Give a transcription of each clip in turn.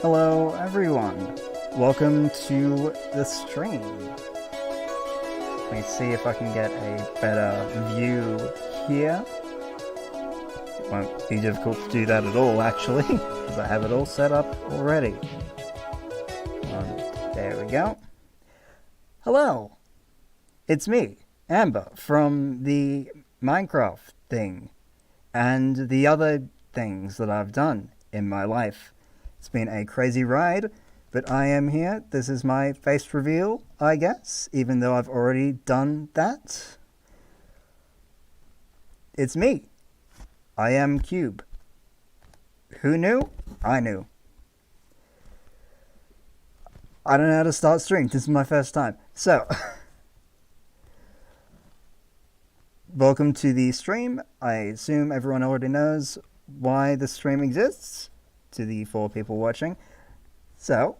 Hello everyone. Welcome to the stream. Let me see if I can get a better view here. It won't be difficult to do that at all actually, because I have it all set up already. There we go. Hello! It's me, Amber, from the Minecraft thing, and the other things that I've done in my life. It's been a crazy ride, but I am here. This is my face reveal, I guess, even though I've already done that. It's me. I am Cube. Who knew? I knew. I don't know how to start stream. This is my first time. So, welcome to the stream. I assume everyone already knows why the stream exists, to the 4 people watching. So,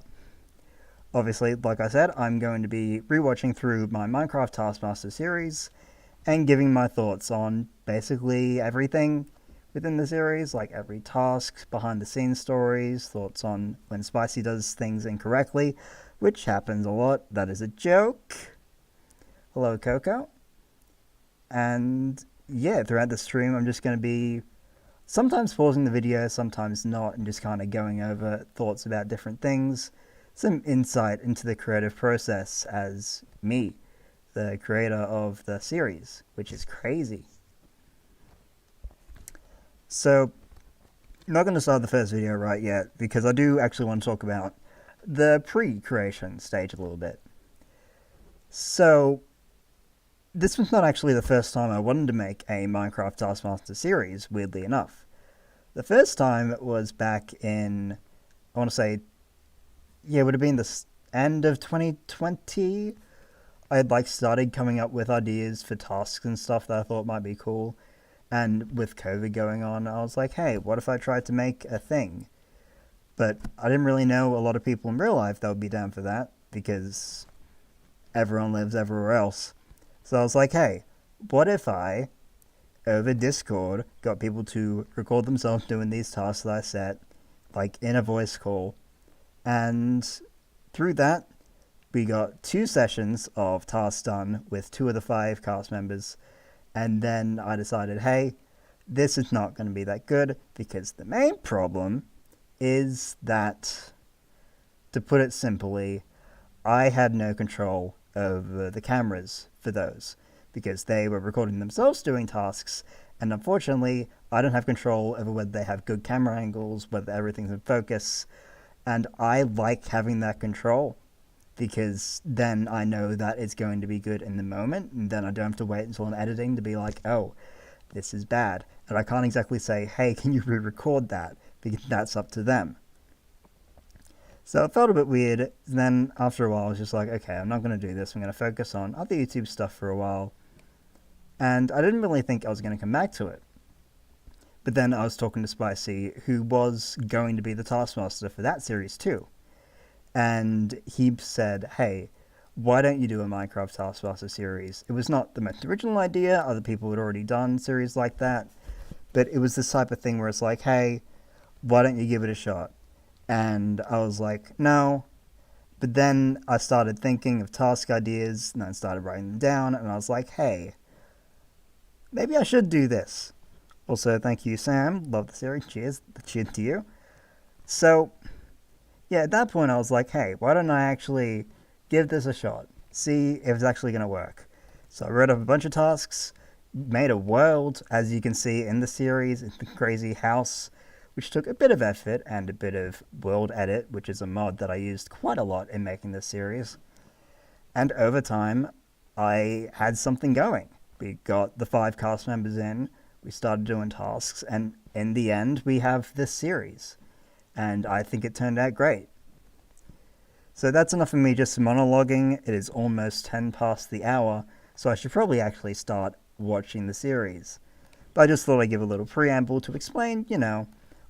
obviously, like I said, I'm going to be rewatching through my Minecraft Taskmaster series and giving my thoughts on basically everything within the series, like every task, behind the scenes stories, thoughts on when Spicy does things incorrectly, which happens a lot. That is a joke. Hello, Coco. And yeah, throughout the stream, I'm just going to be sometimes pausing the video, sometimes not, and just kind of going over thoughts about different things. Some insight into the creative process as me, the creator of the series, which is crazy. So, I'm not going to start the first video right yet, because I do actually want to talk about the pre-creation stage a little bit. So, this was not actually the first time I wanted to make a Minecraft Taskmaster series, weirdly enough. The first time was back in, I want to say, yeah, it would have been the end of 2020. I had started coming up with ideas for tasks and stuff that I thought might be cool. And with COVID going on, I was like, hey, what if I tried to make a thing? But I didn't really know a lot of people in real life that would be down for that, because everyone lives everywhere else. So I was like, hey, what if I, over Discord, got people to record themselves doing these tasks that I set, in a voice call, and through that, we got 2 sessions of tasks done with 2 of the 5 cast members, And then I decided, hey, this is not going to be that good because the main problem is that, to put it simply, I had no control over the cameras for those because they were recording themselves doing tasks, and unfortunately, I don't have control over whether they have good camera angles, whether everything's in focus, and I like having that control because then I know that it's going to be good in the moment, and then I don't have to wait until I'm editing to be like, oh, this is bad. And I can't exactly say, hey, can you re-record that? Because that's up to them. So it felt a bit weird. Then after a while, I was just like, okay, I'm not going to do this. I'm going to focus on other YouTube stuff for a while. And I didn't really think I was going to come back to it. But then I was talking to Spicy, who was going to be the Taskmaster for that series too. And he said, hey, why don't you do a Minecraft Taskmaster series? It was not the most original idea. Other people had already done series like that. But it was this type of thing where it's like, hey, why don't you give it a shot? And I was like, no. But then I started thinking of task ideas, and I started writing them down, and I was like, hey, maybe I should do this. Also, thank you, Sam. Love the series. Cheers. Cheers to you. So, yeah, at that point I was like, hey, why don't I actually give this a shot? See if it's actually going to work. So I wrote up a bunch of tasks, made a world, as you can see in the series, in the crazy house, which took a bit of effort and a bit of world edit, which is a mod that I used quite a lot in making this series. And over time, I had something going. We got the 5 cast members in, we started doing tasks, and in the end, we have this series. And I think it turned out great. So that's enough of me just monologuing. It is almost 10 past the hour, so I should probably actually start watching the series. But I just thought I'd give a little preamble to explain,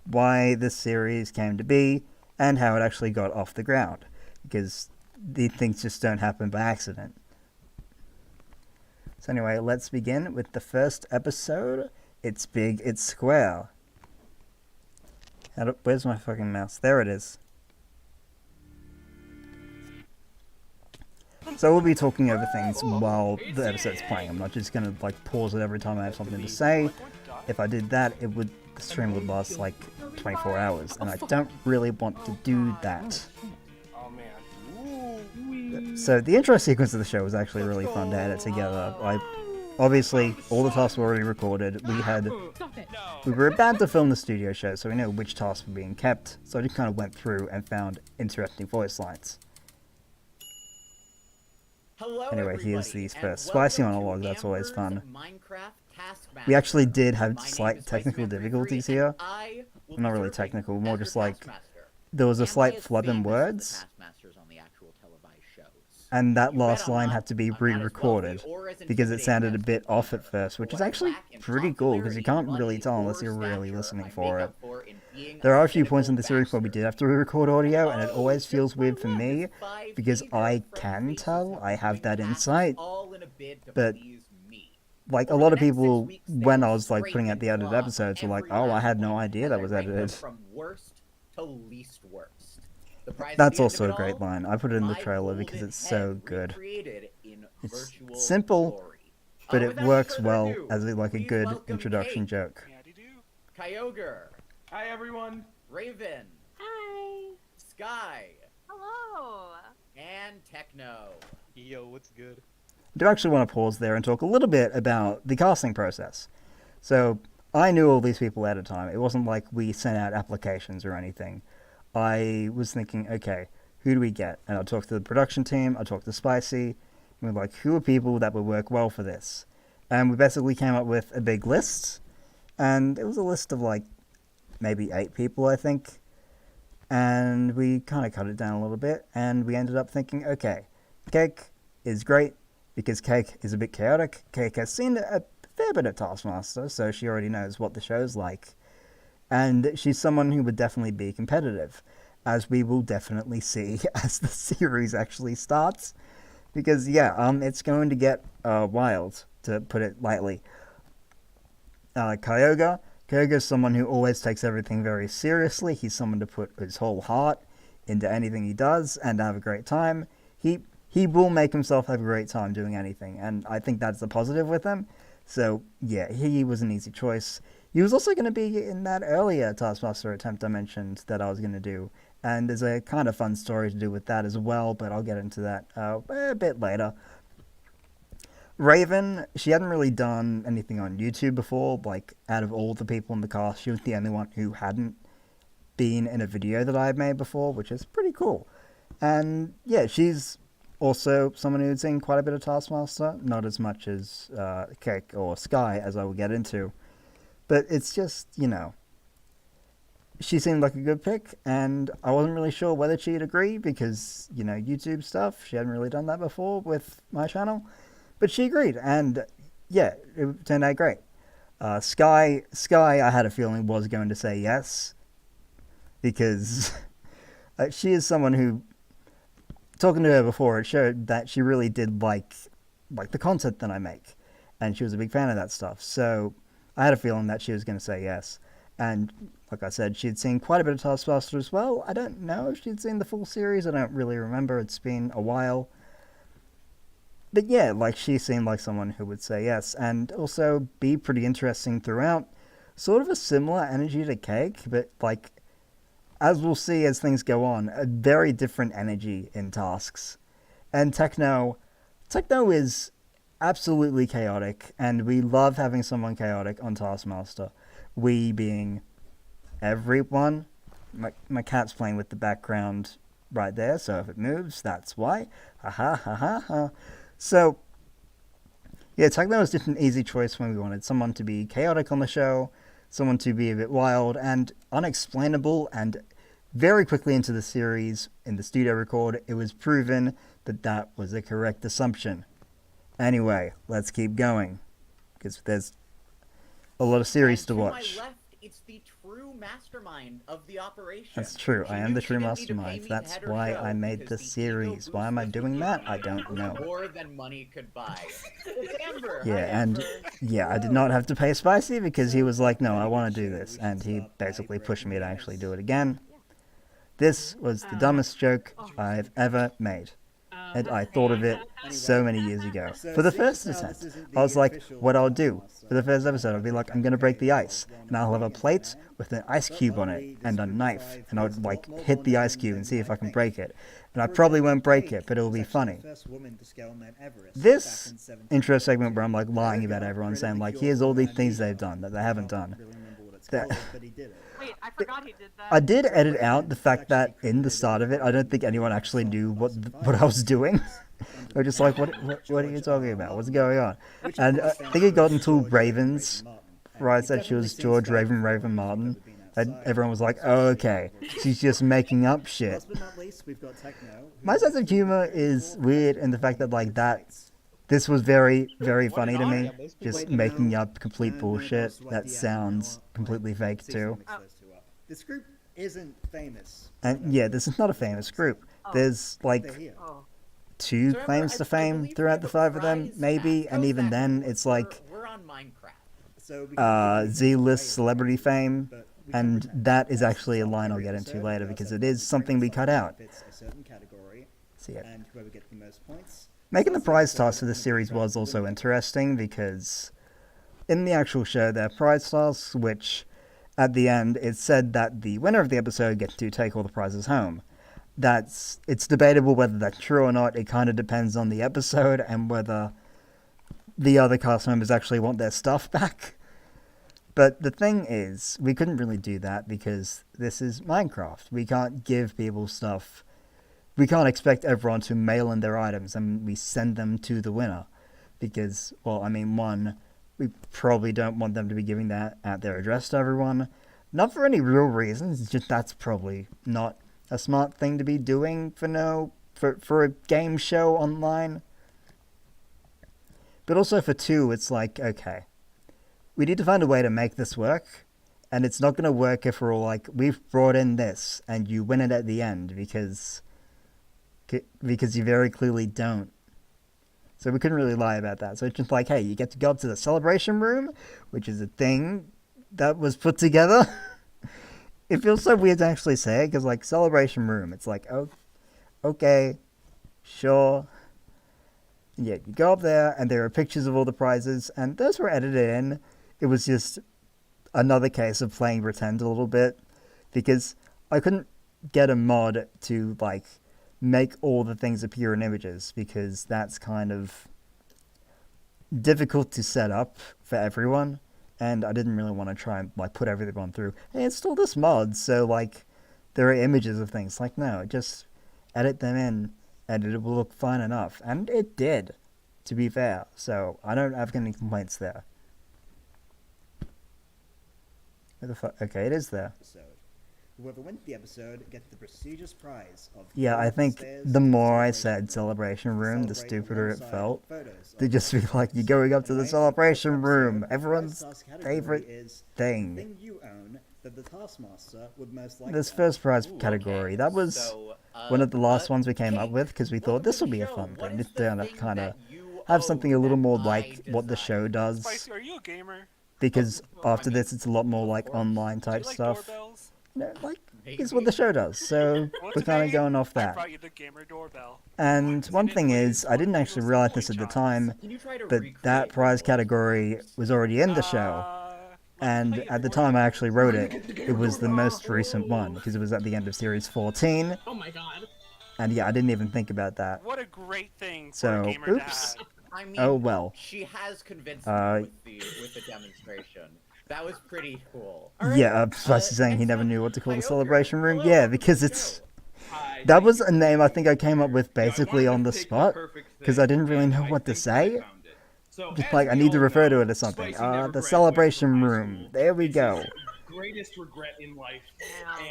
why this series came to be and how it actually got off the ground, because these things just don't happen by accident. So anyway, let's begin with the first episode. It's big, it's square. Where's my fucking mouse? There it is. So we'll be talking over things while the episode's playing. I'm not just gonna pause it every time I have something to say. If I did that, the stream would last 24 hours, and I don't really want to do that. So the intro sequence of the show was actually really fun to edit together. Obviously, all the tasks were already recorded. We were about to film the studio show, so we know which tasks were being kept. So I just kind of went through and found interesting voice lines. Anyway, here's the first spicy monologue. That's always fun. We actually did have slight technical difficulties here. Not really technical, more just there was a slight flub in words. And that last line had to be re-recorded because it sounded a bit off at first, which is actually pretty cool because you can't really tell unless you're really listening for it. There are a few points in the series where we did have to re-record audio, and it always feels weird for me because I can tell I have that insight, but a lot of people, when I was putting out the edited episodes, were like, oh, I had no idea that was edited. That's also a great line. I put it in the trailer because it's so good. It's simple, but it works well as a good introduction joke. Kyogre. Hi, everyone. Raven. Hi. Sky. Hello. And Techno. Yo, what's good? I do actually want to pause there and talk a little bit about the casting process. So, I knew all these people at a time. It wasn't like we sent out applications or anything. I was thinking, okay, who do we get? And I talked to the production team, I talked to Spicy, and we're like, who are people that would work well for this? And we basically came up with a big list, and it was a list of maybe 8 people, I think. And we kind of cut it down a little bit, and we ended up thinking, okay, Cake is great, because Cake is a bit chaotic. Cake has seen a fair bit of Taskmaster, so she already knows what the show's like. And she's someone who would definitely be competitive, as we will definitely see as the series actually starts. Because, it's going to get wild, to put it lightly. Kyogre is someone who always takes everything very seriously. He's someone to put his whole heart into anything he does and have a great time. He will make himself have a great time doing anything, and I think that's the positive with him. So, yeah, he was an easy choice. He was also going to be in that earlier Taskmaster attempt I mentioned that I was going to do. And there's a kind of fun story to do with that as well, but I'll get into that a bit later. Raven, she hadn't really done anything on YouTube before. Like, out of all the people in the cast, she was the only one who hadn't been in a video that I had made before, which is pretty cool. And yeah, she's also someone who's seen quite a bit of Taskmaster, not as much as Cake or Sky, as I will get into. But it's just, she seemed like a good pick, and I wasn't really sure whether she'd agree because, YouTube stuff, she hadn't really done that before with my channel. But she agreed, and yeah, it turned out great. Sky, I had a feeling was going to say yes, because she is someone who, talking to her before, it showed that she really did like the content that I make, and she was a big fan of that stuff. So I had a feeling that she was going to say yes. And like I said, she'd seen quite a bit of Taskmaster as well. I don't know if she'd seen the full series. I don't really remember. It's been a while. But yeah, she seemed like someone who would say yes, and also be pretty interesting throughout. Sort of a similar energy to Cake, but as we'll see as things go on, a very different energy in tasks. And Techno is absolutely chaotic, and we love having someone chaotic on Taskmaster. We being everyone. My cat's playing with the background right there, so if it moves, that's why. Ha ha ha ha ha. So, yeah, Techno was just an easy choice when we wanted someone to be chaotic on the show, someone to be a bit wild and unexplainable, and very quickly into the series, in the studio record, it was proven that that was the correct assumption. Anyway, let's keep going, because there's a lot of series to watch. My left, it's the true mastermind of the operation. That's true. I am the true mastermind. That's why I made the series. Why am I doing that? I don't know. More than money could buy. It's Amber. Yeah, and yeah, I did not have to pay Spicy because he was like, no, I want to do this. And he basically pushed me to actually do it again. This was the dumbest joke I've ever made. And I thought of it so many years ago. For the first attempt, I was like, what I'll do for the first episode, I'll be like, I'm going to break the ice. And I'll have a plate with an ice cube on it and a knife. And I would hit the ice cube and see if I can break it. And I probably won't break it, but it'll be funny. This intro segment where I'm lying about everyone, saying here's all the things they've done that they haven't done. Wait, I forgot he did that. I did edit out the fact that in the start of it, I don't think anyone actually knew what I was doing. They were just like, what are you talking about? What's going on? And I think it got until Ravens, where I said she was George Raven Martin. And everyone was like, oh, okay, she's just making up shit. My sense of humor is weird in the fact that this was very, very funny to me. Just making up complete bullshit that sounds completely fake too. This group isn't famous. And yeah, this is not a famous group. There's 2 claims to fame throughout the 5 of them, maybe, and even then it's we're on Minecraft. Z-list celebrity fame, and that is actually a line I'll get into later because it is something we cut out. So yeah. Making the prize task for this series was also interesting because in the actual show there are prize tasks which at the end it said that the winner of the episode gets to take all the prizes home. It's debatable whether that's true or not. It kind of depends on the episode and whether the other cast members actually want their stuff back. But the thing is, we couldn't really do that because this is Minecraft. We can't give people stuff. We can't expect everyone to mail in their items and we send them to the winner. Because, one, we probably don't want them to be giving that at their address to everyone. Not for any real reasons, it's just that's probably not a smart thing to be doing for a game show online. But also for 2, it's okay, we need to find a way to make this work, and it's not going to work if we're all we've brought in this, and you win it at the end, because you very clearly don't. So we couldn't really lie about that. So it's just hey, you get to go up to the celebration room, which is a thing that was put together. It feels so weird to actually say it, because celebration room, it's oh, okay, sure. Yeah, you go up there, and there are pictures of all the prizes, and those were edited in. It was just another case of playing pretend a little bit, because I couldn't get a mod to, like, make all the things appear in images, because that's kind of difficult to set up for everyone, and I didn't really want to try and, like, put everyone through, hey, install this mod, so, like, there are images of things. Like, no, just edit them in, and it will look fine enough. And it did, to be fair. So I don't have any complaints there. Where the fuck? Okay, it is there. Whoever wins the episode gets the prestigious prize of... Yeah, I think the more I said celebration room, the stupider it felt. To just be like, you're going up to the celebration room, everyone's favorite thing. Thing you own that the Taskmaster would most likely... This first prize category, that was one of the last ones we came up with, because we thought this would be a fun thing. It's to kind of have something a little more like what the show does. Spicy, are you a gamer? Because after this, it's a lot more like online type stuff. You know, like, it's what the show does, so we're kind of going off that. And one thing is, I didn't actually realize this at the time, but that prize category was already in the show. And at the time I actually wrote it, it was the most recent one, because it was at the end of Series 14. Oh my god. And yeah, I didn't even think about that. What a great thing for So, a gamer oops. to have. I mean, Oh well. She has convinced me with the demonstration. That was pretty cool. Yeah, Spicy saying he never knew what to call the celebration room. Yeah, because it's... That was a name I think I came up with basically on the spot, because I didn't really know what to say. Just like, I need to refer to it as something. The celebration room. There we go. Greatest regret in life.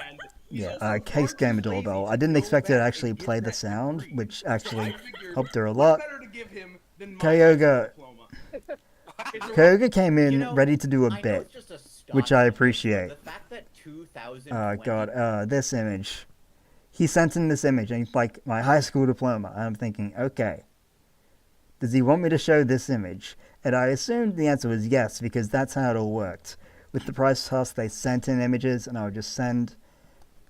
And yeah, Case Gamer Doorbell. I didn't expect it to actually play the sound, which actually helped her a lot. Kyoga. Kyoga came in ready to do a bit, which I appreciate. Oh god, this image. He sent in this image, and he's like, my high school diploma. And I'm thinking, okay. Does he want me to show this image? And I assumed the answer was yes, because that's how it all worked. With the prize task, they sent in images, and I would just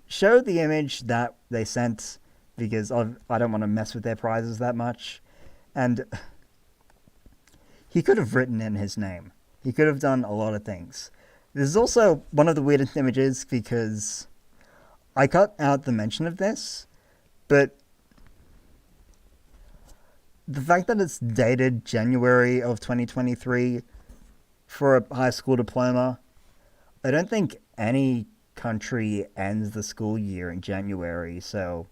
show the image that they sent, because I don't want to mess with their prizes that much. And he could have written in his name. He could have done a lot of things. This is also one of the weirdest images, because I cut out the mention of this, but the fact that it's dated January of 2023 for a high school diploma, I don't think any country ends the school year in January, so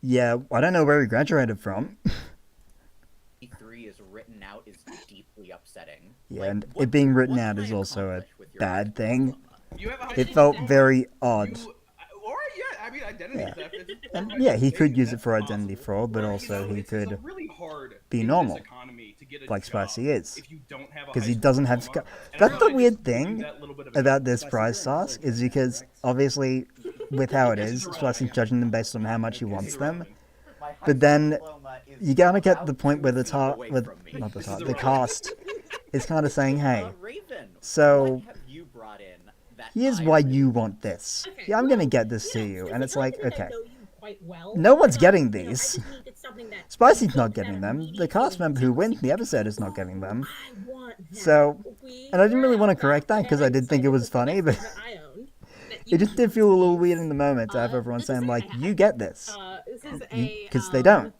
yeah, I don't know where he graduated from. E3 is written out is deeply upsetting. Yeah, and it being written out is also a bad thing. It felt very odd. I mean, identity theft. And yeah, he could use it for identity fraud, but also he could be normal, like Spicy is, because he doesn't have... That's the weird thing about this prize task, is because, obviously, with how it is, Spicy's judging them based on how much he wants them, but then you gotta get the point where the cast is kind of saying, hey, so... here's why you want this. Yeah, I'm gonna get this to you. And it's like, okay. No one's getting these. Spicy's not getting them. The cast member who wins the episode is not getting them. So, and I didn't really want to correct that because I did think it was funny, but it just did feel a little weird in the moment to have everyone saying, like, you get this. Because they don't.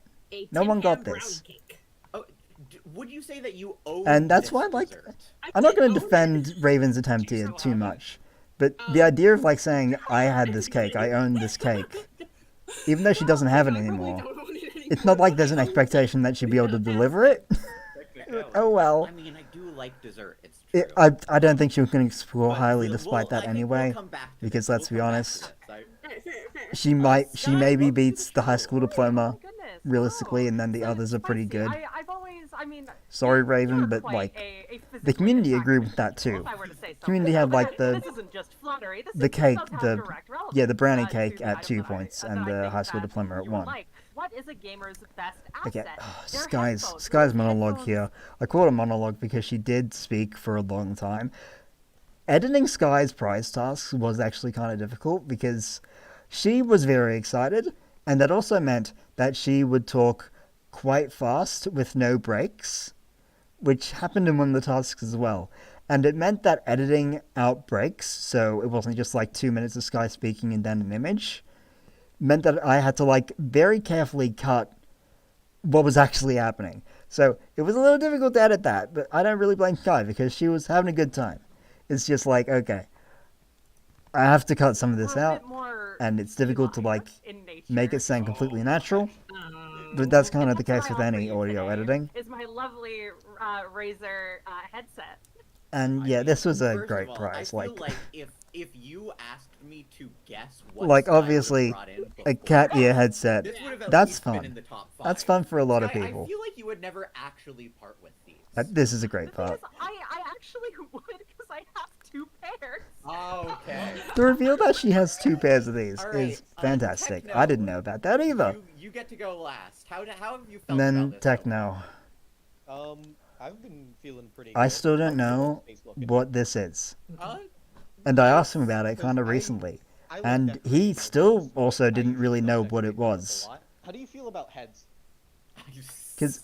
No one got this. Would you say that you own And that's why, like, I'm not going to defend Raven's attempt here too much. But the idea of, like, saying, I had this cake, I own this cake, even though she doesn't have it anymore, it's not like there's an expectation that she'd be able to deliver it. Oh well. I mean, I do like dessert, it's true. I don't think she was going to score highly despite that anyway, because let's be honest, she maybe beats the high school diploma, realistically, and then the others are pretty good. Sorry, Raven, but, like, the community agreed with that, too. Community had, like, the cake, the brownie cake at 2 points, and the high school diploma at 1. Okay, Sky's monologue here. I call it a monologue because she did speak for a long time. Editing Sky's prize tasks was actually kind of difficult because she was very excited, and that also meant that she would talk quite fast with no breaks, which happened in one of the tasks as well. And it meant that editing out breaks, so it wasn't just like 2 minutes of Sky speaking and then an image, meant that I had to like very carefully cut what was actually happening. So it was a little difficult to edit that, but I don't really blame Sky because she was having a good time. It's just like, okay, I have to cut some of this out, and it's difficult to like make it sound completely natural. But that's kind of the case with any audio editing. Is my lovely Razer headset. And yeah, this was a First great of all, prize. I feel Like if you asked me to guess what like Sky obviously would've brought in a before, cat ear headset. this would have at That's least been fun. in the top 5. That's fun for a lot of Sky, people. I feel like you would never actually part with these. This is a great The thing part. is, I actually would because I have 2 pairs. Okay. The reveal that she has 2 pairs of these All is right, fantastic. Techno, I didn't know about that either. You get to go last. How have you felt And then about this? Techno. I've been feeling pretty I good. still don't know He's looking. what this is. Uh, And I asked him about it kind of recently. I like And decorations he so still much. also I didn't usually really don't know what decorate it stuff a was. lot. How do you feel about heads? Because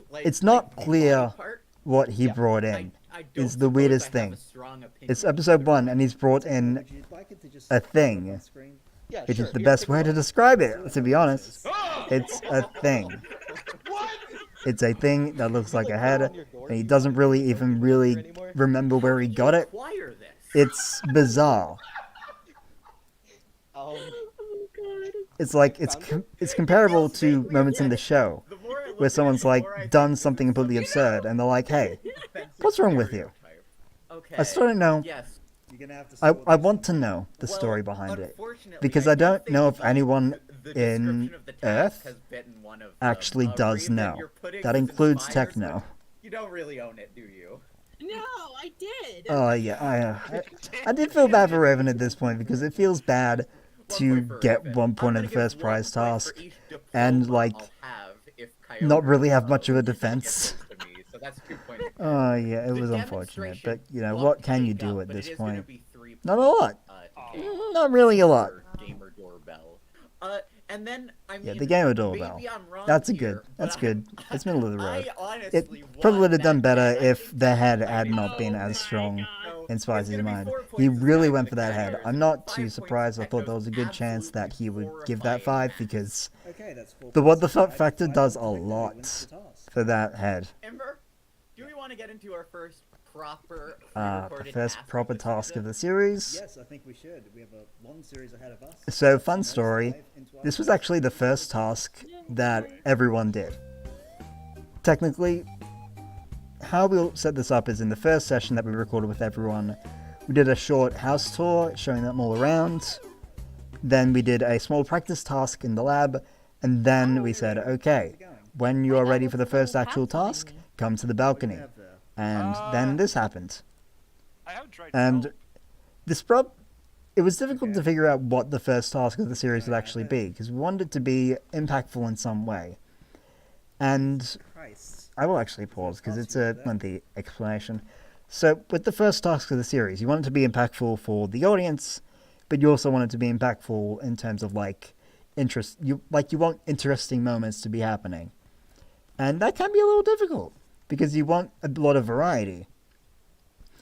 like, it's not the clear body part, what he Yeah. brought in. I don't Is the suppose weirdest I have thing. a strong opinion It's episode 1, and he's brought in Would you like it to just a pop thing. on screen? Yeah, which sure. is the Here, best take a way to look. describe it, to be honest. Oh! It's a thing. What? It's a thing that looks like a Like, head, on your door, and he you doesn't don't really know even if really it's anymore? remember where he got it. acquire this. It's bizarre. Um, It's like it's comparable to moments in the show The more I look where at it, someone's the like more I think done this something is completely some absurd, and they're like, "Hey, offensive what's wrong with you?" stereotype. Okay. I still don't know. Yes. You're gonna have to I sort this want to one. know the Well, story behind it unfortunately, because I I don't think know if the- anyone the in description of the task Earth has been one of actually them. does Reeve, know. your pudding That was includes inspired, Techno. but You don't really own it, do you? No, I did. Oh yeah, I did feel bad for Raven at this point because it feels bad to 1 point for get Raven. 1 I'm point in gonna the give first 1 prize point for task each and, diploma like, I'll have if not really have Coyote much of a gives defense. those to me, so that's 2 points. Oh yeah, it The was unfortunate, but demonstration you know will what can you take do up, at but this it is gonna point? be 3 Not a points, lot. to take Not really a lot. your gamer doorbell. And then I mean, Yeah, the gamer doorbell. maybe I'm wrong That's a here, good. but That's good. It's middle of the road. I honestly It probably want would have done that better head. I if think the head that had might not be- been as strong No, in it's Spicy's gonna be mind. 4 He points really to went Sky for that and head. Techno, I'm not 5 too points surprised. to I thought there Techno's was a good chance that absolutely he would give that 5 horrifying because Okay, that's 4 the what the points fuck to factor Sky, does a 5 points to Techno, lot wins the task. for that head. Ember, do we want to get into our first proper The pre-recorded first task proper of the task of season? the series. Yes, I think we should. We have a long series ahead of us. So, fun Let's story. dive into our This was first actually the first task that everyone did. Technically, how we'll set this up is in the first session that we recorded with everyone, we did a short house tour showing them all around. Then we did a small practice task in the lab, and then we said, okay, when you are ready for the first actual task, come to the balcony. have there? And then this happened. I have tried. And this it was difficult to figure out what the first task of the series would actually be, because we wanted it to be impactful in some way. And Christ. I will actually pause, because it's a lengthy explanation. So, with the first task of the series, you want it to be impactful for the audience, but you also want it to be impactful in terms of, like, interest. You want interesting moments to be happening. And that can be a little difficult, because you want a lot of variety.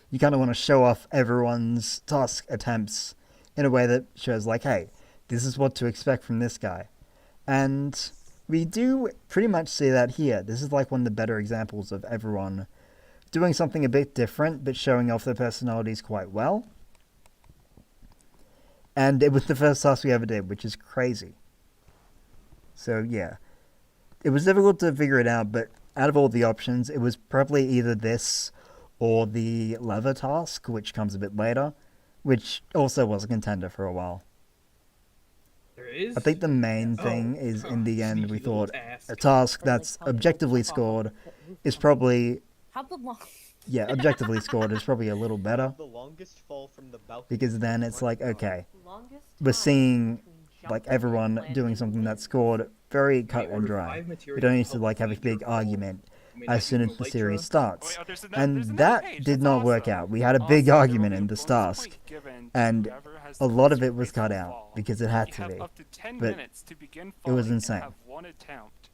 You kind of want to show off everyone's task attempts in a way that shows, like, hey, this is what to expect from this guy. And we do pretty much see that here. This is like one of the better examples of everyone doing something a bit different, but showing off their personalities quite well. And it was the first task we ever did, which is crazy. So, yeah. It was difficult to figure it out, but out of all the options, it was probably either this or the lever task, which comes a bit later, which also was a contender for a while. There is. I think the main thing Oh. is, in the end, we Sneaky little thought task. a task that's objectively scored is probably, How the long? yeah, objectively scored is probably a little better, the longest fall from the balcony. because then it's like, okay, Longest we're time seeing, between like, jumping everyone and doing landing something in that's scored very cut and ordered dry. 5 We materials don't need to to, help like, have a find your big goal. argument I mean, I as soon can as the Elytra. series Oh, starts. wait, there's And another that page. did That's not work awesome. out. We had a Awesome. big There will argument be in a this bonus task, point given to and whoever has a the lot of most it was rates cut to out fall. because it had You to have be. up to 10 But minutes to begin it was falling insane. and have one attempt.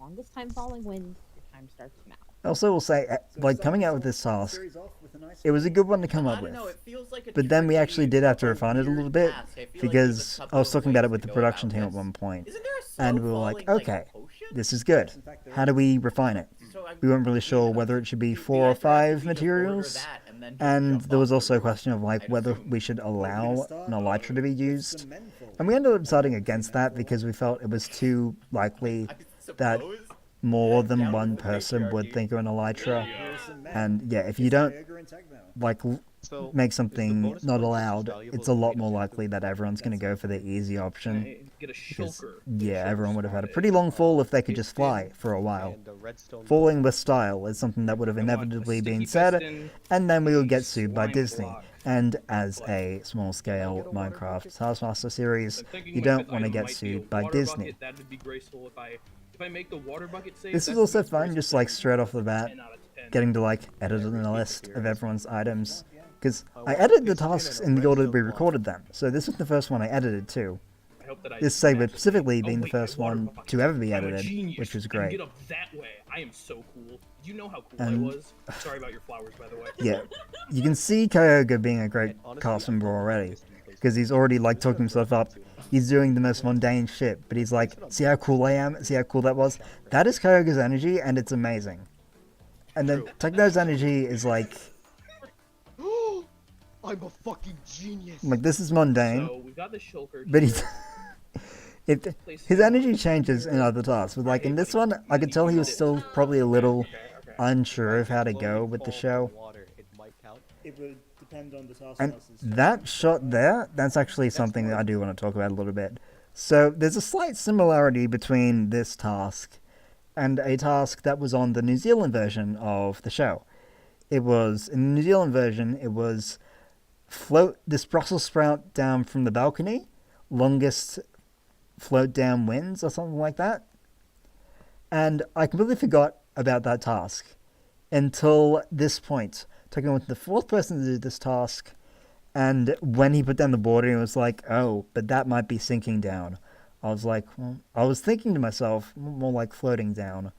Longest time following wins. Your time starts now. I also will say, So like, starting coming this out with off- this task, series off with a nice it was a good one to come I up don't with. know, it feels like a But then we tricky actually did have to or refine it a weird little bit, task. I feel like there's a because I couple was of talking about ways it with to the go production about team at this. one point, Isn't there a slow and we were like, falling, okay, potion? this is good. In fact, there How is. do we refine it? So I'm We weren't really sure confused. whether it should be The 4 or answer has to 5 be just order materials, that and then just and jump there was off also a the roof, question of like I'd whether assume. we should We're gonna allow start an elytra to be with used, some menful. and we ended up deciding Menful against that menful. because we felt it was too likely I that suppose. more than Down one with the person would patriarchy. think of an elytra, Here's some men. and yeah, if you It's don't Kyogre and Techno. like So, make is the something bonus not points just as allowed, valuable it's as a the lot main more objective? likely that everyone's going to go for the easy option. Get a Because, shulker. yeah, everyone would have had a Shulker pretty long fall if they could Pit just fly fin for a while. and a redstone Falling with style is something that would have I want a inevitably been sticky said, piston, and then we would get a sued by slime Disney. block. And as But- a small-scale Minecraft Taskmaster series, I'm thinking you like, don't this want to item get might be a sued by water Disney. bucket, that would be graceful if I make the water bucket safe. This is that's also the fun, graceful just like thing. straight off the bat, 10 out of 10. getting to like edit in a list of everyone's items. Because I edited the tasks in the order we recorded them, so this was the first one I edited too. I hope that I This segment match it. specifically Oh, being the wait, my first water one bucket. to ever be I'm a edited, genius. which was I can great. get up that way. I am so cool. Did you know how cool And- I was? Sorry about your flowers, by the way. Yeah, you can see Kyogre being a great cast member already, because he's already like talking himself up. He's doing the most mundane shit, but he's like, see how cool I am? See how cool that was? That is Kyogre's energy, and it's amazing. And then Techno's energy is like I'm a fucking genius. this is mundane, So we got the shulker. but he's... here. His energy changes in other tasks, but like in this one, I could tell he was still probably a little Okay. unsure of how to go with the show. Water, it might count. It would depend on the And taskmaster's that shot there, that's actually something that I do want to talk about a little bit. So there's a slight similarity between this task and a task that was on the New Zealand version of the show. It was, in the New Zealand version, it was float this Brussels sprout down from the balcony, longest float down wins or something like that. And I completely forgot about that task until this point. Taking with the fourth person to do this task, and when he put down the border, he was like, oh, but that might be sinking down. I was like, well, I was thinking to myself, more like floating down. ...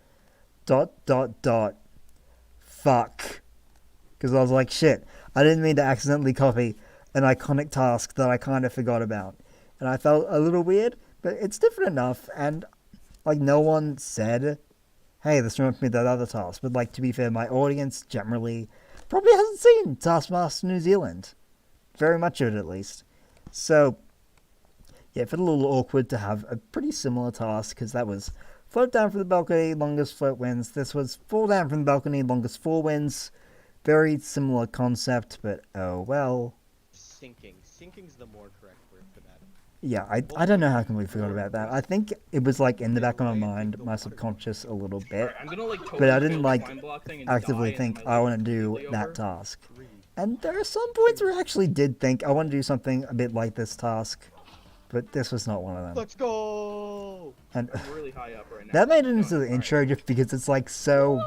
Fuck. Because I was like, shit, I didn't mean to accidentally copy an iconic task that I kind of forgot about. And I felt a little weird, but it's different enough, and like no one said, hey, this reminds me of that other task. But like, to be fair, my audience generally probably hasn't seen Taskmaster New Zealand. Very much of it, at least. So, yeah, it felt a little awkward to have a pretty similar task, because that was float down from the balcony, longest float wins. This was fall down from the balcony, longest fall wins. Very similar concept, but oh well. Sinking. Sinking's the more correct word for that. Yeah, I don't know how come we forgot about that. I think it was like in the back of my mind, my subconscious a little bit. Alright, I'm gonna, like, But I totally didn't fail the like slime block thing and actively die, think and my I life want to is do completely that over. task. And there are some points where I actually did think I want to do something a bit like this task, but this was not one of them. Let's go! And I'm really high up right now. that made it No, into the alright. intro just because it's like so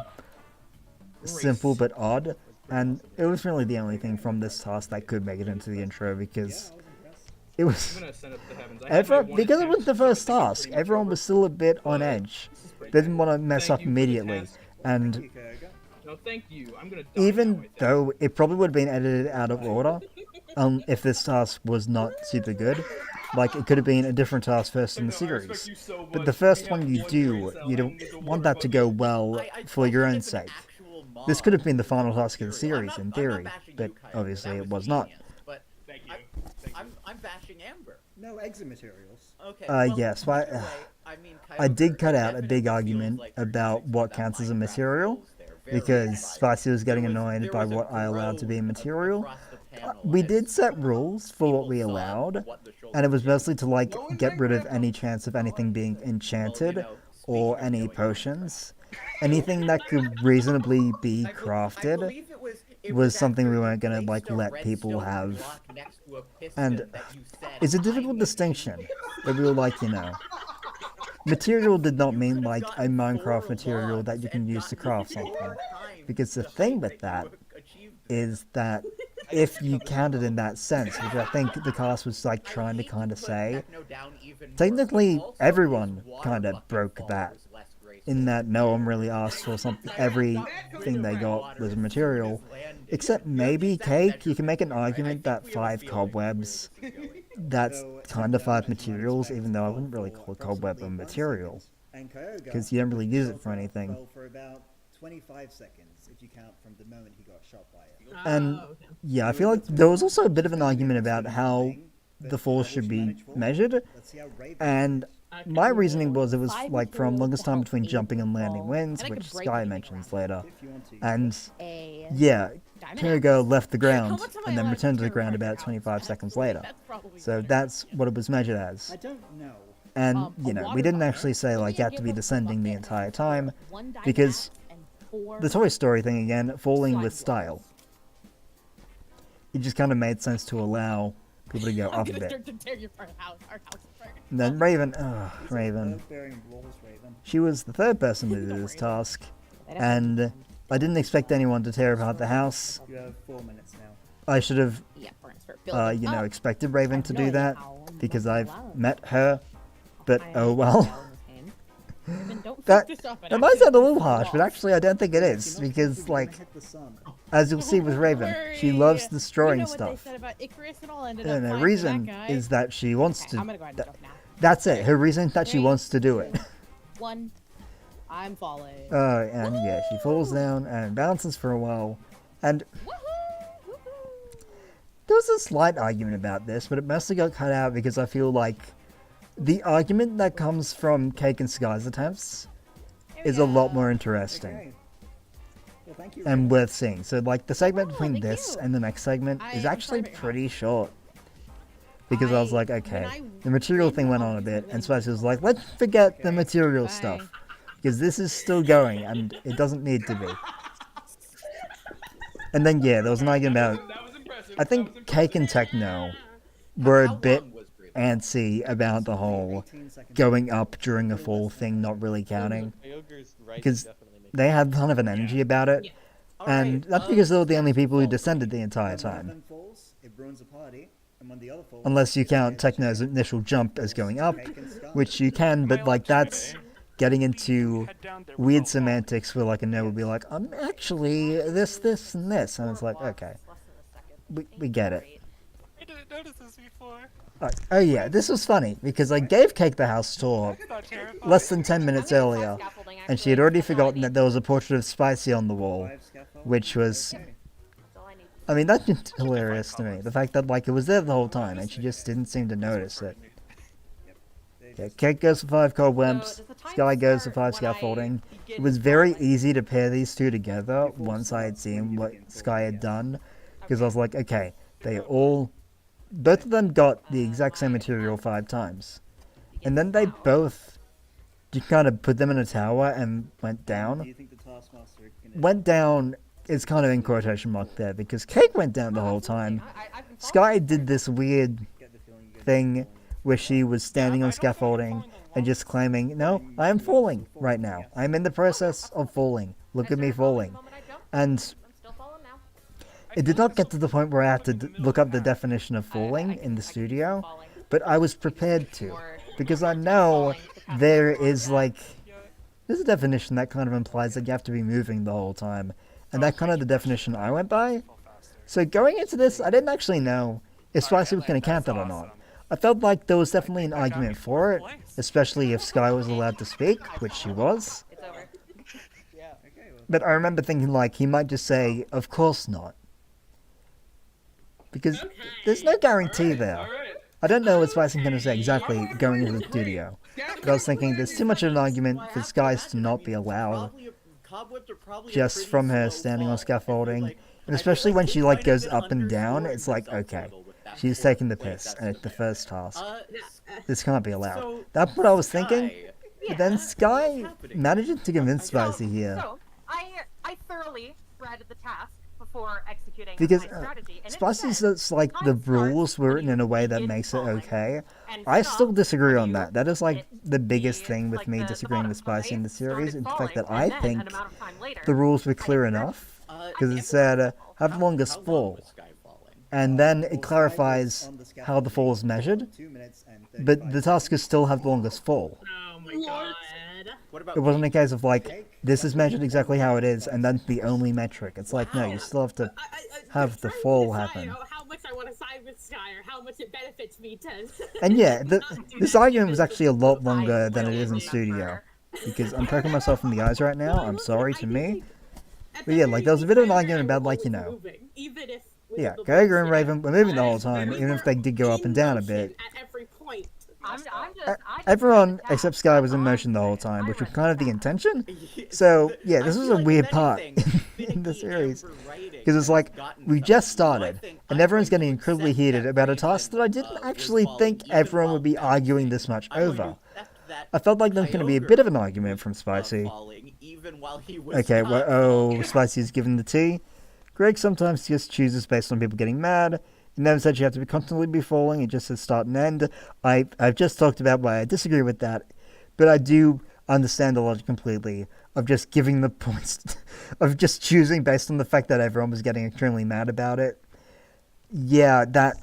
simple Grace. but odd, and it was really the only thing from this task that could make it into the intro because it was I'm gonna send it to the heavens. I have my everyone, one because it attempt, was the so I first think I'm task. pretty much Everyone over. was still a bit on edge. This is pretty They bad. didn't want to mess Thank up you for the immediately, task. and Thank you, Kyogre. No, thank you. I'm gonna die now, I even think. though it probably would have been edited out of order, if this task was not super good, like it could have been a different task first in the No, I respect series. you so But much. the first We one have you one do, brain cell you and don't there's a want water that to bucket. go well I for your felt own like an sake. actual This mob could have been the final task of the material. series in I'm not theory, bashing but you, Kyogre. obviously That it was not. genius, But Thank you. I- Thank you. I'm bashing Amber. No exit materials. Okay. Yes, but either way, I mean, I did Kyogre, cut it out a definitely big feels argument like you're about using what that counts as a Minecraft material, rules there, very because unbiased. Spicy was getting There annoyed by was a what I allowed to be glow material. across the panel, We and did it's- set rules for what we people saw allowed, what the shoulder and it was did. mostly to like No one get rid of Minecraft any chance of anything being enchanted Well, or speaking of any knowing Minecraft, potions. Anything that could reasonably be I crafted believe it was something we after weren't gonna you like placed a let people redstone have. block next to a piston And that you said, it's a "I'm difficult a distinction. genius." But we were like, material did not You mean could have like a gotten Minecraft 4 material that logs you can and use to gotten craft more something. time Because the to thing think with you that achieved is that if you counted in that sense, which I think the cast was like I trying to hate kind of put say, Techno down even more, technically but also everyone his water kinda bucket broke fall that. was less graceful in that no one really asked for something. Everything they got was material, except maybe cake. You can make an argument that 5 cobwebs, that's kind of 5 materials, even though I wouldn't really call a cobweb a material, because you don't really use it for anything. Well, for about 25 seconds, if you count from the moment he got shot by it. And yeah, I feel like there was also a bit of an argument about how the falls should be measured, Let's see how Raven and my reasoning was it was like from longest time between jumping and landing wins, which Sky mentions later. if you want to. And A yeah, diamond Kirigo left the ground much am I and then allowed returned to to the ground carry about around? 25 seconds later. That's probably So good. that's what it was measured I as. don't know. And, a you know, water we didn't bucket, actually say like you have to be give a descending the bucket, entire time, 1 diamond because axe, and 4 the Toy Story thing again, falling slime with balls. style. It just kind of made sense to allow people to go I'm up a gonna bit. start to tear your our house apart. And then Raven, He's a Raven. bird-bearing walls, Raven. She was the 3rd person to do this task, and I didn't expect anyone to tear apart the house. You have 4 minutes now. I should have, Yeah, we're gonna start building. you know, up. expected Raven to No do idea that, how I'm because gonna I've allow it. met her, but I oh have well. no pain. Raven, don't That, fuck this up and that might actually sound a little piss me harsh, but off. actually I don't think it is, You're not because, supposed to be gonna like, hit the sun. as you'll see with Raven, she loves destroying you know what stuff. They said about Icarus and all ended And up the finding reason that guy. is that she wants Okay, to, I'm gonna go ahead and jump now. that's it, her reason that she 3, wants to do it. 1, I'm falling. And yeah, she falls down and bounces for a while, and Woohoo! Woohoo! there was a slight argument about this, but it mostly got cut out because I feel like the argument that comes from Cake and Sky's attempts is a lot more interesting Okay. Well, thank you, and Raven. worth seeing. So like the segment Oh, between thank this you. and the next segment I is am actually sorry about your pretty short. Because I was like, when okay, I the material win, thing went I'll on a be bit, really and Spicy was like, let's forget the material Bye. stuff. Because this is still going, and it doesn't need to be. And then, yeah, there was an argument about, That was impressive. I That was think Cake and Techno were a bit antsy about the whole 18 seconds. going up during a fall thing not really counting. Kyogre's right Because definitely makes They had kind of an energy about it, and that's because they were the only people who descended the entire When one of time. them falls, it ruins a party, and when the other falls, Unless you it count ruins Techno's the initial jump as going up, Cake and Sky. which you can, but like that's getting into Head down there weird with a wall. semantics where like a nerd would be like, actually this, this, and this, and it's like, okay, we get it. I didn't notice this before. Oh yeah, this was funny because I gave Cake the house tour It's not terrifying. less than 10 minutes earlier, and she had already forgotten that there was a portrait of Spicy on the wall, 5 scaffold. which was, Okay. I mean, that's just hilarious to me. The fact that like it was there the whole time and she just didn't seem to notice it. Yeah, Cake goes for 5 cobwebs, Sky goes for 5 scaffolding. It was very easy to pair these two together once I had seen what Sky had done, because I was like, okay, both of them got the exact same material 5 times. And then they both just kind of put them in a tower and went Do down. you think the Taskmaster can Went down is kind of in quotation mark there, because Cake went down the whole time. Sky did this weird get the feeling you're thing where she was standing on scaffolding and just claiming, no, I am falling right now. I'm in the process of falling. Look at me falling. And it did not get to the point where I had to look up the definition of falling in the studio, but I was prepared to, because I know there is like, there's a definition that kind of implies that you have to be moving the whole time, and that kind of the definition I went by. So going into this, I didn't actually know if Spicy was going to count that or not. I felt like there was definitely an argument for it, especially if Sky was allowed to speak, which she was. okay. Well, But I remember thinking like, he might just say, of course not. Because there's no guarantee there. I don't know what Spicy's going to say exactly going into the studio. But I was thinking there's too much of an argument for Skies to not be allowed just from her standing on scaffolding. And especially when she like goes up and down, it's like, okay, she's taking the piss and it's the first task. This can't be allowed. That's what I was thinking. But then Sky managed to convince Spicy here. So, I thoroughly read the task before executing Because my strategy. And it Spicy said, says like the rules were written in a way that makes it okay. I still disagree on that. That is like the biggest thing with me disagreeing with Spicy in the series. In the fact that I think the rules were clear enough. Because it said, have the longest fall. And then it clarifies how the fall is measured. 2 minutes and But 35 the task is still have the longest fall. Oh my god. What about It wasn't a cake? case of like, Cake? this is measured exactly how it is, and that's the only metric. It's like, no, you still have to have the fall happen. How much I want to side with Sky or how much it benefits me to. And yeah, not do this that argument was because actually a lot I longer than it will is in remember. studio. Because I'm poking myself in the eyes right now, I'm sorry to me. At But the yeah, very like, there was a least, bit of an I argument about, was like, you always know, moving, even if with yeah, the Geiger and bullshit. Raven were moving the whole We time, even if were they did go up in and down a motion bit. At every point. I just Everyone read the except task, Sky was that's in all I'm motion the whole saying. time, I which was read kind of the task. intention. So, yeah, this I was feel a like weird if part anything, in the finicky series. Amber writing Because it's has like, gotten we to just us. So I started, think and I'm everyone's going to getting incredibly accept heated that about a task that I Raven, didn't was actually falling think even everyone while would be arguing this much bouncing. I'm going to over. accept that I felt like there was going to be a bit of an argument from Spicy. falling even while he was Okay, not well, falling. oh, Spicy's given the tea. Greg sometimes just chooses based on people getting mad. He never said you have to be constantly be falling. He just says start and end. I've just talked about why I disagree with that, but I do understand the logic completely of just giving the points, of just choosing based on the fact that everyone was getting extremely mad about it. Yeah, that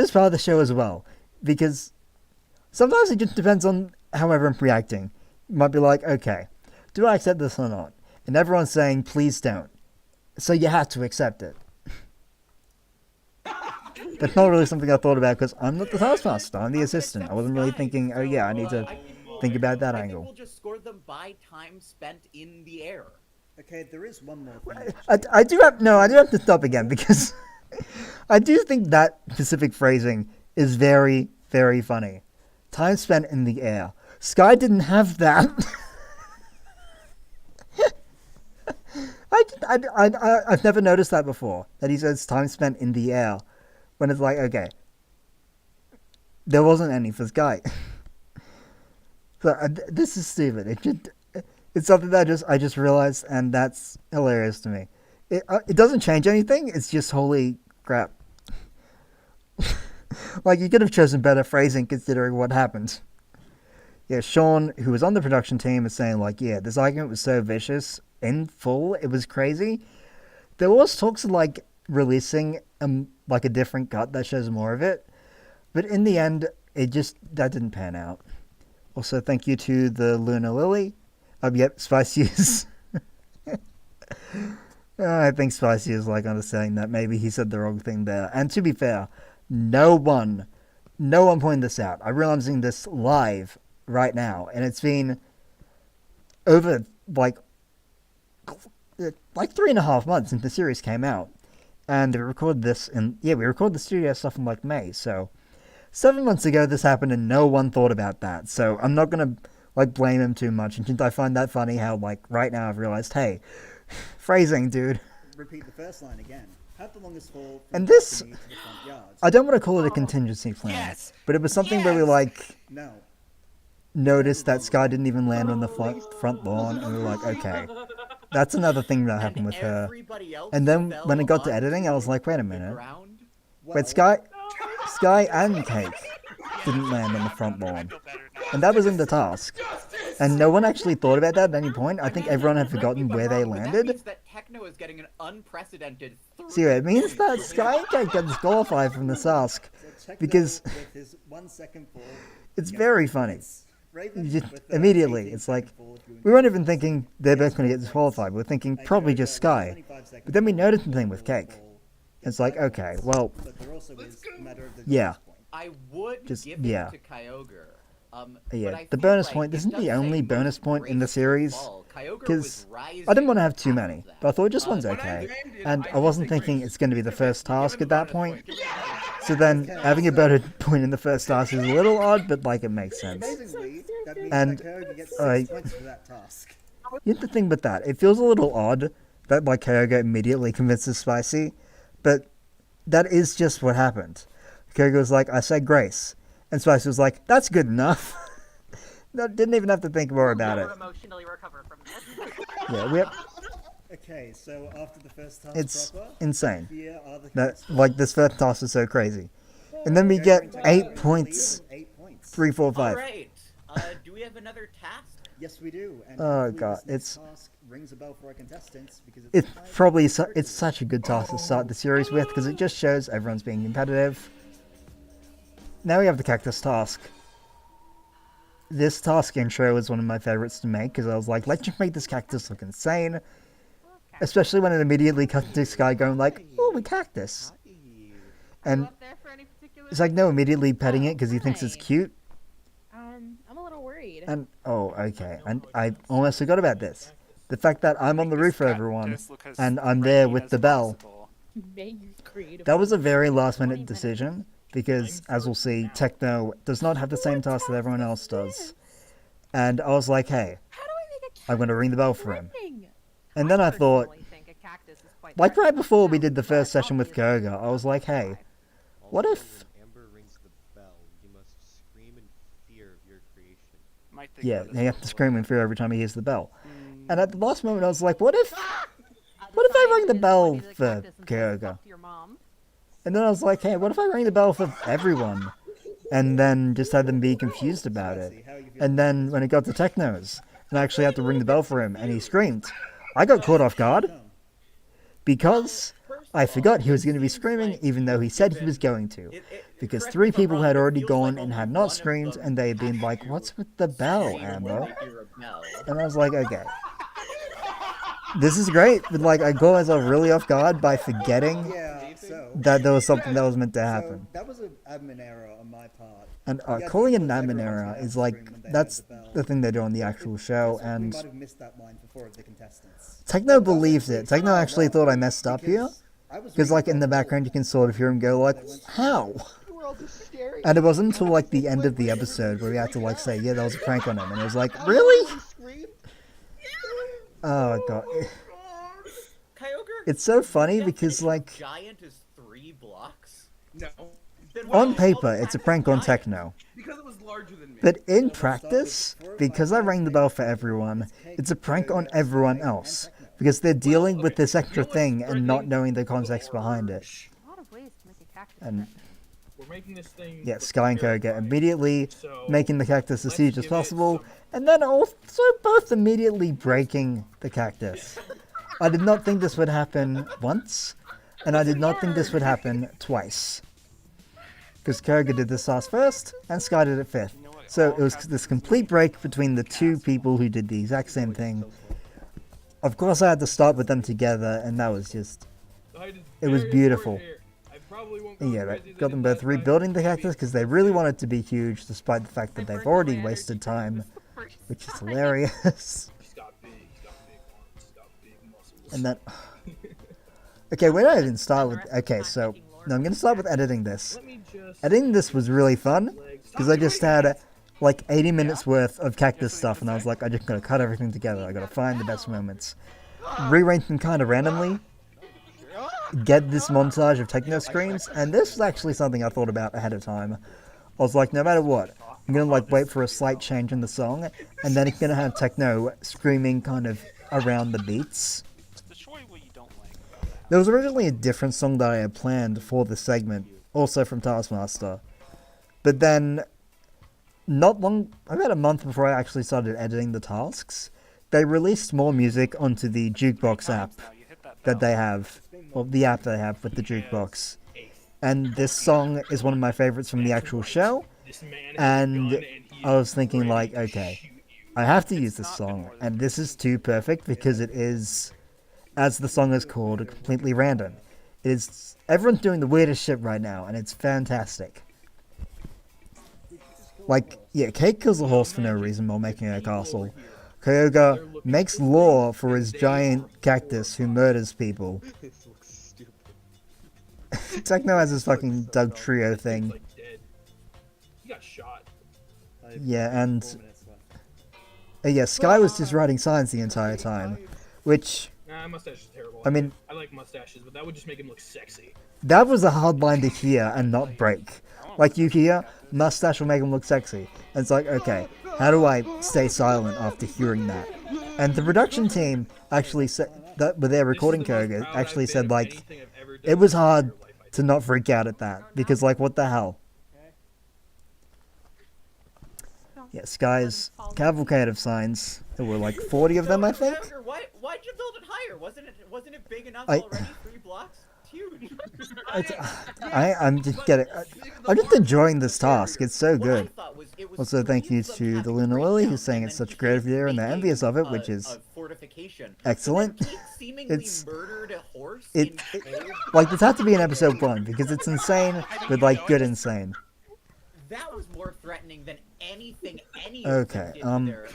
is part of the show as well, because sometimes it just depends on how everyone's reacting. You might be like, okay, do I accept this or not? And everyone's saying, please don't. So you have to accept it. That's not really something I thought about because I'm not the Taskmaster, I'm the assistant. I wasn't really thinking, oh yeah, I need to think about that I think angle. we'll just score them by time spent in the air. Okay, there is one more thing. I do have to stop again because I do think that specific phrasing is very, very funny. Time spent in the air. Sky didn't have that. I've never noticed that before, that he says time spent in the air, when it's like, okay, there wasn't any for Sky. So this is stupid. It's something that I just realized, and that's hilarious to me. It doesn't change anything. It's just holy crap. Like, you could have chosen better phrasing considering what happened. Yeah, Sean, who was on the production team, is saying like, yeah, this argument was so vicious in full, it was crazy. There was talks of like releasing like a different cut that shows more of it, but in the end, that didn't pan out. Also, thank you to the Luna Lily. Yep, Spicy is. I think Spicy is like understanding that maybe he said the wrong thing there. And to be fair, no one pointed this out. I'm realizing this live right now, and it's been over like 3.5 months since the series came out, and we recorded the studio stuff in like May. So 7 months ago this happened, and no one thought about that. So I'm not gonna like blame him too much. And I find that funny how like right now I've realized, hey, phrasing, dude. Repeat the first line again. Have the longest fall from And the this, balcony to the front yard. I don't want to call it a contingency plan, Yes. but it was something where we like No. noticed that Sky didn't even land on the front lawn, and we were like, okay, that's another thing that happened with her. And then when it got to editing, I was like, wait a minute. Wait, Sky and Cake didn't land on the front lawn. And that was in the task. And no one actually thought about that at any point. I think everyone had forgotten where they landed. That means that Techno is getting an unprecedented See, it means that Sky and Cake got disqualified from the task. So Techno Because with his 1 second fall. it's very funny. Raven Just with the immediately, 18 it's like, second fall doing we weren't even thinking they're both going to get disqualified. We were thinking probably just Sky. 25 second But then we fall, noticed the thing with fall, Cake. fall. It's like, okay, well, But there also is a matter of the Yeah. bonus point. I would Just- give yeah. it to Kyogre. Yeah, but I the feel bonus like point, this it isn't the does say only bonus most point in the graceful series, fall. Kyogre because was rising I didn't want to have too half many, of that. but I thought just one's when I okay. named it, And I I wasn't did say thinking grace. it's going to be the first task at that point. So Give then Okay, having a so- bonus point in the first task is a little odd, but like it makes sense. Amazingly, that means And, that Kyogre gets 6 I- points for that task. Here's the thing with that, it feels a little odd that like Kyogre immediately convinces Spicy, but that is just what happened. Kyogre was like, I said grace, and Spicy was like, that's good enough. No, didn't even have to think more about it. Never emotionally recover from this. Yeah, Okay, so after the first task it's proper, insane. here are the That correct like this first toss is so crazy, and then we Kyogre get and Tyler 8 in the lead points, with 8 points. 3, 4, All 5. right. Do we have another task? Yes, we do. And Oh, hopefully God, this next it's- task rings a bell for our contestants because It's time probably for it's such a good task to start the series with because it just shows everyone's being competitive. Now we have the cactus task. this task intro was one of my favorites to make because I was like, let's just make this cactus look insane. Okay. Especially when it immediately cut to Sky going like, oh, a cactus. Are you And up there for any particular? it's like, no, immediately petting it because he thinks it's Hi. cute. I'm a little worried. And, oh, okay. And I almost forgot about this. The fact that I'm on the roof for everyone and I'm there with the bell. Make creative. That was a very last minute decision because, as we'll see, Techno does not have the same task that everyone else does. And I was like, hey, How do I make a I'm going to ring the bell for him. threatening? And then I thought, personally think a cactus is quite like right threatening before we myself, did the but first session with obviously Koga, I was like, hey, what Also, if... when Amber rings the bell, you must scream in fear of your creation. Might think Yeah, about this he has a to little scream in later. fear every time he hears the bell. Mm, And at the last moment I was like, what if... I What if I decided rang the to bell point to the for cactus and say, Koga? "Fuck your mom." And then I was like, hey, what if I rang the bell for everyone? And then just had them be confused about it. And then when it got to Techno's, and I actually had to ring the bell for him, and he screamed, I got caught off guard because I forgot he was going to be screaming even though he said he was going to. Because 3 people had already gone and had not screamed, and they had been like, what's with the bell, Amber? And I was like, okay. This is great, but like I caught myself really off guard by forgetting Yeah, so. that there was something that was meant to happen. So that was an admin error on my part. And Yeah, calling it an because admin everyone's error gonna is have like, scream when they that's heard the bell. the thing they do on the actual show, We and might have missed that line for 4 of the contestants. Techno believed it. Techno actually thought I messed up here, because like in the background you can sort of hear him go like, how? We're all just staring. And it wasn't until like the end of the episode where we had to like say, yeah, that was a prank on him, and it was like, really? Scream. Oh god. Kyogre, It's so funny definition because of like, giant is 3 blocks. No, Then why on is all paper the it's a cactus prank on giant? Techno. because it was larger than me. But in practice, because I rang the bell for everyone, it's a prank on everyone else. Because they're dealing with this extra thing and not knowing the context behind it. A lot of ways to make a cactus. And We're making this thing. yeah, look Sky and Koga terrifying. immediately So, making the cactus as let's huge as give it possible, some- and then also both immediately breaking the cactus. I did not think this would happen once, and I did not think this would happen twice. Because Koga did this task first, and Sky did it fifth. So it was this complete break between the 2 people who did the exact same thing. Of course I had to start with them together, and that was just... the height is It was very beautiful. important here. I probably won't go And yeah, as they crazy as I got did them both last time. rebuilding the cactus because they really want it to be huge, despite the fact that they've already wasted time, which is hilarious. He's got big arms, he's got big muscles. And then, okay, we're not even start with. Okay, so no, I'm gonna start with editing this. Let me just Editing this was really fun legs. because I just had like 80 minutes worth of cactus stuff, and I was like, I just gotta cut everything together. I gotta find the best moments, rearrange them kind of randomly, get this montage of techno screams, and this was actually something I thought about ahead of time. I was like, no matter what, I'm gonna like wait for a slight change in the song, and then it's gonna have techno screaming kind of around the beats. Destroy what you don't like about the house. There was originally a different song that I had planned for this segment, also from Taskmaster. But then, not long, about a month before I actually started editing the tasks, they released more music onto the jukebox app Now you hit that that bell. they have, or the app they have with the jukebox. And this song is one of my favorites from the actual show, This man has a and gun and he I is was thinking ready like, to okay, shoot you. I have to use this song, and this is too perfect because it is, as the song is called, completely random. It is, everyone's doing the weirdest shit right now, and it's fantastic. Like, yeah, Kate kills a horse for no reason while making a castle. Koga makes law for his giant cactus who murders people. This looks stupid. Techno has his fucking Doug Trio He's thing. like dead. He got shot. Yeah, and 4 minutes left. yeah, Sky was just writing signs the entire time, which, Nah, mustache is terrible. I mean, I like mustaches, but that would just make him look sexy. that was a hard line to hear and not break. Like you hear, mustache will make him look sexy. And it's like, okay, how do I stay silent after hearing that? And the production team actually said that with their recording Koga actually said like, it was hard to not freak out at that because like what the hell? Yeah, Sky's cavalcade of signs. There were like 40 of them, I think. Kyogre, why'd you build it higher? Wasn't it big enough I- already? 3 blocks? It's huge. I'm just getting. I'm just enjoying this task. It's so What I good. thought was it was Also, thank three you of them to the having Luna Lily, who's breakdowns, saying and it's then such a creative Kate video and they're making envious of it, a- which is a fortification. excellent. So then Kate seemingly It's- murdered a horse it- in it- cold Like, this had to be in episode 1, because it's insane, but, like, good insane. That was more threatening than anything any Okay, of them did to their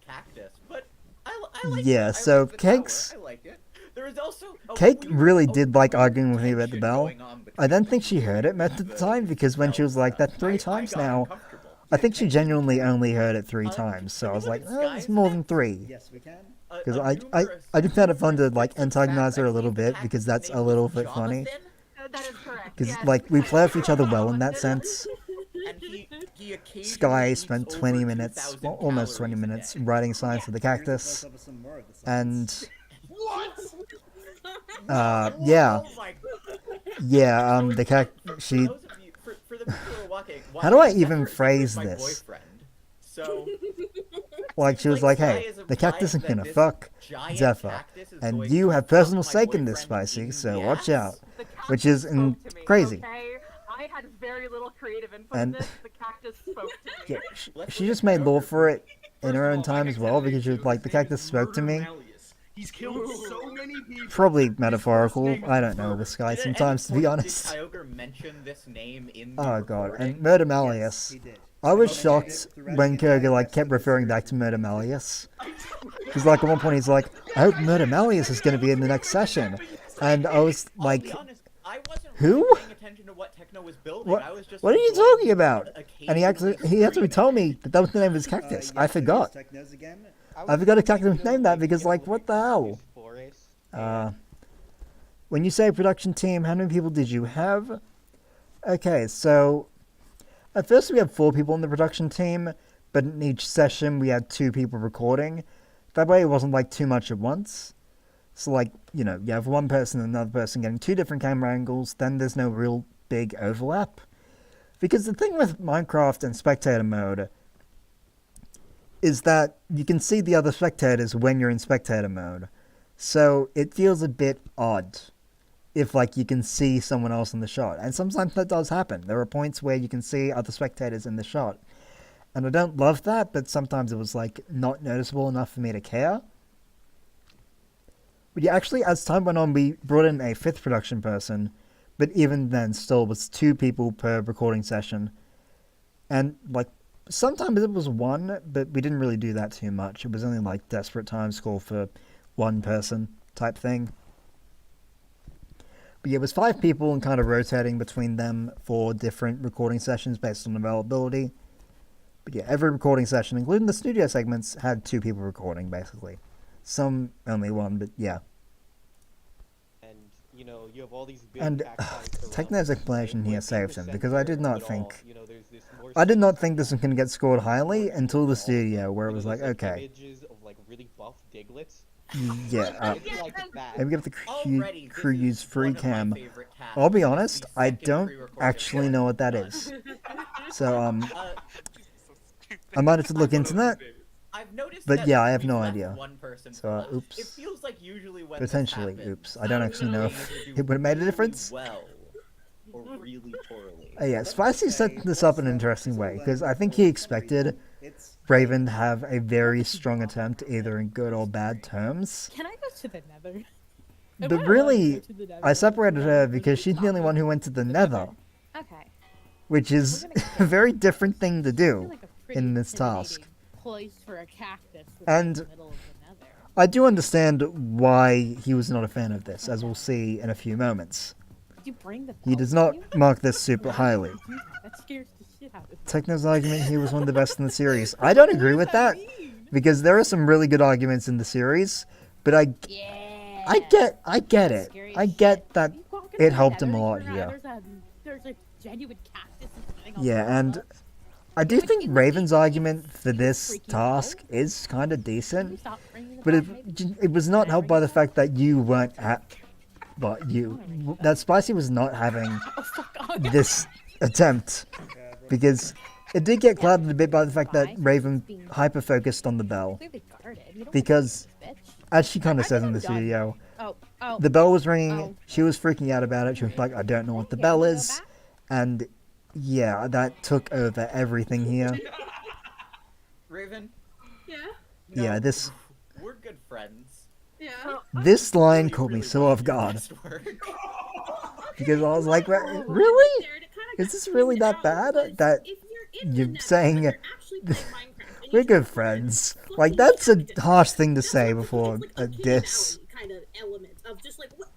cactus. But I like yeah, it. so I like the tower. Cake's- I like it. There was also Kate weird- really did like arguing with me about the tension bell. going on I don't between think she heard it most of the time, because when she was like, that 3 I times got now, uncomfortable. I think she genuinely only heard it 3 times, so I was like, it's more than 3. Yes, we can. Because I do find it fun to, like, antagonize her a little bit, because that's a little bit funny. That is correct. Because, yes. like, we play off each other well in that sense. And he occasionally Sky eats spent over 20 minutes, 2,000 well, almost 20 calories a minutes, day. writing science for the cactus. And, yeah. Oh my Yeah, she... Those of you, for the people who are watching, How do I Zephyr even is phrase my this? boyfriend. So, Like, she was like, Sky hey, is the cactus implied isn't gonna that this fuck giant Zephyr. cactus is And going you to have fuck personal my stake in this, boyfriend Spicy, in so the watch ass? out. The cactus Which is spoke to me, crazy. Okay? I had very little creative input And- in this. The cactus spoke to me. Yeah, she just made lore for it in her own time as well, because she was like, the cactus spoke to me. He's killed so many people. Probably metaphorical, I don't know with Sky Did at sometimes, to any be point honest. Did Kyogre mention this name in the Oh god, recording? and Murder Malleus. He did. I was He shocked mentioned it throughout when the entire Koga, like, rest kept of the referring back series. to Murder Malleus. Because, like, at one point he's like, I hope Murder Malleus is going to be in the next session. And I was I'll like, be honest, I wasn't who? really paying attention to what Techno was building. What, I was just what are you enjoying talking about? And he occasionally actually told me that that was the name of his cactus. I forgot. Technos again. I forgot a cactus named that because, like, what the hell? When you say production team, how many people did you have? Okay, so at first we had 4 people in the production team, but in each session we had 2 people recording. That way it wasn't like too much at once. So like, you know, you have one person and another person getting 2 different camera angles, then there's no real big overlap. Because the thing with Minecraft and spectator mode is that you can see the other spectators when you're in spectator mode. So it feels a bit odd if, like, you can see someone else in the shot. And sometimes that does happen. There are points where you can see other spectators in the shot. And I don't love that, but sometimes it was, like, not noticeable enough for me to care. But yeah, actually, as time went on, we brought in a 5th production person. But even then, still, it was 2 people per recording session. And, like, sometimes it was 1, but we didn't really do that too much. It was only, like, desperate times call for 1 person type thing. But yeah, it was 5 people and kind of rotating between them for different recording sessions based on availability. But yeah, every recording session, including the studio segments, had 2 people recording, basically. Some only 1, but yeah. And, you know, you have all these big And cacti Techno's surrounding, explanation and here when saved people him, because I center did not it all, think... you know, there's this more I did not space think this was going to get scored highly until the studio, where it was like, there's, okay, images of, like, really buff diglets. yeah, It's like that. maybe give the Already, crew this use is free one of my cam. favorite tasks. I'll be It's honest, the I second don't pre-recorded actually one know what that done. is. So, Uh, I might have to look into that. I've noticed But that yeah, I have we've no left idea. One person So, for last. oops. It feels like usually when this Potentially, happens, oops. I don't actually know if either do it would have made a really difference. Well, or really poorly. Yeah, Spicy set this up in an interesting way, because I think he expected Raven to have a very strong attempt, either in good or bad terms. Can I go to the nether? Am But I allowed to really, go to the nether? I separated her because she's the only one who went to the nether, Okay. which is We're gonna a very different thing to I feel do like a pretty in this task. intimidating place for a cactus that's And- in the middle of the nether. I do understand why he was not a fan of this, as we'll see in a few moments. Did you bring the He bell does with not you? mark this super highly. That scares the shit out of me. Techno's argument, he was one of the best in the series. I don't agree with that, mean? because there are some really good arguments in the series, but Yeah. I get it. Scary I as get shit. that You walk it into the helped him a nether, lot turn here. around, There's a genuine cactus sitting on Yeah, the and roof. I do Like, think it would Raven's be argument for freaking this task low. is kind of Can you decent, stop bringing the but bell, maybe? it was not helped by the fact that you weren't at, that Spicy was not having Oh, fuck off. this attempt, because it did get clouded a bit by the fact that Raven hyper-focused on the bell, Completely guarded. You don't because, want to do this, bitch. as she kind of I says think in the I'm done. studio, The the bell was ringing, Oh. she was freaking out about it, she was like, I don't know what the Yeah, bell wanna go is, back? and yeah, that took over everything here. Raven. Yeah. You Yeah, know, this We're good friends. Yeah. this line Really, caught me really so wanna off do guard best work. because I was like, Well, really? there, it kinda Is got this really tuned that out, bad? because That if you're in the you're nether, saying but you're actually playing Minecraft, and we're you good try to friends? fucking Like that's a cactus, harsh thing to that's say not before it's like a uncanny diss. valley kind of element of just like what.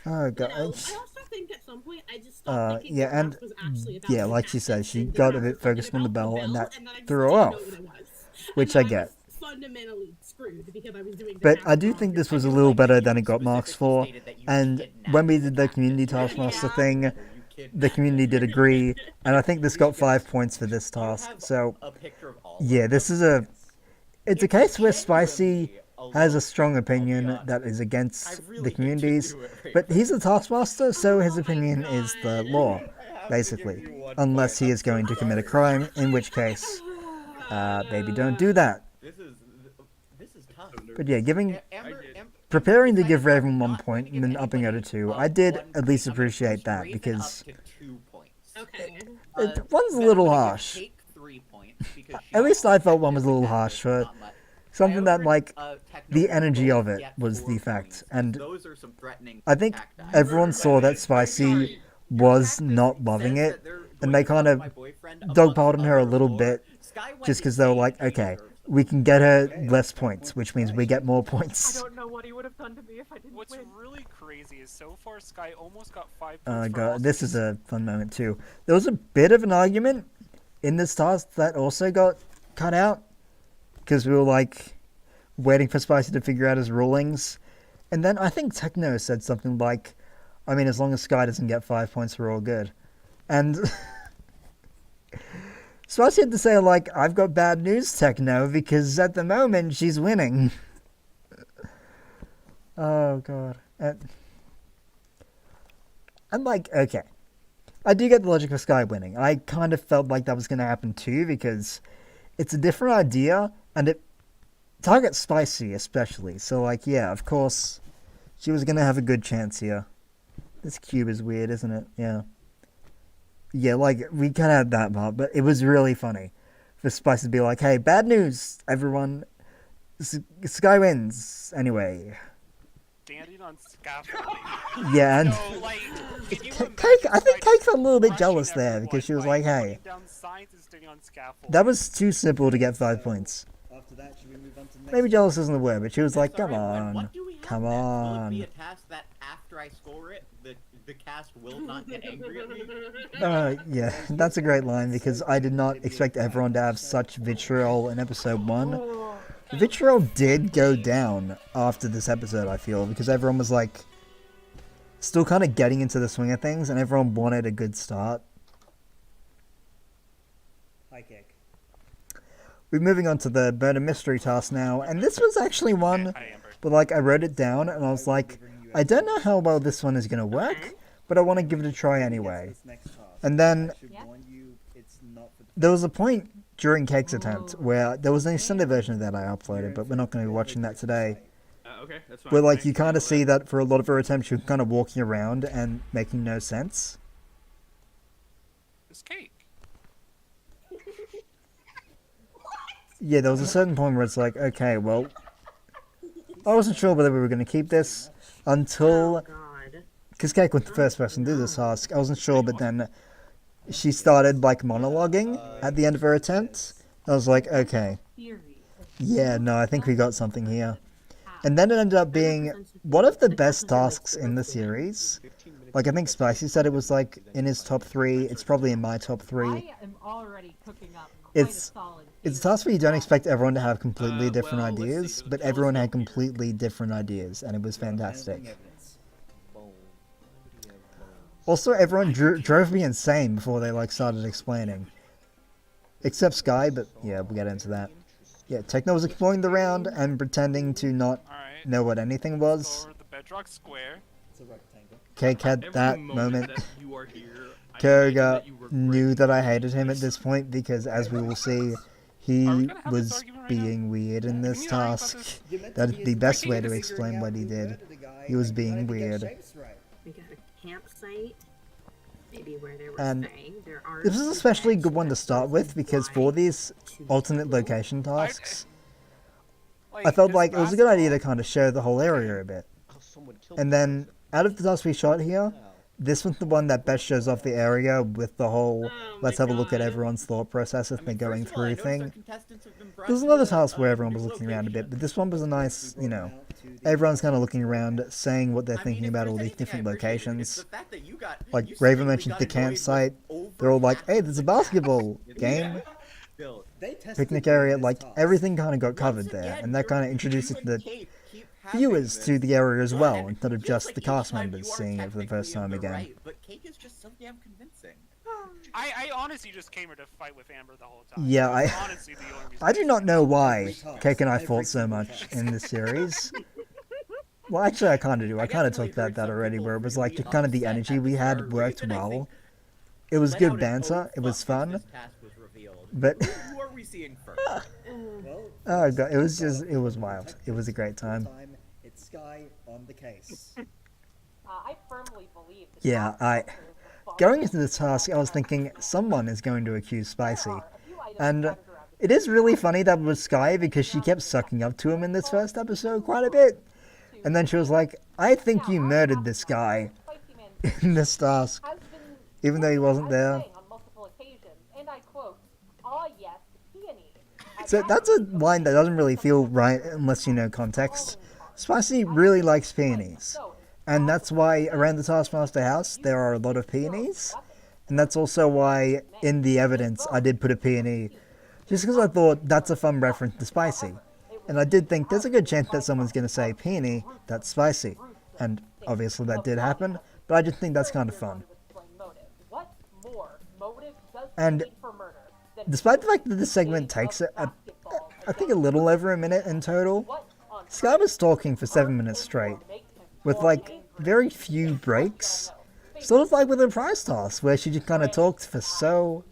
Oh You god. know, I also think at some point I just stopped thinking Yeah, the and craft was actually about yeah, the like she said, cactus she and the got a craft bit was fucking focused on the about bell, and that and then I threw her didn't know off, what it was. which And I then get. was fundamentally screwed because I was doing the But craft I do wrong. think this I was a do little like better that than you it got marks specifically for. stated that you And kidnapped when we the did the community cactus. taskmaster Yeah. thing, You the kidnapped community it. did agree, and I think this got 5 points for this Do you task. have So a picture of all yeah, of this them? is a. It's a case where Spicy genuinely has a little strong cute, I'll be opinion honest. that is I against really the hate to communities, do it, but Raven. he's the taskmaster, so his Oh my opinion is the God. law, I have to give basically. you 1 Unless point. he is I'm so going to commit a sorry. crime, in which case, maybe don't do that. This is tough. But yeah, giving Amber, preparing to decided give I'm Raven 1 not going point to and give then upping her to anybody 2, a I did 1 at point. least I'm gonna appreciate push that Raven because up to 2 points. Okay. one's a Then little I'm gonna give harsh. Cake 3 points because she At least I felt one was a detected little the harsh cactus, for not much. something that, Iover like, and, Techno the will energy both of it get was 4 the fact. points, And those are some threatening I think cacti. everyone saw that Spicy was not loving Says it, that they're and going they to kind fuck of my boyfriend dogpiled amongst on her a other little lore. bit, Sky went just because they were insane, like, she okay, deserves them. we can get her Okay, less that's 5 points, points which for means we get more I points. don't know what he would have done to me if I didn't What's win. really crazy is so far Sky almost got 5 points Oh for god, also this is being a fun moment too. There was a bit of an argument in this task that also got cut out, because we were like waiting for Spicy to figure out his rulings. And then I think Techno said something like, I mean, as long as Sky doesn't get 5 points, we're all good. And Spicy had to say, like, I've got bad news, Techno, because at the moment she's winning. Oh, God. I'm like, okay. I do get the logic of Sky winning. I kind of felt like that was going to happen too, because it's a different idea, and it targets Spicy especially. So, like, yeah, of course, she was going to have a good chance here. This cube is weird, isn't it? Yeah. Yeah, like, we kind of had that part, but it was really funny for Spicy to be like, hey, bad news, everyone. Sky wins. Anyway. standing on scaffolding. Yeah, and So, like, can you Cake, I think imagine Cake felt a little bit crushing jealous there, everyone, because she was like, hey, putting down signs and standing on scaffolding? that was too simple to get 5 points. After that, should we move on to the next Maybe one? jealous isn't the word, but she was like, That's come alright, and on. what do we have Come next? Will it be on. a task that after I score it, the cast will not get angry at me? Yeah, that's a great line, because I did not expect everyone to have such vitriol in episode 1. Oh, The vitriol did go down after this episode, I feel, because everyone was like, still kind of getting into the swing of things, and everyone wanted a good start. Hi, Cake. We're moving on to the murder mystery task now, and this was actually one, Hi, Amber. but like I wrote it down, and I was like, I don't know how well this one is going to work, but I want to give it a try anyway. This next task, And then I should Yeah. warn you, it's not for the there was a point during Cake's attempt where there was an extended version of that I uploaded, but we're not going to be watching that today. Okay, that's fine. Where like Thank you kind for of see that. that for a lot of her attempts, she was kind of walking around and making no sense. It's Cake. Yeah, there was a certain point where it's like, okay, well, I wasn't sure whether we were going to keep this until, God. because Cake was the first person to do this task. I wasn't sure, but then she started like monologuing at the end of her attempt. I was like, okay, yeah, no, I think we got something here. And then it ended up being one of the best tasks in the series. Like, I think Spicy said it was like in his top 3. It's probably in my top 3. I am already cooking up quite It's- a solid. It's a task where you don't expect everyone to have completely different well, let's see, ideas, so but tell us everyone had about your- completely different ideas, and it was fantastic. Anything evidence. Bone. Why would he have bones? Also, everyone drove me insane before they like started explaining. Except Sky, but yeah, we'll get into that. Yeah, Techno was exploring the round and pretending to not Alright. know what anything was. Or the bedrock square. It's a rectangle. Cake had Every that moment. that you are here, I Koga imagine that you were knew great. that I hated him at this point because, as we will see, Are we he gonna have this was argument right now? being weird in this Can we argue about task. this? You're meant to That's be the a best way detective to figuring explain out what he who did. murdered the guy He was and being trying to get weird. shapes right. We got a campsite. maybe where they were And staying. There are this is some especially a beds good one to that start both with because fly for these to alternate people. location tasks, Like, I felt this like it was a good idea to basketball- kind of show the whole area a bit. Oh, someone killed And this then person. out of the tasks we shot here, Wow. this was the one that best shows off the area with the whole Oh let's my have a look at God. everyone's thought process as I they're mean, going first of all, I through noticed our thing. contestants have been brought There's to another a- task where a everyone was new looking around a bit, location. but this one was a nice, We you brought know, them out to the everyone's kind of Intermission looking around, beforehand. saying what they're I mean, thinking if about there's all these anything I different appreciated, it's locations. the fact that you got- Like you Raven seemingly mentioned got the annoyed with campsite. over They're all like, half hey, of there's a the basketball tasks. game. Bill, They tested Picnic me on area, this like task. everything kind of got covered once there, again, and that kind of you introduces and the Kate keep having viewers to this the area as well, run. instead of Feels just like the each cast time members you are seeing it for the first technically time in the again. right, but Cake is just so damn convincing. I honestly just came here to fight with Amber the whole time. Yeah, That was I- honestly the only reason I do not know why Every task, Cake and I every fought so single much task. in this series. Well, actually, I kind of do. I kind of definitely talked about heard that some already, people where it was really like the kind of the upset energy at we the had start. worked Raven, I well. think, It was let good out an banter. "Oh, It was fuck" as fun. this task was revealed. But Who are we seeing first? Well, oh god, it was start just off it was with wild. detectives. It was a great This time. It's Sky on the case. I firmly believe. that Yeah, Taskmaster I is the going fun into the task, I was thinking someone is going to accuse Spicy, There are a few items and scattered around the it is really funny that was Sky because she kept sucking up to him in this first episode quite a bit, and then she was like, "I think you murdered this guy Spicy Man in this task," has been even though he wasn't as there. saying on multiple occasions, and I quote, "Ah yes, peony." So that's a line that doesn't really feel right unless you know context. Spicy really likes peonies, and that's why around the Taskmaster house there are a lot of peonies, and that's also why in the evidence I did put a peony, just because I thought that's a fun reference to Spicy, and I did think there's a good chance that someone's going to say peony, that's Spicy, and obviously that did happen, but I just think that's kind of fun. What more motive does And he need for murder than Despite the fact that this segment takes I think a little over a minute in total, what on Sky was talking for 7 minutes straight, with like very few breaks, sort of like with a prize toss, where she just kind of talked for so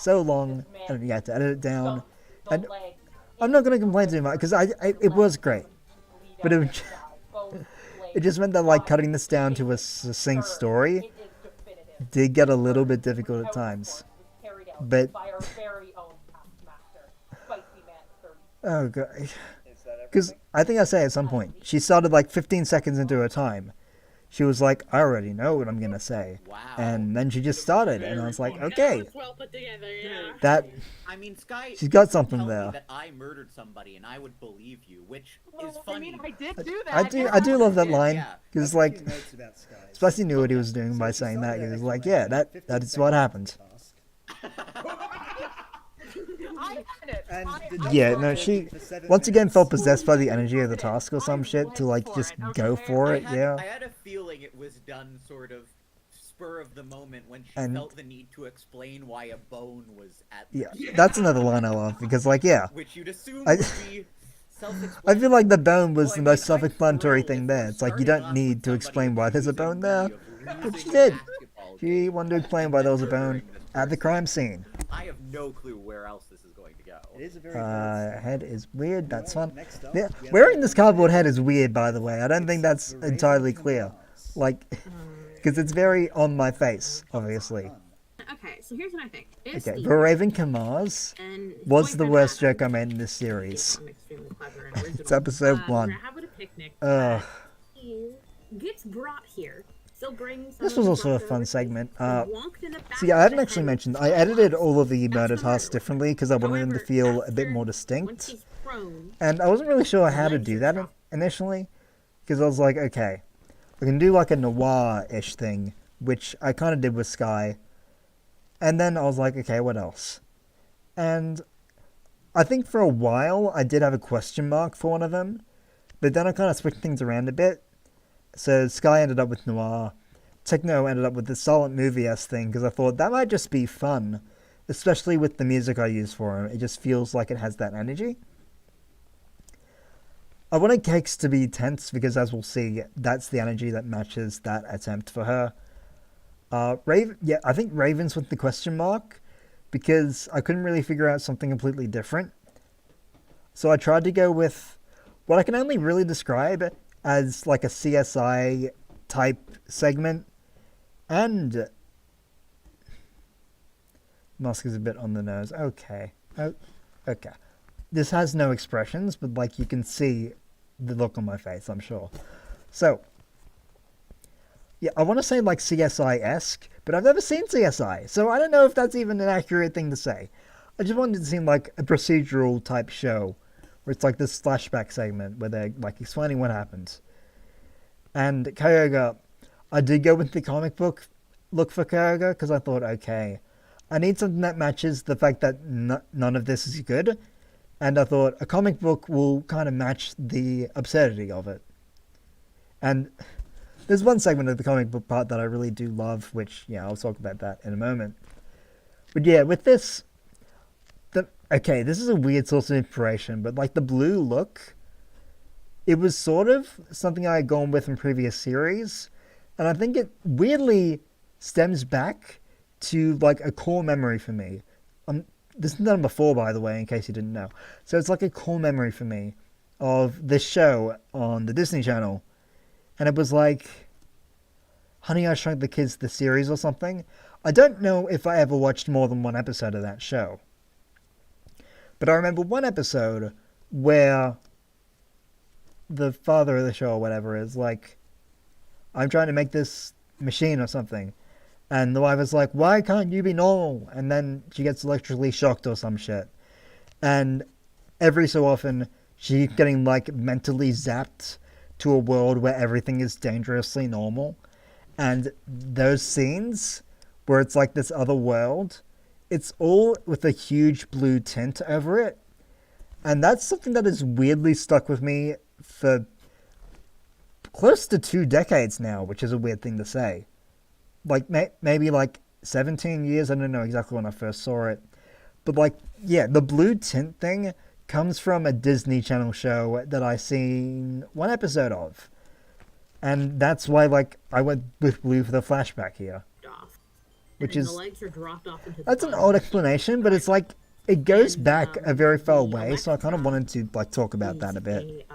long, and you had to edit it down. And I'm not going to complain too much because it was great, but it just meant that like cutting this down to a succinct story did get a little bit difficult at times. But by our very own Taskmaster, Spicy Man 30. oh god, because I think I say at some point she started like 15 seconds into her time. She was like, I already know what I'm gonna say, Wow. and then she just started, and I was like, That okay, was well put together, yeah. that I mean, Sky. she's got you something tell me there. That I murdered somebody and I would believe you, which is Well, funny. I mean, I did do that. I do love that Yeah, line yeah. because I have a like few notes about Sky. Spicy knew what he was doing So by she saying that. started He was her like, yeah, explanation that 15 is what happened. seconds I had it. And I- the I Yeah, love no, it. she for 7 once again minutes. felt possessed by the energy of the task or some shit to like just go for it. Yeah. I had a feeling it was done sort of spur of the moment when she And- felt the need to explain why a bone was at the Yeah, that's another line I love because, like, yeah, which you'd assume I- would be self-explanatory. I feel like the bone was Well, I the mean, most I'm self-explanatory thrilled thing if there. we're It's like you starting don't off need with to somebody explain why there's a accusing bone me there. of But losing she a did. basketball She game wanted to explain and why then there was a bone murdering this at the person. crime scene. I have no clue where else this is going to go. It is a very bold Head is weird. That's fun. Next up, Yeah, we have wearing the this cardboard head is weird, by the way. I don't think that's Except for Raven entirely and clear. Mars. Like, because it's very on my face, obviously. Fun. Okay, so here's what I think. If Okay, Steve- but Raven Kamars and his was the boyfriend worst Adam, joke I made in this series. I'm extremely clever and original. It's episode We're 1. having a picnic. Ugh. He gets brought here. Still brings. This was also a fun segment. So yeah, I haven't actually mentioned, I edited all of the murder tasks differently because I wanted them to feel a bit more distinct. And I wasn't really sure how to do that initially, because I was like, okay, I can do like a noir-ish thing, which I kind of did with Sky. And then I was like, okay, what else? And I think for a while I did have a question mark for one of them, but then I kind of switched things around a bit. So Sky ended up with noir, Techno ended up with the silent movie-esque thing, because I thought that might just be fun, especially with the music I use for him. It just feels like it has that energy. I wanted Cakes to be tense because, as we'll see, that's the energy that matches that attempt for her. Yeah, I think Raven's with the question mark because I couldn't really figure out something completely different. So I tried to go with what I can only really describe as like a CSI type segment, and Mask is a bit on the nose. Okay. Oh, okay. This has no expressions, but like you can see the look on my face, I'm sure. So, yeah, I want to say like CSI-esque, but I've never seen CSI, so I don't know if that's even an accurate thing to say. I just wanted it to seem like a procedural type show, where it's like this flashback segment where they're like explaining what happened. And Kyoga, I did go with the comic book look for Kyoga because I thought, okay, I need something that matches the fact that none of this is good. And I thought a comic book will kind of match the absurdity of it. And there's one segment of the comic book part that I really do love, which, yeah, I'll talk about that in a moment. But yeah, with this, okay, this is a weird source of inspiration, but like the blue look, it was sort of something I had gone with in previous series. And I think it weirdly stems back to like a core memory for me. This is done before, by the way, in case you didn't know. So it's like a core memory for me of this show on the Disney Channel. And it was like Honey, I Shrunk the Kids, the series or something. I don't know if I ever watched more than one episode of that show. But I remember one episode where the father of the show or whatever is like, I'm trying to make this machine or something. And the wife is like, why can't you be normal? And then she gets electrically shocked or some shit. And every so often, she's getting like mentally zapped to a world where everything is dangerously normal. And those scenes where it's like this other world, it's all with a huge blue tint over it. And that's something that has weirdly stuck with me for close to 2 decades now, which is a weird thing to say. Like, maybe like 17 years, I don't know exactly when I first saw it. But like, yeah, the blue tint thing comes from a Disney Channel show that I seen one episode of. And that's why, like, I went with blue for the flashback here. Off. Which And is... the legs are dropped off into the That's an bottom. odd explanation, but it's like, it goes And, back a very far the way, so I kind of Alexa wanted to, like, talk about that a is bit.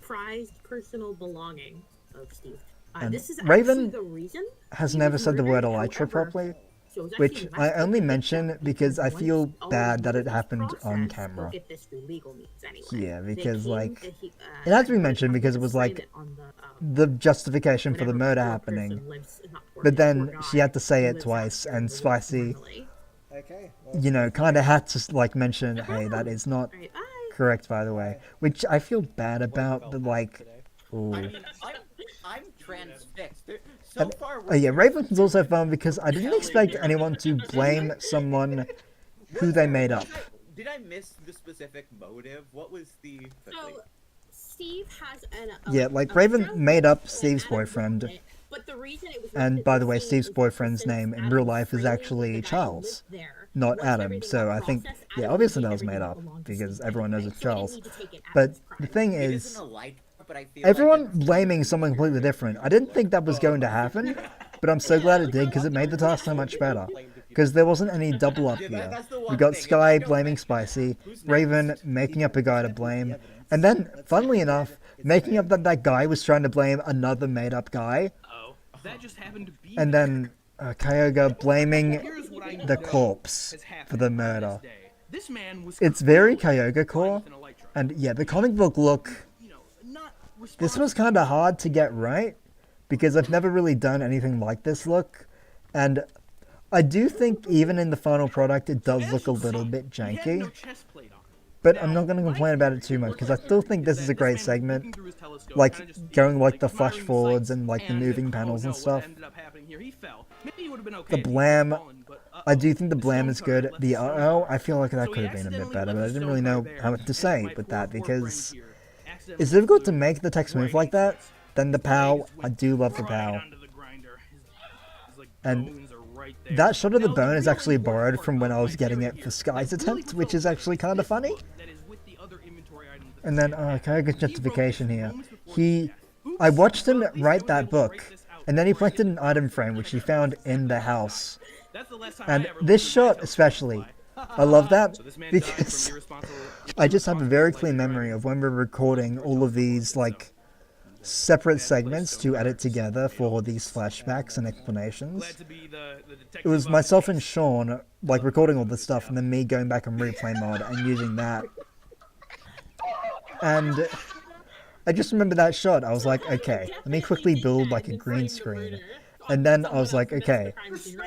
Prized personal belonging of Steve. And This is Raven actually the reason has he never was said the word murdered. elytra However, properly, so it's actually which messed I up only that mention once because I feel all bad that of it this happened on process, camera. we'll get this through legal means anyway. Yeah, They because, came like, to it had to be they mentioned have because to it was, sign like, it on the justification for the whenever murder poor happening. person lives- not poor But person, then poor she guy had to say who it lives twice, out and there Spicy, normally. Okay. Well, you know, kind of had to, like, mention, hey, that is not Alright, bye. correct, by the way. Which I feel bad about, but, like, ooh. I mean, I'm transfixed. So far, Oh yeah, Raven's also fun because I didn't expect anyone to blame someone who they made up. Did I miss the specific motive? What was the... So, Steve has an... Yeah, like, Raven made up Steve's boyfriend. But the reason it was And listed by in the way, scene Steve's is boyfriend's since name in Adam real life is Freeman, actually the guy who Charles, lived there, not once Adam. everything So got I think, processed, yeah, Adam obviously made that was made everything up belong to because Steve everyone knows anyway, it's so he didn't Charles. need to take it as But his crime. the thing It is, isn't a like, but I feel everyone like it's... blaming someone completely different. I didn't think that was going to happen, but I'm so glad it did because it made the task so much better. Because there wasn't any double up Yeah, here. that's the We one got thing. If Sky I don't blaming make- Spicy, Who's Raven next? making up a guy to blame, and then, funnily enough, making up that guy was trying to blame another made-up guy, Oh, that just happened to be. and then Kyoga blaming Here's what I the know corpse has happened for the on this murder. day. This man was It's very clearly Kyoga core, with an elytra. and yeah, the comic book look, You know, not this was kind of hard to get right, because I've never really done anything like this look, and I do think even in the final product it does look a little bit janky, but I'm not going to complain about it too much, because I still think this is a great segment, like going like the flash forwards and like the moving panels and stuff. The blam, I do think the blam is good. The uh-oh, I feel like that could have been a bit better, but I didn't really know how to say with that, because it's difficult to make the text move like that. Then the POW, I do love the POW. And that shot of the bone is actually borrowed from when I was getting it for Sky's attempt, which is actually kind of funny. And then, Kyoga's justification here. I watched him write that book, and then he planted an item frame which he found in the house. And this shot especially, I love that because I just have a very clear memory of when we're recording all of these, like, separate segments to edit together for these flashbacks and explanations. It was myself and Sean, like, recording all this stuff, and then me going back on replay mode and using that. And I just remember that shot. I was like, okay, let me quickly build, like, a green screen. And then I was like, okay,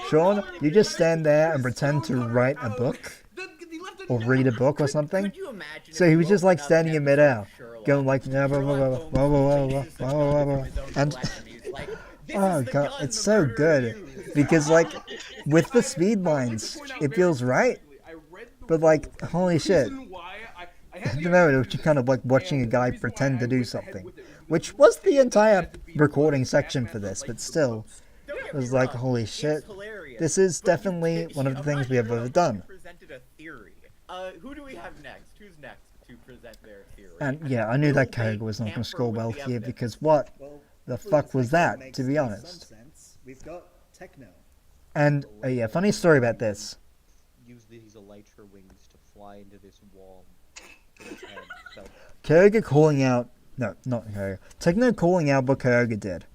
Sean, you just stand there and pretend to write a book. Or read a book or something. So he was just, like, standing in midair, going like, blah, blah, blah, blah, blah, blah, blah, blah, blah, blah. And oh god, it's so good because, like, with the speed lines, it feels right, but, like, holy shit, I don't know, it was just kind of like watching a guy pretend to do something, which was the entire recording section for this, but still, it was like, holy shit, this is definitely one of the things we have ever done. Who do we have next? Who's next to present their theory? And yeah, I knew that Koga was not going to score well here because what the fuck was that, to be honest? We've got Techno. And yeah, funny story about this. Use these elytra wings to fly into this wall. in his head, so- Koga calling out, no, not Koga, Techno calling out what Koga did.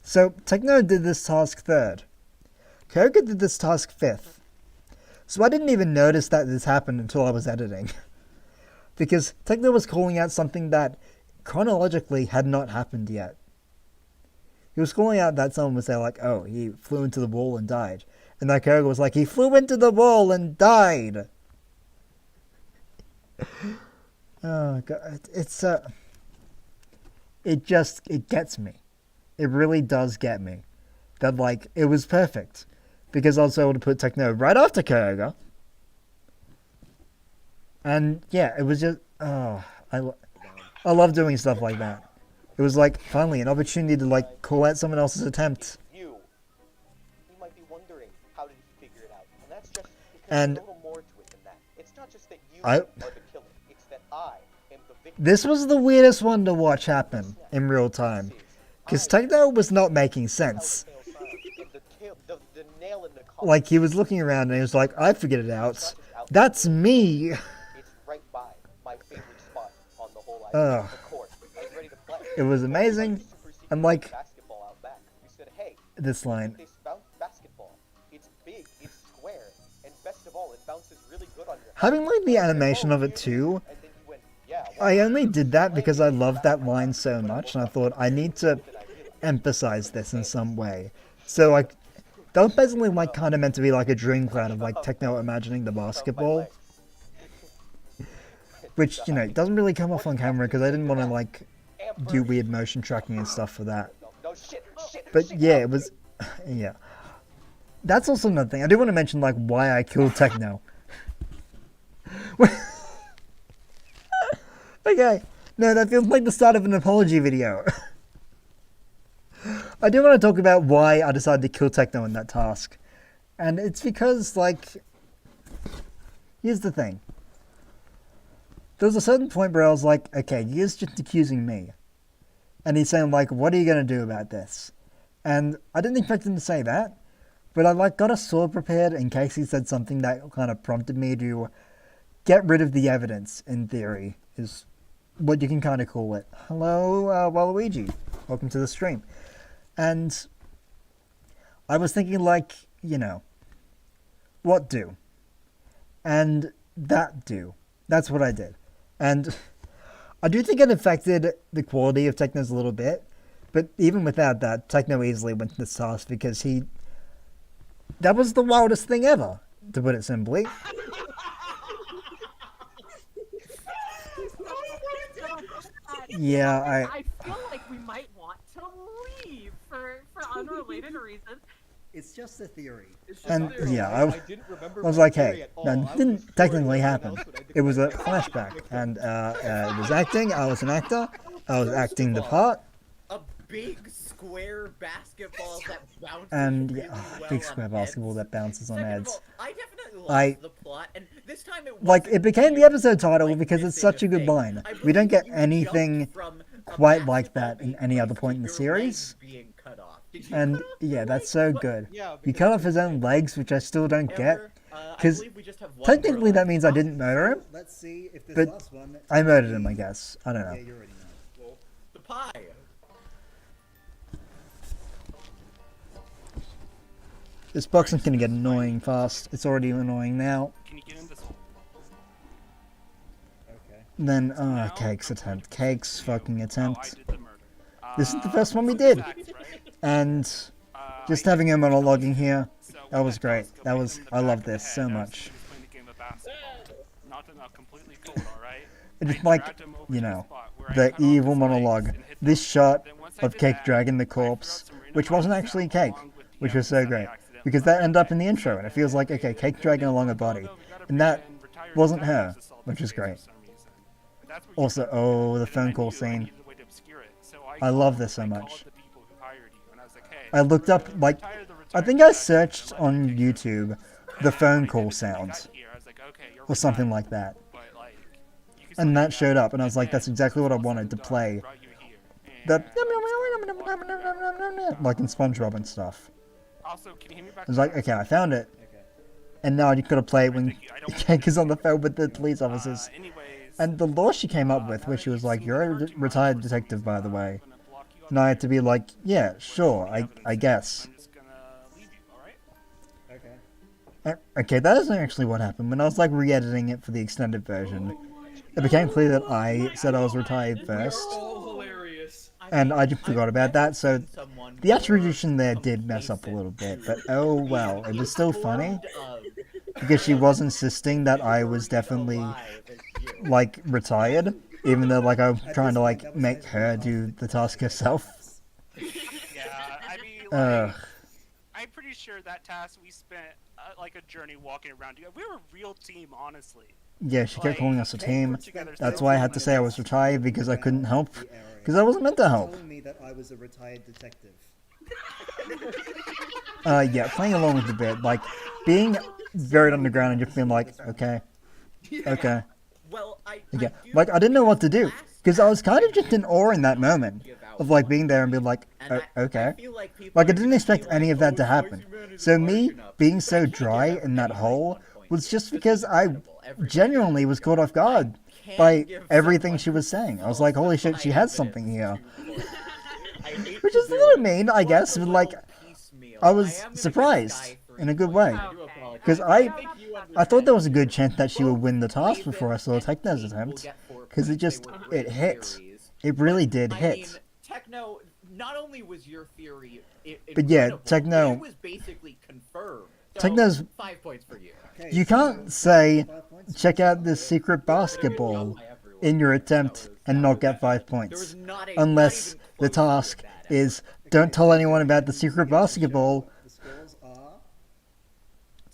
So Techno did this task 3rd. Koga did this task 5th. So I didn't even notice that this happened until I was editing. Because Techno was calling out something that chronologically had not happened yet. He was calling out that someone would say like, oh, he flew into the wall and died. And that Koga was like, he flew into the wall and died. Oh god, it's it gets me. It really does get me. That, like, it was perfect. Because I was able to put Techno right after Koga. And yeah, it was just, oh, I love doing stuff like that. It was like, finally, an opportunity to, like, call out someone else's attempt. You might be wondering, how did he figure it out? And that's just because And there's a little more to it than that. It's not just that you are the killer. It's that I am the victim. This was the weirdest one to watch happen in real time. Because Techno was not making sense. Like, he was looking around and he was like, I figured it out. That's me! It's right by my favorite spot on the whole island. Ugh. The court. I was ready to play. It was amazing. And, like, Basketball out back. You said, hey, this line. this basketball. It's big, it's square, and best of all, it bounces really good on your head. Having, like, the animation of it too, And then you went, yeah, I only did that because I loved that line so much, and I thought I need to emphasize this in some way. So, like, that was basically, like, kind of meant to be like a dream cloud of, like, Techno imagining the basketball. Which, you know, doesn't really come off on camera because I didn't want to, like, do weird motion tracking and stuff for that. no, shit, But yeah, it was, yeah. That's also another thing. I do want to mention, like, why I killed Techno. Okay. No, that feels like the start of an apology video. I do want to talk about why I decided to kill Techno in that task. And it's because, like, here's the thing. There was a certain point where I was like, okay, he's just accusing me. And he's saying, like, what are you going to do about this? And I didn't expect him to say that. But I, like, got a sword prepared in case he said something that kind of prompted me to get rid of the evidence, in theory, is what you can kind of call it. Hello, Waluigi. Welcome to the stream. And I was thinking, like, you know, what do? And that do. That's what I did. And I do think it affected the quality of Techno's a little bit, but even without that, Techno easily went to this task because that was the wildest thing ever, to put it simply. Yeah, I feel like we might want to leave for unrelated reasons. It's just a theory. And yeah, I was like, hey, that didn't technically happen. It was a flashback, and it was acting. I was an actor. I was acting the part. A big square basketball that bounces And really yeah, well big square on basketball heads. that bounces on Second of heads. all, I definitely loved the plot, and this time it Like, wasn't it became the weird, episode title like, because it's missing such a good thing. line. I We don't believe get you anything jumped from a quite like that in basketball any other being point in the placed to your legs series. being cut off. Did you And cut off yeah, your that's legs? so What? good. Yeah, He cut off his own legs, which I still don't get. Amber, I 'cause believe we just have one Technically, more that left. means I didn't murder him. Let's see if this But last one. I murdered him, I guess. I don't Yeah, know. you already know. Well, the pie. This boxing's gonna get annoying fast. It's already annoying now. Can you get in this hole? Okay. Then, Now, Cake's attempt. Cake's fucking Oh, I attempt. did the murder. This is the first one we so did. facts, right? And just I having him monologuing here, So that with was great. telescope, That hit was, him in the I back love of the this head so as he much. was playing the game of basketball. Not completely cold, alright? I just I like, dragged him over you to the know, spot where I the cut off his evil legs monologue. and hit This them. shot Then once I of did Cake that, dragging the I threw out corpse, some random which wasn't items actually out Cake, along with the which was so items that I great. accidentally Because that left ended up in behind. the intro, and it feels like, okay, Cake dragging along a body. We gotta And bring that in retired wasn't her, detectives to solve which this was case for great. some reason. But that's what you Also, did. oh, the And then phone I call knew I scene. needed a way to obscure it. So I love this so I much. called the people who hired you, and I was like, hey, I looked up, like, I think I searched on YouTube the phone call sound, or something like that. And that showed up, and I was like, that's exactly what I wanted to play. The like in SpongeBob and stuff. Also, can you hear me back I was like, okay, I found it. Okay. And now you gotta play it when Cake is on the phone with the police officers. And the law she came up with, where she was like, you're a retired detective, by the way. And I had to be like, yeah, sure, I guess. I'm just gonna leave you, alright? Okay. Okay, that isn't actually what happened. When I was like re-editing it for the extended version, it became clear that I said I was retired first. hilarious. And I just forgot about that, so the attribution there did mess up a little bit, but oh well, it was still funny, because she was insisting that I was definitely, like, retired, even though, like, I was trying to, like, make her do the task herself. Yeah, I mean, Ugh. like, I'm pretty sure that task we spent, like, a journey walking around together. We were a real team, honestly. Yeah, she kept calling us a team. Together, That's so why I had to say I was retired, because I couldn't help. Because I wasn't meant to help. Telling me that I was a retired detective. Yeah, playing along with the bit, like, being buried underground and just being like, okay, okay. Well, Yeah, like, I didn't know what to do, because I was kind of just in awe in that moment, of, like, being there and being like, okay. Like, I didn't expect any of that to happen. So me being so dry in that hole was just because I genuinely was caught off guard by everything she was saying. I was like, holy shit, she has something here. Which is a little mean, I guess, but, like, I was surprised in a good way. Because I thought there was a good chance that she would win the task before I saw Techno's attempt. Because it hit. It really did hit. Techno, not only was your theory, But yeah, incredible, Techno- it was basically confirmed. So, Techno's- 5 points for you. Okay, You so can't say, 5 points. check out this secret basketball in your attempt and not get 5 There points. was not a, Unless not even the close task to that. is, don't tell anyone about the secret basketball. The scores are...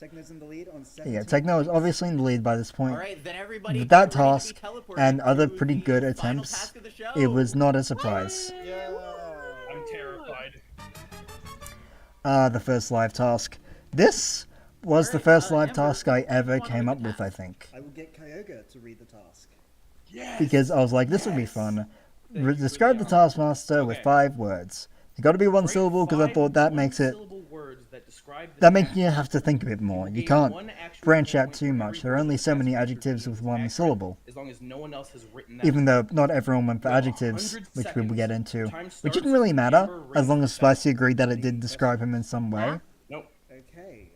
Techno's in the lead on 17. Yeah, Techno is obviously in the lead by this point. Alright, then everybody With get that ready to be task teleported and other to pretty the good final attempts, task of the show. it was not a surprise. I'm terrified. The first live task. This was the first live task I ever came up with, I think. I will get Kyoga to read the task. Because I was like, this would be fun. Describe the Taskmaster with 5 words. It got to be one syllable because I thought that makes it... That makes you have to think a bit more. You can't branch out too much. There are only so many adjectives with one syllable. As long as no one else has written that. Even though not everyone went for adjectives, which we will get into. Which didn't really matter, as long as Spicy agreed that it did describe him in some way. Nope. Okay.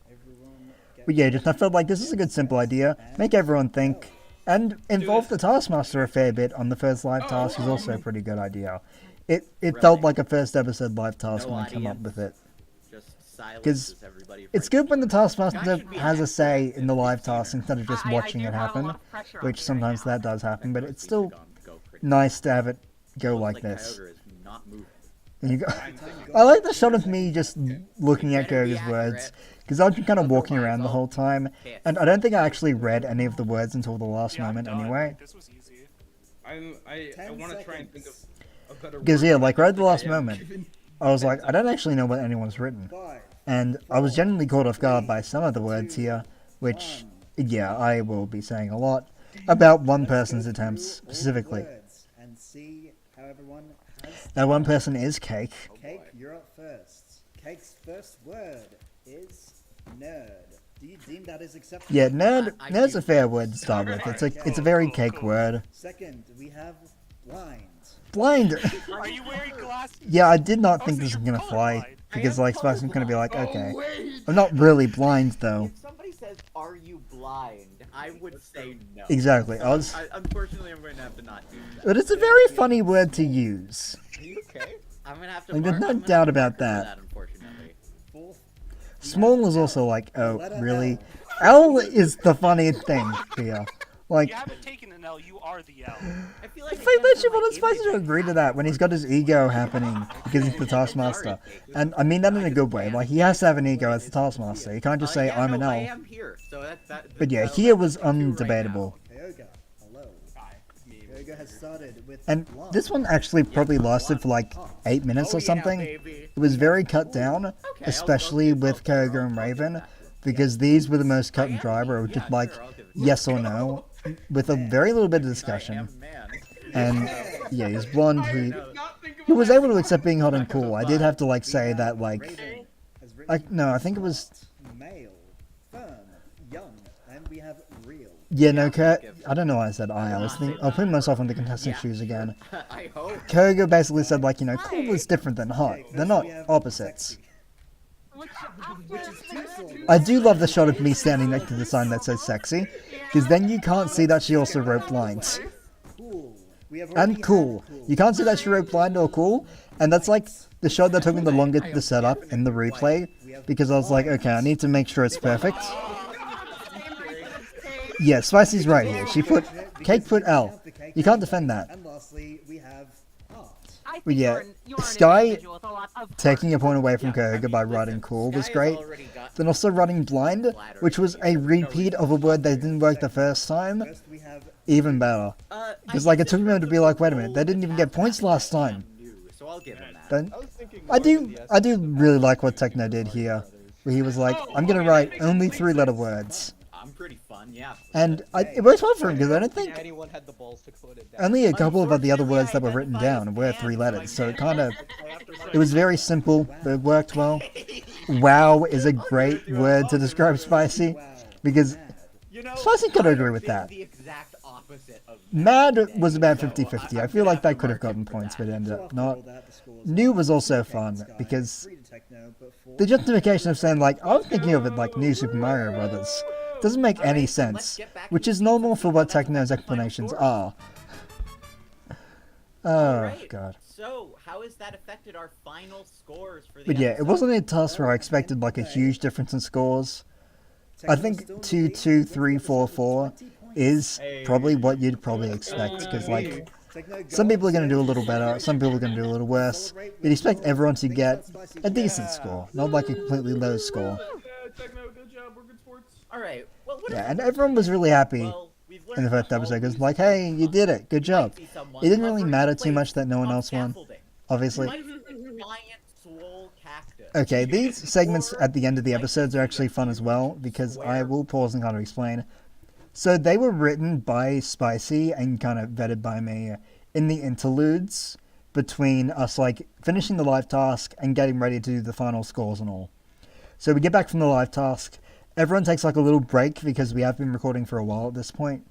Everyone get... But yeah, just I felt like this is a good simple idea. Make everyone think. And involve the Taskmaster a fair bit on the first live task is also a pretty good idea. It felt like a first episode live task when I came up with it. Because it's good when the Taskmaster has a say in the live task instead of just watching it happen, which sometimes that does happen, but it's still nice to have it go like this. And you go, I like the shot of me just looking at Goga's words, because I've been kind of walking around the whole time, and I don't think I actually read any of the words until the last moment anyway. This was easy. I want to try and think of a better Because word. yeah, like right at the last moment, I was like, I don't actually know what anyone's written. 5, And I was genuinely caught off guard by some of the words here, which, yeah, I will be saying a lot about one person's attempts specifically. And see how everyone has... That one person is Cake. Cake, you're up first. Cake's first word is nerd. Do you deem that as acceptable? Yeah, nerd's a fair word to start with. It's a very Cake word. Second, we have Blind. Blind! Are you wearing glasses? Yeah, I did not Oh, think so this was you're gonna fly. colorblind. Because, I am like, Spicy's gonna be like, colorblind. okay. Oh, wait. I'm not really blind, though. If somebody says, "Are you blind?" I would say no. Exactly. So unfortunately, I'm going to have to not do that. But it's a very funny word to use. Are you okay? I'm gonna have to. Like, there's no I'm gonna doubt have to about mark her that. for Unfortunately. Fourth. Small is also like, oh, really? L is the funniest thing here. Like, You haven't taken an L, you are the L. I feel I like think that you wanted Spicy to agree to that when he's got his ego happening because he's the Taskmaster. And I mean that in a good way. Like, he has to have an ego as the Taskmaster. He can't just say, yeah, I'm no, an I L. am here, so that. But yeah, that'll here was be two right now. undebatable. Kyoga, hello. Kyoga has started with And blind. this one actually probably lasted for like 8 minutes Oh, or yeah, something. baby. It was very cut down, especially with Koga and Raven, because these were the most cut and dry, where it was just like yes or no, with a very little bit of discussion. And yeah, he's blonde. He was able to accept being hot and cool. I did have to like say that like, Raven has written no, I think it was male, firm, young, and we have real. yeah, no, I don't know why I said I was thinking, I'll put myself in the contestant shoes again. I hope. Koga basically said like, cool is different than hot. They're not opposites. Which is too small. I do love the shot of me standing next to the sign that says sexy, because then you can't see that she also wrote blind. Cool. We have already And had cool. You can't see that she wrote blind or cool, and that's like the shot that took me the longest to set up in the replay, because I was like, okay, I need to make sure it's perfect. Yeah, Spicy's right here. Cake put L. You can't defend that. And lastly, we have art. I think But yeah, you're an Sky individual with a lot of taking a point away from Koga by writing cool was Sky has great. already got Then also running blind, which was a repeat of a word that didn't work the first time, First, we have even better. Because like it took me to be like, wait a minute, they didn't even get points last time. So I'll give him that. Then I was thinking I do really like what Techno did here, where he was like, I'm gonna write only 3-letter words. I'm pretty fun, yeah. And it worked well for him, because I don't think anyone had the balls to put it down. only a couple of the other words that were written down were 3 letters, so it was very simple, but it worked well. Wow is a great word to describe Spicy, because You know, Spicy could I agree have with been that. The exact opposite of Mad was about 50-50. I feel like that could have gotten points, but it ended up not. New was also fun, because the justification of saying like, I was thinking of it like New Super Mario Brothers doesn't make any sense, which is normal for what Techno's explanations are. Oh, God. So, how has that affected our final scores for the But yeah, it episode? wasn't a task where I expected like a huge difference in scores. I think 2, 2, 3, 4, 4 is probably what you'd probably expect, because like, some people are going to do a little better, some people are going to do a little worse. You'd expect everyone to get a decent score, not like a completely low score. Techno, good job. We're good sports. Alright, well, what Yeah, if- and everyone was really happy well, we've learned in the first that episode, because always like, hey, you did it, good job. might be someone It didn't really hovering matter in too much place that no one on else won, scaffolding. obviously. Might be a giant swole cactus. Okay, these segments at the end of the episodes are actually fun as well, because I will pause and kind of explain. So they were written by Spicy and kind of vetted by me in the interludes between us like finishing the live task and getting ready to do the final scores and all. So we get back from the live task, everyone takes like a little break because we have been recording for a while at this point.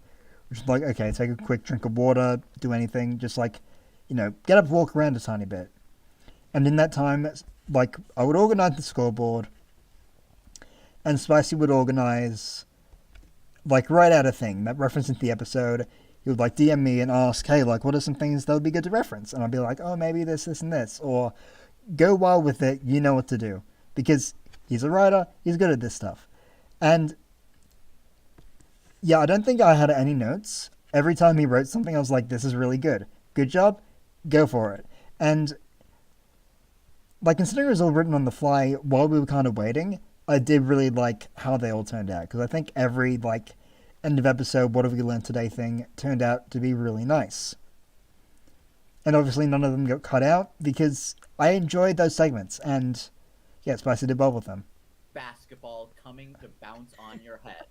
Which is like, okay, take a quick drink of water, do anything, just like, get up, walk around a tiny bit. And in that time, like, I would organize the scoreboard, and Spicy would organize, like, write out a thing that references the episode. He would, like, DM me and ask, hey, like, what are some things that would be good to reference? And I'd be like, oh, maybe this, and this. Or, go wild with it, you know what to do. Because he's a writer, he's good at this stuff. And, yeah, I don't think I had any notes. Every time he wrote something, I was like, this is really good. Good job, go for it. And, like, considering it was all written on the fly while we were kind of waiting, I did really like how they all turned out. Because I think every, like, end of episode, what have we learned today thing turned out to be really nice. And obviously none of them got cut out because I enjoyed those segments. And, yeah, Spicy did well with them. Basketball coming to bounce on your head.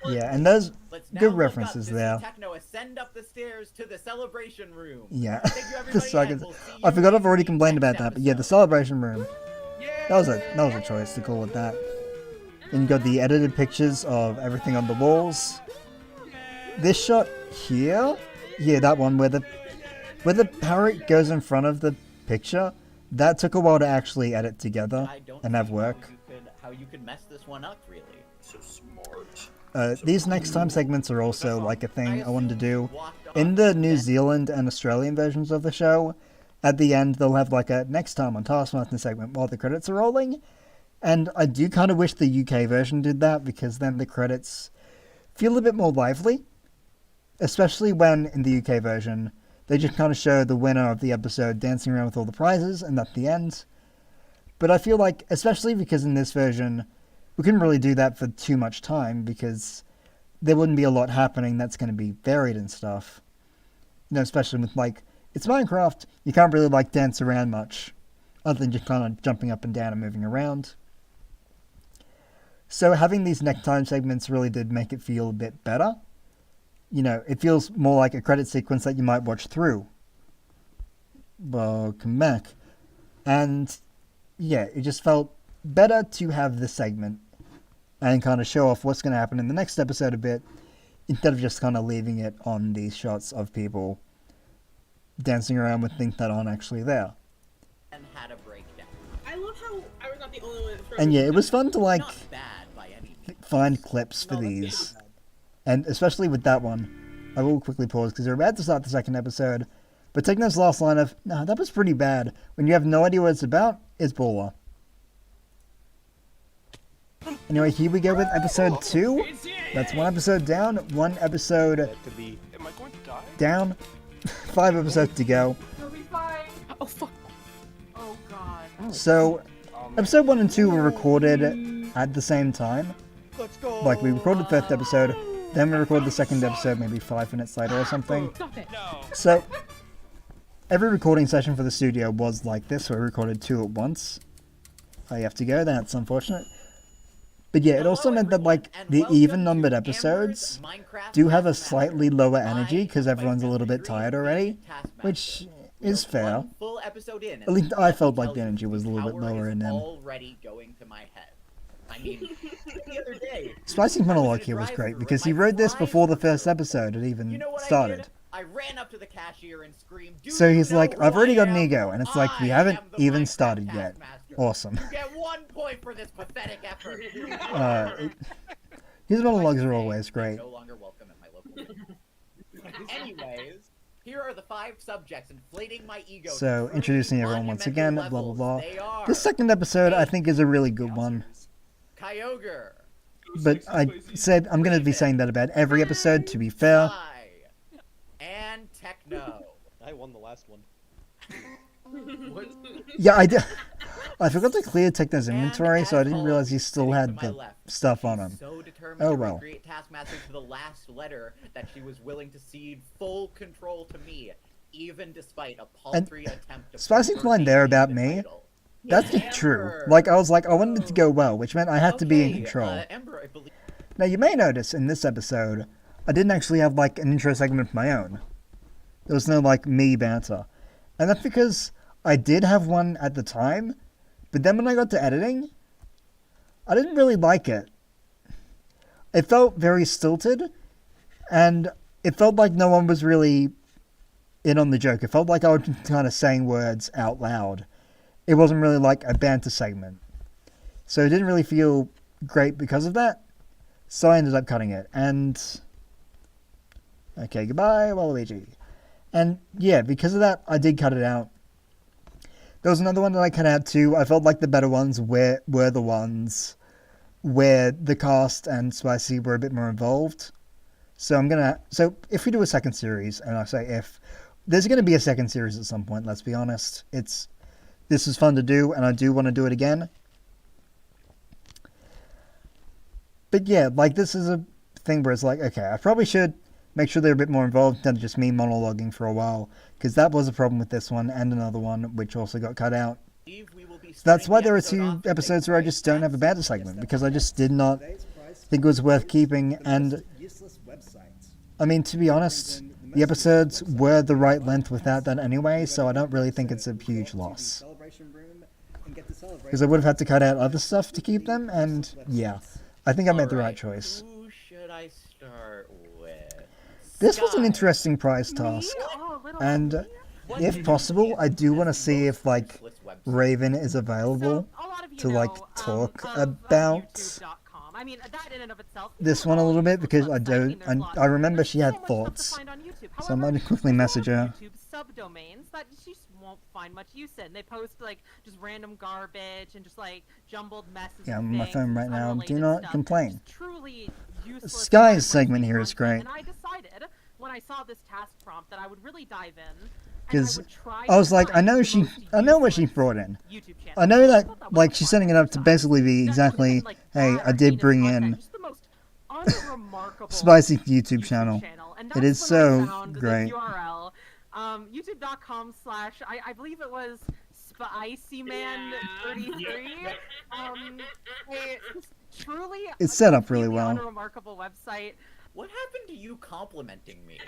Yeah, and those Let's now good look references up to see there. Techno ascend up the stairs to the celebration room. Yeah, Thank you, the everybody, second. and we'll see I you forgot I've in already the complained about next that, but yeah, the episode. celebration room. That was a choice to call it that. And you got the edited pictures of everything on the walls. This shot here, yeah, that one where the where the parrot goes in front of the picture, that took a while to actually edit together I don't and have see work. how you could mess this one up, really. So smart. These next time segments are also like a thing I wanted to do. In the New Zealand and Australian versions of the show, at the end they'll have like a next time on Taskmaster segment while the credits are rolling. And I do kind of wish the UK version did that, because then the credits feel a bit more lively. Especially when, in the UK version, they just kind of show the winner of the episode dancing around with all the prizes, and at the end. But I feel like, especially because in this version, we couldn't really do that for too much time, because there wouldn't be a lot happening that's going to be varied and stuff. You know, especially with, like, it's Minecraft, you can't really, like, dance around much, other than just kind of jumping up and down and moving around. So having these next time segments really did make it feel a bit better. You know, it feels more like a credit sequence that you might watch through. Welcome back. And, yeah, it just felt better to have this segment and kind of show off what's going to happen in the next episode a bit, instead of just kind of leaving it on these shots of people dancing around with things that aren't actually there. And had a breakdown. I love how I was not the only one that threw And yeah, it was fun to, like, Not bad by any means. find clips for these. And especially with that one, I will quickly pause because we're about to start the second episode. But taking this last line of, no, that was pretty bad, when you have no idea what it's about, is baller. Anyway, here we go with episode 2. That's one episode down, one episode Am I going to die? down, 5 episodes to go. You'll be fine. Oh fuck. Oh god. So, episode 1 and 2 were recorded at the same time. Let's go. Like, we recorded the first episode, then we recorded the second episode maybe 5 minutes later or something. Stop it. No. So, every recording session for the studio was like this, where we recorded 2 at once. You have to go, that's unfortunate. But yeah, it also meant that, like, the even-numbered episodes do have a slightly lower energy, because everyone's a little bit tired already, which is fair. One full episode in, At least I felt like the energy was a little bit lower in them. Already going to my head. I mean, the other day, Spicy's monologue here was great, because he wrote this before the first episode had even you know what started. I ran up to the cashier and screamed, "Do So you he's know like, who I've already I got an am? ego, and it's like, we I haven't am the even Minecraft started yet. Taskmaster. Awesome. You get 1 point for this pathetic effort." His monologues are always great. No longer welcome at my local inn. Anyways, here are the 5 subjects inflating my ego. So, to introducing truly everyone once again, blah monumental blah blah. levels. They are This second episode, I think, is a really good one. Kyogre, But I said I'm going to be saying that about every episode, to be fair. Psy, and Techno. I won the last one. What? Yeah, I forgot to clear Techno's And inventory, so I didn't as realize he always, still sitting to had my the left, stuff on she's him. So determined Oh, to well. recreate Taskmaster to the last letter that she was willing to cede full control to me, even despite a paltry attempt to Spicy's line there about me, that's Yeah, true. Ember. Like, I was like, I wanted it to go well, which meant I had to be in Okay, control. Ember, I believe. Now, you may notice in this episode, I didn't actually have, like, an intro segment of my own. There was no, like, me banter. And that's because I did have one at the time, but then when I got to editing, I didn't really like it. It felt very stilted, and it felt like no one was really in on the joke. It felt like I was just kind of saying words out loud. It wasn't really like a banter segment. So it didn't really feel great because of that. So I ended up cutting it, and... Okay, goodbye, Waluigi. And yeah, because of that, I did cut it out. There was another one that I cut out too. I felt like the better ones were the ones where the cast and Spicy were a bit more involved. So if we do a second series, and I say if, there's going to be a second series at some point, let's be honest. This is fun to do, and I do want to do it again. But yeah, like, this is a thing where it's like, okay, I probably should make sure they're a bit more involved than just me monologuing for a while, because that was a problem with this one and another one, which also got cut out. So that's why there are 2 episodes where I just don't have a banter segment, because I just did not think it was worth keeping, and I mean, to be honest, the episodes were the right length without that anyway, so I don't really think it's a huge loss. Because I would have had to cut out other stuff to keep them, and yeah, I think I made the right choice. Who should I start with? This was an Sky. interesting prize task, Oh, little and me? if possible, I do want to see if like Raven is available So, a lot of you to like know, talk of about YouTube.com. I mean, that in and of itself. this one a little bit because I don't. I remember she had so much stuff to thoughts, find on YouTube. so I However, might quickly there's a message lot of her. YouTube subdomains that she just won't find much use in. They post like just random garbage and just like jumbled messes. Yeah, of I'm on my things, phone right now. Do unrelated not stuff. complain. Just truly useless. Sky's segment here is great. And I decided when I saw this task prompt that I would really dive in. Because I was like, I know what she brought in. I know that like she's setting it up to basically be exactly, hey, I did bring in spicy YouTube channel. It is so great. URL, YouTube.com/ I believe it was SpicyMan33. Truly, It's set up really completely well. Unremarkable website. What happened to you complimenting me?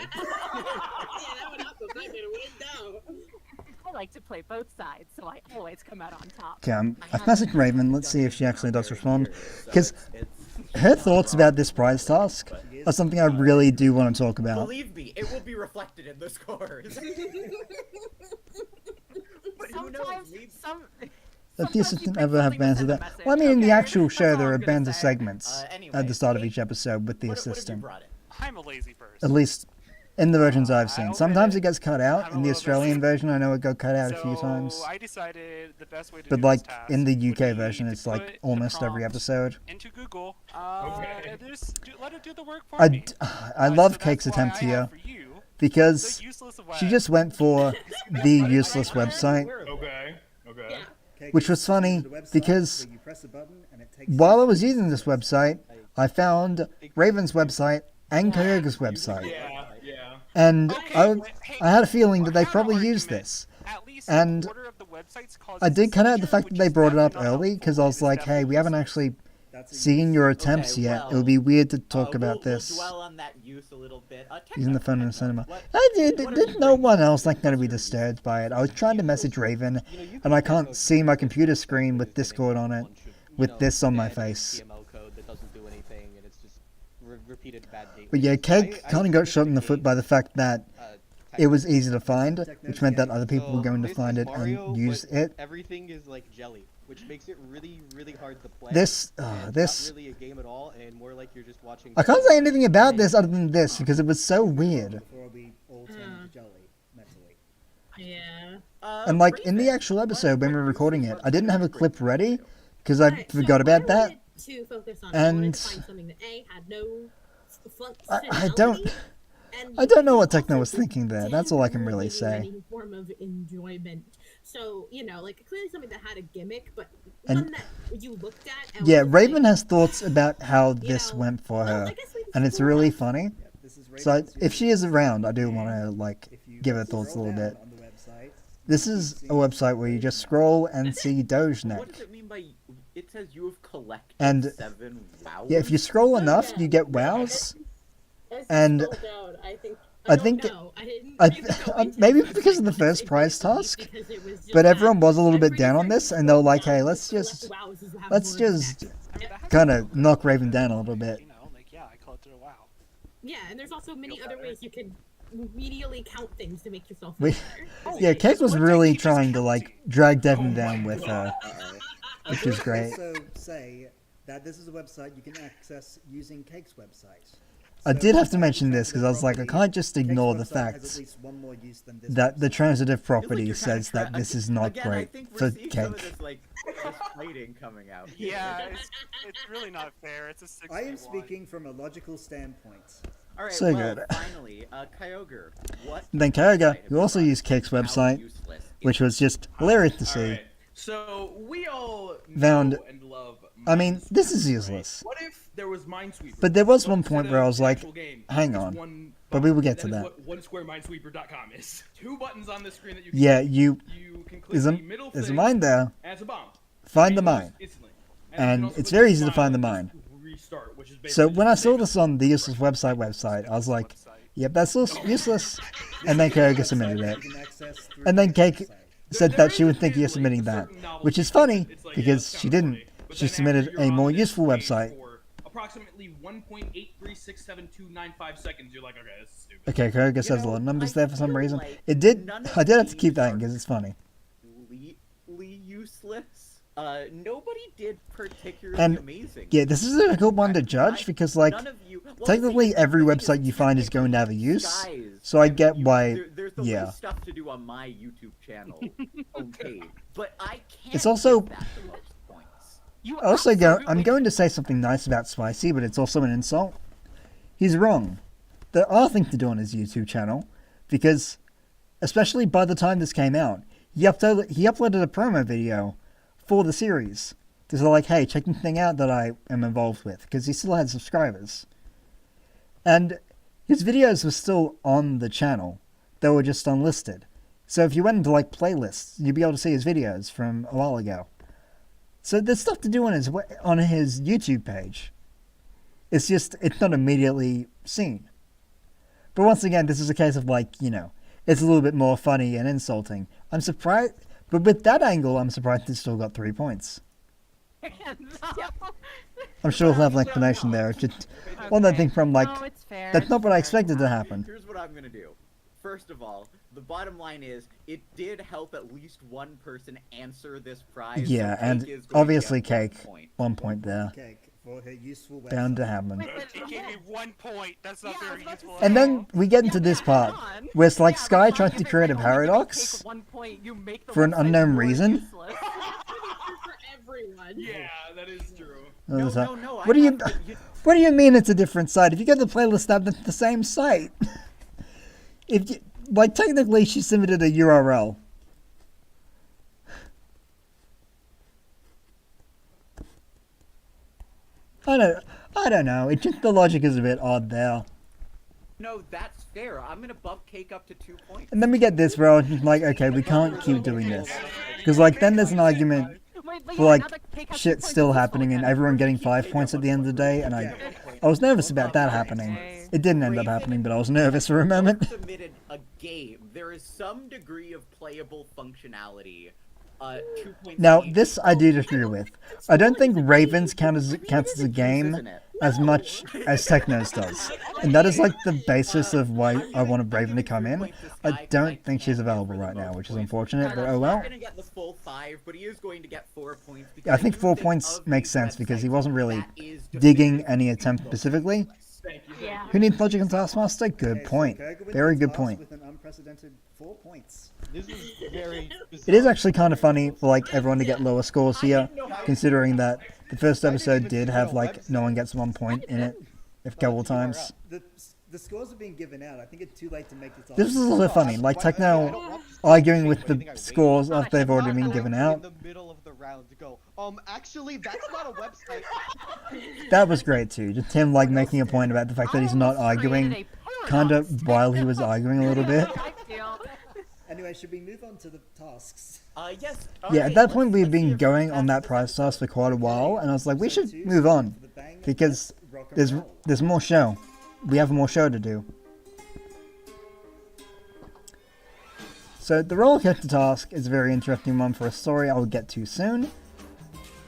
I like to play both sides, so I always come out on top. Okay, I've messaged Raven. Let's see if she actually does respond. Because her thoughts about this prize task are something I really do want to talk about. Believe me, it will be reflected in the scores. But who knows? Does the assistant ever have banter there? Well, I mean, in the actual show, there are banter segments at the start of each episode with the assistant. I'm a lazy person. At least in the versions I've seen. Sometimes it gets cut out. In the Australian version, I know it got cut out a few times. I decided the best way to But do like this task in the would UK be version, to it's like put the almost every prompt episode. into Google. Okay. And let it do the work for me. I love So Cake's that's why attempt I have here for you because the useless she web. just went for the useless website, Okay. Okay. which was funny because while I was using this website, I found Raven's website and Kyoga's website. Yeah. Yeah. And Okay, I had a feeling that they probably used this. At least And order of the websites causes I did cut out the seizure, fact that which they is brought it up definitely not early because I was helpful. It like, is hey, we haven't definitely actually seen your attempts Okay, yet. well, It would be weird to talk about we'll this dwell on that use a little bit. using the phone in the cinema. What Did no one else like going to be disturbed by it? I was trying to message Raven, and I can't see my computer screen with Discord on it, with this on my face. HTML code that doesn't do anything, and it's just repeated bad data. But yeah, Cake kind of got shot in the foot by the fact that it was easy to find, which meant that other people were going to find it and use it. Everything is like jelly, which makes it really, really hard to play. This, and this. not really a game at all, and more like you're just watching. I can't say anything about this other than this because it was so weird. Before we all turn into jelly, mentally. Yeah. And like in the actual episode when we were recording it, I didn't have a clip ready because I forgot about that. To focus on, And I wanted to find something that had no I don't know what Techno was thinking there. That's all I can really say. Any form of enjoyment. So, like clearly something that had a gimmick, but And- one that you looked at. And Yeah, was Raven like, has thoughts about how this know, went for well, her, I guess we can and it's explore really that. funny. This is So Raven's if she is around, I do and want to like if you give her thoughts a scroll little down bit. on the website, This is a website where you just scroll and see Doge What Neck. does it mean by it says you have collected And 7 wows? yeah, if you scroll enough, you get wows. As you And scroll down, I think know. I didn't I, really go into maybe the because of the website first prize because task, it was just but that everyone was a little bit every down on time this, you and they were scroll like, down, "Hey, you let's collect just wows, you have let's more just next. I mean, that happens kind to of knock Raven down a little bit." You know, like yeah, I collected a WoW. Yeah, and there's also many other ways you can immediately count things to make yourself We- feel better. Yeah, Cake was really keeps trying to like drag Devin Oh down my with her, I which will is great. also say that this is a website you can access using Cake's website. I So did have to if mention you this because I was like, I property, can't just Cake's ignore the website has fact at least one more use than this that the website. transitive Feels like property you're kinda says that this is not again, I great think we're for seeing some of Cake. this, like, this fighting coming out. Yeah, it's really not fair. It's a 6 I am speaking from a logical standpoint. All right, So well, good. finally, Kyogre, what? And then Kyoga, website have who you also tried? used Cake's How website, useless which is was just hilarious to see. Alright, so we all Found- know and love I mean, Minesweeper, this is right? useless. What if there was Minesweeper? But there was one instead point of where I was the like, actual game, hang just on. one But we will button. get to That is that. what onesquareminesweeper.com is. 2 buttons on the screen that you can Yeah, click. you You can click there's the a middle there's a thing mine there. as a bomb. Find the And mine. instantly. And you can also it's click very the easy to find the smile mine. and restart, which is So basically when I just saw save this on the useless website, I was like, Website. yep, that's useless. And then Kyoga submitted it. You can access through And then the Cake website. said There that she is would think you're occasionally submitting a that, certain novelty which is to it. funny It's like, yeah, because that's she kinda didn't. funny. But She then after submitted you're a on more this useful page website, for approximately 1.836729.5 seconds. You're like, okay, this is stupid. Okay, Koga says a lot of numbers there for some feel reason. like It did. none of I did have to these keep that in are because it's funny. completely useless. Nobody did particularly And amazing. yeah, this is a good one to judge because, like, None of you, well, technically see, every the thing website you find is going to have a use. Skies, So I and get you- why. there's the Yeah. least stuff to do on my YouTube channel. Okay, but I can't. It's also- give that the most points. You Also, I'm absolutely- going to say something nice about Spicy, but it's also an insult. He's wrong. There are things to do on his YouTube channel, because, especially by the time this came out, he uploaded a promo video for the series. To say, like, hey, check the thing out that I am involved with, because he still had subscribers. And his videos were still on the channel. They were just unlisted. So if you went into, like, playlists, you'd be able to see his videos from a while ago. So there's stuff to do on his YouTube page. It's just, it's not immediately seen. But once again, this is a case of, like, you know, it's a little bit more funny and insulting. I'm surprised, but with that angle, I'm surprised it still got 3 points. I'm sure he'll have an explanation there. It's just one that thing from, like, No, it's fair. that's it's not what I fair. expected to happen. Here's what I'm gonna do. First of all, the bottom line is it did help at least one person answer this prize. so Yeah, Cake and is going to obviously get 1 Cake, point. 1 point there. Cake for her useful website. Bound to happen. Wait, but- It gave me 1 point. That's not Yeah, I very was about to useful. say- And then we get into this part, where it's like Yeah, Sky but tried if to it, create a like, only giving paradox Cake 1 point, you make the for an website unknown more reason. useless. For everyone. Yeah, that is true. No, What do you? I have to- What do you mean it's a different site? If you go to the playlist tab, that's the same site. If you, like, technically, she submitted a URL. I don't know. It just the logic is a bit odd there. No, that's fair. I'm gonna bump Cake up to 2 points. And then we get this, where I was just like, okay, we can't keep doing this, because like then there's an argument Wait, but for yeah, like now that Cake has 2 shit points, still it's useful happening and again. everyone getting Keep 5 Cake points at the end of the day, and I Okay. was nervous about that happening. It didn't end up happening, but I was nervous for a moment. Submitted a game. There is some degree of playable functionality. 2 points. Now, each. this I do disagree with. I don't think Ravens counts as a game Isn't it? as much as Technos does. And that is like the basis of why I wanted Raven to come in. I don't think she's available right now, which is unfortunate, but oh well. He's gonna get the full 5, but he is going to get 4 points. I think 4 points makes sense because he wasn't really digging any attempt specifically. Thank you. Yeah. Who needs logic on Taskmaster? Good Okay, so point. Koga wins Very the good task point. With an unprecedented 4 points. This is very It is actually kind of funny for like everyone to get lower scores here, considering that the first episode did have like no one gets 1 point in it a couple of times. The scores are being given out. I think it's too late to make this. This is also funny, like Techno arguing with the scores after they've already been given out. In the middle of the round to go. Actually, that's not a website. That was great too. Just him like making a point about the fact that he's not arguing, kind of while he was arguing a little bit. I feel. Anyway, should we move on to the tasks? Yes. Yeah, at that point we've been going on that prize task for quite a while, and I was like, we should move on because there's more show. We have more show to do. So the roller coaster task is a very interesting one for a story I'll get to soon.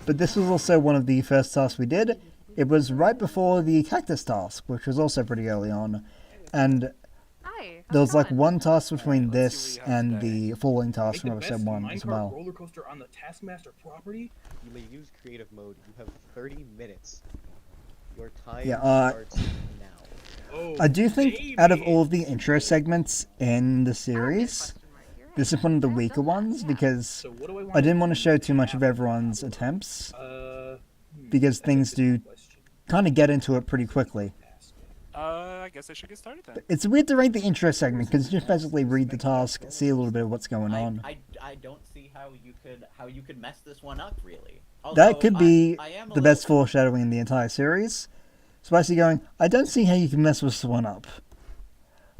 But this was also one of the first tasks we did. It was right before the cactus task, which was also pretty early on. And Hi. there was like how's it one task between Alright, let's see this what we have and today. the falling task Make from the episode best 1 as Minecraft well. roller coaster on the Taskmaster property. You may use creative mode. You have 30 minutes. Your time Yeah, starts now. Oh, I do think out of baby. all of the intro segments in the series, this is one of the weaker ones because So what do I want? I didn't want to show too much of everyone's attempts because things do kind of get into it pretty quickly. I guess I should get started then. It's weird to rate the intro segment because you just basically read the task, see a little bit of what's going on. I don't see how you could mess this one up really. That Although could be I am a the best little- foreshadowing in the entire series. Spicy going, I don't see how you can mess this one up.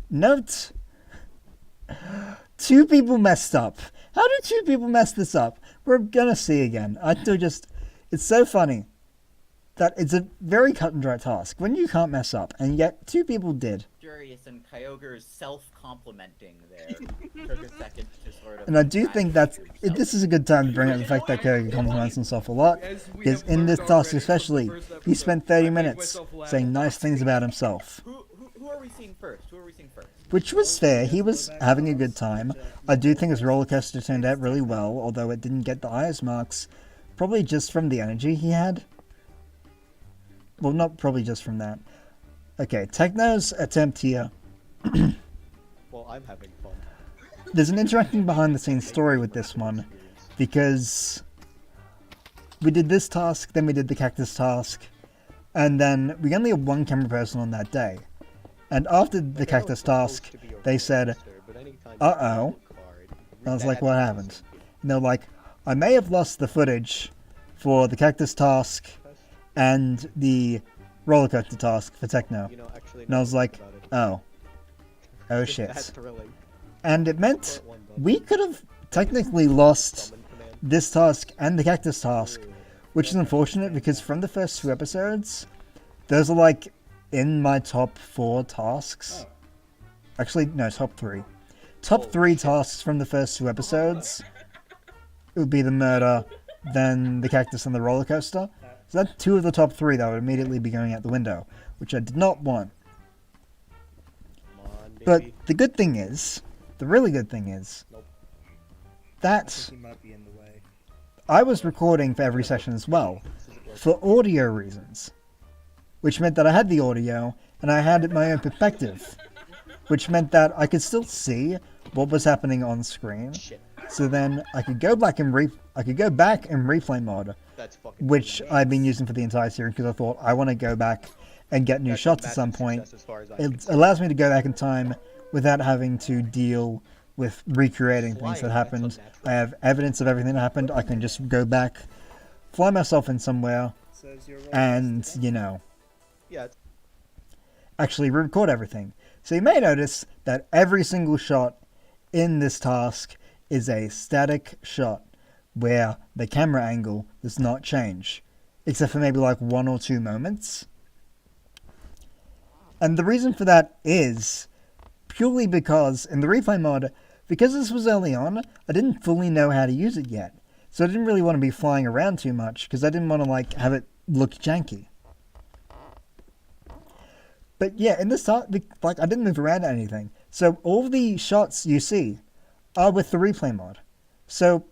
Note, 2 people messed up. How did 2 people mess this up? We're gonna see again. I still just, it's so funny that it's a very cut and dry task when you can't mess up, and yet 2 people did. Furious and Kyogre's self-complimenting there took a second to sort of. And I do think that this is a good time to bring up the fact that Kyogre compliments himself a lot, because in this task especially, he spent 30 minutes saying nice things about himself. Who are we seeing first? Which was fair, he was having a good time. I do think his roller coaster turned out really well, although it didn't get the highest marks, probably just from the energy he had. Well, not probably just from that. Okay, Techno's attempt here. Well, I'm having fun. There's an interesting behind-the-scenes story with this one, because we did this task, then we did the cactus task, and then we only had 1 camera person on that day. And after the cactus task, they said, uh-oh. I was like, what happened? And they're like, I may have lost the footage for the cactus task and the roller coaster task for Techno. And I was like, oh shit. And it meant we could have technically lost this task and the cactus task, which is unfortunate because from the first 2 episodes, those are like in my top 4 tasks. Actually, no, top 3. Top 3 tasks from the first 2 episodes. It would be the murder, then the cactus and the roller coaster. So that's 2 of the top 3 that would immediately be going out the window, which I did not want. But the good thing is, the really good thing is, that I was recording for every session as well, for audio reasons. Which meant that I had the audio, and I had my own perspective. Which meant that I could still see what was happening on screen. So then I could go back and replay mode, which I've been using for the entire series because I thought I want to go back and get new shots at some point. It allows me to go back in time without having to deal with recreating things that happened. I have evidence of everything that happened. I can just go back, fly myself in somewhere, and, you know, actually record everything. So you may notice that every single shot in this task is a static shot where the camera angle does not change, except for maybe like 1 or 2 moments. And the reason for that is purely because in the replay mod, because this was early on, I didn't fully know how to use it yet. So I didn't really want to be flying around too much because I didn't want to like have it look janky. But yeah, in this task, like I didn't move around or anything. So all the shots you see are with the replay mod. So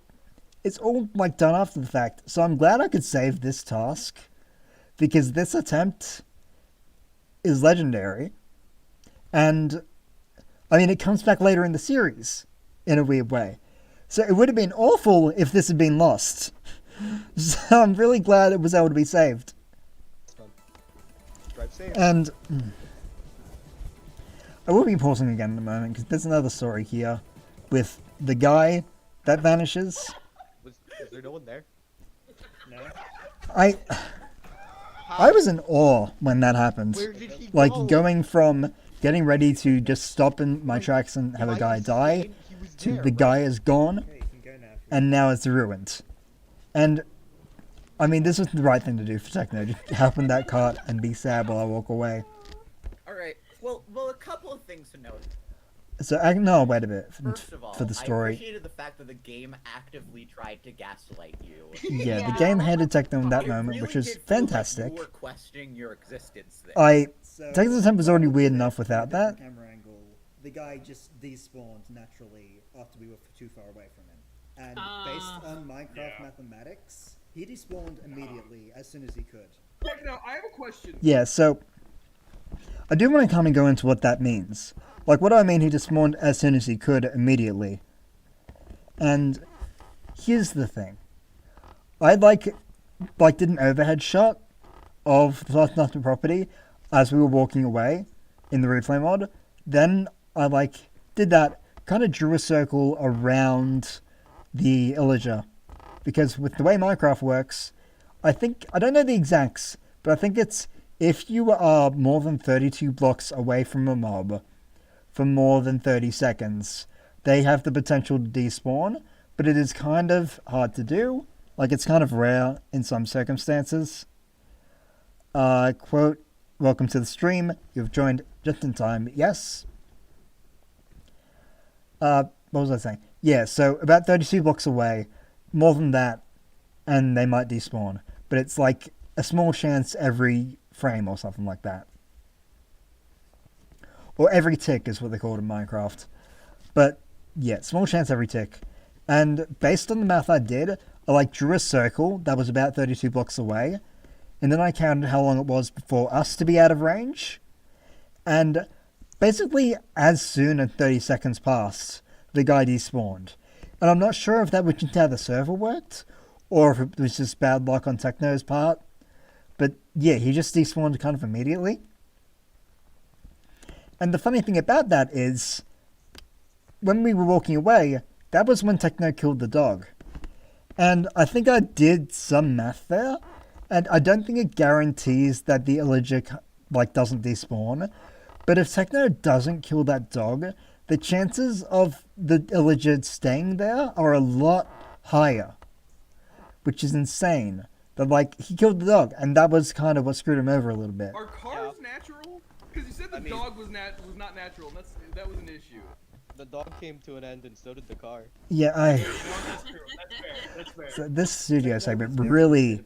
it's all like done after the fact. So I'm glad I could save this task because this attempt is legendary. And I mean, it comes back later in the series in a weird way. So it would have been awful if this had been lost. So I'm really glad it was able to be saved. And I will be pausing again in a moment because there's another story here with the guy that vanishes. Was there no one there? No. I was in awe when that happened. Where did he Like go? going from getting ready to just stop in my tracks and have a guy die to the guy is gone Okay, you can go now. and now it's ruined. And I mean, this was the right thing to do for Techno. Just hop in that cart and be sad while I walk away. Alright, well, a couple of things to note. So, no, wait a bit. First of all, For the I story. appreciated the fact that the game actively tried to gaslight you. Yeah, the game handed Techno in that It moment, really which was did feel like fantastic. you were questioning your existence there. So, Techno's attempt was already weird enough without different that. camera angle, the guy just despawned naturally after we were too far away from him. And based on Minecraft mathematics, he despawned immediately as soon as he could. Wait, now, I have a question. Yeah, so I do want to kind of go into what that means. Like, what do I mean he despawned as soon as he could immediately? And here's the thing. I did an overhead shot of the Taskmaster property as we were walking away in the replay mod. Then I did that, kind of drew a circle around the illager. Because with the way Minecraft works, I don't know the exacts, but I think it's if you are more than 32 blocks away from a mob for more than 30 seconds, they have the potential to despawn, but it is kind of hard to do. Like, it's kind of rare in some circumstances. Quote, welcome to the stream. You've joined just in time. Yes. What was I saying? Yeah, so about 32 blocks away, more than that, and they might despawn. But it's like a small chance every frame or something like that. Or every tick is what they call it in Minecraft. But yeah, small chance every tick. And based on the math I did, I like drew a circle that was about 32 blocks away. And then I counted how long it was for us to be out of range. And basically, as soon as 30 seconds passed, the guy despawned. And I'm not sure if that was just how the server worked, or if it was just bad luck on Techno's part. But yeah, he just despawned kind of immediately. And the funny thing about that is, when we were walking away, that was when Techno killed the dog. And I think I did some math there, and I don't think it guarantees that the illogic, doesn't despawn. But if Techno doesn't kill that dog, the chances of the illegit staying there are a lot higher. Which is insane. That, he killed the dog, and that was kind of what screwed him over a little bit. Are cars natural? Because you said the dog was not natural, and that was an issue. The dog came to an end, and so did the car. Yeah, That's true. That's fair. So this studio segment really,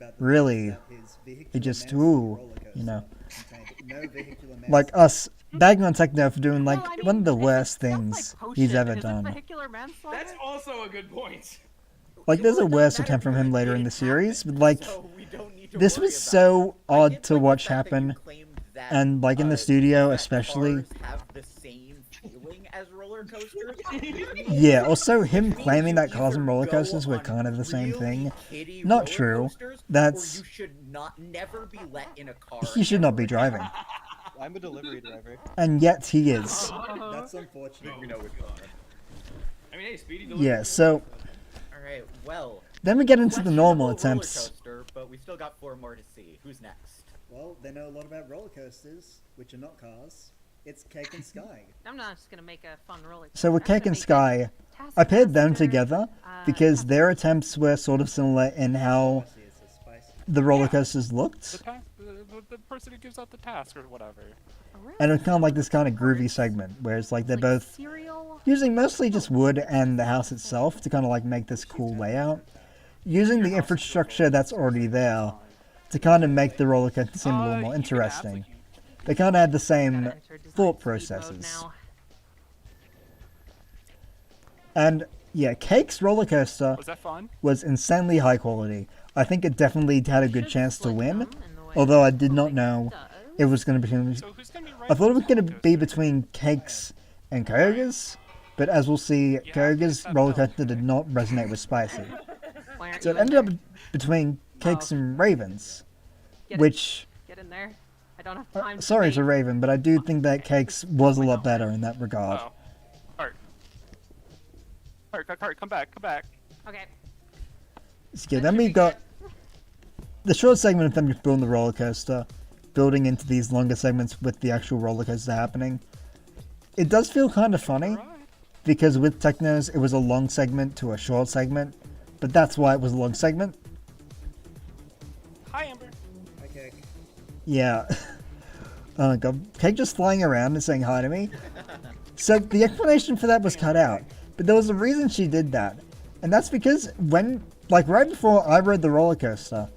it just, you know. Like us bagging on Techno for doing, one of the worst things he's ever done. That's also a good point. There's a worse attempt from him later in the series, but, this was so odd to watch happen, and, in the studio especially. Have the same feeling as roller coasters. Yeah, also him claiming that cars and roller coasters were kind of the same thing. Not true. That's... You should never be let in a car. He should not be driving. I'm a delivery driver. And yet he is. That's unfortunate. We know which one. I mean, hey, Speedy delivery. Yeah, so... Alright, well... Then we get into the normal attempts. Coaster, but we still got 4 more to see. Who's next? Well, they know a lot about roller coasters, which are not cars. It's Cake and Sky. I'm not just gonna make a fun roller coaster. So with Cake and Sky, I paired them together because their attempts were sort of similar in how the roller coasters looked. The person who gives out the task or whatever. And it was kind of like this kind of groovy segment, where it's they're both using mostly just wood and the house itself to kind of make this cool layout. Using the infrastructure that's already there to kind of make the roller coaster seem a little more interesting. They kind of had the same thought processes. And yeah, Cake's roller coaster was insanely high quality. I think it definitely had a good chance to win, although I did not know it was going to be between... I thought it was going to be between Cake's and Kyoga's, but as we'll see, Kyoga's roller coaster did not resonate with Spicy. So it ended up between Cake's and Raven's, which... Get in there. I don't have time to sorry to Raven, but I do think that Cake's was a lot better in that regard. Art, come back. Okay. So, then we got the short segment of them just building the roller coaster, building into these longer segments with the actual roller coaster happening. It does feel kind of funny, because with Technos it was a long segment to a short segment, but that's why it was a long segment. Hi, Amber. Hi, Cake. Yeah. Oh god, Cake just flying around and saying hi to me. So the explanation for that was cut out, but there was a reason she did that, and that's because when, right before I rode the roller coaster,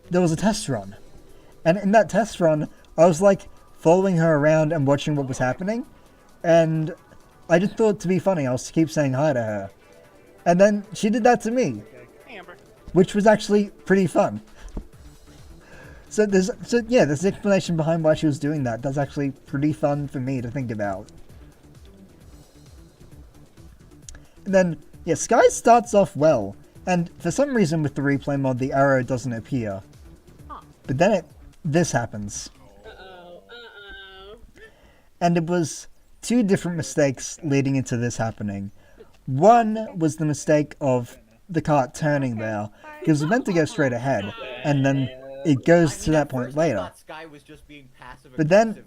there was a test run, and in that test run, I was following her around and watching what was happening, and I just thought to be funny, I was keep saying hi to her, and then she did that to me, which was actually pretty fun. So there's an explanation behind why she was doing that. That's actually pretty fun for me to think about. And then, yeah, Sky starts off well, and for some reason with the replay mod, the arrow doesn't appear. But then this happens. And it was 2 different mistakes leading into this happening. One was the mistake of the cart turning there, because it was meant to go straight ahead, and then it goes to that point later. But then,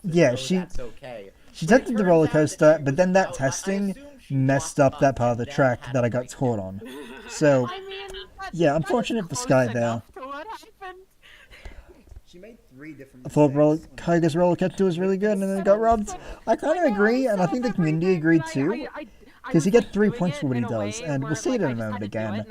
yeah, she tested the roller coaster, but then that testing messed up that part of the track that I got caught on. So, yeah, unfortunate for Sky there. She made 3 different. I thought mistakes on Kaiga's roller coaster was really good, and then it got robbed. I kind of agree, and I think the community agreed too. Because he gets 3 points for what he does, and we'll see it in a moment again.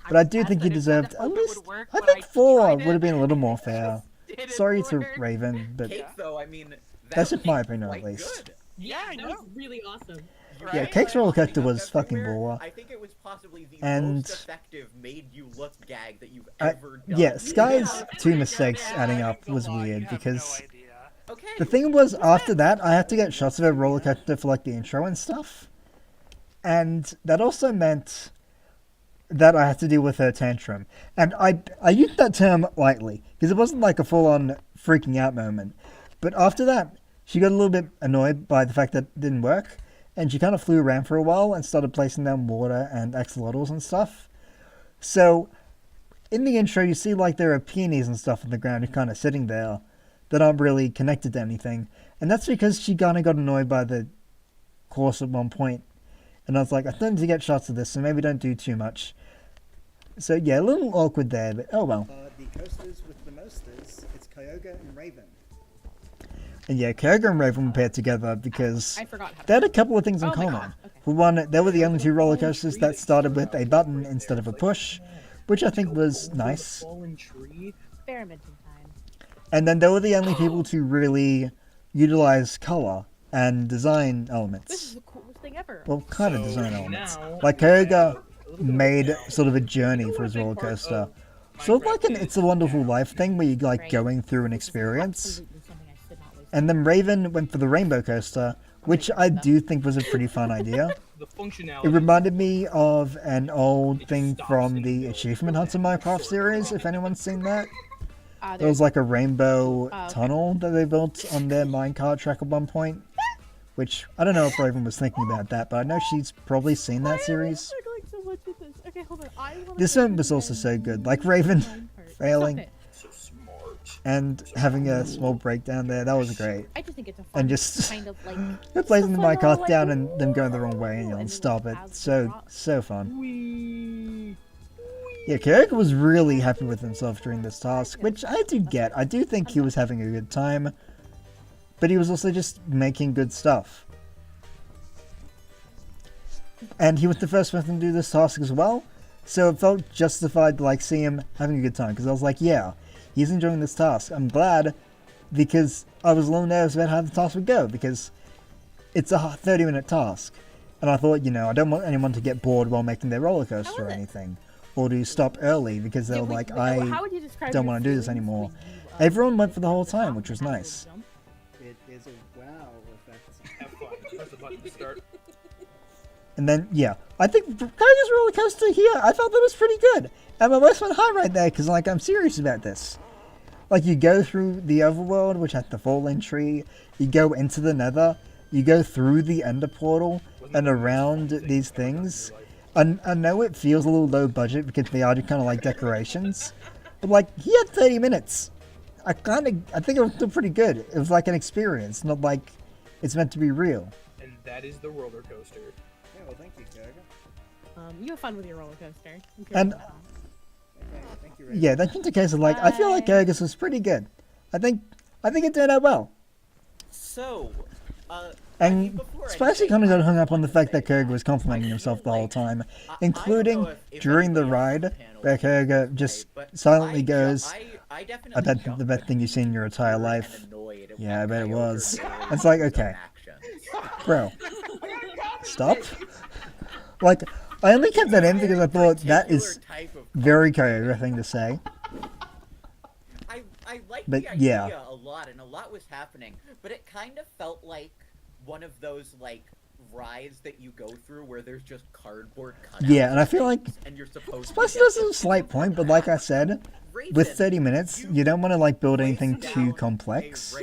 But I do think he deserved at least, I think 4 would have been a little more fair. Sorry to Raven, but Cake, though, I mean, that's just my was opinion quite at least. good. Yeah, I That know. was really awesome. Yeah, Right? Cake's roller coaster Lining up was fucking everywhere, baller. I think it was possibly the And- most effective made you look gag that you've ever done. Yeah, Sky's 2 mistakes adding up was weird, You have because no idea. Okay. the thing was, after that, I had to get shots of her roller coaster for like the intro and stuff. And that also meant that I had to deal with her tantrum. And I used that term lightly, because it wasn't like a full-on freaking out moment. But after that, she got a little bit annoyed by the fact that it didn't work, and she kind of flew around for a while and started placing down water and axolotls and stuff. So, in the intro, you see like there are peonies and stuff on the ground kind of sitting there that aren't really connected to anything. And that's because she kind of got annoyed by the course at one point. And I was like, I still need to get shots of this, so maybe don't do too much. So yeah, a little awkward there, but oh well. The coasters with the mosters, it's Kyogre and Raven. And yeah, Kyogre and Raven were paired together because I forgot how they had a couple of things in Oh my common. God, okay. For one, they were the only 2 roller coasters that started with a button instead of a push, which I think was nice. Fallen tree. experimenting time. And then they were the only people to really utilize color and design This is elements. the coolest thing ever. Well, kind of design elements. now Like Kyogre made sort of a journey for his roller coaster. Sort of like an It's a Wonderful Life thing where you're like going through an experience. Absolutely something I should not waste. And then Raven went for the rainbow coaster, which I do think was a pretty fun idea. The functionality. It reminded me of an old thing from the Achievement Hunter Minecraft series, if anyone's seen that. There was like a rainbow tunnel that they built on their minecart track at one point. Which, I don't know if Raven was thinking about that, but I know she's probably seen that series. struggling so much with this. Okay, hold on. I wanna This go one was to also the so good. Like Raven Minecraft. failing Stop it. So smart. and having a small breakdown there, that was great. I just think it's a fun And just kind of like. her placing the fun little, minecart like, down and them going the wrong way and woo, yelling, and stop it. as the So, drop- so fun. Wee. Yeah, Kyogre was really happy with himself during this task, which I do get. I do think he was having a good time, but he was also just making good stuff. And he was the first person to do this task as well, so it felt justified to like see him having a good time, because I was like, yeah, he's enjoying this task. I'm glad, because I was a little nervous about how the task would go, because it's a 30-minute task. And I thought, you know, I don't want anyone to get bored while making their roller coaster or anything. Or to stop early because they were like, I don't want to do this anymore. Everyone went for the whole time, which was nice. It is a wow effect. Have fun. Press the button to start. And then, yeah, I think Kyogre's roller coaster here, I felt that was pretty good. And my voice went high right there because, like, I'm serious about this. Like, you go through the overworld, which had the fallen tree, you go into the nether, you go through the ender portal and around these things. I know it feels a little low budget because they are just kind of like decorations, but like he had 30 minutes. I think it was still pretty good. It was like an experience, not like it's meant to be real. And that is the roller coaster. Yeah, well, thank you, Kyogre. You have fun with your roller coaster. And Okay, thank you, Raven. yeah, that's just a case of like I feel like Kyogre's was pretty good. I think it turned out well. So, And before Spicy anything, kind of got hung up on the fact that Kyogre was complimenting himself the whole time, including during the ride, where Kyogre just silently goes, I bet the best thing you've seen in your entire life. Yeah, I bet it was. It's like, okay, bro, stop. Like, I only kept that in because I thought that is very Kyogre thing to say. I liked But, the idea yeah. a lot, and a lot was happening, but it kind of felt like one of those, like, rides that you go through where there's just cardboard cutouts. Yeah, and I feel like and you're supposed Spicy to does have a slight point, but like I said, with 30 minutes, you don't want to like build anything too complex,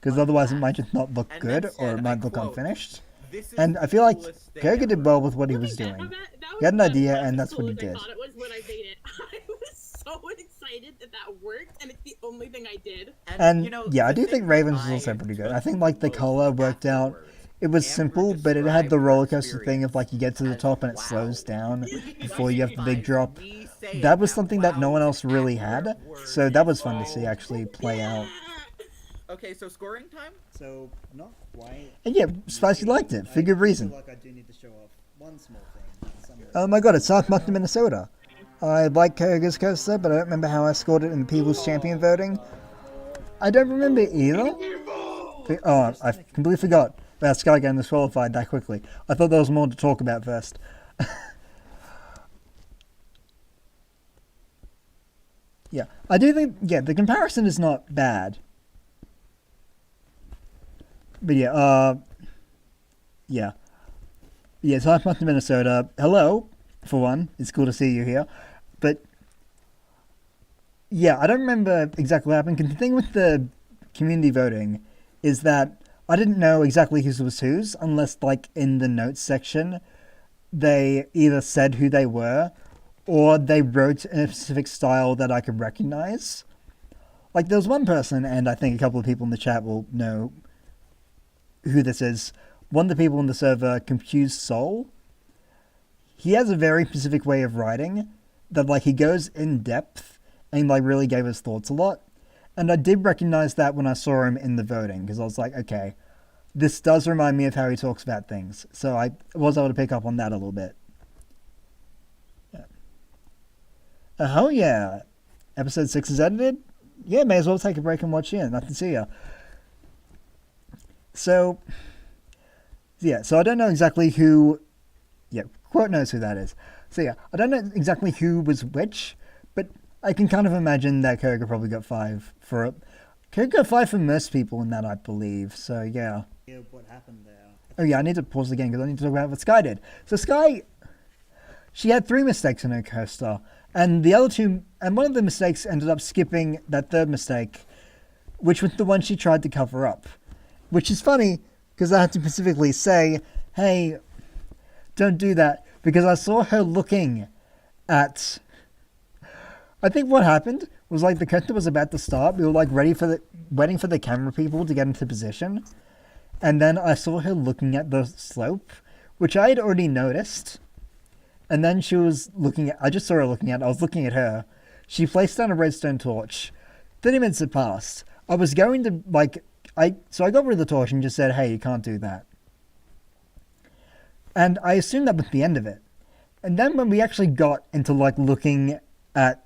because otherwise it might just not look good, or it might look unfinished. And I feel like Kyogre did well with what he was doing. He had an idea, and that's what he did. I thought it was when I made it. I was so excited that that worked, and it's the only thing I did. And yeah, I do think Ravens was also pretty good. I think like the color worked out. It was simple, but it had the roller coaster thing of like you get to the top and it slows down before you have the big drop. saying that was something that no wow, one else really had. word So that is was fun to see bold. actually play out. Okay, so scoring time? So, not quite. And yeah, Spicy liked it for good I reason. feel like I do need to show off one small thing. Oh my god, it's Taskmaster, Minnesota. I like Koga's coaster, but I don't remember how I scored it in the People's Champion voting. I don't remember either. Oh, I completely forgot about Sky getting disqualified that quickly. I thought there was more to talk about first. Yeah, I do think, yeah, the comparison is not bad. But yeah, yeah. Yeah, so I'm from Minnesota. Hello, for one. It's cool to see you here. But, yeah, I don't remember exactly what happened. 'Cause the thing with the community voting is that I didn't know exactly whose was whose, unless, like, in the notes section, they either said who they were, or they wrote in a specific style that I could recognize. Like, there was one person, and I think a couple of people in the chat will know who this is. One of the people in the server, Confused Soul, he has a very specific way of writing that, like, he goes in depth and, like, really gave his thoughts a lot. And I did recognize that when I saw him in the voting, because I was like, okay, this does remind me of how he talks about things. So I was able to pick up on that a little bit. Yeah. Oh, yeah. Episode 6 is edited? Yeah, may as well take a break and watch it. Nice to see ya. So, yeah, so I don't know exactly who... Yeah, Quote knows who that is. So yeah, I don't know exactly who was which, but I can kind of imagine that Koga probably got 5 for it. Koga got 5 for most people in that, I believe. So yeah. Yeah, what happened there? Oh yeah, I need to pause again because I need to talk about what Sky did. So Sky, she had 3 mistakes in her coaster, and the other 2, and one of the mistakes ended up skipping that third mistake, which was the one she tried to cover up. Which is funny, because I had to specifically say, hey, don't do that, because I saw her looking at... I think what happened was, like, the coaster was about to start. We were, like, waiting for the camera people to get into position. And then I saw her looking at the slope, which I had already noticed. And then she was looking at... I just saw her looking at it. I was looking at her. She placed down a redstone torch. 30 minutes had passed. I was going to, like... So I got rid of the torch and just said, hey, you can't do that. And I assumed that was the end of it. And then when we actually got into, like, looking at,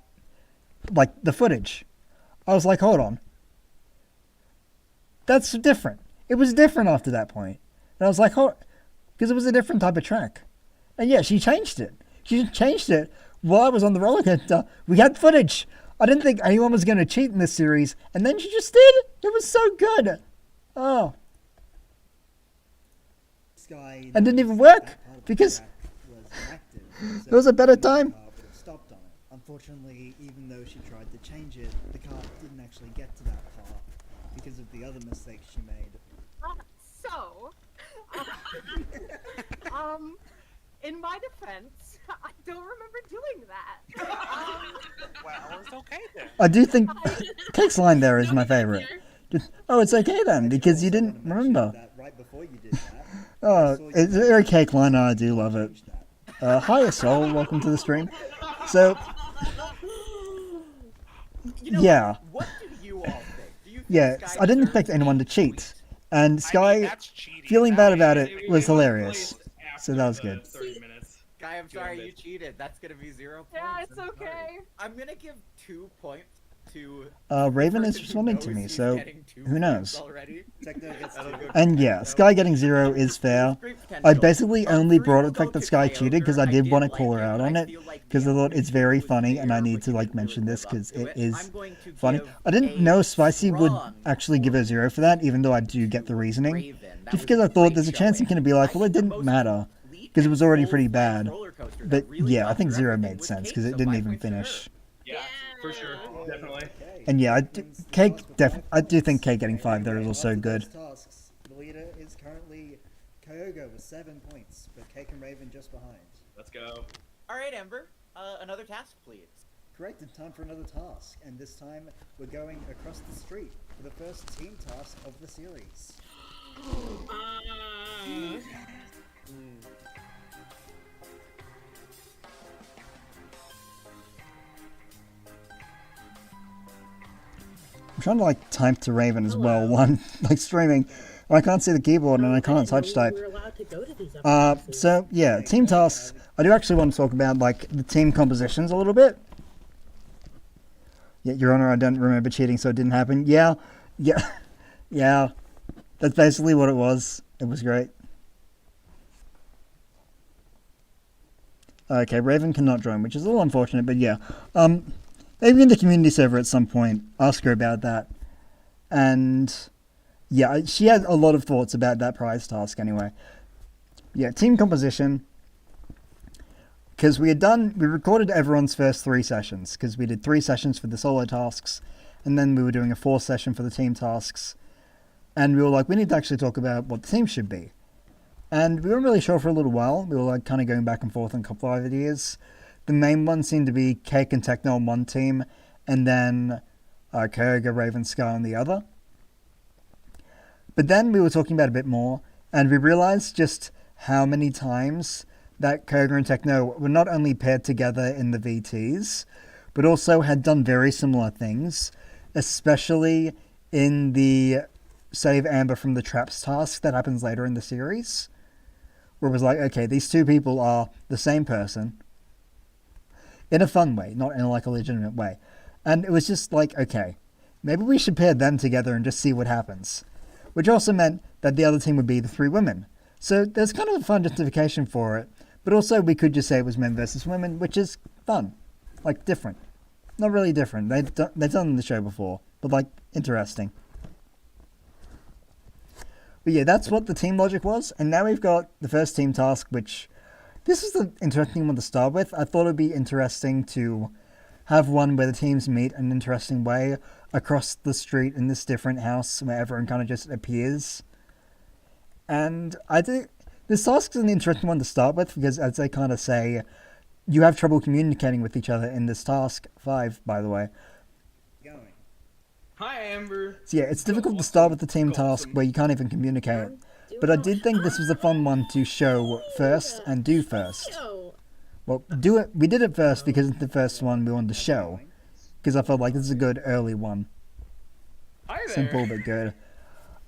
like, the footage, I was like, hold on. That's different. It was different after that point. And I was like, oh, because it was a different type of track. And yeah, she changed it. She changed it while I was on the roller coaster. We had footage. I didn't think anyone was going to cheat in this series. And then she just did. It was so good. Oh. Sky And didn't even work because was active, so it was a better the time. car would have stopped on it. Unfortunately, even though she tried to change it, the car didn't actually get to that part because of the other mistakes she made. So, in my defense, I don't remember doing that. Well, it's okay then. I do think Cake's line there is my favorite. Just, oh, it's okay then, because you didn't remember. That right before you did that. Oh, it's a very Cake line, and I do love it. Hi, Soul, welcome to the stream. So, You know, yeah. What do you all think? Do you think Yeah, Sky I didn't deserves expect anyone to cheat. And I Sky, mean, that's cheating. feeling bad about it, It was was hilarious. placed So after that was the good. 30 minutes. Guy, I'm sorry Damn you it. cheated. That's gonna be 0 points. Yeah, it's I'm sorry. okay. I'm gonna give 2 points to. Raven the is person who responding to knows me, he's so getting 2 who knows? points Already. Techno gets That'll two. go And to yeah, Techno. Sky getting 0 is fair. Great I potential. basically only 3 brought will up the fact go that to Sky Kyogre. cheated because I did want to call her like out it, on but it, feel like because I the thought it's opportunity very was funny and I there, need but to you like didn't mention really this live up because to it is I'm going to funny. give I didn't a know Spicy would strong actually give a 0 for that, even though I do get the reasoning. Raven. That Just was because I a thought great there's a chance showing. he can be like, well, it I think the didn't most matter. complete 'Cause it was already and pretty full-fledged bad. roller coaster that But really yeah, I got think through 0 everything made was sense Cake, because it so didn't 5 even points to her. finish. Yeah, for sure. Definitely. And yeah, I do think Cake getting 5 there is also After good. those tasks, the leader is currently Kyogo with 7 points, but Cake and Raven just behind. Let's go. All right, Ember. Another task, please. Correct, in time for another task, and this time we're going across the street for the first team task of the series. I'm trying to like type to Raven as well while I'm like streaming. I can't see the keyboard and I can't touch type. We were allowed to go to these other places. So yeah, team tasks. I do actually want to talk about like the team compositions a little bit. Yeah, Your Honor, I don't remember cheating, so it didn't happen. Yeah. That's basically what it was. It was great. Okay, Raven cannot join, which is a little unfortunate, but yeah. Maybe in the community server at some point, ask her about that. And yeah, she had a lot of thoughts about that prize task anyway. Yeah, team composition. Because we recorded everyone's first 3 sessions, because we did 3 sessions for the solo tasks, and then we were doing a 4th session for the team tasks. And we were like, we need to actually talk about what the team should be. And we weren't really sure for a little while. We were like kind of going back and forth on a couple of ideas. The main one seemed to be Cake and Techno on one team, and then Kyoga, Raven, Sky on the other. But then we were talking about it a bit more, and we realized just how many times that Kyoga and Techno were not only paired together in the VTs, but also had done very similar things, especially in the Save Amber from the Traps task that happens later in the series, where it was like, okay, these 2 people are the same person, in a fun way, not in like a legitimate way. And it was just like, okay, maybe we should pair them together and just see what happens. Which also meant that the other team would be the 3 women. So there's kind of a fun justification for it, but also we could just say it was men versus women, which is fun. Like, different. Not really different. They've done the show before, but like, interesting. But yeah, that's what the team logic was, and now we've got the first team task, which... This is the interesting one to start with. I thought it would be interesting to have one where the teams meet in an interesting way across the street in this different house where everyone kind of just appears. And I think this task is an interesting one to start with because, as they kind of say, you have trouble communicating with each other in this task. 5, by the way. Going. Hi, Amber. So yeah, it's difficult to start with the team task where you can't even communicate. But I did think this was a fun one to show first and do first. Well, we did it first because it's the first one we wanted to show. Because I felt like this is a good early one. Hi there. Simple but good.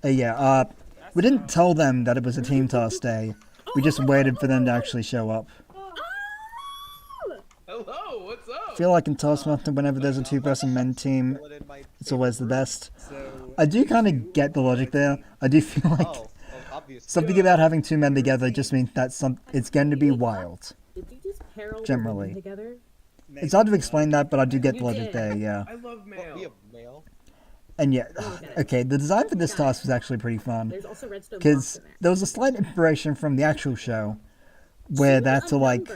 We didn't tell them that it was a team task day. We just waited for them to actually show up. Hello, what's up? I feel like in Taskmaster, whenever there's a 2-person men team, it's always the best. I do kind of get the logic there. I do feel like something about having 2 men together just means that it's going to be wild. Generally. It's hard to explain that, but I do get the logic there, yeah. I love mail. And yeah, okay, the design for this task was actually pretty fun. Because there was a slight inspiration from the actual show, where they had to like...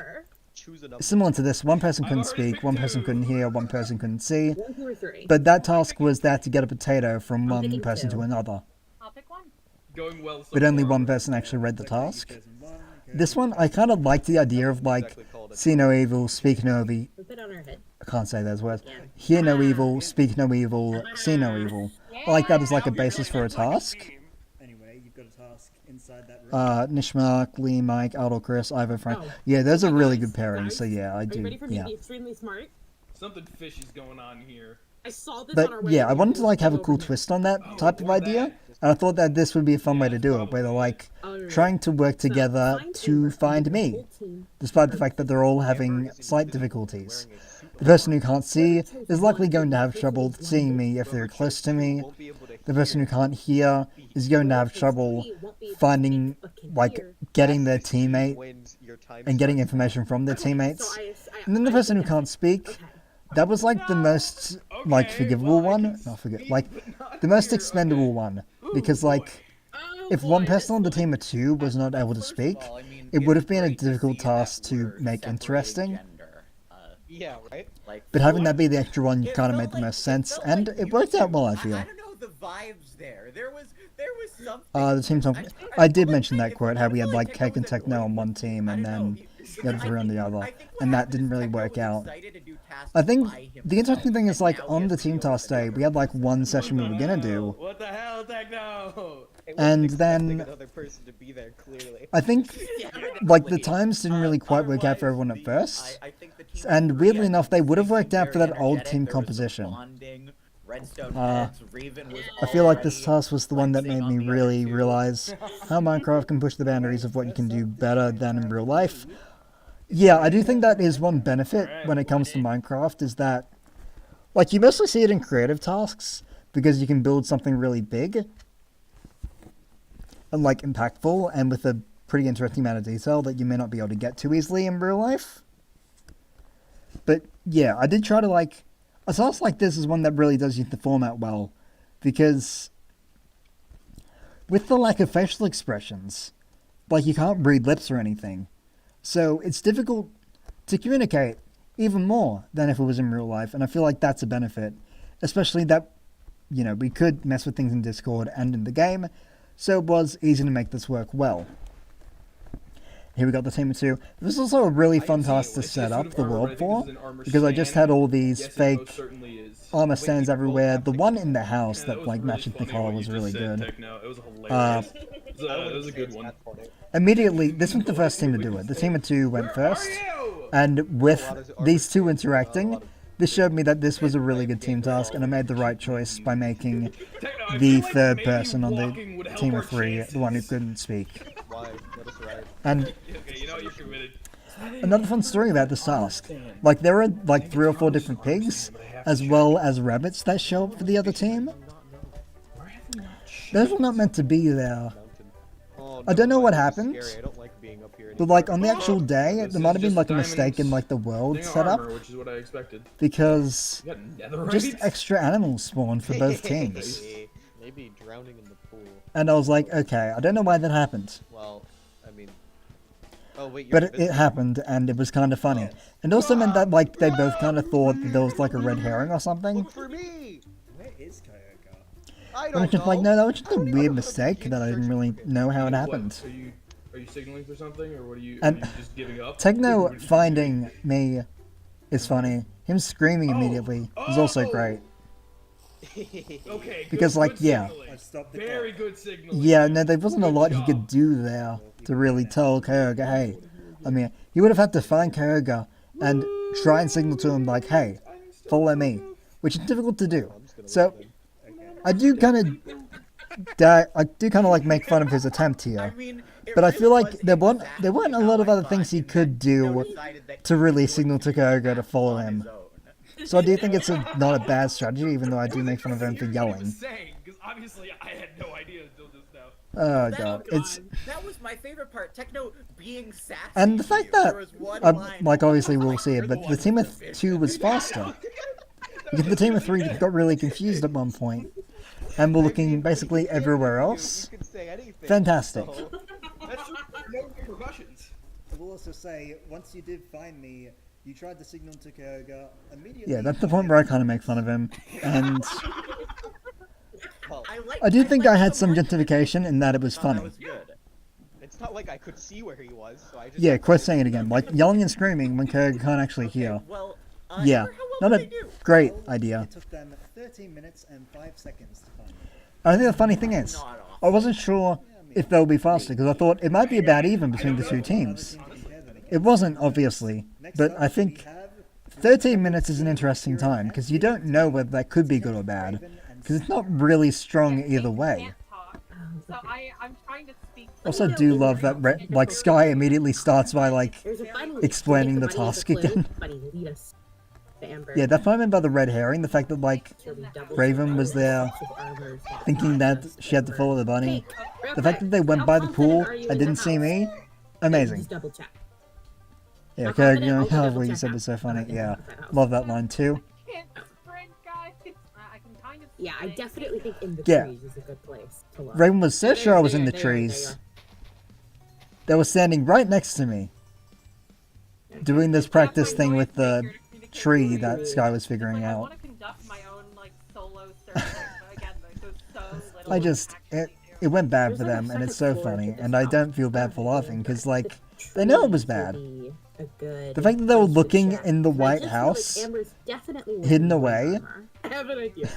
Similar to this, one person couldn't speak, one person couldn't hear, one person couldn't see. But that task was that to get a potato from one person to another. I'll pick one. Going well so But only far. one person actually read the task. This one, I kind of liked the idea of like, see no evil, speak no evil. I can't say those words. Hear no evil, speak no evil, see no evil. I like that as like a basis for a task. Anyway, you've got a task inside that room. Nishmark, Lee, Mike, Aldor, Chris, Ivo, Frank. Yeah, those are really good pairings, so yeah, I do. Are you ready for me Yeah. to be extremely smart? Something fishy's going on here. I saw this on our But way yeah, I here. wanted to like have a cool Over here. twist on that type of idea. And I thought that this would be a fun way to do it, where they're like trying to work together to find me, despite the fact that they're all having slight difficulties. The person who can't see is likely going to have trouble seeing me if they're close to me. The person who can't hear is going to have trouble finding, like, getting their teammate and getting information from their teammates. And then the person who can't speak, that was like the most, like, forgivable one. Like, the most expendable one. Because, like, if one person on the team of 2 was not able to speak, it would have been a difficult task to make interesting. Yeah, right? But having that be the extra one kind of made the most sense, and it worked out well, I feel. I don't know the vibes there. There was something. The team talk. I did mention that quote, how we had like Cake and Techno on one team and then the other 3 on the other, and that didn't really work out. I think the interesting thing is like on the team task day, we had like one session we were gonna do, What the hell, Techno? and then Another person to be there, clearly. I think like the times didn't really quite work out for everyone at first, and weirdly enough, they would have worked out for that old team composition. Redstone Uh, heads, Raven was I feel like this already task was the one that made flexing me on the really other two. realize how Minecraft can push the boundaries of what you can do better than in real life. Yeah, I do think that is one benefit when it comes to Minecraft, is that, like, you mostly see it in creative tasks, because you can build something really big and, like, impactful, and with a pretty interesting amount of detail that you may not be able to get to easily in real life. But, yeah, I did try to, like, a task like this is one that really does use the format well, because with the lack of facial expressions, like, you can't read lips or anything, so it's difficult to communicate even more than if it was in real life, and I feel like that's a benefit, especially that, you know, we could mess with things in Discord and in the game, so it was easy to make this work well. Here we got the team of 2. This was also a really fun task to set up the world for, because I just had all these fake armor stands everywhere. The one in the house that, like, matches the color was really good. It was hilarious. It was a good one. Immediately, this was the first team to do it. The team of 2 went first, and with these two interacting, this showed me that this was a really good team task, and I made the right choice by making the third person on the team of 3 the one who couldn't speak. And another fun story about this task, like, there are like 3 or 4 different pigs, as well as rabbits that show up for the other team. Those were not meant to be there. I don't know what happened, but, like, on the actual day, there might have been, like, a mistake in, like, the world setup, which is what I expected. because just extra animals spawned for both teams. Maybe drowning in the pool. And I was like, okay, I don't know why that happened, Well, I mean... Oh, wait, but it happened, and it was kind of funny. It also meant that, like, they both kind of thought that there was, like, a red herring or something. Look for me! Where is Kyoga? I And I was just like, no, that was just a weird mistake that I didn't really know how it happened. Are you signaling for something, or what are you And just giving up? Techno finding me is funny. Him screaming immediately is also great. Okay, Because, like, yeah. Very good signal. Yeah, no, there wasn't a lot he could do there to really tell Kyoga, hey. I mean, he would have had to find Kyoga and try and signal to him, like, hey, follow me. Which is difficult to do. So, I do kind of like make fun of his attempt here. But I feel like there weren't a lot of other things he could do to really signal to Kyoga to follow him. So I do think it's not a bad strategy, even though I do make fun of him for yelling. Obviously, I had no idea until just now. Oh god, it's... That was my favorite part, Techno being sassy. And the fact There that, was one line like, obviously we'll see it, but the team of 2 was faster. Because the team of 3 got really confused at one point, and were looking basically everywhere else. Fantastic. That's no repercussions. I will also say, once you did find me, you tried to signal to Kyoga immediately. Yeah, that's the point where I kind of make fun of him, and I do think I had some justification in that it was funny. It's not like I could see where he was, so I just... Yeah, quit saying it again, like yelling and screaming when Kyoga can't actually hear. Yeah, not a great idea. It took them 13 minutes and 5 seconds to find me. I think the funny thing is, I wasn't sure if they'll be faster, because I thought it might be about even between the 2 teams. It wasn't, obviously, but I think 13 minutes is an interesting time, because you don't know whether that could be good or bad, because it's not really strong either way. So I'm trying to speak. Also do love that, like, Sky immediately starts by, like, explaining the task again. Yeah, that's what I meant by the red herring, the fact that, like, Raven was there, thinking that she had to follow the bunny. The fact that they went by the pool and didn't see me, amazing. Yeah, okay, you know, what you said was so funny, yeah. Love that line too. Yeah, I definitely think in the Yeah. trees is a good place to look. Raven was so sure I was in the trees. They were standing right next to me, doing this practice thing with the tree that Sky was figuring out. I just, it went bad for them, and it's so funny, and I don't feel bad for laughing, because, like, they know it was bad. The fact that they were looking in the White House, hidden away, I have an idea.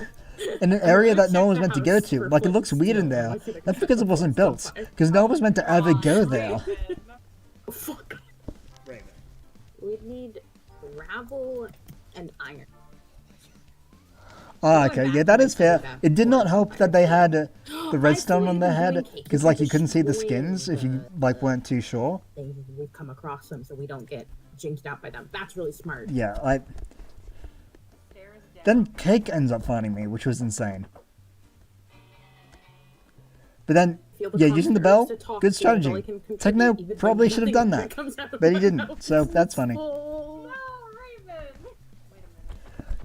in an area that no one was meant to go to. Like, it looks weird in there. That's because it wasn't built, because no one was meant to ever go there. Fuck. We'd need gravel and iron. Ah, okay, yeah, that is fair. It did not help that they had the redstone on their head, because, like, you couldn't see the skins if you, like, weren't too sure. We've come across them so we don't get jinxed out by them. That's really smart. Yeah, Then Cake ends up finding me, which was insane. But then, yeah, using the bell, good strategy. Techno probably should have done that, but he didn't, so that's funny.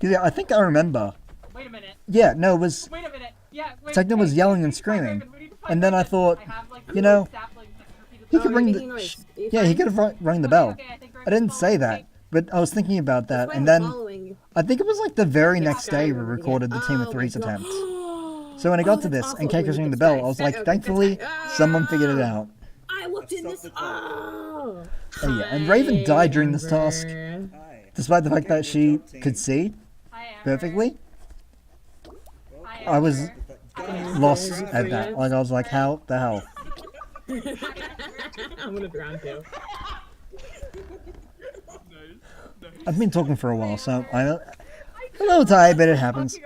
Yeah, I think I remember. Wait a minute. Yeah, no, it was... Wait a minute. Yeah, wait, Techno was yelling and screaming, and then I thought, you know, he could ring the... Yeah, he could have rung the bell. I didn't say that, but I was thinking about that, and then I think it was like the very next day we recorded the Team of Three's attempt. So when I got to this and Cake was ringing the bell, I was like, thankfully, someone figured it out. I looked in this. Oh yeah, and Raven died during this task, despite the fact that she could see perfectly. I was lost at that. Like, I was like, how the hell? I'm gonna drown too. I've been talking for a while, so I'm a little tired, but it happens.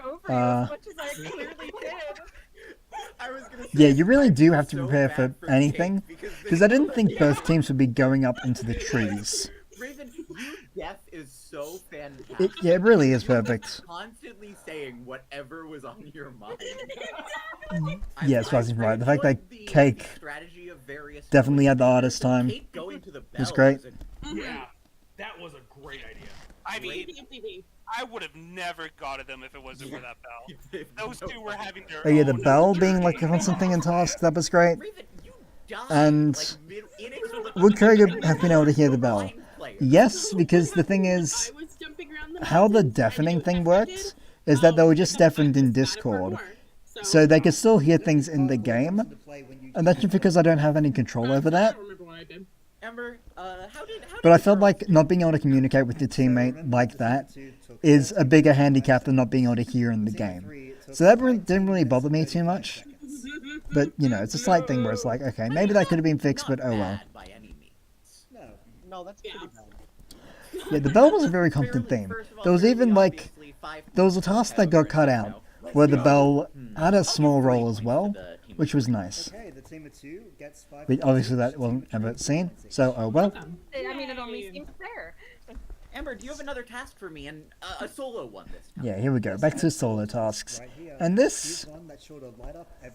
Yeah, you really do have to prepare for anything, because I didn't think both teams would be going up into the trees. Raven, your death is so fantastic. Yeah, it really is perfect. Constantly saying whatever was on your mind. Yeah, Spicy's right. The fact that Cake definitely had the hardest time was great. Yeah, that was a great idea. I mean, I would have never got at them if it wasn't for that bell. Those two were having their Oh yeah, the bell being like a constant thing in tasks, that was great. And would Kroger have been able to hear the bell? Yes, because the thing is, how the deafening thing worked is that they were just deafened in Discord. So they could still hear things in the game. And that's just because I don't have any control over that. But I felt like not being able to communicate with your teammate like that is a bigger handicap than not being able to hear in the game. So that didn't really bother me too much. But, you know, it's a slight thing where it's like, okay, maybe that could have been fixed, but oh well. No, that's pretty bad. Yeah, the bell was a very competent theme. There was even like, there was a task that got cut out where the bell had a small role as well, which was nice. But obviously that wasn't ever seen, so oh well. I mean, it only seems fair. Amber, do you have another task for me, and a solo one this time? Yeah, here we go, back to solo tasks. And this,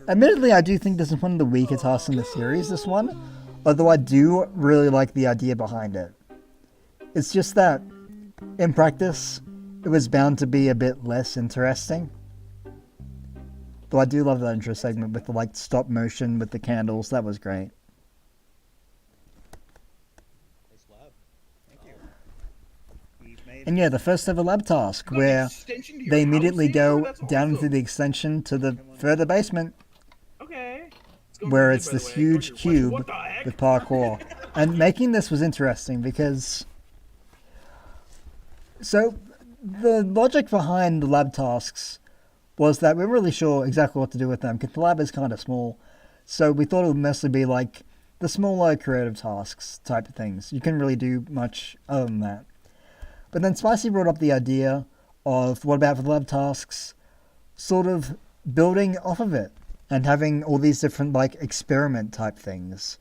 admittedly I do think this is one of the weaker tasks in the series, this one. Although I do really like the idea behind it. It's just that, in practice, it was bound to be a bit less interesting. Though I do love that intro segment with the like stop motion with the candles, that was great. And yeah, the first ever lab task, where they immediately go down into the extension to the further basement. Where it's this huge cube with parkour. And making this was interesting because... So, the logic behind the lab tasks was that we weren't really sure exactly what to do with them, because the lab is kind of small. So we thought it would mostly be like the smaller creative tasks type of things. You couldn't really do much other than that. But then Spicy brought up the idea of what about for the lab tasks, sort of building off of it. And having all these different, like, experiment type things.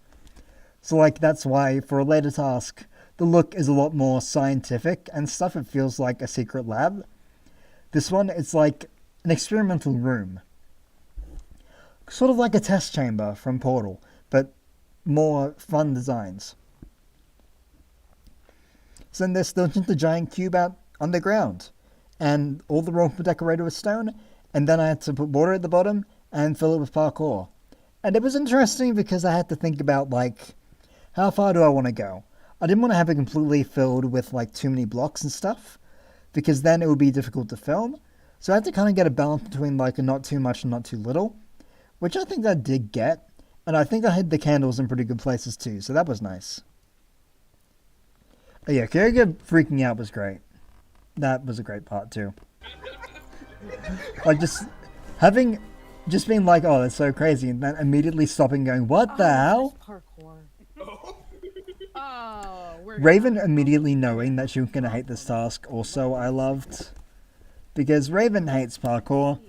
So, like, that's why, for a later task, the look is a lot more scientific and stuff. It feels like a secret lab. This one, it's like an experimental room. Sort of like a test chamber from Portal, but more fun designs. So in this, there's just a giant cube out underground. And all the rooms were decorated with stone. And then I had to put water at the bottom and fill it with parkour. And it was interesting because I had to think about, like, how far do I want to go? I didn't want to have it completely filled with, like, too many blocks and stuff, because then it would be difficult to film. So I had to kind of get a balance between, like, a not too much and not too little, which I think I did get, and I think I hid the candles in pretty good places too, so that was nice. Oh yeah, Kiriga freaking out was great. That was a great part too. Like, just being like, oh, that's so crazy, and then immediately stopping going, what the hell? Raven immediately knowing that she was going to hate this task also I loved. because Raven hates parkour.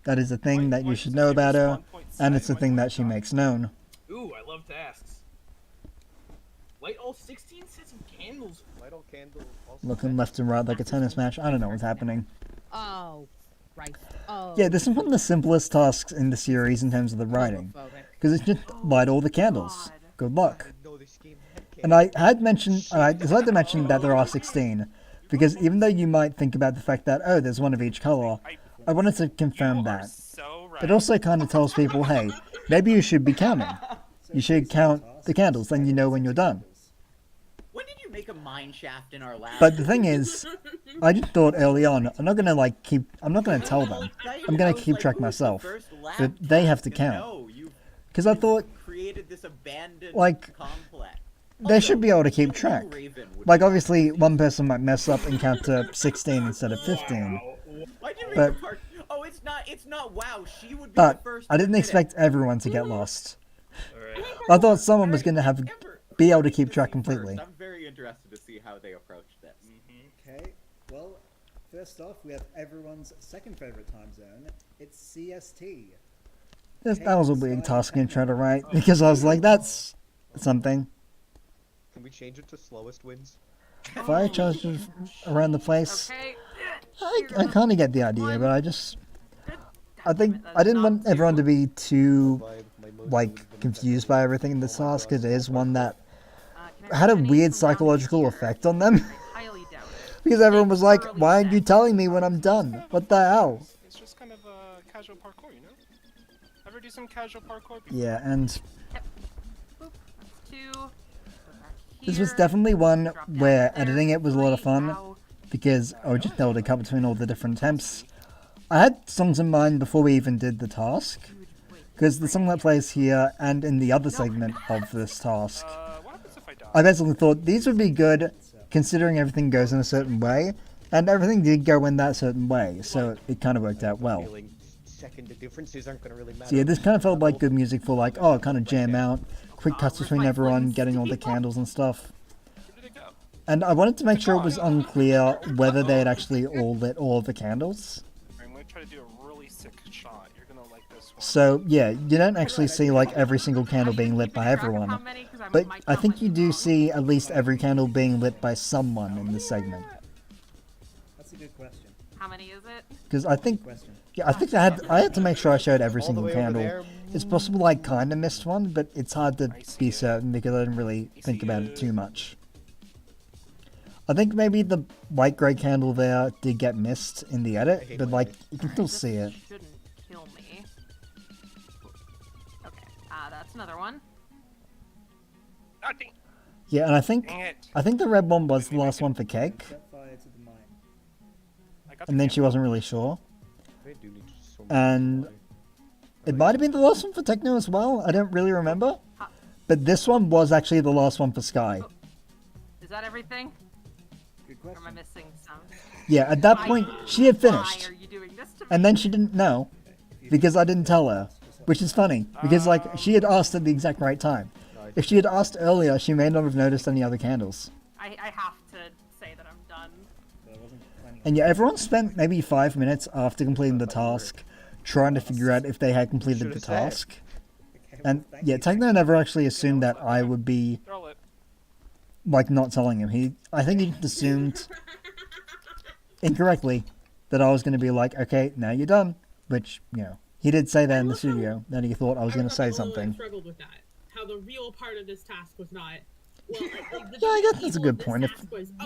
That is a thing that you should know about her, and it's a thing that she makes known. Ooh, I love tasks. Light all 16 sets of candles. Light all candles. Looking left and right like a tennis match. I don't know what's happening. Oh, right. Oh. Yeah, this is one of the simplest tasks in the series in terms of the writing. Because it's just light all the candles. Good luck. And I had mentioned, I decided to mention that there are 16. Because even though you might think about the fact that, oh, there's one of each color, I wanted to confirm that. It also kind of tells people, hey, maybe you should be counting. You should count the candles, then you know when you're done. When did you make a mine shaft in our lab? But the thing is, I just thought early on, I'm not gonna tell them. I'm gonna keep track myself. But they have to count. Because I thought, created this abandoned like, complex. they should be able to keep track. Like, obviously, one person might mess up and count to 16 instead of 15. But, oh, it's not wow. She would be the first. I didn't expect everyone to get lost. I thought someone was going to be able to keep track completely. I'm very interested to see how they approach this. Okay, well, first off, we have everyone's second favorite time zone. It's CST. That was a weird task in trying to write, because I was like, that's something. Can we change it to slowest wins? Fire charges around the place. I kind of get the idea, but I think I didn't want everyone to be too, like, confused by everything in this task, because it is one that had a weird psychological effect on them. Because everyone was like, why aren't you telling me when I'm done? What the hell? It's just kind of casual parkour, you know? Ever do some casual parkour before? Yeah, and this was definitely one where editing it was a lot of fun, because I would just be able to cut between all the different attempts. I had songs in mind before we even did the task, because the song that plays here and in the other segment of this task, I basically thought these would be good considering everything goes in a certain way, and everything did go in that certain way, so it kind of worked out well. Second differences aren't gonna really matter. So yeah, this kind of felt like good music for like, oh, kind of jam out, quick cuts between everyone, getting all the candles and stuff. And I wanted to make sure it was unclear whether they had actually all lit all of the candles. I'm gonna try to do a really sick shot. You're gonna like this one. So yeah, you don't actually see like every single candle being lit by everyone. But I think you do see at least every candle being lit by someone in this segment. That's a good question. How many is it? Because I think, yeah, I think I had to make sure I showed every single candle. It's possible I kind of missed one, but it's hard to be certain because I didn't really think about it too much. I think maybe the white grey candle there did get missed in the edit, but like, you can still see it. Shouldn't kill me. Okay, that's another one. Yeah, and I think the red one was the last one for Cake. And then she wasn't really sure. And it might have been the last one for Techno as well. I don't really remember. But this one was actually the last one for Sky. Is that everything? Good Or question. am I missing some? Yeah, at that point, she had finished. Why are you doing this to me? And then she didn't know. Because I didn't tell her. Which is funny. Because, like, she had asked at the exact right time. If she had asked earlier, she may not have noticed any other candles. I have to say that I'm done. And yeah, everyone spent maybe 5 minutes after completing the task trying to figure out if they had completed the task. And yeah, Techno never actually assumed that I would be, like, not telling him. I think he just assumed, incorrectly, that I was going to be like, okay, now you're done. Which, you know, he did say that in the studio, that he thought I was going to say something. I struggled with that. How the real part of this task was not. Well, Yeah, I guess that's a good point. If,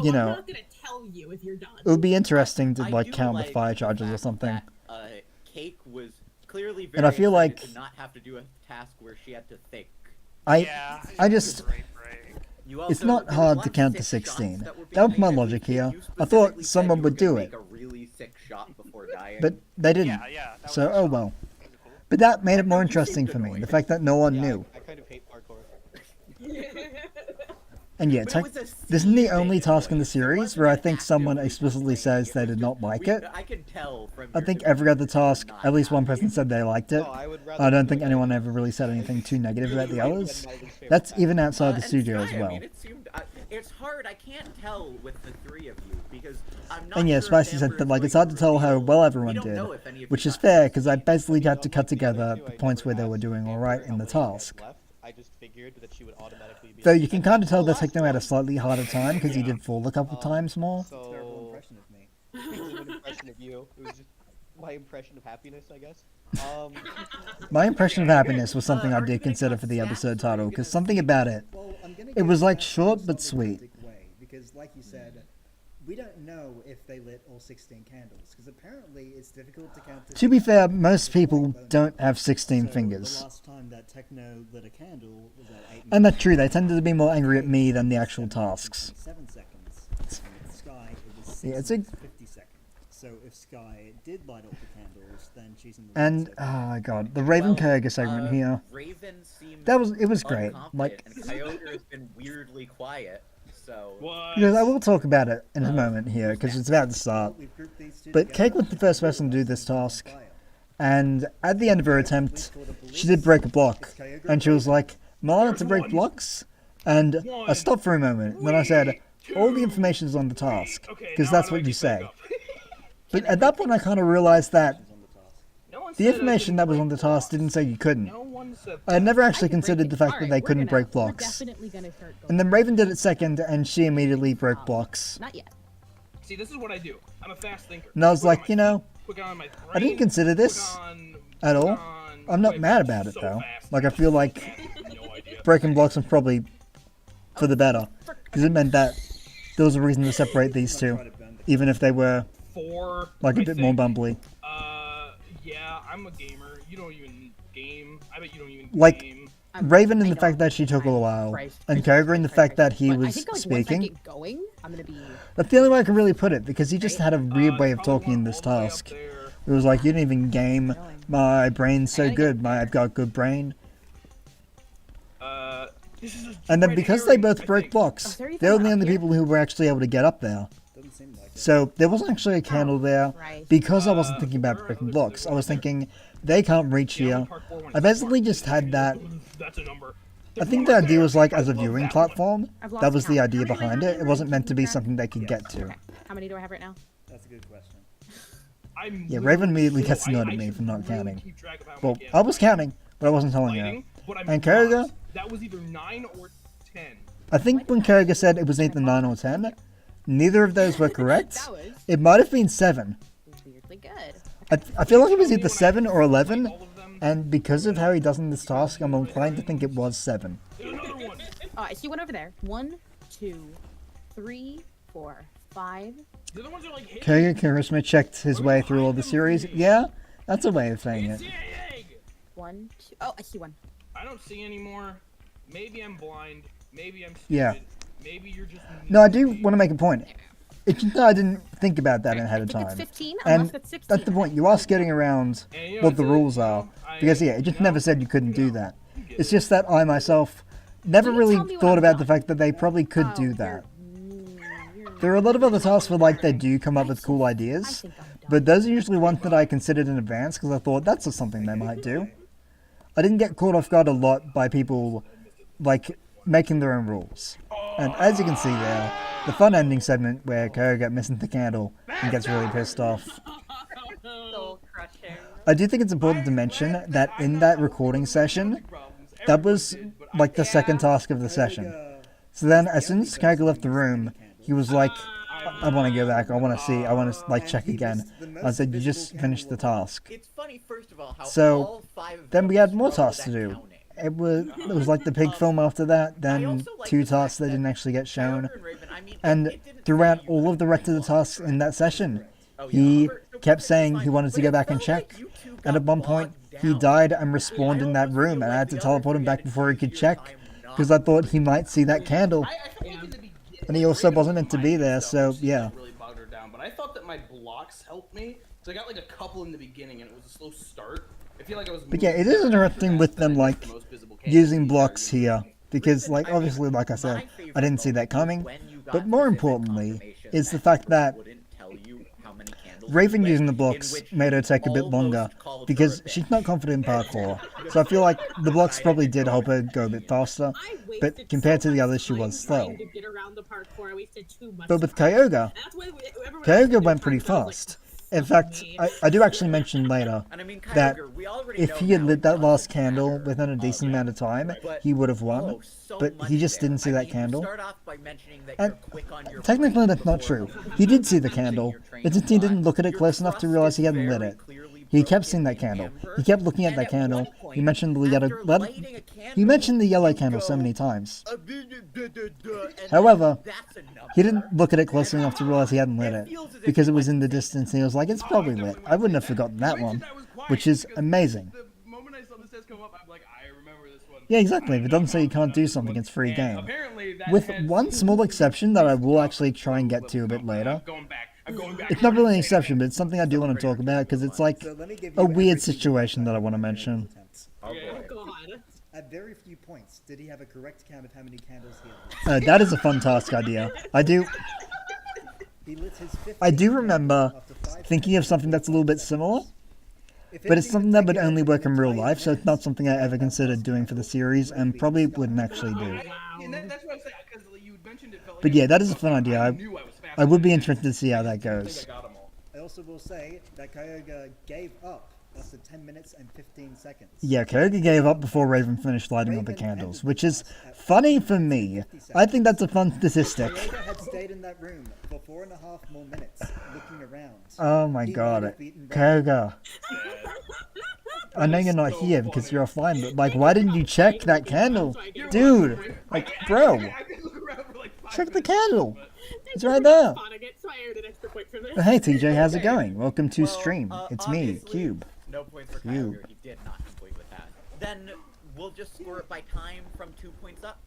you know, I'm not gonna tell you if you're done. it would be interesting to, I like, do count the like fire the charges or fact something. that, Cake was clearly very And I feel excited like- to not have to do a task where she had to think. I just... You It's also- not there was hard a to lot of count to sick shots 16. that were being That was my made. logic here. You I thought specifically said someone you would were gonna do make it. a really sick shot before dying. But they didn't. So, oh well. But that made it more interesting for me, the fact that no one knew. I kind of hate parkour. And yeah, this isn't the only task in the series where I think someone explicitly says they did not like it. I can tell from I think every other task, at least one person said they liked it. I don't think anyone ever really said anything too negative about the others. That's even outside the studio as well. It's hard. I can't tell with the three of you because I'm not. And yeah, sure if Spicy said Amber that is like going it's hard to tell how well we everyone don't did, know if any of which you is got fair this. because I basically had to cut Unlike the together other the two, I points never where they were asked doing Amber alright how in the many you guys task. left. I just figured that she would automatically be Though like, you can "I kind of did tell the the Techno last had a one." slightly harder time because he did fall a couple times more. Terrible So, impression of me. it was an impression of you. It was just my impression of happiness, I guess. My impression of happiness was something I Are you did gonna consider cut for the stats, episode or are you title gonna because something about it. Well, I'm gonna It give was like stats in a short but slightly sweet. cryptic way, because like you said, we don't know if they lit all 16 candles, because apparently it's difficult to count. To be fair, most people don't have 16 So fingers. The last time that Techno lit a candle was at 8 And that's true, they tended to be more angry at me than the actual tasks. 7 seconds. And with Sky, it was 6 Yeah, it's a- 50 seconds. So if Sky did light up the candles, then she's in the And, lead, so- oh my god, the Raven Kurga segment here. Raven seemed It was great. Like, and Kyogre has been weirdly quiet. So because I will talk about it in a moment here, because it's about to start. We've grouped these two But together. Cake was the first person to do this task, and at the end of her attempt, she did break a block, and she was like, "Am I allowed to break blocks?" And I stopped for a moment, and then I said, "All the information is on the task, because that's what you say." But at that point, I kind of realized that the information that was on the task didn't say you couldn't. I had never actually considered the fact that they couldn't break blocks. Definitely gonna start going. And then Raven did it second, and she immediately broke blocks. Not yet. See, this is what I do. I'm a fast thinker. And I was like, you know, Quick on my I didn't consider this at all. I'm not mad about it though. Like, I feel like breaking blocks was probably for the better, because it meant that there was a reason to separate these two, even if they were like a bit more bumbly. Yeah, I'm a gamer. You don't even game. I bet you don't even Like, game. Raven in the fact that she took a while, and Koga in the fact that he But I was think, like, speaking. Once I get going, I'm gonna be. That's the only way I can really put it, because he just had a weird way of talking in this task. It was like, you didn't even game, my brain's so good, I've got good brain. This is a And then red because they herring, both I broke think. blocks, they were the only people who were actually able to get up there. Doesn't seem like it. So there wasn't actually a candle there, because I wasn't thinking about breaking blocks. I was thinking, they can't reach here. I basically just had that. That's a number. I think the idea was like, as a viewing platform, that was the idea behind it. It wasn't meant to be something they could get to. How many do I have right now? That's a good question. Yeah, Raven immediately gets annoyed at me for not counting. Well, I was counting, but I wasn't telling her. And Koga, That was either 9 or 10. I think when Koga said it was either 9 or 10, neither of those were correct. It might have been 7. Weirdly good. I feel like it was either 7 or 11, and because of how he does in this task, I'm inclined to think it was 7. Oh, I see one over there. 1, 2, 3, 4, 5. The other ones are like Koga Charisma checked his way through all the series. Yeah, that's a way of saying it. 1, 2. Oh, I see one. I don't see anymore. Maybe I'm blind. Maybe I'm stupid. Yeah. Maybe you're just. No, I do want to make a point. It's just that I didn't think about that ahead of I think time. it's 15, And unless it's 16. that's the point. You are skating around what the rules are. Because, yeah, it just never said you couldn't do that. It's just that I myself never really thought about the fact that they probably could do that. There are a lot of other tasks where, like, they do come up with cool ideas. But those are usually ones that I considered in advance because I thought that's just something they might do. I didn't get caught off guard a lot by people, like, making their own rules. And as you can see there, the fun ending segment where Koga missing the candle and gets really pissed off. Soul crushing. I do think it's important to mention that in that recording session, that was, like, the second task of the session. So then, as soon as Koga left the room, he was like, I want to go back, I want to see, I want to, like, check again. I said, you just finished the task. It's funny, first of all, how So, all 5 of then them we had more struggled tasks to at do. counting. It was like the pig film after that, then 2 tasks that didn't actually get shown. And throughout all of the rest of the tasks in that session, he kept saying he wanted to go back and check. And at one point, he died and respawned in that room, and I had to teleport him back before he could check, because I thought he might see that candle. And he also wasn't meant to be there, so yeah. Really bogged her down, but I thought that my blocks helped me. So I got like a couple in the beginning, and it was a slow start. I feel like I was. But yeah, it is interesting with them, like, using blocks here. Because, like, obviously, like I said, I didn't see that coming. But more importantly, is the fact that Raven Like, using the in blocks which made her take a bit almost longer called her because a bitch. she's not confident in parkour. So I feel like the blocks probably did help her go a bit faster, I wasted but compared so to the much others, she time was slow. trying to get around the parkour. I wasted too much But with time. Kyogre, That's why everyone else Kyogre did went it pretty first, I was like, fast. In fact, I do actually mention later And I mean, that Kyogre, we already if know he had now lit it that last doesn't candle matter. within a decent amount of time, But- he would have won. Oh, so But he much just there. didn't see I that mean, you candle. start off by mentioning that And you're quick on your technically, brain that's not before true. He did see the using candle. your train It's of just he didn't thought. look at it Your close enough to trust realize is he hadn't lit very it. clearly He kept broken seeing that in candle. Amber, He kept looking at and that candle. one point, He mentioned the yellow. after lighting a candle, He mentioned the yellow you candle so go, many times. and However, that's a number. he didn't look at it closely enough to realize he hadn't lit It it feels as if because you it was went in the to- distance. And he was like, "It's probably lit. I wouldn't have forgotten that one," which is amazing. The moment I saw the stats come up, I'm like, I remember this one. Yeah, exactly. If it doesn't say you can't do something, it's free And game. apparently that With had one small exception that I will actually try and get to a bit later. I'm going back. It's not really an exception, but it's something I do want to talk about because it's like So let me give a you weird every single situation that I fact want to in mention. his attempts. Oh, boy. God. At very few points did he have a correct count of how many candles he had lit. That is a fun task idea. He lit his 15th I do candle remember after 5 thinking of something that's a little bit similar, but it's something that would only work in real life, so it's not something I ever considered doing for the series, and probably wouldn't actually do. And that's what I'm saying, because you mentioned it felt like But yeah, that is a fun idea. I knew I was faster I would be than interested to see how that goes. I also will say that Kyogre gave up after 10 minutes and 15 seconds. Yeah, Kyogre gave up before Raven finished lighting up the candles, which is funny for me. I think that's a fun statistic. Kyogre had stayed in that room for 4.5 more minutes, looking around. Oh my He god, might have beaten Raven. Kyogre. I know you're not here because you're offline, but like, why didn't you check that candle? Dude, like, bro, check the candle. It's right there. So I earned an extra point for this. Hey TJ, how's it going? Welcome to Well, stream. It's me, obviously, Cube. No points for You. Kyogre. He did not complete with that. Then we'll just score it by time from 2 points up.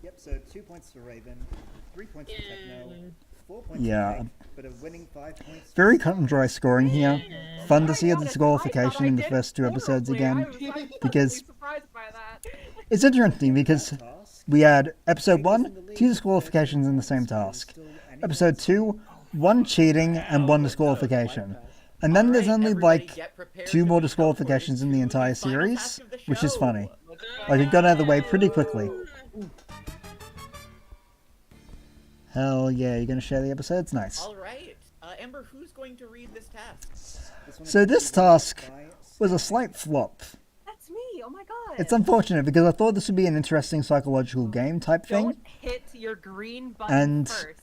Yep, so 2 points for Raven, 3 points for Techno, 4 points Yeah. for Nick, but a winning 5 points for Very Sky. cut and dry scoring here. Fun to see the disqualification in the first 2 episodes again, because surprised by that. it's interesting because Task. we had episode 1, 2 disqualifications in the same task. Episode 2, 1 cheating and 1 disqualification. And then there's only like 2 more disqualifications in the entire series, which is funny. Like it got out of the way pretty quickly. Hell yeah, you're gonna share the episodes? Nice. All right, Ember, who's going to read this task? So this task was a slight flop. That's me. Oh my god. It's unfortunate because I thought this would be an interesting psychological game type thing. Don't hit your green button And first.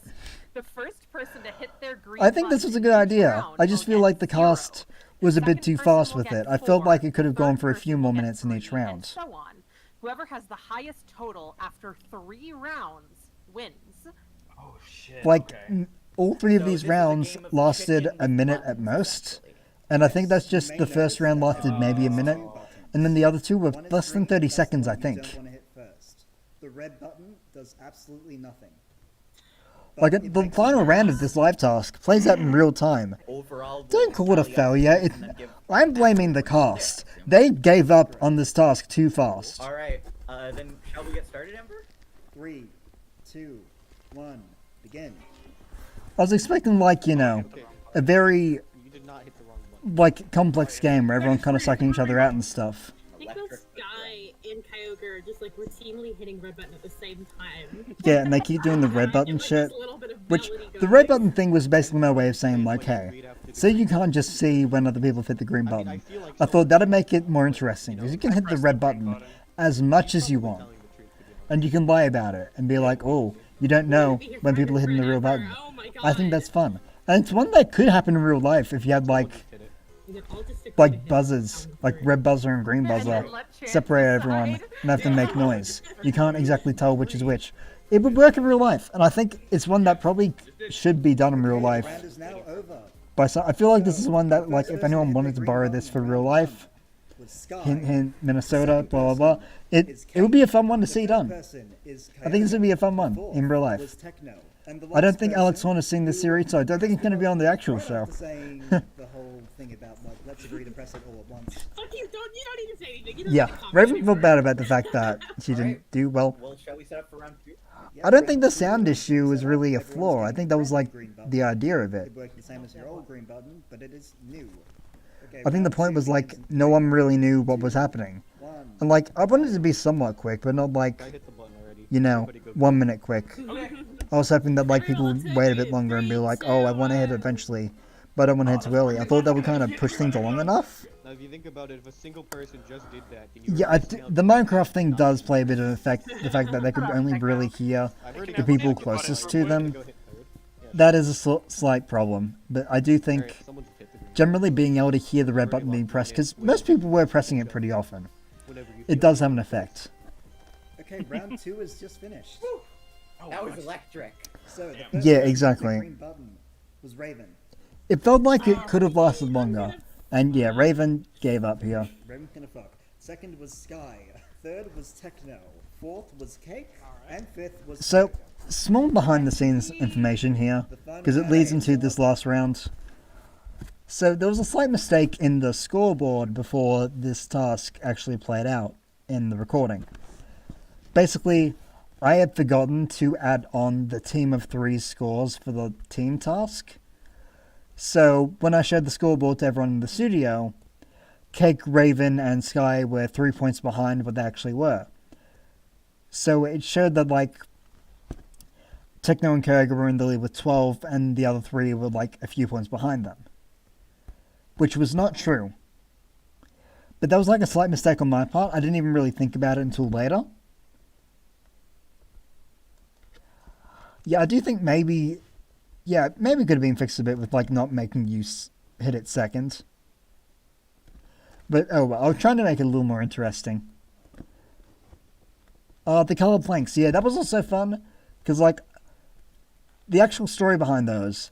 The first person to hit their green I think this was a good button each idea. round I just will feel get like the 0. cast was a bit Second too person fast will with get it. I felt 4. like it could have gone Third for a few person more will get minutes in 3, each round. And so on. Whoever has the highest total after 3 rounds wins. Oh shit. Like, okay. all 3 of So these this is a rounds game of lasted chicken a with minute at buttons, most. essentially. And I think that's just the first round lasted maybe a minute. And then the other 2 were One is less than green, 30 that's seconds, the I one you think. don't want to hit first. The red button does absolutely nothing. Like, But it the makes final it round of worse. this live task plays out in real time. Overall, Don't call it a tally up failure. points and then give I'm blaming the cast. They gave up on this task too fast. All right, then shall we get started, Ember? 3, 2, 1, begin. I was expecting, like, you know, a very, You did not hit the wrong one. like, complex game where everyone kind of sucking each other out and stuff. I think those Sky and Kyogre are just like routinely hitting red button at the same time. Yeah, and they keep doing the red button Like, shit. just a little bit of Which, melody the going. red button thing was basically my way of saying, like, hey, so you can't just see when other people hit the green button. I thought that'd make it more interesting, because you can hit the red button as much as you want. And you can lie about it, and be like, oh, you don't know when people are hitting the real button. Oh my god. I think that's fun. And it's one that could happen in real life if you had, like, We can all just stick like together. buzzers, like red buzzer and green buzzer, separate everyone and have them make noise. You can't exactly tell which is which. It would work in real life, and I think it's one that probably should be done in real life. Round is now over. I feel like this is one that, like, if anyone wanted to borrow this for real life, With Sky. hint hint, Minnesota, blah blah blah, it would be a fun one to see done. I think this would be a fun one in real life. I don't think Alex Horn has seen this series, so I don't think it's going to be on the actual show. Saying the whole thing about like let's agree to press it all at once. Fuck you! You don't need to say anything. You don't Yeah, need to comment Raven anymore. felt bad about the fact that she didn't do well. Well, shall we set up for round 2? I don't think the sound issue was really a flaw. I think that was like the idea of it. It worked the same as your old green button, but it is new. Okay, I think the round point two was like begins no one really knew what was happening. one. And like I wanted it to be somewhat quick, but not like, I hit the button already. you know, Everybody go 1 minute quick. Okay. I was hoping that like people would wait a bit longer and be like, oh, I want to hit it eventually, but I don't want to hit too early. I thought that would kind of push things along enough. Now, if you think about it, if a single person just did that, then Yeah, the Minecraft thing does play a bit of an effect. The fact that they could only really hear the people closest to them. That is a slight problem, but I do think generally being able to hear the red button being pressed, because most people were pressing it pretty often, it does have an effect. Okay, round 2 is just finished. That was electric. So the first Yeah, person to exactly. green button was Raven. It felt like it could have lasted longer, and yeah, Raven gave up here. Raven gonna fuck. Second was Sky. Third was Techno. Fourth was Cake. And fifth was So, Coco. small behind the scenes information here, because it leads into this last round. So there was a slight mistake in the scoreboard before this task actually played out in the recording. Basically, I had forgotten to add on the team of 3 scores for the team task. So when I showed the scoreboard to everyone in the studio, Cake, Raven, and Sky were 3 points behind what they actually were. So it showed that like Techno and Koga were in the lead with 12, and the other 3 were like a few points behind them. Which was not true. But that was like a slight mistake on my part. I didn't even really think about it until later. Yeah, I do think maybe it could have been fixed a bit with like not making you hit it second. But oh well, I was trying to make it a little more interesting. The color planks, yeah, that was also fun, because like the actual story behind those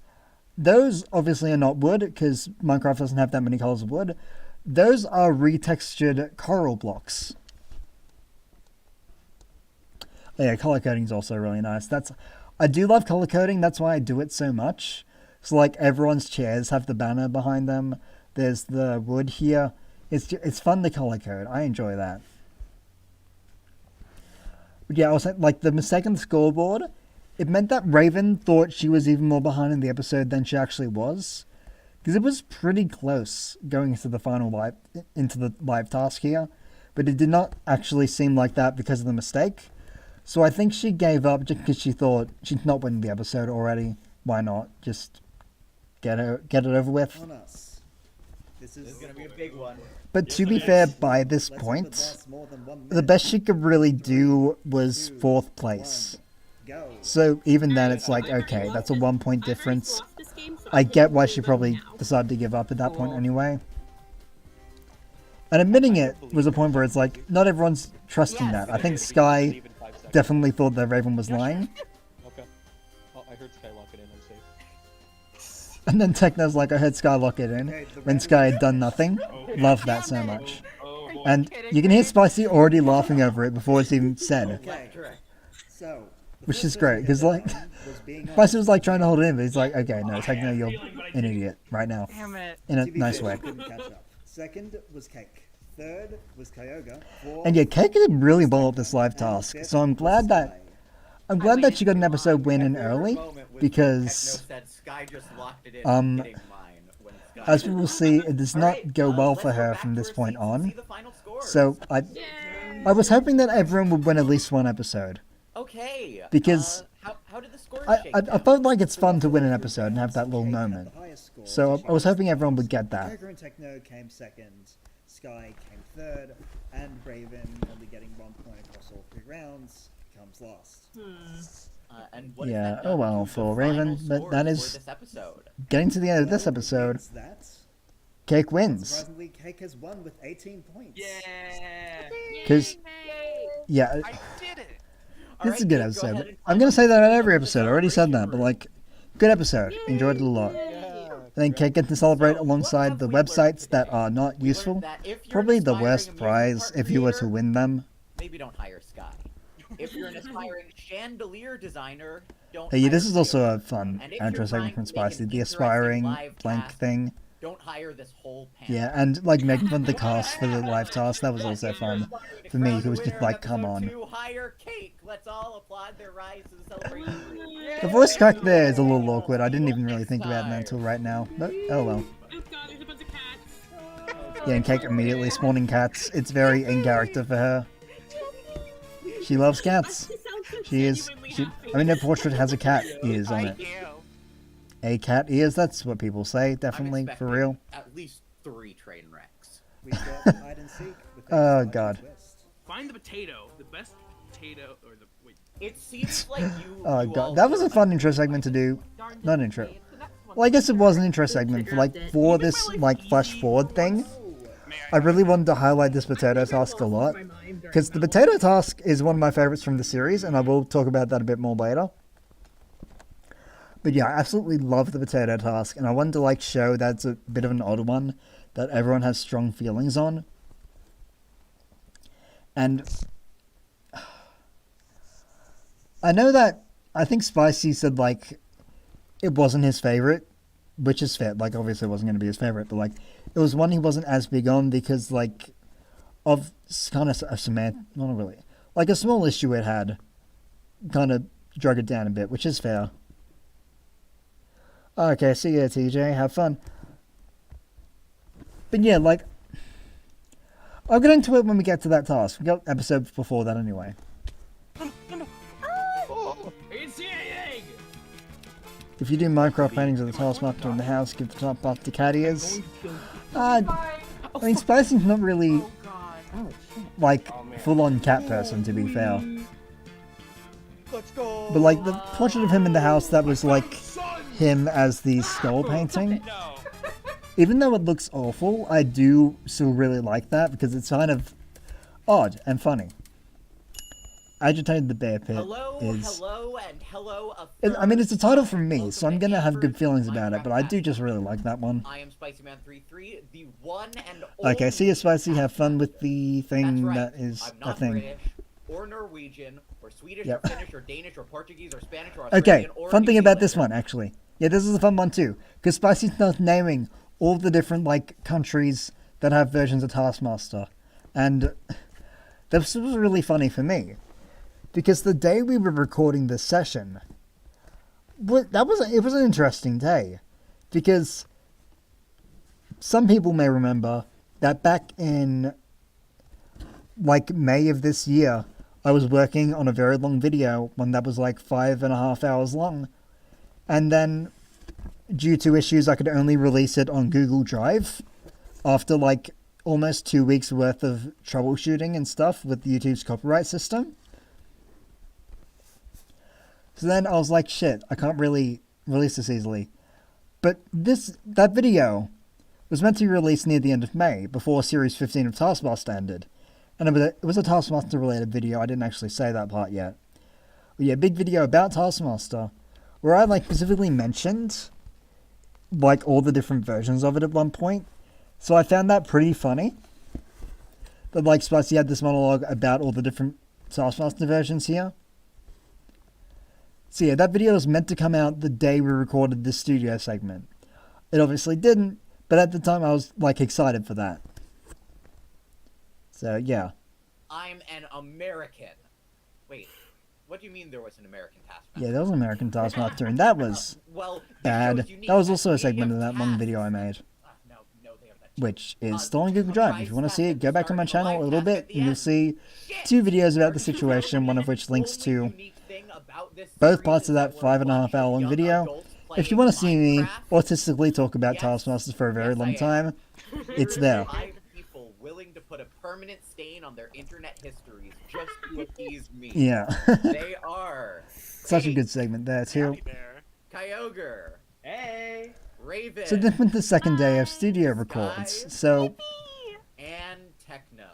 obviously are not wood, because Minecraft doesn't have that many colors of wood. Those are retextured coral blocks. Oh, yeah, color coding is also really nice. I do love color coding, that's why I do it so much. So like everyone's chairs have the banner behind them. There's the wood here. It's fun to color code. I enjoy that. But yeah, I was like the mistake on the scoreboard. It meant that Raven thought she was even more behind in the episode than she actually was, because it was pretty close going into the live task here, but it did not actually seem like that because of the mistake. So I think she gave up just because she thought she'd not win the episode already. Why not just get it over with? On us. This is gonna be a big one. But to be fair, by this point, the best she could really do was 4th place. So even then, it's like, okay, that's a 1 point difference. I get why she probably decided to give up at that point anyway. And admitting it was a point where it's like, not everyone's trusting that. I think Sky definitely thought that Raven was lying. Okay. Oh, I heard Sky lock it in, I'm safe. And then Techno's like, I heard Sky lock it in, when Sky had done nothing. Love that so much. And you can hear Spicy already laughing over it before it's even said. So, Which is great, because like, Spicy was like trying to hold it in, but he's like, okay, no, Techno, you're an idiot right now. Damn it. In a to be nice fair, way. she couldn't catch up. Second was Cake. Third was Kyoga. Fourth And yeah, Cake did really well at this live task, so I'm glad that she got an episode win in early, because as we will see, it does not go well for her from this point on. So I was hoping that everyone would win at least one episode. Okay. Because how did the scores shake I felt like it's fun to win an episode and have that little moment. So I was hoping everyone would get that. Koga and Techno came second, Sky came third, and Raven, only getting 1 point across all 3 rounds, comes last. And what Yeah, has that oh done well, to for the final Raven, but scores that for is this episode? getting to the end of this episode. Means that, Cake wins. surprisingly, Cake has won with 18 points. Because, yeah, I did it. this is a good episode. I'm going to say that on every episode. I already said that, but like, good episode. Enjoyed it a lot. I think Cake gets to celebrate alongside the websites that are not useful. Probably the worst prize if you were to win them. Maybe don't hire Sky. If you're an aspiring chandelier designer, don't Hey, this hire is also Theo. a fun And if intro you're segment trying from to make Spicy. an The interesting aspiring live blank task, thing. Don't hire this whole panel. Yeah, and like making fun of the cast for the live task, that was also fun for me. It was just like, come on. Hire cake. Let's all applaud their rise to the celebration. The voice crack there is a little awkward. I didn't even really think about that until right now. But oh well. Yeah, and Cake immediately spawning cats. It's very in character for her. She loves cats. She is. I mean, her portrait has a cat ears on it. A cat ears. That's what people say. Definitely for real. At least 3 train wrecks. We've got hide and seek. Oh god. Find the potato. The best potato, or the wait. It seems like you. Oh god, that was a fun intro segment to do. Not intro. Well, I guess it was an intro segment for like for this like flash forward thing. I really wanted to highlight this potato task a lot because the potato task is one of my favorites from the series, and I will talk about that a bit more later. But yeah, I absolutely love the potato task, and I wanted to like show that it's a bit of an odd one that everyone has strong feelings on. And I know that I think Spicy said like it wasn't his favorite, which is fair. Like obviously it wasn't going to be his favorite, but like it was one he wasn't as big on because like of kind of a not really like a small issue it had, kind of drug it down a bit, which is fair. Okay, see ya, TJ. Have fun. But yeah, like I'll get into it when we get to that task. We got episodes before that anyway. If you do Minecraft paintings of the Taskmaster in the house, give the top buff to cat ears. I mean, Spicy's not really like full-on cat person, to be fair. Let's go. But like the portrait of him in the house, that was like him as the skull painting. Even though it looks awful, I do still really like that because it's kind of odd and funny. Agitated the Bear Pit is... I mean, it's a title from me, so I'm going to have good feelings about it, but I do just really like that one. I am SpicyMan33, the one and only... Okay, see you, Spicy. Have fun with the thing that is I'm a thing. British, or Norwegian, or Swedish, Yep. or Finnish, or Danish, or Portuguese, or Spanish, or Australian, Okay, or fun New thing about this Zealander. one, actually. Yeah, this is a fun one too, because Spicy's not naming all the different, like, countries that have versions of Taskmaster. And this was really funny for me. Because the day we were recording this session, it was an interesting day. Because some people may remember that back in like May of this year, I was working on a very long video, one that was like 5.5 hours long. And then due to issues, I could only release it on Google Drive after like almost 2 weeks worth of troubleshooting and stuff with YouTube's copyright system. So then I was like, shit, I can't really release this easily. But that video was meant to be released near the end of May, before Series 15 of Taskmaster ended. And it was a Taskmaster related video, I didn't actually say that part yet. But yeah, big video about Taskmaster, where I like specifically mentioned like all the different versions of it at one point. So I found that pretty funny. That like Spicy had this monologue about all the different Taskmaster versions here. So yeah, that video was meant to come out the day we recorded this studio segment. It obviously didn't, but at the time I was like excited for that. So yeah. I'm an American. Wait, what do you mean there was an American Taskmaster? Yeah, there was an American Taskmaster, and that was bad. That was also a segment of that long video I made. Which is still on Google Drive. If you want to see it, go back to my channel a little bit, and you'll see 2 videos about the situation, one of which links to both parts of that 5.5 hour long video. If you want to see me autistically talk about Taskmasters for a very long time, it's there. 5 people willing to put a permanent stain on their internet histories just to appease me. Yeah. They are Such a good segment there too. Kyogre. Hey. Raven. So then went the second day of studio records. So and Techno.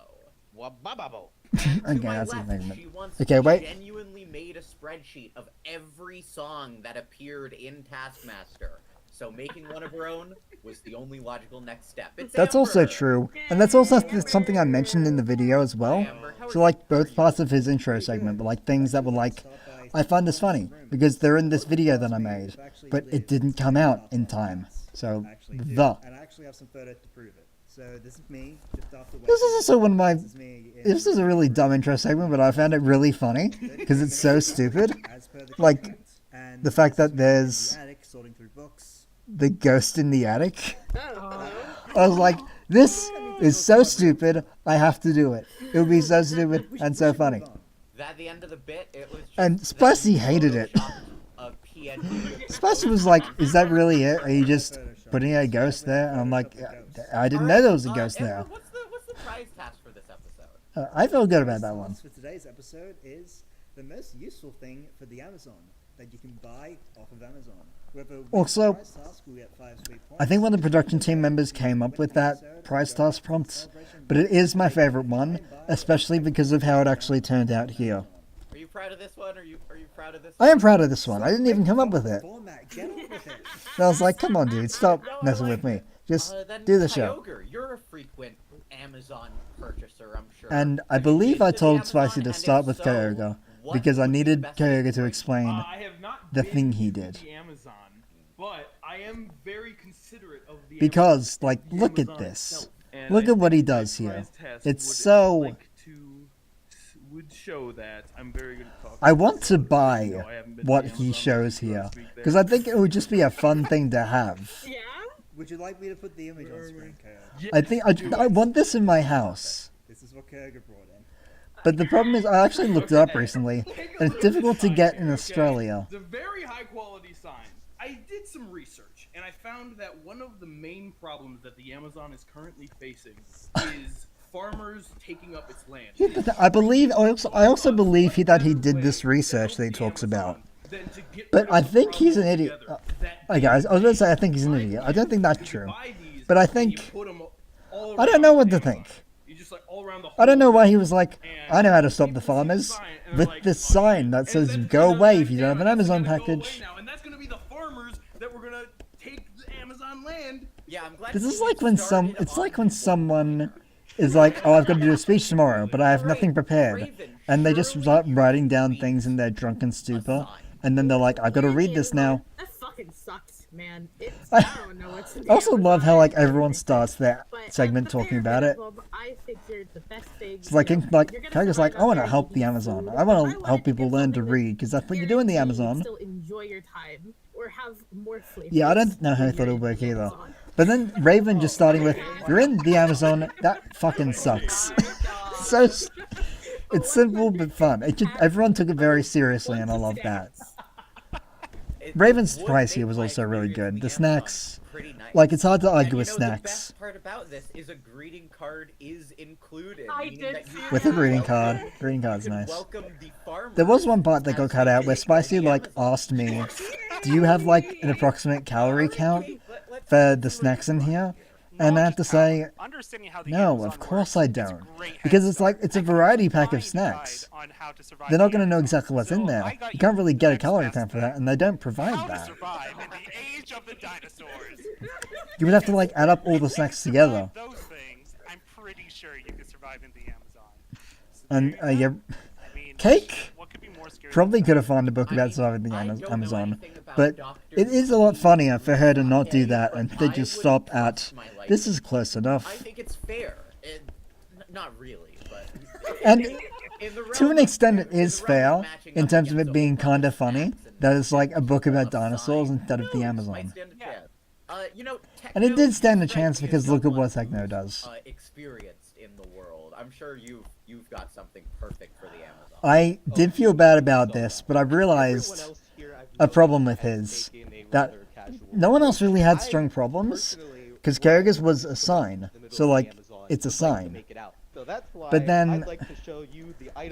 okay, that's a segment. She once Okay, wait. genuinely made a spreadsheet of every song that appeared in Taskmaster. So making one of her own was the only logical next step. It's That's also true, and that's also something I mentioned in the video as well. So like both parts of his intro segment, but like things that were like, I find this funny because they're in this video that I made, but it didn't come out in time So Actually do, the. and I actually have some photos to prove it. So this is me just after. This is also one of my. This is me in- This is a really dumb intro segment, but I found it really funny because it's so stupid. As per the Like, contract. And the fact this that is me in there's the attic sorting through books. the ghost in the attic. Oh. I was like, this is so stupid. I have to do it. It would be so stupid and so funny. At the end of the bit, it was just And them Spicy hated it. photoshopped a PNG with Spicy was like, "Is that really it? Are you just putting a ghost there?" And I'm like, "I didn't know there was a ghost there." Edward, what's the prize task for this episode? I felt good about that one. For today's episode is the most useful thing for the Amazon that you can buy off of Amazon. Also, price task, we'll get 5 sweet points. I think one of the production team members came up with that prize task prompt, but it is my favorite one, especially because of how it actually turned out here. Are you proud of this one? Are you proud of this? I am proud of this one. I didn't even come up with it. Format, get on with it. And I was like, "Come on, dude, stop messing with me. Just Then do the show." Kyogre, you're a frequent Amazon purchaser, I'm sure. And I Have you believe I visited told Amazon? Spicy to And start if with so, Kyogre what because I would be needed best Kyogre to way? explain I have not the been thing he to did. the Amazon, but I am very considerate of the Because, Amazon, like, the look at Amazon this. itself. And Look I at what he think my does here. prize test It's would so. like to would show that I'm very good at talking. I want to So, buy you know, I haven't been to what the he Amazon shows last here week there. because I think it would just be a fun thing to have. Yeah? Would you like me to put the image on screen, Kyo? I think I want this in my house. This is what Kyoga brought in. But the problem is, I actually looked it up recently, and it's difficult to get in Australia. It's a very high quality sign. I did some research, and I found that one of the main problems that the Amazon is currently facing is farmers taking up its land. Yeah, but I believe I also believe that he did this research that he talks about. But I think he's an idiot. Hey guys, I was going to say I think he's an idiot. I don't think that's true. But I think I don't know what to think. I don't know why he was like, I know how to stop the farmers with this sign that says go away if you don't have an Amazon package. And that's going to be the farmers that we're going to take the Amazon land. Yeah, I'm glad. This is like when someone is like, oh, I've got to do a speech tomorrow, but I have nothing prepared. And they just start writing down things in their drunken stupor. And then they're like, I've got to read this now. That fucking sucks, man. I don't know what's I also love how like everyone starts their segment talking about it. I figured the best thing. It's like, Kygo's like, I want to help the Amazon. I want to help people learn to read because that's what you do in the Amazon. Still enjoy your time or have more flavor. Yeah, I don't know how I thought it would work either. But then Raven just starting with, you're in the Amazon, that fucking sucks. It's simple but fun. Everyone took it very seriously and I love that. Raven's price here was also really good. The snacks, like it's hard to argue with The snacks. best part about this is a greeting card is included. I meaning did that you With a greeting card. Greeting card's nice. welcome the farmers. There was one part that got cut out where Spicy like asked me, do you have like an approximate calorie count for the snacks in here? And I have to say, no, of course I don't. Because it's a variety pack of snacks. They're not going to know exactly what's in there. You can't really get a calorie count for that, and they don't provide that. You would have to like add up all the snacks together. Those things, I'm pretty sure you could survive in the Amazon. And yeah, Cake probably could have found a book about surviving the Amazon, but it is a lot funnier for her to not do that and to just stop at, this is close I enough. think it's fair. Not really, but And in the to an realm extent of- it is fair in terms of it being kind of funny that it's like a book about dinosaurs instead of the Amazon. stand a chance. And it did stand a chance because look at what Techno does. Experienced in the world. I'm sure you've got something perfect for the Amazon. I did feel bad about this, but I realized a problem with his, that no one else really had strong problems, because Kyogre's was a sign, so like, it's a sign. But then,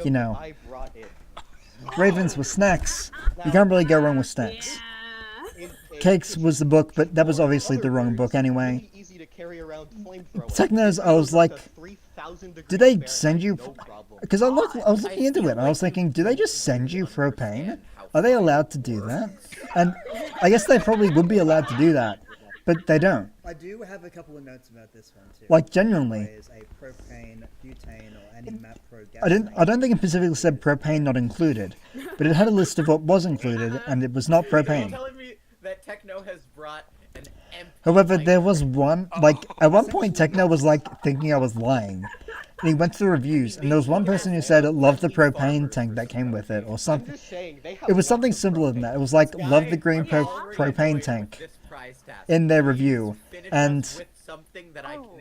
you know, Ravens was snacks, you can't really go wrong with snacks. Cakes was the book, but that was obviously the wrong book anyway. Technos, I was like, do they send you... Because I was looking into it, and I was thinking, do they just send you propane? Are they allowed to do that? And I guess they probably would be allowed to do that, but they don't. I do have a couple of notes about this one too. Like, genuinely. Is a propane, butane, or any map pro gas. I don't think it specifically said propane not included, but it had a list of what was included, and it was not You're propane. telling me that Techno has brought an However, there was one, like, at one point Techno was, like, thinking I was lying. And he went through reviews, and there was one person who said, love the propane tank that came with it, or something. It was something simpler than that. It was like, love the green propane tank in their review. And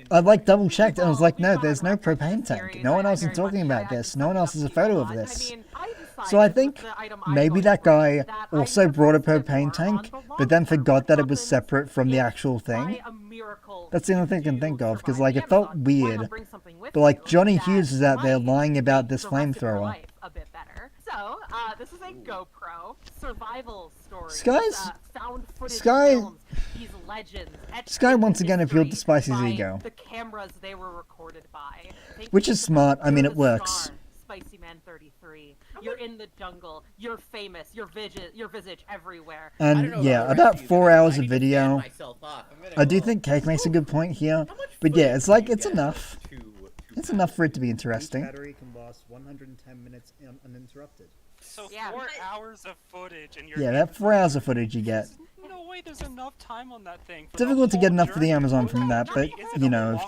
I, like, double-checked, and I was like, no, there's no propane tank. No one else is talking about this. No one else has a photo of this. So I think maybe that guy also brought a propane tank, but then forgot that it was separate from the actual thing. That's the only thing I can think of, because, like, it felt weird. But, like, Johnny Hughes is out there lying about this flamethrower. So, this is a GoPro survival story. Found footage films, these legends. Sky once again appealed to Spicy's ego. The cameras they were recorded by. Which is smart. I mean, it works. Spicy Man 33. You're in the jungle. You're famous. Your visage everywhere. And yeah, about 4 hours of video. I do think Cake makes a good point here. But yeah, it's like, it's enough. It's enough for it to be interesting. Battery can last 110 minutes uninterrupted. So 4 hours of footage and you're... Yeah, that 4 hours of footage you get. No way there's enough time on that thing. Difficult to get enough for the Amazon from that, but, you know,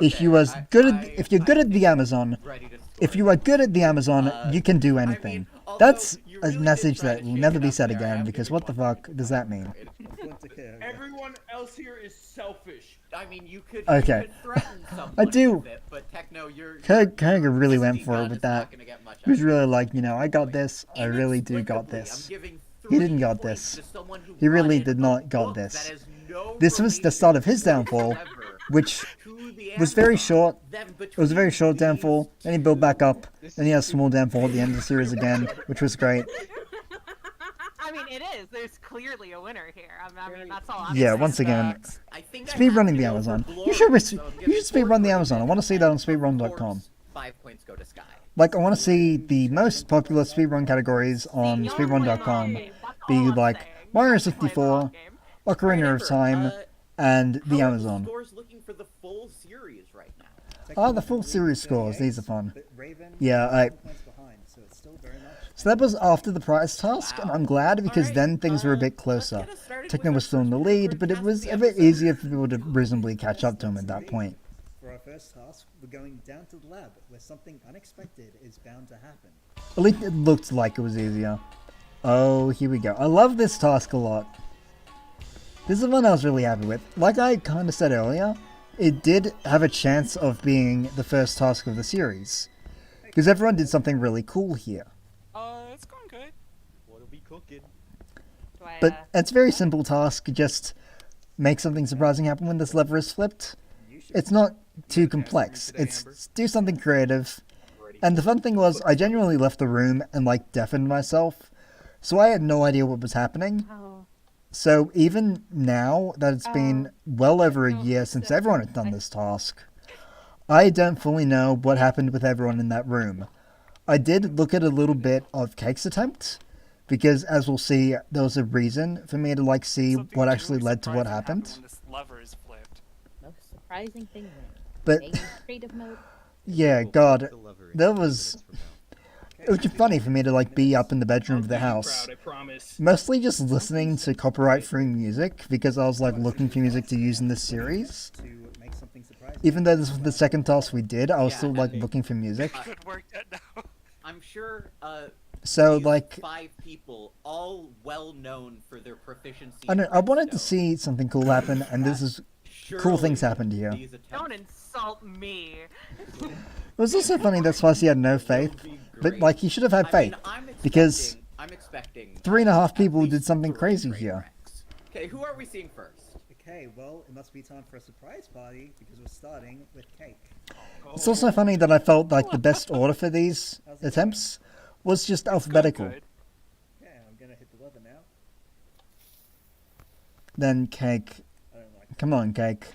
if you're good at the Amazon, if you are good at the Amazon, you can do anything. That's a message that will never be said again, because what the fuck does that mean? Everyone else here is selfish. I mean, you could, okay. I do. It, but Techno, Kaga really went for it with that. He was really like, you know, I got this. I really do got this. He didn't got this. He really did not got this. This was the start of his downfall, which was very short. It was a very short downfall. Then he built back up. Then he had a small downfall at the end of the series again, which was great. I mean, it is. There's clearly a winner here. I mean, that's all I'm Yeah, saying. once again, speedrunning the Amazon. You should speedrun the Amazon. I want to see that on speedrun.com. 5 points go to Sky. Like, I want to see the most popular speedrun categories on speedrun.com be like Mario 64, Ocarina of Time, and the Amazon. Looking for the full series right now. Oh, the full series scores. These are fun. Yeah, so that was after the prize task, and I'm glad because then things were a bit closer. Techno was still in the lead, but it was a bit easier for people to reasonably catch up to him at that point. For our first task, we're going down to the lab, where something unexpected is bound to happen. At least it looked like it was easier. Oh, here we go. I love this task a lot. This is one I was really happy with. Like I kind of said earlier, it did have a chance of being the first task of the series. Because everyone did something really cool here. It's going good. What'll be cooking? But it's a very simple task, just make something surprising happen when this lever is flipped. It's not too complex. It's do something creative. And the fun thing was, I genuinely left the room and like deafened myself. So I had no idea what was happening. So even now that it's been well over a year since everyone had done this task, I don't fully know what happened with everyone in that room. I did look at a little bit of Cake's attempt, because as we'll see, there was a reason for me to like see what actually led to what happened. This lever is flipped. Most surprising thing. But creative mode. yeah, God, there was. It was just funny for me to like be up in the bedroom of the house, mostly just listening to copyright-free music because I was like looking for music to use in this series. Even though this was the second task we did, I was still like looking for music. I'm sure. So like, 5 people, all well known for their proficency. I wanted to see something cool happen, and this is cool things happened here. Don't insult me. It was also funny that Spicy had no faith, but like he should have had faith, because 3.5 people did something crazy here. Okay, who are we seeing first? Okay, well, it must be time for a surprise party, because we're starting with Cake. It's also funny that I felt like the best order for these attempts was just alphabetical. Okay, I'm gonna hit the lever now. Then Cake. Come on, Cake.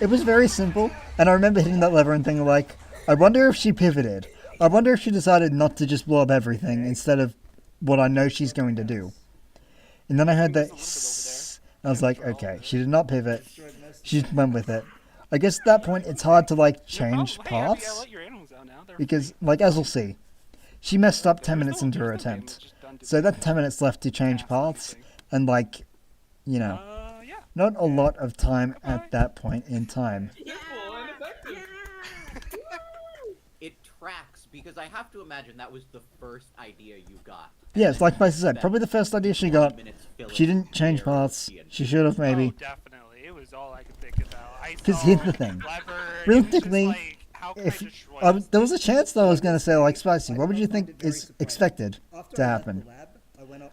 It was very simple, and I remember hitting that lever and thinking like, I wonder if she pivoted. I wonder if she decided not to just blow up everything instead of what I know she's going to do. And then I heard that I was like, okay, she did not pivot. She just went with it. I guess at that point it's hard to like change paths. Because, like, as we'll see, she messed up 10 minutes into her attempt. So that's 10 minutes left to change paths. And like, you know, Yeah. not a lot of time at that point in time. Simple and effective. It tracks because I have to imagine that was the first idea you got. Yes, like I said, probably the first idea she got. She didn't change paths. She should have maybe. Oh, definitely. It was all I could think about. Because here's the thing. Realistically, if there was a chance that I was going to say like spicy, what would you think is expected to happen?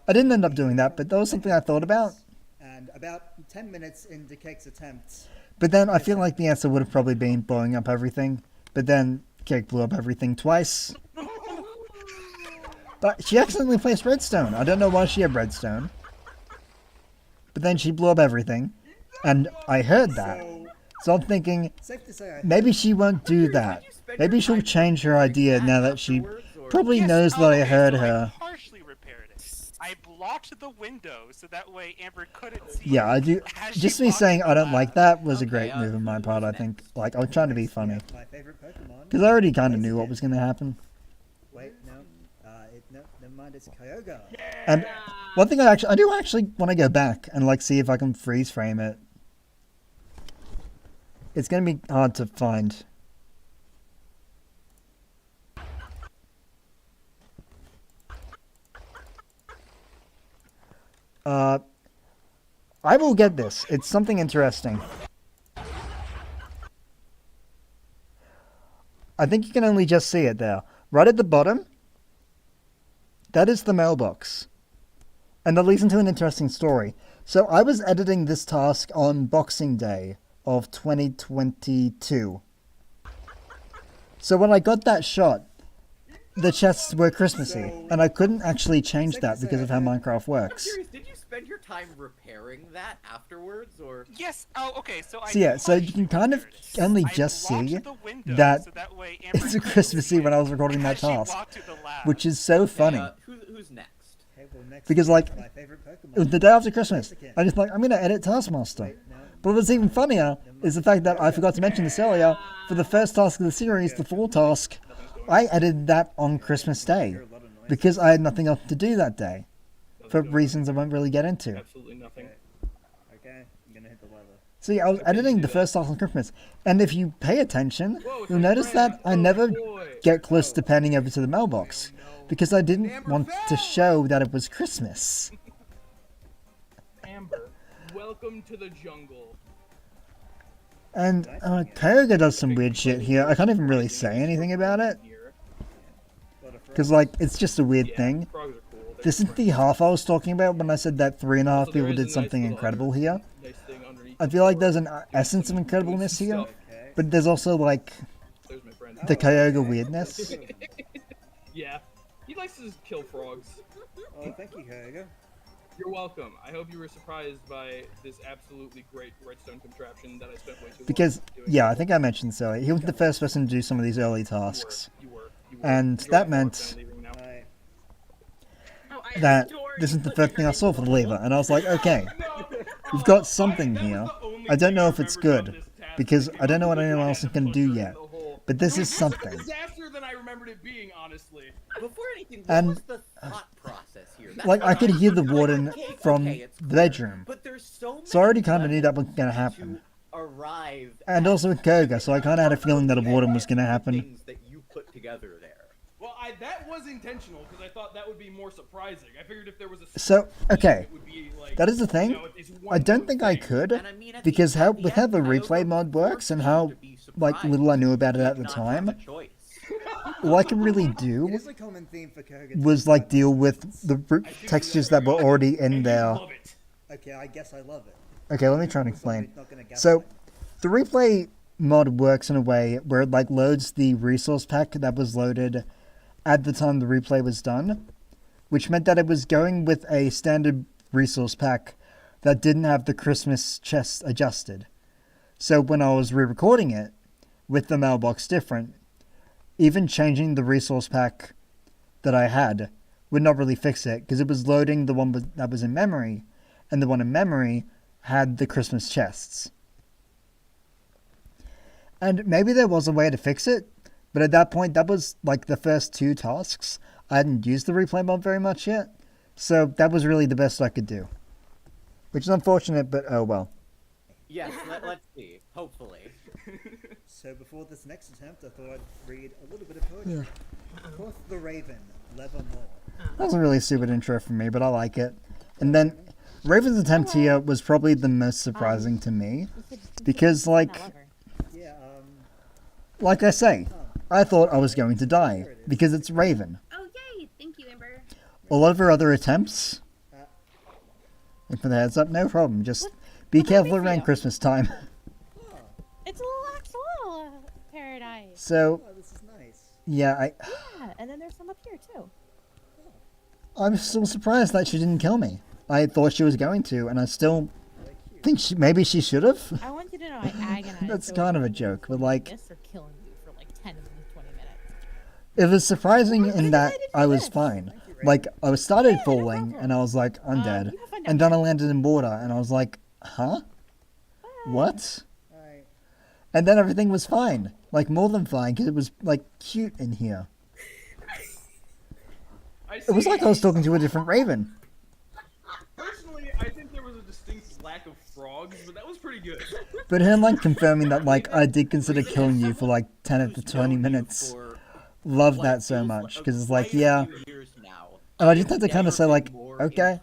I didn't end up doing that, but that was something I thought about. And about 10 minutes into Cake's attempt. But then I feel like the answer would have probably been blowing up everything. But then Cake blew up everything twice. But she accidentally placed redstone. I don't know why she had redstone. But then she blew up everything. And I heard that. So I'm thinking, maybe she won't do that. Maybe she'll change her idea now that she probably knows that I heard her. I blocked the window so that way Amber couldn't see. Yeah, I do. Just me saying I don't like that was a great move on my part, I think. Like, I was trying to be funny. Because I already kind of knew what was going to happen. Wait, no. No, never mind, it's Kyogre. And one thing I do actually want to go back and, like, see if I can freeze frame it. It's going to be hard to find. I will get this. It's something interesting. I think you can only just see it there. Right at the bottom, that is the mailbox. And that leads into an interesting story. So I was editing this task on Boxing Day of 2022. So when I got that shot, the chests were Christmassy, and I couldn't actually change that because of how Minecraft works. I'm curious, did you spend your time repairing that afterwards, or? Yes. Oh, okay. So So you can kind of only just see that it's a Christmassy when I was recording that task, which is so funny. Who's next? Because like, it was the day after Christmas. I just like, I'm gonna edit Taskmaster. But what's even funnier is the fact that I forgot to mention this earlier. For the first task of the series, the fall task, I edited that on Christmas Day because I had nothing else to do that day, for reasons I won't really get into. Absolutely nothing. Okay, I'm gonna hit the lever. So yeah, I was editing the first task on Christmas, and if you pay attention, you'll notice that I never get close to panning over to the mailbox because I didn't want to show that it was Christmas. Amber, welcome to the jungle. And Kyogre does some weird shit here. I can't even really say anything about it. Because, like, it's just a weird thing. This is the half I was talking about when I said that 3.5 people did something incredible here. I feel like there's an essence of incredibleness here. But there's also, like, the Kyogre weirdness. Yeah, he likes to just kill frogs. Oh, thank you, Kyogre. You're welcome. I hope you were surprised by this absolutely great redstone contraption that I spent way too long Because, doing. yeah, I think I mentioned this earlier. He was the first person to do some of these early tasks. You were. And that meant that this is the first thing I saw for the lever. And I was like, okay, we've got something here. I don't know if it's good, because I don't know what anyone else is going to do yet. But this is something. Disaster than I remembered it being, honestly. Before anything, what And was the thought process here? That's like, I what could I'm- hear the like, warden okay, from okay, it's the cool, bedroom. But there's so So I already many kind of knew that was levels going to happen. to arrive And also with Kyogre, so I kind of had a feeling that a warden was going to happen. things that you put together there. Well, that was intentional because I thought that would be more surprising. I figured if there was a So, okay, it would be like, that is the thing. you know, it's one I don't good think I thing. could, because with how the replay mod works and how, like, little I knew about it at the time, all I could really It do is a common theme for Kyogre. was, like, deal with the textures that were already in there. Okay, I guess I love it. Okay, let me try and explain. Somebody's not gonna guess So, it. the replay mod works in a way where it, like, loads the resource pack that was loaded at the time the replay was done, which meant that it was going with a standard resource pack that didn't have the Christmas chest adjusted. So when I was re-recording it, with the mailbox different, even changing the resource pack that I had would not really fix it, because it was loading the one that was in memory, and the one in memory had the Christmas chests. And maybe there was a way to fix it, but at that point, that was like the first 2 tasks. I hadn't used the replay mod very much yet, so that was really the best I could do. which is unfortunate, but oh well. Yes, let's see. Hopefully. So before this next attempt, I thought I'd read a little bit of poetry. Quoth the Raven, Nevermore. That was a really stupid intro for me, but I like it. And then Raven's attempt here was probably the most surprising to me, because like I say, I thought I was going to die because it's Raven. Oh, yay! Thank you, Amber. A lot of her other attempts. And for the heads up, no problem. Just be careful around Christmas time. It's a little paradise. So, this is nice. yeah, Yeah, and then there's some up here too. I'm still surprised that she didn't kill me. I thought she was going to, and I still think maybe she should have. I want you to know I agonized. That's kind of a joke, but like, This or killing you for like 10 to 20 minutes. it was surprising in that I was fine. Like, I started falling, and I was like, I'm dead. And then I landed in water, and I was like, huh? What? And then everything was fine. Like, more than fine, because it was, like, cute in here. It was like I was talking to a different Raven. Personally, I think there was a distinct lack of frogs, but that was pretty good. But him, like, confirming that, like, I did consider killing you for, like, 10 to 20 minutes. Love that so much, because it's like, yeah. And I just had to kind of say, like, okay.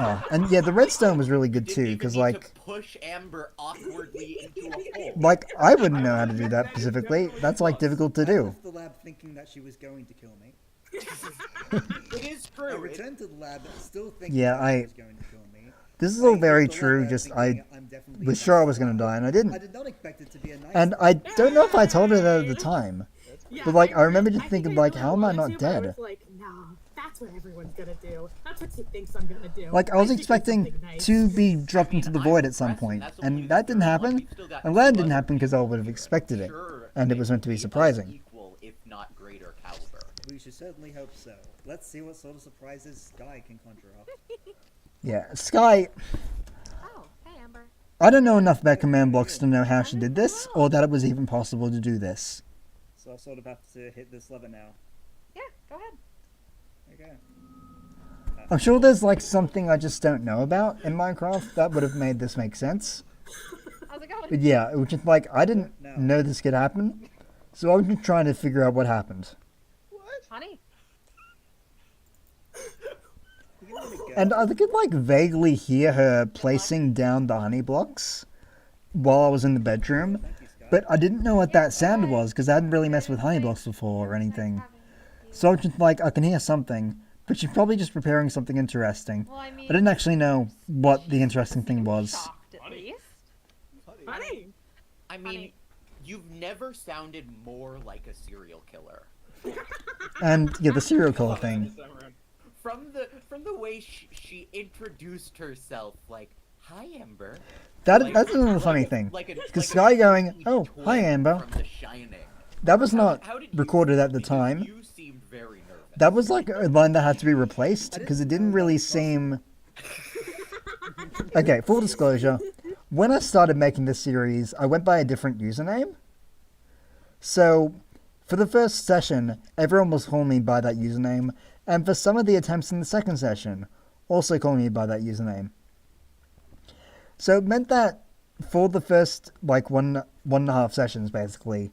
Oh, and yeah, the redstone was really good too, because like, push Amber awkwardly into a hole. like I wouldn't know how to do that specifically. That's like difficult to do. The lab thinking that she was going to kill me. It is true. I returned to the lab still thinking Yeah, that she was going to kill me. This is all very true. Just I was sure I was gonna die, and I didn't. I did not expect it to be a nice And I don't know if I told her that at the time, but like I remember just thinking like, how am I not dead? I was like, no, that's what everyone's gonna do. That's what she thinks I'm gonna do. Like I was should do expecting something nice. to be dropped into the void at some point, and that didn't happen. I'm glad it didn't happen because I would have expected it, and it was meant to be surprising. Equal, if not greater caliber. We should certainly hope so. Let's see what sort of surprises Sky can conjure up. Yeah, Sky. Oh, hey, Amber. I don't know enough about command blocks to know how she did this, or that it was even possible to do this. So I sort of have to hit this lever now. Yeah, go ahead. Okay. I'm sure there's like something I just don't know about in Minecraft that would have made this make sense. How's it going? But yeah, it was just like, I didn't know this could happen, so I was just trying to figure out what happened. Honey. And I could like vaguely hear her placing down the honey blocks while I was in the bedroom, but I didn't know what that sound was because I hadn't really messed with honey blocks before or anything. So I was just like, I can hear something, but she's probably just preparing something interesting. Well, I mean, I didn't actually know what the interesting thing was. shocked at least. Honey. I mean, you've never sounded more like a serial killer. And yeah, the serial killer thing. From the way she introduced herself, like, "Hi, Amber." That's another funny thing. Because Sky going, "Oh, hi, Amber." From The Shining. That was not How did you recorded at the time. You seemed very nervous. That was like a line that had to be replaced because it didn't really seem. Okay, full disclosure. When I started making this series, I went by a different username. So, for the first session, everyone was calling me by that username, and for some of the attempts in the second session, also calling me by that username. So it meant that for the first, like, one and a half sessions, basically,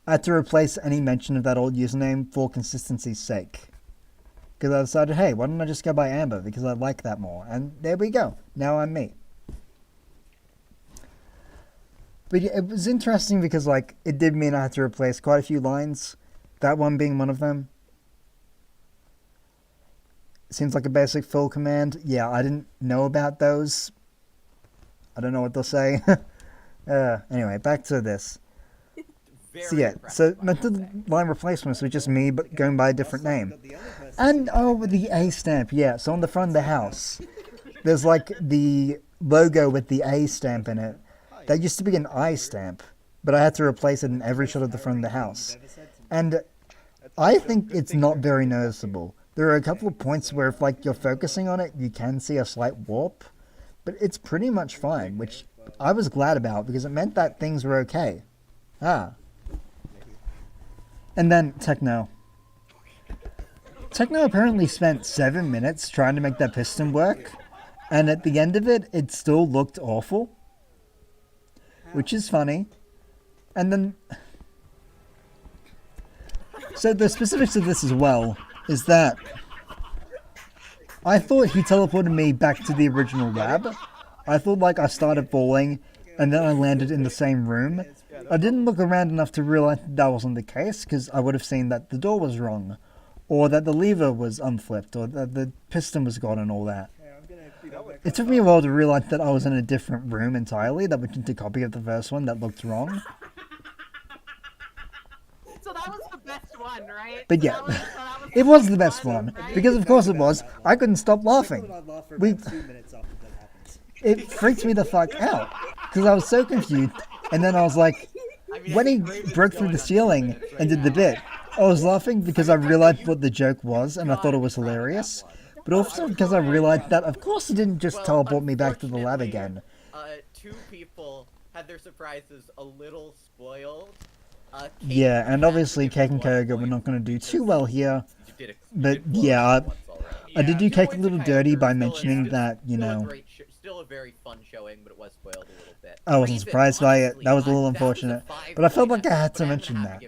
I had to replace any mention of that old username for consistency's sake. Because I decided, hey, why don't I just go by Amber, because I like that more. And there we go. Now I'm me. But yeah, it was interesting because, like, it did mean I had to replace quite a few lines. That one being one of them. Seems like a basic fill command. Yeah, I didn't know about those. I don't know what they'll say. Anyway, back to this. So yeah, so method line replacements was just me, but going by a different name. And, oh, the A stamp, yeah. So on the front of the house, there's like the logo with the A stamp in it. That used to be an I stamp, but I had to replace it in every shot of the front of the house. And I think it's not very noticeable. There are a couple of points where if like you're focusing on it, you can see a slight warp, but it's pretty much fine, which I was glad about because it meant that things were okay. Ah. And then Techno. Techno apparently spent 7 minutes trying to make that piston work, and at the end of it, it still looked awful. Which is funny. And then... So the specifics of this as well is that I thought he teleported me back to the original lab. I thought like I started falling and then I landed in the same room. I didn't look around enough to realize that wasn't the case, because I would have seen that the door was wrong, or that the lever was unflipped, or that the piston was gone and all that. It took me a while to realize that I was in a different room entirely, that was just a copy of the first one that looked wrong. So that was the best one, right? But yeah, it was the best one, because of course it was. I couldn't stop laughing. It freaked me the fuck out, because I was so confused, and then I was like, when he broke through the ceiling and did the bit, I was laughing because I realized what the joke was, and I thought it was hilarious, but also because I realized that of course he didn't just teleport me back to the lab again. Two people had their surprises a little spoiled. Yeah, and obviously Cake and Koga were not going to do too well here, but yeah, I did do Cake a little dirty by mentioning that, you know, Still a very fun showing, but it was spoiled a little bit. I wasn't surprised by it. That was a little unfortunate, but I felt like I had to mention that.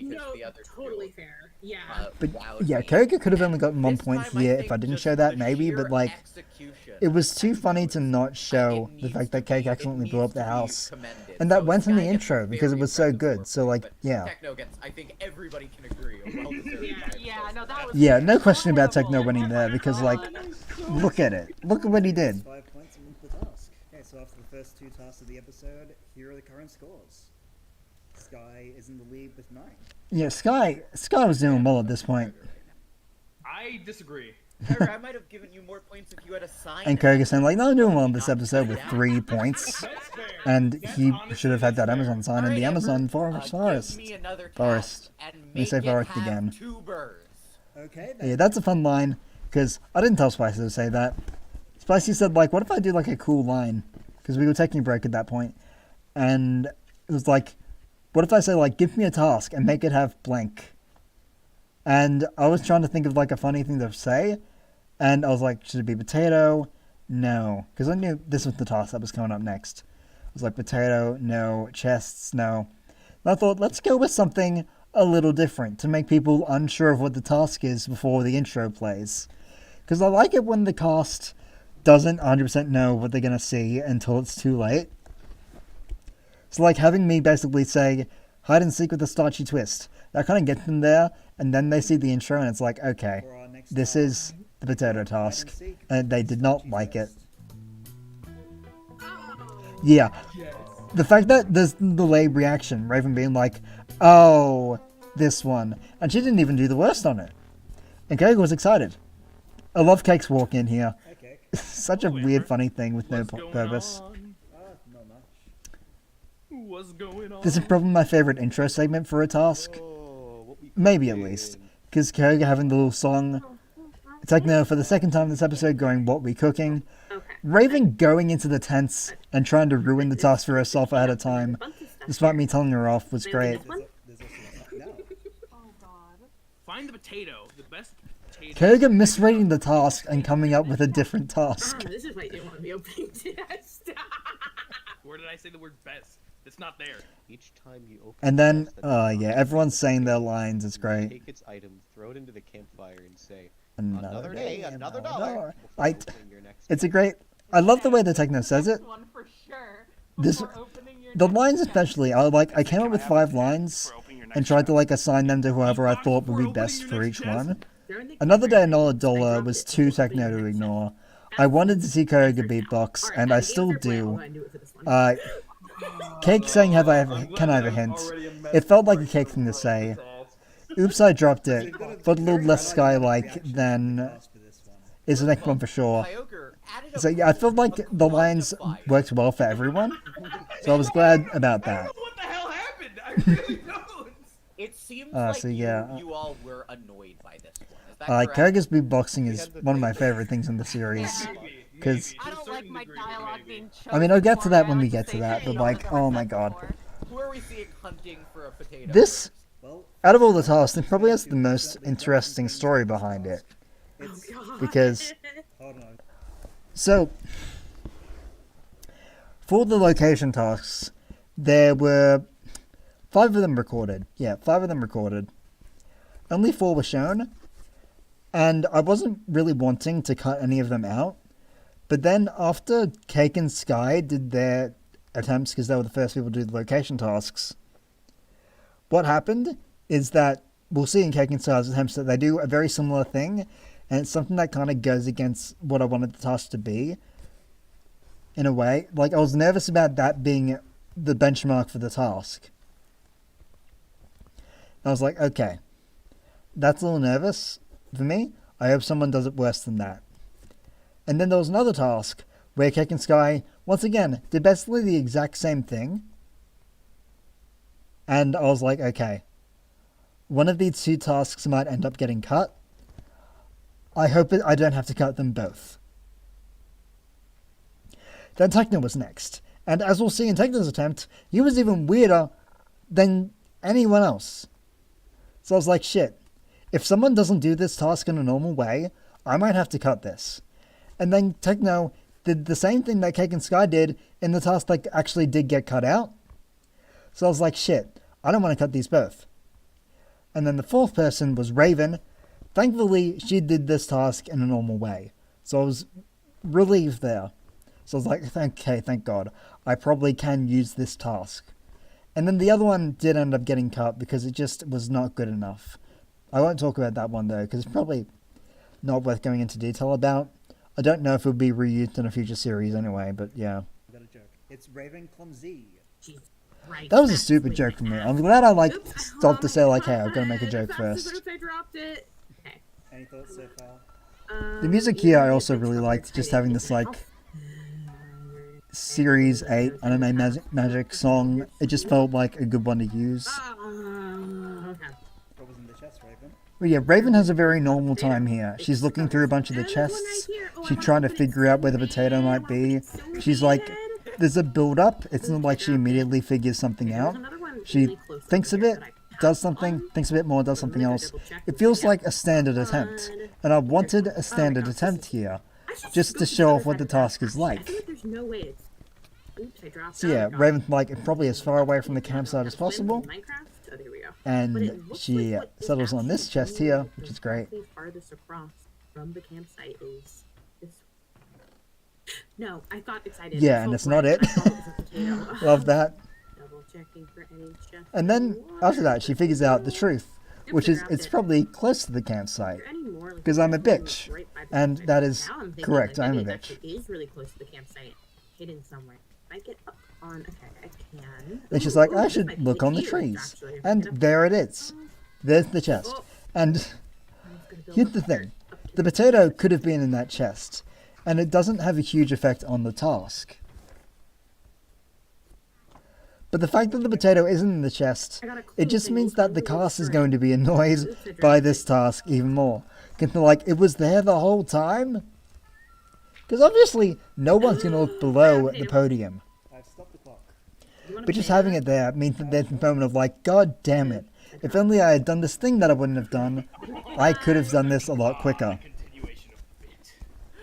No, totally fair. Yeah. But yeah, Koga could have only gotten 1 point here if I didn't show that, maybe, but like, it was too funny to not show the fact that Cake accidentally blew up the house. And that went in the intro because it was so good, so like, yeah. Techno gets, I think everybody can agree, a well-deserved Yeah, no, that was Yeah, no question about Techno winning there, because like, look at it. Look at what he did. 5 points and wins the task. Okay, so after the first 2 tasks of the episode, here are the current scores. Sky is in the lead with 9. Yeah, Sky was doing well at this point. I disagree. I might have given you more points if you had a sign. And Koga saying like, no, I'm doing well in this episode with 3 points. And he should have had that Amazon sign in the Amazon forest. Let me say forest again. Okay, Yeah, that's a fun line, because I didn't tell Spicy to say that. Spicy said like, what if I do like a cool line? Because we were taking a break at that point. And it was like, what if I say like, give me a task and make it have blank? And I was trying to think of like a funny thing to say. And I was like, should it be potato? No. Because I knew this was the task that was coming up next. I was like, potato, no. Chests, no. And I thought, let's go with something a little different to make people unsure of what the task is before the intro plays. Because I like it when the cast doesn't 100% know what they're going to see until it's too late. So like having me basically say, hide and seek with a starchy twist. That kind of gets them there, and then they see the intro and it's like, okay, this is the potato task. And they did not like it. Yeah. The fact that there's the delayed reaction, Raven being like, oh, this one. And she didn't even do the worst on it. And Cake was excited. I love Cake's walk in here. Such a weird, funny thing with no purpose. What's going on? This is probably my favorite intro segment for a task. Maybe at least. Because Koga having the little song. Techno for the second time this episode going, what we cooking? Raven going into the tents and trying to ruin the task for herself ahead of time, despite me telling her off, was great. Find the potato. The best potato. Koga misreading the task and coming up with a different task. This is why you didn't want to be opening test. Where did I say the word best? It's not there. Each time you open And then, yeah, everyone's saying their lines, it's great. take its item, throw it into the campfire, and say, Another day, another dollar. It's a great... I love the way the Techno says it. The lines especially, I came up with 5 lines and tried to like assign them to whoever I thought would be best for each one. Another Day, Another Dollar was too Techno to ignore. I wanted to see Koga beatbox, and I still do. Cake saying can I have a hint? It felt like a Cake thing to say. Oops, I dropped it, but a little less Sky-like than is the next one for sure. So yeah, I felt like the lines worked well for everyone, so I was glad about that. What the hell happened? I really don't. It seems like so yeah, you all were annoyed by this one. Is that correct? Koga's beatboxing is one of my favorite things in the series. Because, I don't like my dialogue being I mean, I'll get to that when we get to that, but like, oh my god. Who are we seeing hunting for a potato? Well, out of all the tasks, it probably has the most interesting story behind it. it's Because, hold on. so, for the location tasks, there were 5 of them recorded. Yeah, 5 of them recorded. Only 4 were shown, and I wasn't really wanting to cut any of them out. But then after Cake and Sky did their attempts, because they were the first people to do the location tasks, what happened is that we'll see in Cake and Sky's attempts that they do a very similar thing, and it's something that kind of goes against what I wanted the task to be, in a way. Like, I was nervous about that being the benchmark for the task. I was like, okay, that's a little nervous for me. I hope someone does it worse than that. And then there was another task where Cake and Sky, once again, did basically the exact same thing. And I was like, okay, one of these 2 tasks might end up getting cut. I hope I don't have to cut them both. Then Techno was next. And as we'll see in Techno's attempt, he was even weirder than anyone else. So I was like, shit, if someone doesn't do this task in a normal way, I might have to cut this. And then Techno did the same thing that Cake and Sky did in the task that actually did get cut out. So I was like, shit, I don't want to cut these both. And then the 4th person was Raven. Thankfully, she did this task in a normal way. So I was relieved there. So I was like, okay, thank God. I probably can use this task. And then the other one did end up getting cut because it just was not good enough. I won't talk about that one though, because it's probably not worth going into detail about. I don't know if it'll be reused in a future series anyway, but yeah. I got a joke. It's Raven Clumsy. Right. That was a stupid joke from me. I'm glad I stopped to say hey, I've got to make a joke first. I dropped it. Okay. Any thoughts so far? The music here I also really liked, just having this Series 8 anime magic song. It just felt like a good one to use. What was in the chest, Raven? Well, yeah, Raven has a very normal time here. She's looking through a bunch of the chests. She's trying to figure out where the potato might be. She's like, there's a build-up. It's not like she immediately figures something out. She thinks a bit, does something, thinks a bit more, does something else. It feels like a standard attempt. And I wanted a standard attempt here, just to show off what the task is like. So yeah, Raven's probably as far away from the campsite as possible. And she settles on this chest here, which is great. Farthest across from the campsite is this. No, I thought excited. Yeah, and it's not it. Love that. Double checking for any chest. And then after that, she figures out the truth, which is it's probably close to the campsite, because I'm a bitch, and that is correct. I'm a bitch. It is really close to the campsite, hidden somewhere. If I get up on, okay, I can. And she's like, I should look on the trees, and there it is. There's the chest. And here's the thing: the potato could have been in that chest, and it doesn't have a huge effect on the task. But the fact that the potato isn't in the chest, it just means that the cast is going to be annoyed by this task even more. Because they're like, it was there the whole time? Because obviously, no one's going to look below the podium. I've stopped the clock. But just having it there means that there's a moment of like, God damn it. If only I had done this thing that I wouldn't have done, I could have done this a lot quicker.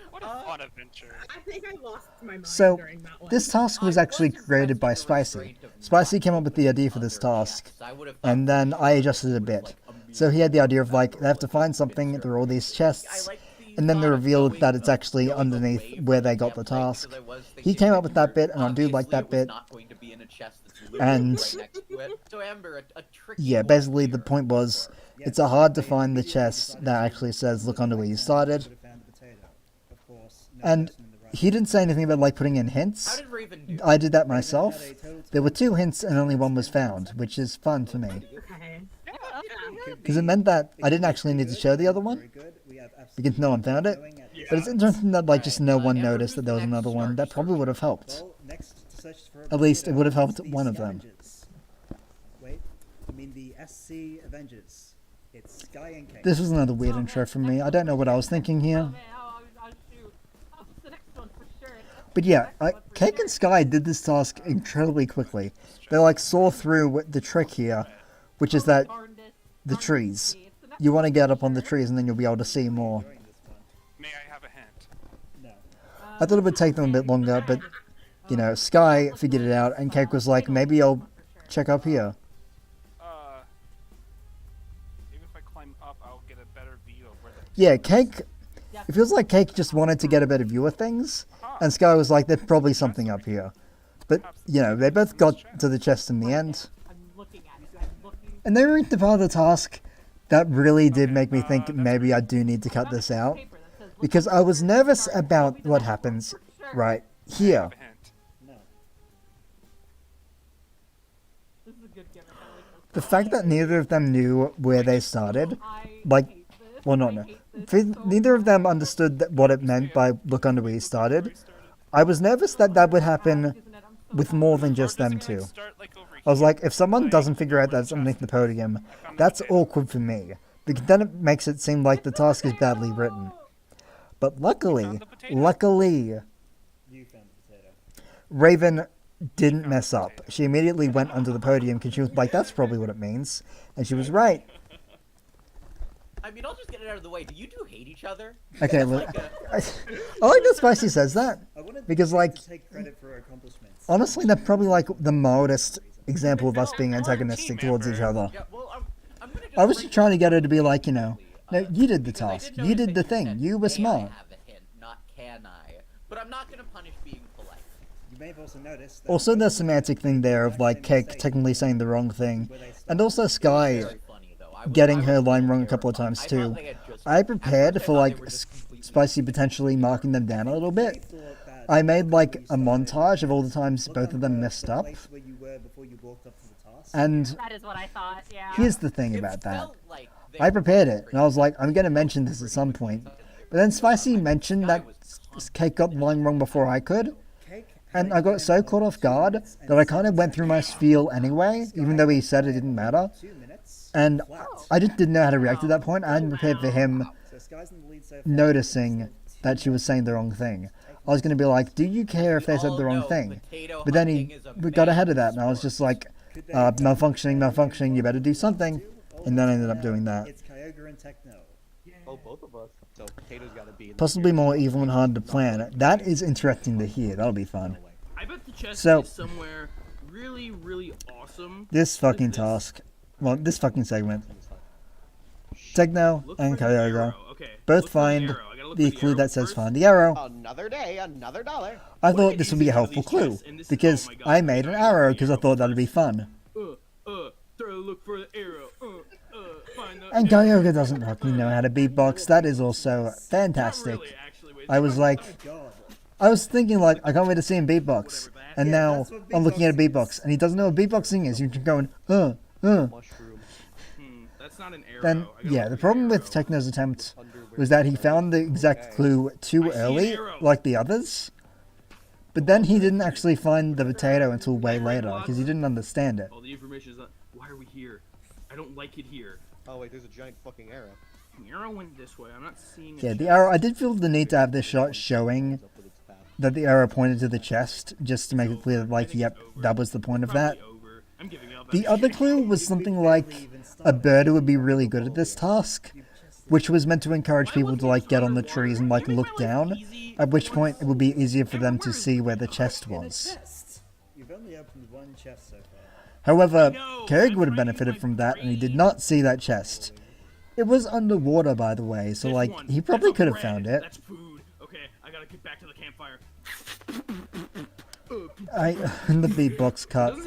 What a fun adventure. I think I lost my mind So, during that one. this task was actually created by Spicy. Spicy came up with the idea for this task, and then I adjusted it a bit. So he had the idea of like, they have to find something through all these chests, and then they revealed that it's actually underneath where they got the task. He came up with that bit, and I do like that bit. And yeah, basically the point was, it's hard to find the chest that actually says look under where you started. And he didn't say anything about like putting in hints. I did that myself. There were 2 hints and only 1 was found, which is fun for me. Because it meant that I didn't actually need to show the other one, because no one found it. But it's interesting that like just no one noticed that there was another one. That probably would have helped. At least it would have helped one of them. Wait, I mean the SC Avengers. It's Sky and Cake. This was another weird intro from me. I don't know what I was thinking here. But yeah, Cake and Sky did this task incredibly quickly. They like saw through the trick here which is that the trees. You want to get up on the trees and then you'll be able to see more. May I have a hint? No. I thought it would take them a bit longer, but, you know, Sky figured it out, and Cake was like, maybe I'll check up here. Maybe if I climb up, I'll get a better view of where the... Yeah, Cake, it feels like Cake just wanted to get a better view of things, and Sky was like, there's probably something up here. But, you know, they both got to the chest in the end. And they reached the part of the task that really did make me think maybe I do need to cut this out. Because I was nervous about what happens right here. The fact that neither of them knew where they started, like, well, no. Neither of them understood what it meant by look under where you started. I was nervous that that would happen with more than just them two. I was like, if someone doesn't figure out that's underneath the podium, that's awkward for me, because then it makes it seem like the task is badly written. But luckily, Raven didn't mess up. She immediately went under the podium because she was like, that's probably what it means. And she was right. I mean, I'll just get it out of the way. Do you two hate each other? Okay, look. I like that Spicy says that. Because, like, honestly, they're probably, like, the mildest example of us being antagonistic towards each other. I was just trying to get her to be like, you know, no, you did the task. You did the thing. You were smart. Not can I. But I'm not going to punish being polite. You may have also noticed that Also, the semantic thing there of, like, Cake technically saying the wrong thing. And also Sky getting her line wrong a couple of times, too. I prepared for, like, Spicy potentially marking them down a little bit. I made, like, a montage of all the times both of them messed up. And that is what I thought, yeah. Here's the thing about that. I prepared it, and I was like, I'm going to mention this at some point. But then Spicy mentioned that Cake got the line wrong before I could. And I got so caught off guard that I kind of went through my spiel anyway, even though he said it didn't matter. And I just didn't know how to react at that point. I hadn't prepared for him noticing that she was saying the wrong thing. I was going to be like, do you care if they said the wrong thing? But then he got ahead of that, and I was just like, malfunctioning, you better do something. And then I ended up doing that. Oh, both of us. So Potato's gotta be Possibly more evil and hard to plan. That is interesting to hear. That'll be fun. I bet the chest So, is somewhere really, really awesome. this fucking task. Well, this fucking segment. Techno and Kyogre both find the clue that says find the arrow. Another day, another dollar. I thought this would be a helpful clue, because I made an arrow because I thought that would be fun. Look for the arrow. Find the And Kyogre doesn't fucking know how to beatbox. That is also fantastic. I was like, I was thinking like, I can't wait to see him beatbox. And now I'm looking at a beatbox, and he doesn't know what beatboxing is. You're just going, That's not an arrow. Then, yeah, the problem with Techno's attempt was that he found the exact clue too early, like the others. But then he didn't actually find the potato until way later, because he didn't understand it. All the information is why are we here? I don't like it here. Oh wait, there's a giant fucking arrow. The arrow went this way. I'm not seeing. Yeah, the arrow. I did feel the need to have this shot showing that the arrow pointed to the chest, just to make it clear that, like, yep, that was the point of that. The other clue was something like a bird would be really good at this task, which was meant to encourage people to, like, get on the trees and, like, look down, at which point it would be easier for them to see where the chest was. You've only opened one chest so far. However, Kerrig would have benefited from that, and he did not see that chest. It was underwater, by the way, so, like, he probably could have found it. That's food. Okay, I gotta get back to the campfire. In the beatbox cut,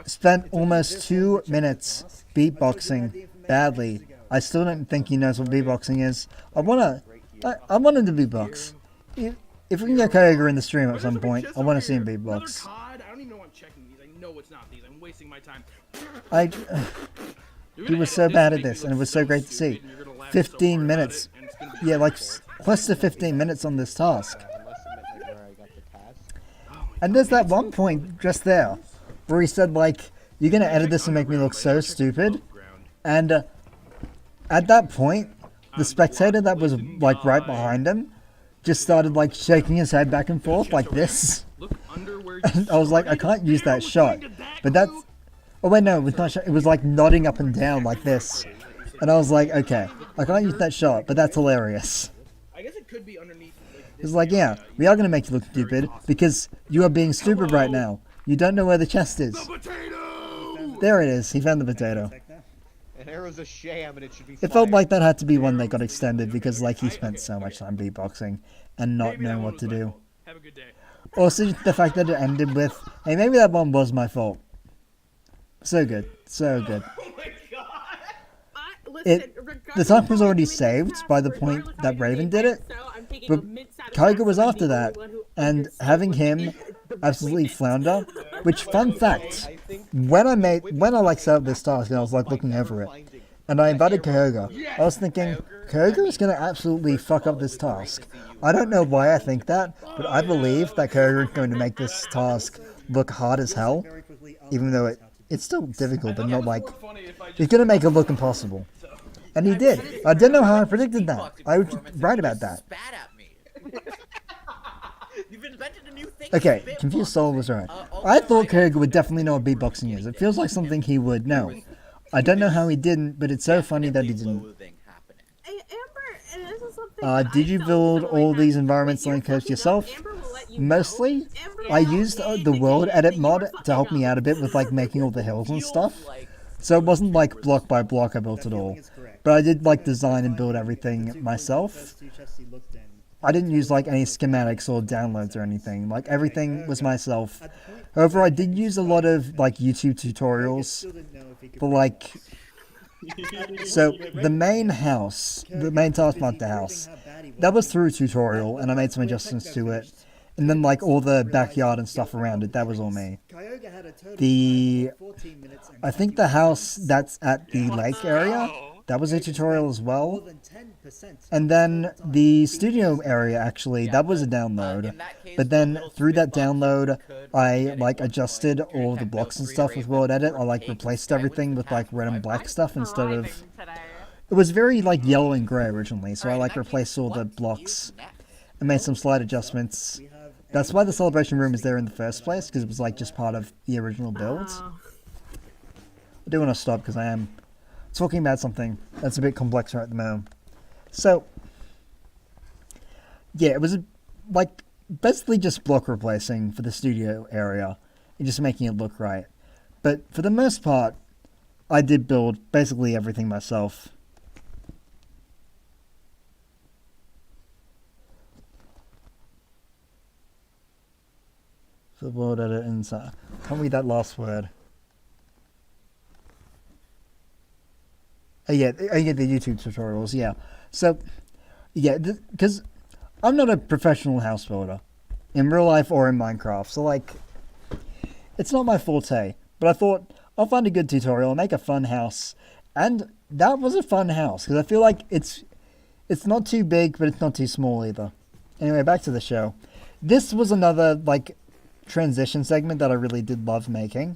spent almost 2 minutes beatboxing badly. I still don't think he knows what beatboxing is. I want him to beatbox. If we can get Kyogre in the stream at some point, I want to see him beatbox. I don't even know I'm checking these. I know it's not these. I'm wasting my time. He was so bad at this, and it was so great to see. 15 minutes. Yeah, like, close to 15 minutes on this task. And there's that one point just there where he said, like, you're going to edit this and make me look so stupid. And at that point, the spectator that was, like, right behind him just started, like, shaking his head back and forth like this. And I was like, I can't use that shot. But Oh wait, no, it was not. It was like nodding up and down like this, and I was like, okay, I can't use that shot, but that's hilarious. I guess it could be underneath. It's like, yeah, we are gonna make you look stupid because you are being stupid right now. You don't know where the chest is. There it is. He found the potato. An arrow's a sham, and it should be. It felt like that had to be one that got extended because, like, he spent so much time beatboxing and not knowing what to do. Have a good day. Also, the fact that it ended with, hey, maybe that one was my fault. So good. So good. The time was already saved by the point that Raven did it, but Kygo was after that, and having him absolutely flounder, which, fun fact, when I like set up this task and I was like looking over it, and I invited Kyoga, I was thinking, Kyoga is going to absolutely fuck up this task. I don't know why I think that, but I believe that Kyoga is going to make this task look hard as hell, even though it's still difficult, but not like, he's going to make it look impossible. And he did. I didn't know how I predicted that. I was right about that. Okay, Confused Soul was right. I thought Kyoga would definitely know what beatboxing is. It feels like something he would know. I don't know how he didn't, but it's so funny that he didn't. Did you build all these environments on coast yourself? Mostly. I used the world edit mod to help me out a bit with like making all the hills and stuff. So it wasn't like block by block I built it all. But I did like design and build everything myself. I didn't use like any schematics or downloads or anything. Like everything was myself. However, I did use a lot of like YouTube tutorials for like. So the main house, the main Taskmaster house, that was through a tutorial, and I made some adjustments to it. And then like all the backyard and stuff around it, that was all me. I think the house that's at the lake area, that was a tutorial as well. And then the studio area, actually, that was a download. But then through that download, I like adjusted all the blocks and stuff with World Edit. I like replaced everything with like red and black stuff instead of. It was very like yellow and gray originally, so I like replaced all the blocks and made some slight adjustments. That's why the celebration room is there in the first place, because it was like just part of the original build. I do want to stop because I am talking about something that's a bit complex right at the moment. So, yeah, it was like basically just block replacing for the studio area and just making it look right. But for the most part, I did build basically everything myself. The world edit inside. Can't read that last word. Oh yeah, the YouTube tutorials, yeah. So, yeah, because I'm not a professional house builder in real life or in Minecraft, so like, it's not my forte. But I thought, I'll find a good tutorial, make a fun house, and that was a fun house, because I feel like it's not too big, but it's not too small either. Anyway, back to the show. This was another, like, transition segment that I really did love making.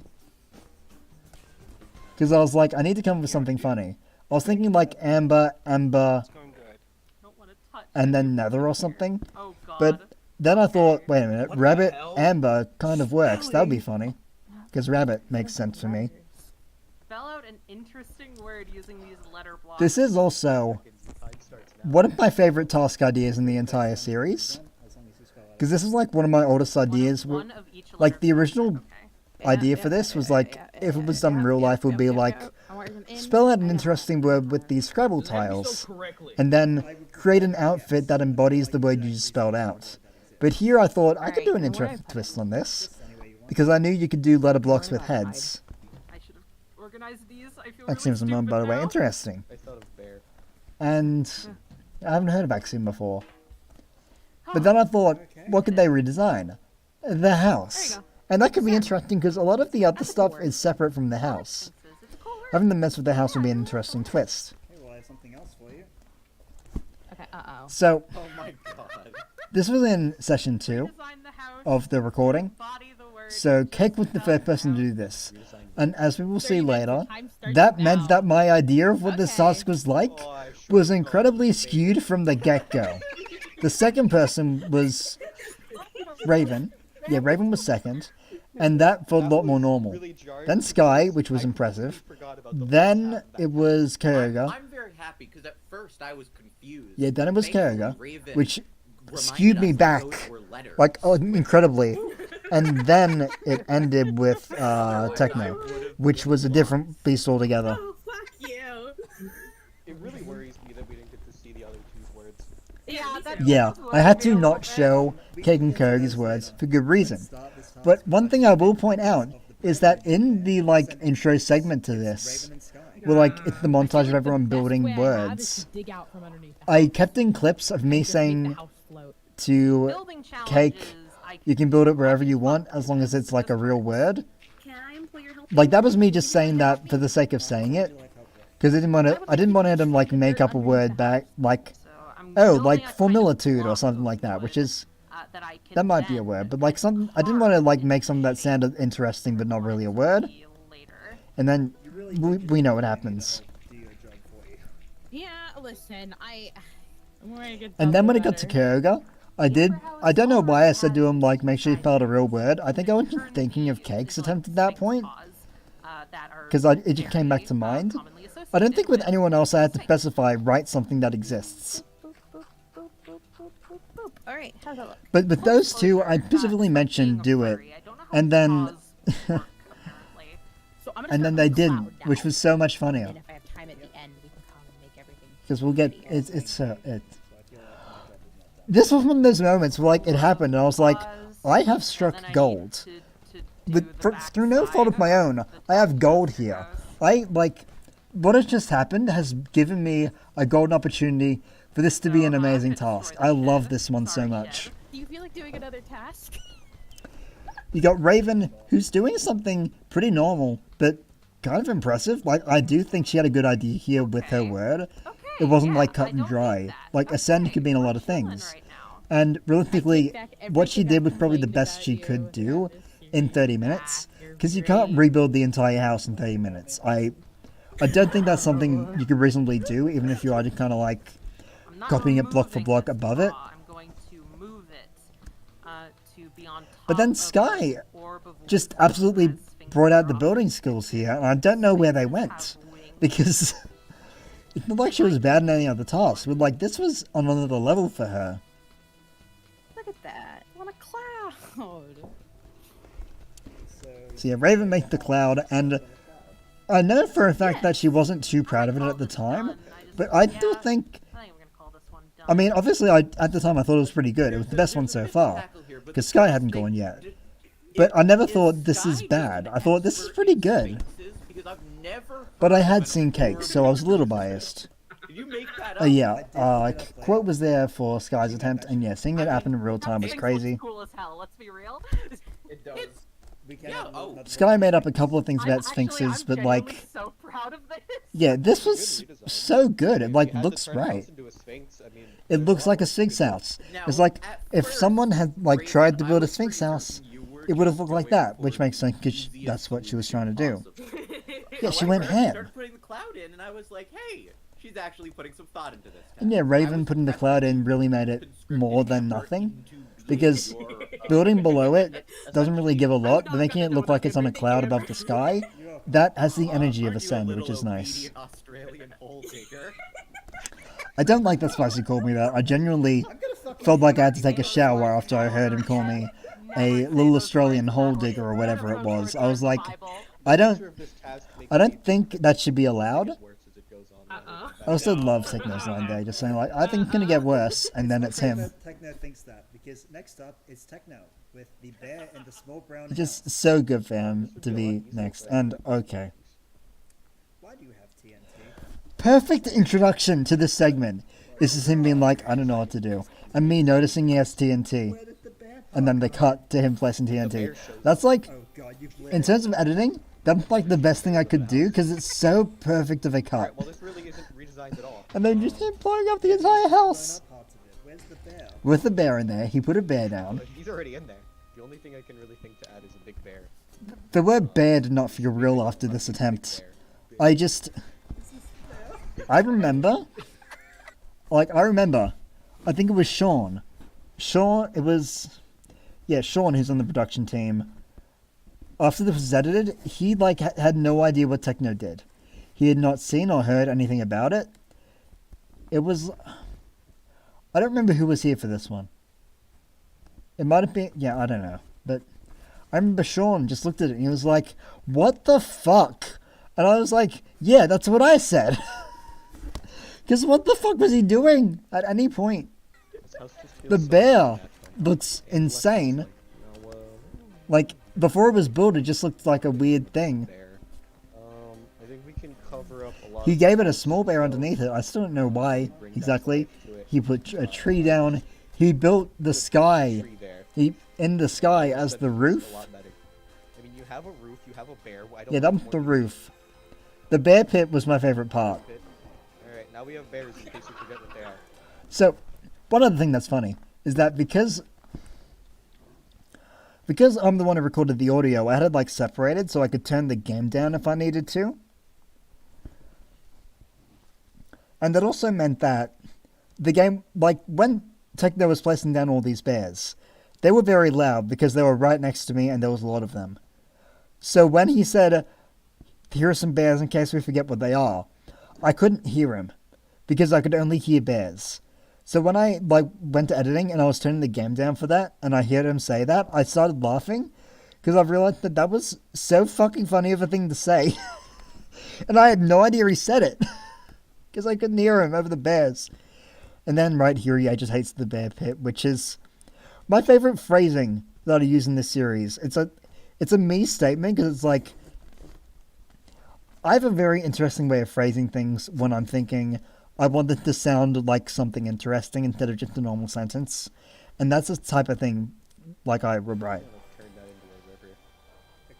Because I was like, I need to come up with something funny. I was thinking like Amber, and then Nether or something. But then I thought, wait a minute, Rabbit, Amber kind of works. That would be funny. Because Rabbit makes sense for me. Spell out an interesting word using these letter blocks. This is also one of my favorite task ideas in the entire series. Because this is like one of my oldest ideas. Like the original idea for this was like, if it was done in real life, it would be like, spell out an interesting word with these Scrabble tiles, and then create an outfit that embodies the word you just spelled out. But here I thought I could do an interesting twist on this, because I knew you could do letter blocks with heads. Axiom, by the way, interesting. And I haven't heard of Axiom before. But then I thought, what could they redesign? The house. And that could be interesting because a lot of the other stuff is separate from the house. Having them mess with the house would be an interesting twist. Hey, well, I have something else for you. Okay, So, oh my god. This was in session 2 of the recording. So, Cake was the first person to do this. And as we will see later, that meant that my idea of what this task was like was incredibly skewed from the get-go. The second person was Raven. Yeah, Raven was second. and that felt a lot more was normal. really jarring Then because Sky, which was I impressive. forgot about the Then first half it back. was Kyoga. I'm very happy because at first I was confused. Yeah, then it was Thankfully, Kyoga, Raven which reminded skewed me us that back, those were letters. like, incredibly. And then it ended with Techno, which was a different beast altogether. Oh, fuck you. It really worries me that we didn't get to see the other two's words. Yeah, that Yeah, I had to not show Cake and Kyoga's words for good reason. But one thing I will point out is that in the, like, intro segment to this, where, like, it's the montage of everyone building words, I kept in clips of me saying to building Cake, challenges, I you can build it wherever you want as long as it's, like, a real word. Can I employ your help? Like, that was me just saying that for the sake of saying it. Because I didn't want him to, like, make up a word back, like, so I'm oh, building like a kind of formilitude or block something of like that, which wood, is, that I can that might be a then word, but like some, I didn't want to like make something that sounded interesting but not really a word. see later. And then we know what happens. Yeah, listen, I'm gonna get And then when it got better. to Kyoga, I don't know why I said to him like make sure you spelled a real word. I think I was just thinking of Cake's attempt at that point. Because it just came back to mind. I don't think with anyone else I had to specify write something that exists. Alright, how's that look? But with those two, I specifically mentioned do it. And then So I'm gonna and start then with they the didn't, cloud now. which was so much funnier. And if I have time at the end, we can come and make everything. Because we'll get This was one of those moments where like it happened and I was like, I have struck gold. Through no fault of my own, I have gold here. What has just happened has given me a golden opportunity for this to be an amazing task. I love this one so much. Do you feel like doing another task? You got Raven, who's doing something pretty normal, but kind of impressive. Like, I do think she had a good idea here with her word. It wasn't like cut and dry. Like, ascend could mean a lot of things. And realistically, what she did was probably the best she could do in 30 minutes. Because you can't rebuild the entire house in 30 minutes. I don't think that's something you could reasonably do, even if you are just kind of like copying it block for block above it. I'm going to move it to be on top But then of Sky the orb of just wisdom absolutely as Sphinx brought out the drops. building skills here, and I don't know where they went. Because it's not like she was bad in any other tasks, but like this was on another level for her. Look at that. On a cloud. So yeah, Raven made the cloud, and I know for a fact that she wasn't too proud of it at the time, but I still think, I mean, obviously at the time I thought it was pretty good. It was the best one so far, because Sky hadn't gone yet. But I never thought this is bad. I thought this is pretty good. But I had seen Cake, so I was a little biased. Did you make that up? Yeah, quote was there for Sky's attempt, and yeah, seeing it happen in real time was Sphinx crazy. looks cool as hell, let's be real. It does. Sky made up a couple of things about Sphinxes, but like, so proud of this. yeah, this was so good. It like looks right. It looks like a Sphinx house. It's like if someone had like tried to build a Sphinx house, it would have looked like that, which makes sense because that's what she was trying to do. Yeah, she went ham. Started putting the cloud in, and I was like, hey, she's actually putting some thought into this. And yeah, Raven putting the cloud in really made it more than nothing, because building below it doesn't really give a lot, but making it look like it's on a cloud above the sky, that has the energy of Ascend, which is nice. Australian hole digger. I don't like that Spicy called me that. I genuinely felt like I had to take a shower after I heard him call me a little Australian hole digger or whatever it was. I was like, I don't think that should be allowed. I also love Techno's line there, just saying like, I think it's gonna get worse, and then it's him. Techno thinks that, because next up is Techno with the bear and the small brown Just so good for him to be next, and okay. Why do you have TNT? Perfect introduction to this segment. This is him being like, I don't know what to do. And me noticing he has TNT. And then they cut to him placing TNT. That's like, in terms of editing, that's like the best thing I could do, because it's so perfect of a cut. Well, this really isn't redesigned at all. And then just him blowing up the entire house. Where's the bear? With the bear in there, he put a bear down. He's already in there. The only thing I can really think to add is a big bear. The word bear did not feel real after this attempt. I remember, I think it was Sean, who's on the production team, after this was edited, he like had no idea what techno did. He had not seen or heard anything about it. It was... I don't remember who was here for this one. It might have been... Yeah, I don't know. But I remember Sean just looked at it and he was like, what the fuck? And I was like, yeah, that's what I said. Because what the fuck was he doing at any point? The bear looks insane. Like, before it was built, it just looked like a weird thing. I think we can cover up a lot. He gave it a small bear underneath it. I still don't know why exactly. He put a tree down. He built the sky. He in the sky as the roof. I mean, you have a roof, you have a bear. Yeah, that was the roof. The bear pit was my favorite part. Alright, now we have bears in case you forget what they are. So, one other thing that's funny is that because I'm the one who recorded the audio, I had it like separated so I could turn the game down if I needed to. And that also meant that the game, like when Techno was placing down all these bears, they were very loud because they were right next to me and there was a lot of them. So when he said, here are some bears in case we forget what they are, I couldn't hear him because I could only hear bears. So when I like went to editing and I was turning the game down for that and I heard him say that, I started laughing because I realized that that was so fucking funny of a thing to say. And I had no idea he said it because I couldn't hear him over the bears. And then right here he just hates the bear pit, which is my favorite phrasing that I use in this series. It's a me statement because it's like, I have a very interesting way of phrasing things when I'm thinking I want it to sound like something interesting instead of just a normal sentence. And that's the type of thing like I would write.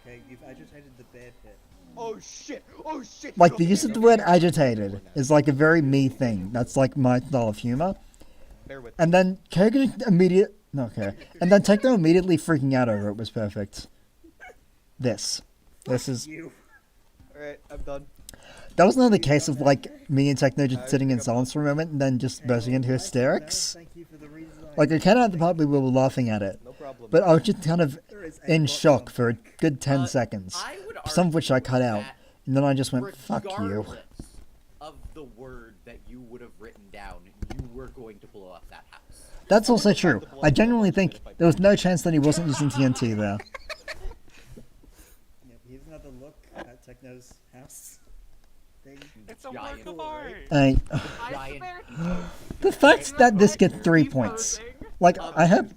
Okay, you've agitated the bear pit. Oh shit! Oh shit! Like the use of the word agitated is like a very me thing. That's like my style of humor. And then Techno immediately freaking out over it was perfect. This is... Alright, I'm done. That was another case of like me and Techno just sitting in silence for a moment and then just bursting into hysterics. Like I kind of at the part where we were laughing at it, but I was just kind of in shock for a good 10 seconds, some of which I cut out, and then I just went, fuck you. Regardless of the word that you would have written down, you were going to blow up that house. That's also true. I genuinely think there was no chance that he wasn't using TNT there. Yep, here's another look at Techno's house. It's a work of art. The fact that this gets 3 points, like I hope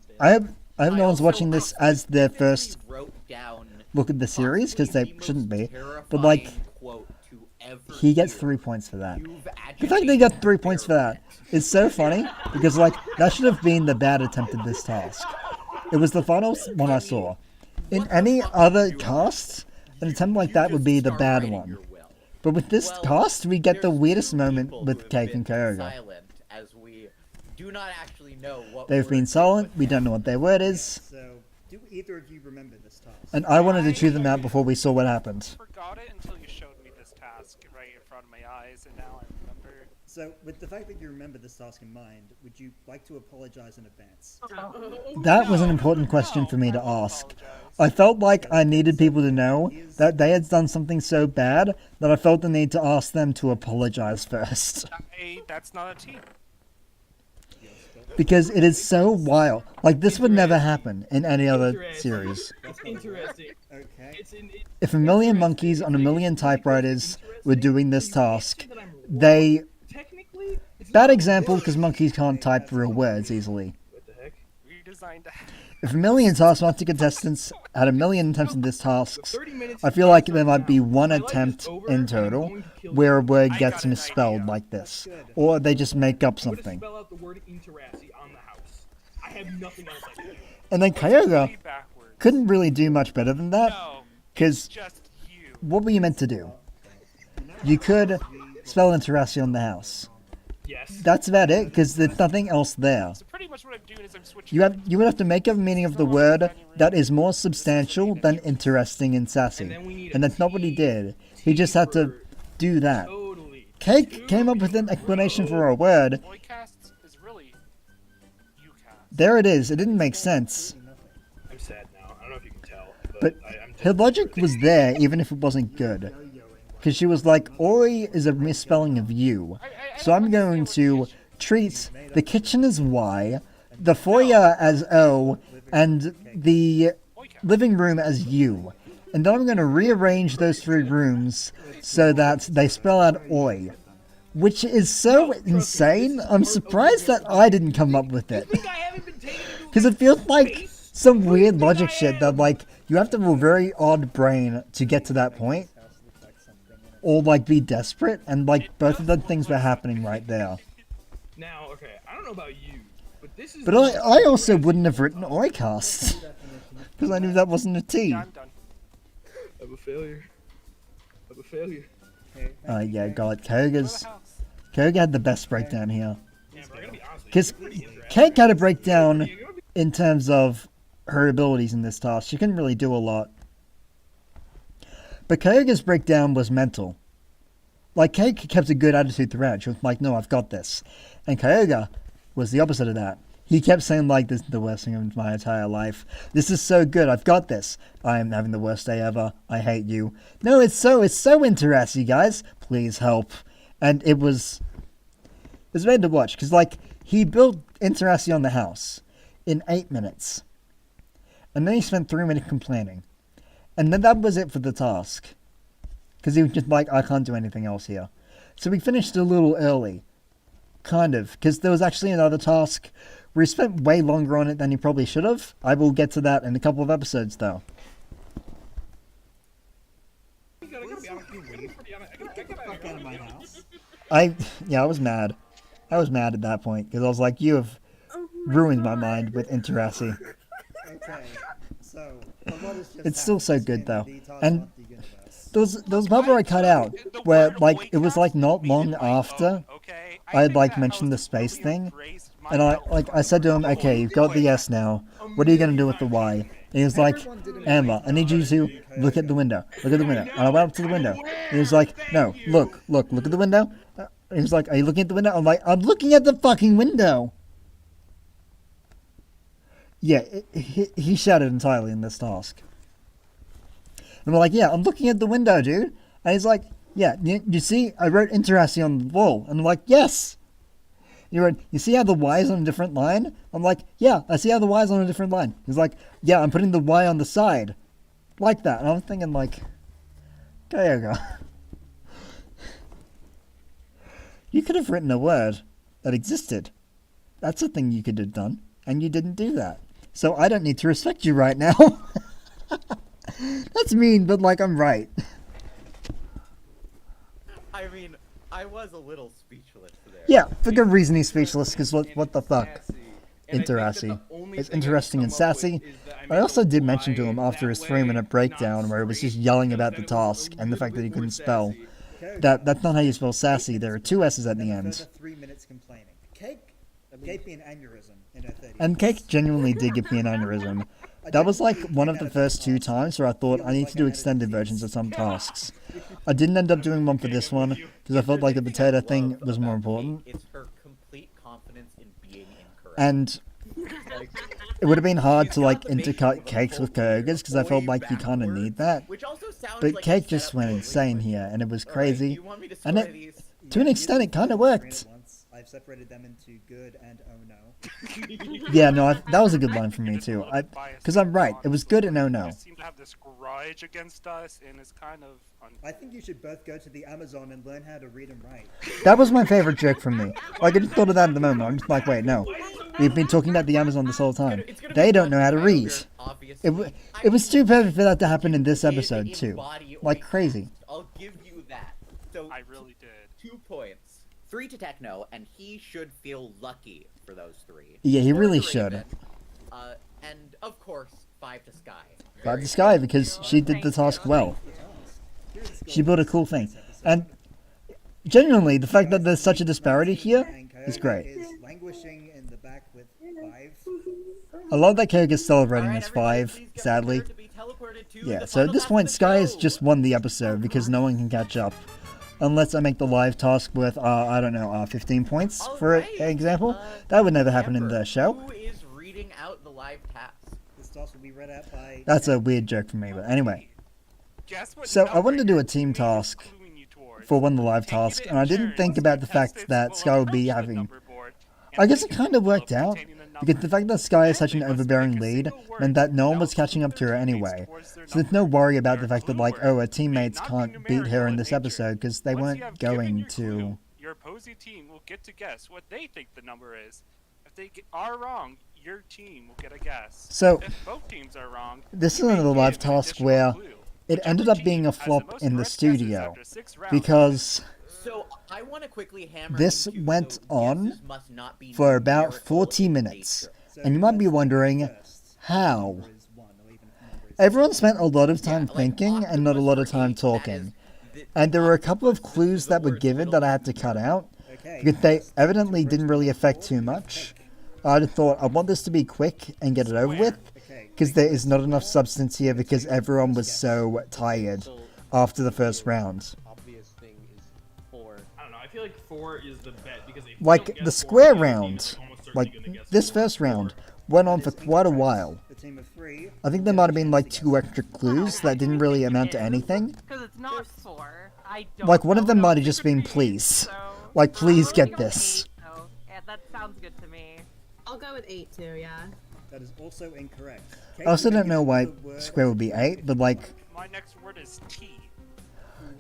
no one's watching this as their first look at the series because they shouldn't be, but like he gets 3 points for that. The fact they got 3 points for that is so funny because like that should have been the bad attempt at this task. It was the final one I saw. In any other cast, an attempt like that would be the bad one. But with this cast, we get the weirdest moment with Cake and Kyoga. They've been silent, we don't know what their word is. So, do either of you remember this task? And I wanted to chew them out before we saw what happened. I forgot it until you showed me this task right in front of my eyes, and now I remember. So, with the fact that you remember this task in mind, would you like to apologize in advance? That was an important question for me to ask. I felt like I needed people to know that they had done something so bad that I felt the need to ask them to apologize first. That's not a team. Because it is so wild. Like, this would never happen in any other series. It's interesting. Okay. If a million monkeys on a million typewriters were doing this task, they... Bad example, because monkeys can't type real words easily. If a million Taskmaster contestants had a million attempts at this task, I feel like there might be one attempt in total where a word gets misspelled like this. Or they just make up something. And then Kyoga couldn't really do much better than that, because what were you meant to do? You could spell Interration on the house. That's about it, because there's nothing else there. You would have to make up a meaning of the word that is more substantial than interesting and sassy. And that's not what he did. He just had to do that. Cake came up with an explanation for a word. There it is. It didn't make sense. I'm sad now. I don't know if you can tell, But her logic was there even if it wasn't good. Because she was like, Oi is a misspelling of you. So I'm going to treat the kitchen as Y, the foyer as O, and the living room as U. And then I'm going to rearrange those three rooms so that they spell out Oi. Which is so insane, I'm surprised that I didn't come up with it. Because it feels like some weird logic shit that, like, you have to have a very odd brain to get to that point. Or, like, be desperate, and, like, both of the things were happening right there. Now, okay, I don't know about you, but this is... But I also wouldn't have written Oicast. Because I knew that wasn't a T. I'm done. I'm a failure. I'm a failure. Yeah, God, Koga had the best breakdown here. Because Cake had a breakdown in terms of her abilities in this task. She couldn't really do a lot. But Koga's breakdown was mental. Like, Cake kept a good attitude throughout. She was like, no, I've got this. And Koga was the opposite of that. He kept saying, like, this is the worst thing of my entire life. This is so good, I've got this. I am having the worst day ever. I hate you. No, it's so interesting, guys. Please help. And it was made to watch. Because, like, he built Interassi on the house in 8 minutes. And then he spent 3 minutes complaining. And then that was it for the task. Because he was just like, I can't do anything else here. So we finished a little early. Kind of. Because there was actually another task where he spent way longer on it than he probably should have. I will get to that in a couple of episodes, though. I was mad. I was mad at that point. Because I was like, you have ruined my mind with Interassi. Okay, so it's still so good though, and there was a part where I cut out where like it was like not long after I had like mentioned the space thing, and I said to him, okay, you've got the S now. What are you gonna do with the Y? And he was like, Amber, I need you to look at the window. Look at the window. And I went up to the window. And he was like, no, look at the window. And he was like, are you looking at the window? I'm like, I'm looking at the fucking window. Yeah, he shouted entirely in this task. And I'm like, yeah, I'm looking at the window, dude. And he's like, yeah, you see, I wrote Interassi on the wall. And I'm like, yes. He wrote, you see how the Y is on a different line? I'm like, yeah, I see how the Y is on a different line. He's like, yeah, I'm putting the Y on the side. Like that. And I'm thinking like, Kyoga. You could have written a word that existed. That's a thing you could have done. And you didn't do that. So I don't need to respect you right now. That's mean, but like I'm right. I mean, I was a little speechless there. Yeah, for good reason he's speechless, because what the fuck? Interassi. It's interesting and sassy. I also did mention to him after his 3-minute breakdown where he was just yelling about the task and the fact that he couldn't spell. That's not how you spell sassy, there are 2 S's at the end. 3 minutes complaining. Cake gave me an aneurysm in her 30 And Cake genuinely did give me an aneurysm. That was like one of the first 2 times where I thought I need to do extended versions of some tasks. I didn't end up doing one for this one because I felt like the potato thing was more important. It's her complete confidence in being incorrect. And it would have been hard to like intercut Cakes with Kyoga's because I felt like you kind of need that. But Cake just went insane here and it was crazy. And it, to an extent it kind of worked. I've separated them into good and oh no. Yeah, no, that was a good line from me too. Because I'm right, it was good and oh no. Seem to have this grudge against us, and it's kind of. I think you should both go to the Amazon and learn how to read and write. That was my favorite joke from me. Like I just thought of that at the moment. I'm just like, wait, no, we've been talking about the Amazon this whole time. They don't know how to read. It was too perfect for that to happen in this episode too. Like crazy. I'll give you that. So I really did. 2 points. 3 to Techno, and he should feel lucky for those 3. Yeah, he 4 really to should. Raven, and of course, 5 to Sky. 5 to Sky because she did the task well. She built a cool thing. And genuinely, the fact that there's such a disparity here is great. Languishing in the back with 5. I love that Kyoga's celebrating his 5, sadly. Yeah, so at this point, Sky has just won the episode because no one can catch up. Unless I make the live task worth, I don't know, 15 points, for example. That would never happen in the show. Who is reading out the live task? task will be read out by... That's a weird joke for me, but anyway. Guess what So I number wanted to do your a team queen is task cluing you towards. for one of the live Taking tasks, it and I in didn't turns, think about the fact contestants that will Sky would be approach the having... number board I and guess pick it an kind of worked envelope out, containing the because the fact that Sky is such an Then they must overbearing make a lead single word meant that no one that was will catching clue up to her their teammates anyway. towards their So there's number. no worry about Your the fact that, clue like, word oh, her may teammates not can't be beat her numerical in in this nature. episode because they Once weren't you have given going your clue, to... your opposing team will get to guess what they think the number is. If they are wrong, your team will get a guess. So, If both teams are wrong, this is you may another live give an task additional where clue. it ended up being a team has the flop most in the correct guesses studio, after 6 rounds because So I want to quickly hammer this into, went so on guesses must not be for about numerical 40 in minutes. nature. So And you might be let's wondering, first. how? Number is 1, or even if number is Everyone 0. spent a lot of Yeah, time like, thinking and not a octopus lot of for time 8, that talking. is And there were a couple of octopus, clues the that were word given little that I had to cut out, Okay, because they first, evidently to didn't approach really the affect board, too you have much. pick. I just thought, I want this to be quick and get it over with, Okay, because pick there the is not enough square. substance here because everyone was so tired So, after the first round. obvious thing is 4. I don't know. I feel like 4 is the bet because if you Like, don't the guess square 4, the other team round, is almost certainly like, gonna guess this 4. first round went on for That is quite a incorrect. while. The team of 3. I think there might have been like 2 extra clues that didn't really amount to anything. Because it's not 4. I don't Like, one of know. them No, might have it just could been be 8, please. so- Like, please I'm get gonna go with this. 8, so, yeah, that sounds good to me. I'll go with 8 too, yeah. That is also incorrect. I also don't know why The word square would be 8, but like, My next word is T.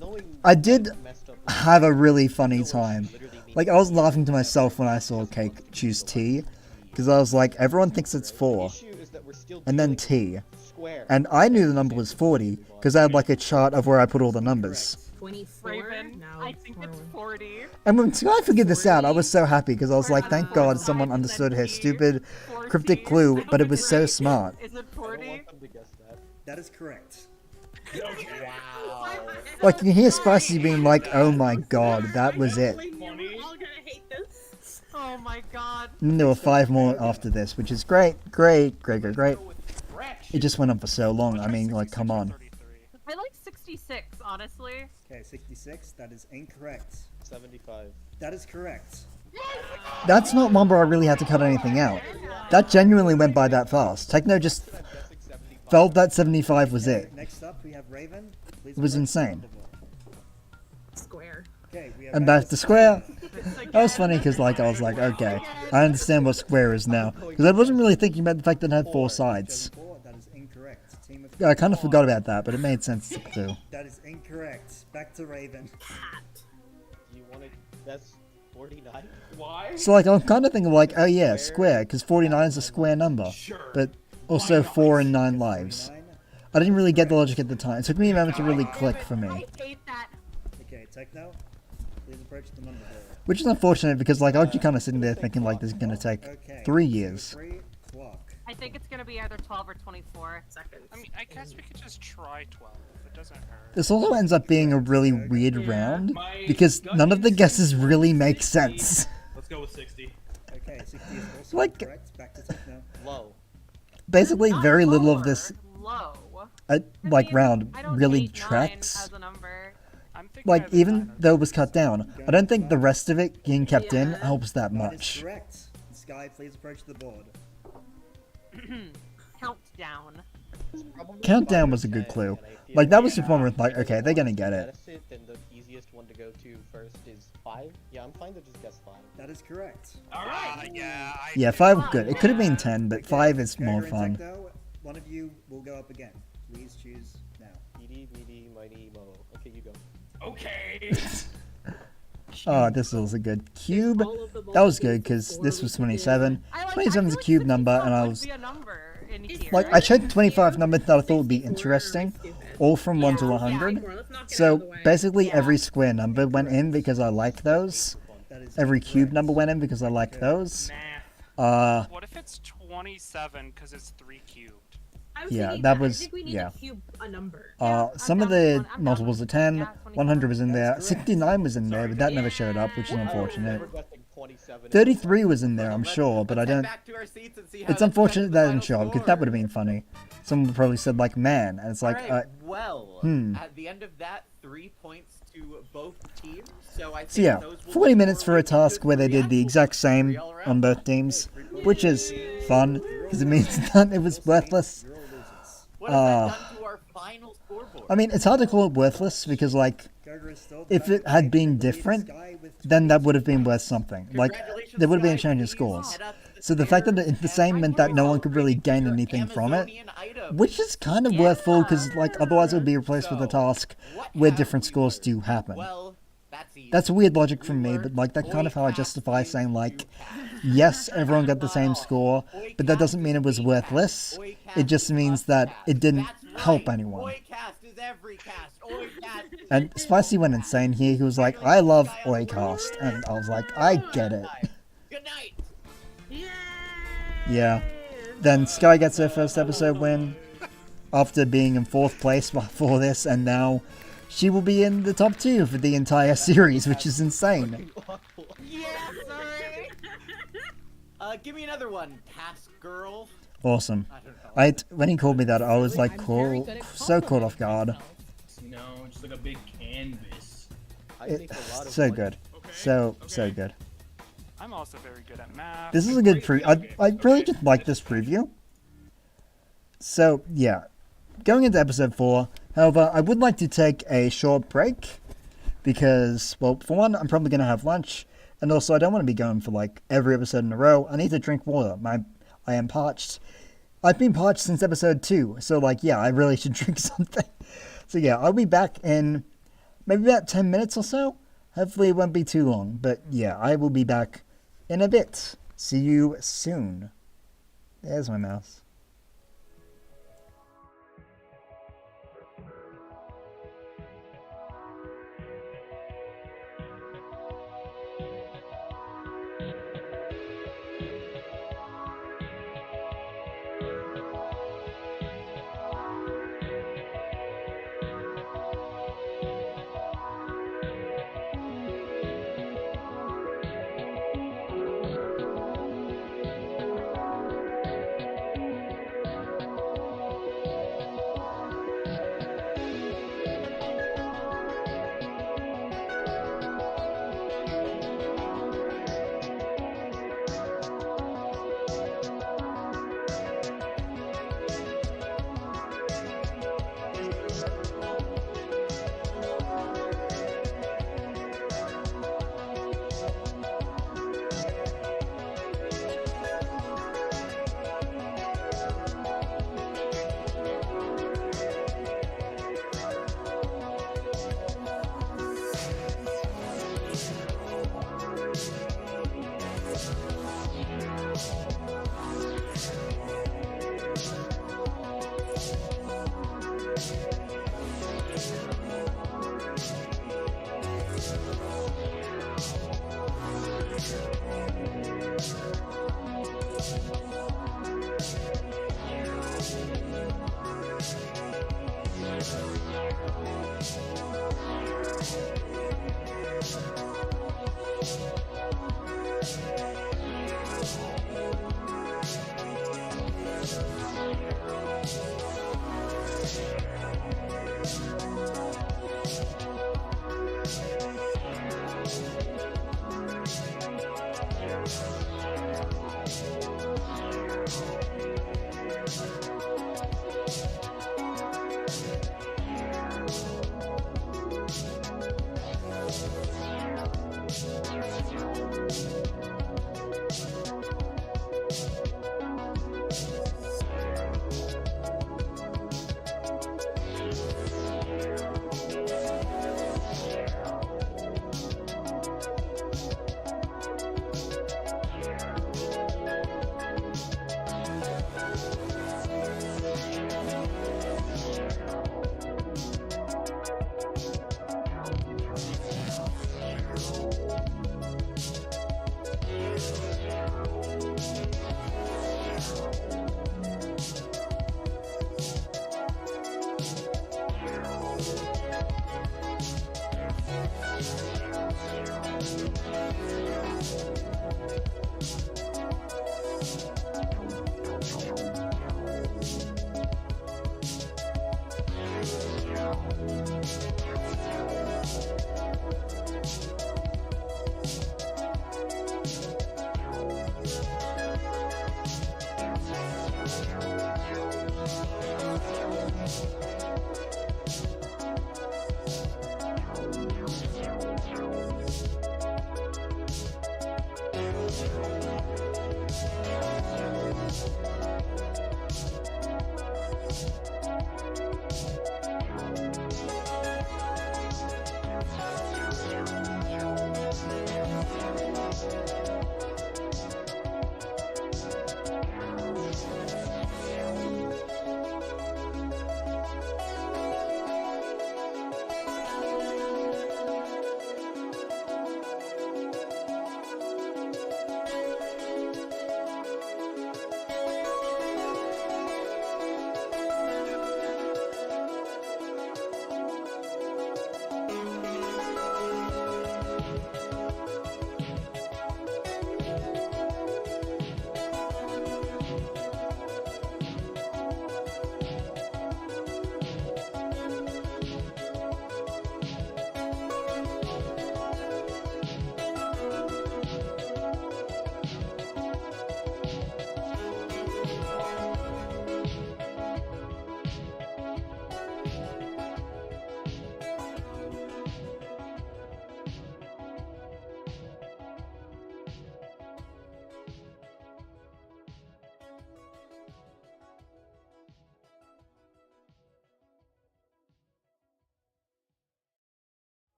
Knowing I did messed up have a really funny time. Like, I was laughing to myself when I saw Cake choose T, because I was like, everyone thinks it's 4, issue is that we're still and then dealing T. square. And I knew the number was 40, because I had like a chart of where I put all the numbers. 24? Raven, No, I think it's 40. And when Sky figured this out, I was so happy, because I was like, thank God someone understood her stupid cryptic clue, but it was so smart. Is it I don't 40? want them to guess that. That is correct. Wow. Like, you hear Spicy being like, oh my God, that was it. We're all gonna hate this. Oh my god. And then there were 5 more after this, which is great. It just went on for so long, I mean, like, come on. I like 66, honestly. Okay, 66. That is incorrect. 75. That is correct. That's not one where I really had to cut anything out. That genuinely went by that fast. Techno just felt that 75 was it. Next up, we have Raven. Please It was approach the insane. number board. Square. Okay, we have And back to square. That was funny because, like, I was like, okay, I understand what square is now. Because I wasn't really thinking about the fact that it had 4 sides. 4. That is incorrect. Team of Yeah, I kind of forgot about that, but it made sense too. That is incorrect. Back to Raven. Do you want to guess 49? Why? So, like, I'm kind of thinking, like, oh yeah, square, because 49 is a square number. But also 4 and 9 lives. 9. I didn't really get the logic at the time. It took me a moment to really click for me. I hate that. Okay, Techno. Please approach the number board. Which is unfortunate because, like, aren't you kind of sitting there thinking, like, this is going to take Okay. 3 years? 3 clock. I think it's gonna be either 12 or 24 seconds. I mean, I guess we could just try 12. It doesn't hurt. This also ends up being a really weird round because none of the guesses really make sense. Let's go with 60. Okay, 60 is also Like- correct. Back to Techno. Low. Basically, Not very little of lower, this, low. like, round I don't really hate 9 tracks. as a number. I'm thinking Like, either even 9 or though it was cut down, I don't think the rest of it being kept in Yeah. helps that That is much. correct. Sky, please approach the board. Countdown. Countdown was a good clue. Like, that was the one where, like, okay, they're gonna get it. Then the easiest one to go to first is 5. Yeah, I'm fine to just guess 5. That is correct. Alright! Yeah, Yeah, 5 was good. It could have been 10, but 5 is more Gregor and fun. Techno, one of you will go up again. Please choose now. Edie, meaty, mighty, mo. Okay, you go. Okay! Oh, this was a good cube. All of the That was multiples good because before this we was could do- 27. I like, 27 is a I feel cube like number, 64 and I would was be a number in here, like, I right? chose 25 numbers that I thought would be interesting, all from 1 to Yeah, 100. more. Let's knock it out of the So way. basically, every square number went in because I like those. That is Every cube incorrect. number went in because I like those. Math. What if it's 27 because it's 3 cubed? I was Yeah, thinking that I was- think we need yeah. to cube a number. Some of down with the one. I'm down multiples with are 10, yeah, 100 was in there, That's correct. 69 was in there, but that never showed up, which is I unfortunate. remember guessing 27. 33 was in there, I'm sure, but I Let's head don't... back to our seats and see how It's that unfortunate affects that the didn't show final up, because that would have score. been funny. Someone probably said, like, man, and it's like, Alright, well, hmm. at the end of that, 3 points to both teams. So I think So yeah, those will 40 be minutes for a correlated task where they did the actual exact same three all around. on both teams, which is fun because it means that it was worthless. What has that done to our final scoreboard? I mean, it's hard to call it worthless because, like, if it had been different, then that would have been worth something. Like, there would have been a change in scores. So the fact that it's the same meant that no one could really gain anything from it, which is kind of worthful because, like, otherwise it would be replaced with a task where different scores do happen. That's weird logic from me, but, like, that's kind of how I justify saying, like, yes, everyone got the same score, but that doesn't mean it was worthless. It just means that it didn't help anyone. And Spicy went insane here. He was like, I love Oycast. And I was like, I get it. Good night. Yeah. Then Sky gets her first episode win after being in 4th place before this, and now she will be in the top 2 for the entire series, which is insane. Yeah, sorry. Give me another one, Task Girl. Awesome. When he called me that, I was like, cool, so caught off guard. No, just like a big canvas. So good. So good. I'm also very good at math. This is a good I really just like this preview. So, yeah. Going into episode 4, however, I would like to take a short break. Because, well, for one, I'm probably going to have lunch. And also, I don't want to be going for, like, every episode in a row. I need to drink water. I am parched. I've been parched since episode 2. So, like, yeah, I really should drink something. So, yeah, I'll be back in maybe about 10 minutes or so. Hopefully it won't be too long. But, yeah, I will be back in a bit. See you soon. There's my mouse.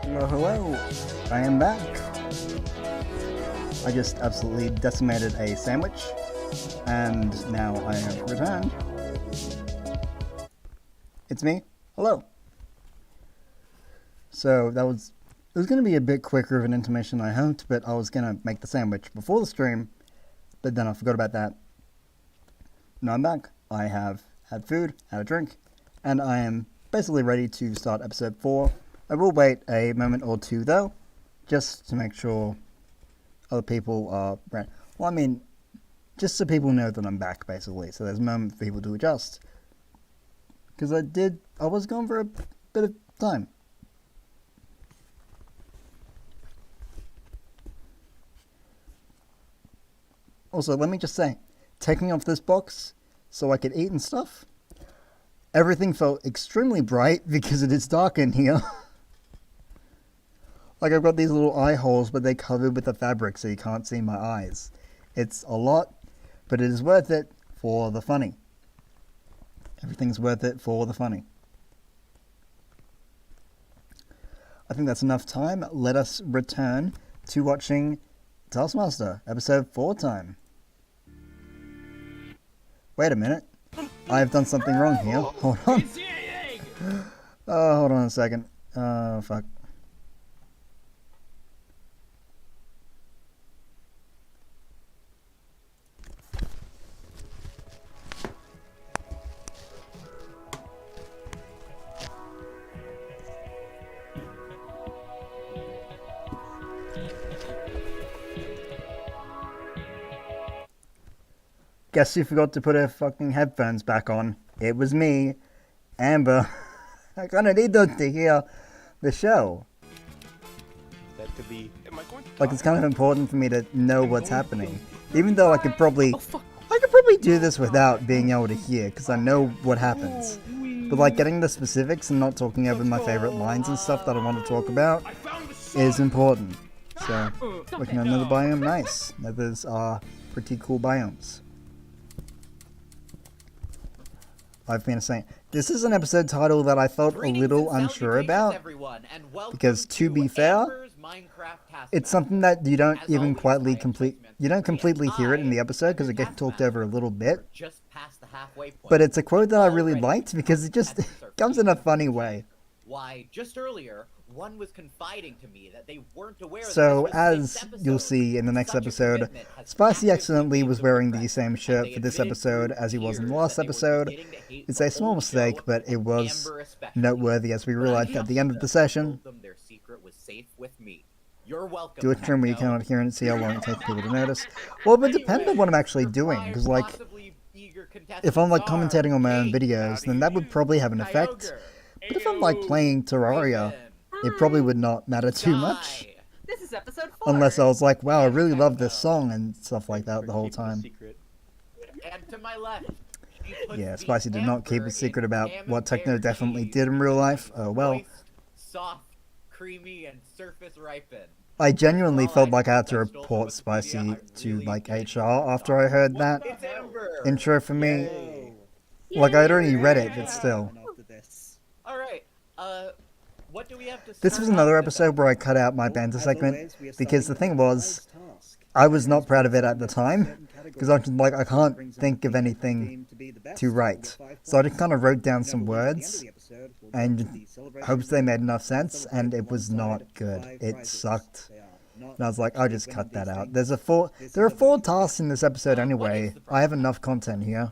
Well, hello, I am back. I just absolutely decimated a sandwich, and now I have returned. It's me. Hello. So it was going to be a bit quicker of an intermission I hoped, but I was going to make the sandwich before the stream, but then I forgot about that. Now I'm back. I have had food, had a drink, and I am basically ready to start episode 4. I will wait a moment or two though, just to make sure other people are ready. Well, I mean, just so people know that I'm back, basically, so there's a moment for people to adjust. Because I was gone for a bit of time. Also, let me just say, taking off this box so I could eat and stuff, everything felt extremely bright because it is dark in here. Like, I've got these little eye holes, but they're covered with a fabric so you can't see my eyes. It's a lot, but it is worth it for the funny. Everything's worth it for the funny. I think that's enough time. Let us return to watching Taskmaster, episode 4 time. Wait a minute. I've done something wrong here. Hold on. Oh, hold on a second. Oh, fuck. Guess you forgot to put her fucking headphones back on. It was me, Amber. I kinda need them to hear the show. That could be. Like, it's kind of important for me to know what's happening. Even though I could probably do this without being able to hear, because I know what happens. But like, getting the specifics and not talking over my favorite lines and stuff that I want to talk about is important. So, looking at another biome, nice. Others are pretty cool biomes. I've been saying, this is an episode title that I felt a little unsure about, because to be fair, it's something that you don't even completely hear it in the episode, because it gets talked over a little bit, but it's a quote that I really liked, because it just comes in a funny way. Why, just earlier, one was confiding to me that they weren't aware so, as you'll see in the next episode, Spicy accidentally was wearing the same shirt for this episode as he was in the last episode. It's a small mistake, but it was noteworthy as we realized at the end of the session. Do a trim where you cannot hear and see how long it takes people to notice. Well, but depending on what I'm actually doing, because like, if I'm like commentating on my own videos, then that would probably have an effect. But if I'm like playing Terraria, it probably would not matter too much. This is episode 4. Unless I was like, wow, I really love this song and stuff like that the whole time. And to my left, yeah, Spicy did not keep a secret about what Techno definitely did in real life. Oh well. Soft, creamy, and surface ripen. I genuinely felt like I had to report Spicy to like HR after I heard that intro for me. Like, I'd already read it, but still. Alright, what do we have to This was another episode where I cut out my banter segment, because the thing was, I was not proud of it at the time, because I was like, I can't think of anything to write. So I just kind of wrote down some words, and hoped they made enough sense, and it was not good. It sucked. And I was like, I'll just cut that out. There are 4 tasks in this episode anyway. I have enough content here.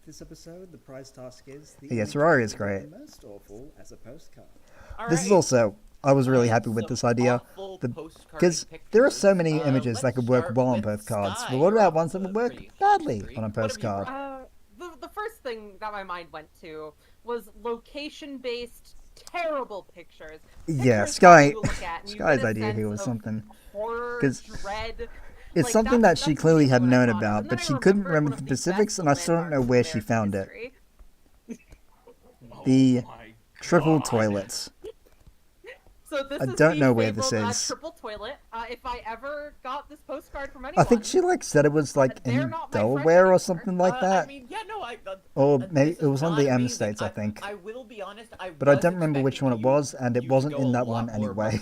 This episode, the prize task is the Yes, Ferrari is great. The most awful as a postcard. This is also, I was really happy with this idea. Because there are so many images that could work well on postcards, but what about ones that would work badly on a postcard? The first thing that my mind went to was location-based terrible pictures. Yeah, Sky's idea here was something. Because it's something that she clearly had known about, but she couldn't remember the specifics, and I still don't know where she found it. The triple toilets. So this I is don't the know where this fabled, is. Triple toilet. If I ever got this postcard from anyone, I think she said it was in Delaware or something like that. I mean, yeah, no, Or maybe it was on the M states, I think. I will be honest, But I don't remember which one it was, and it wasn't in that one anyway.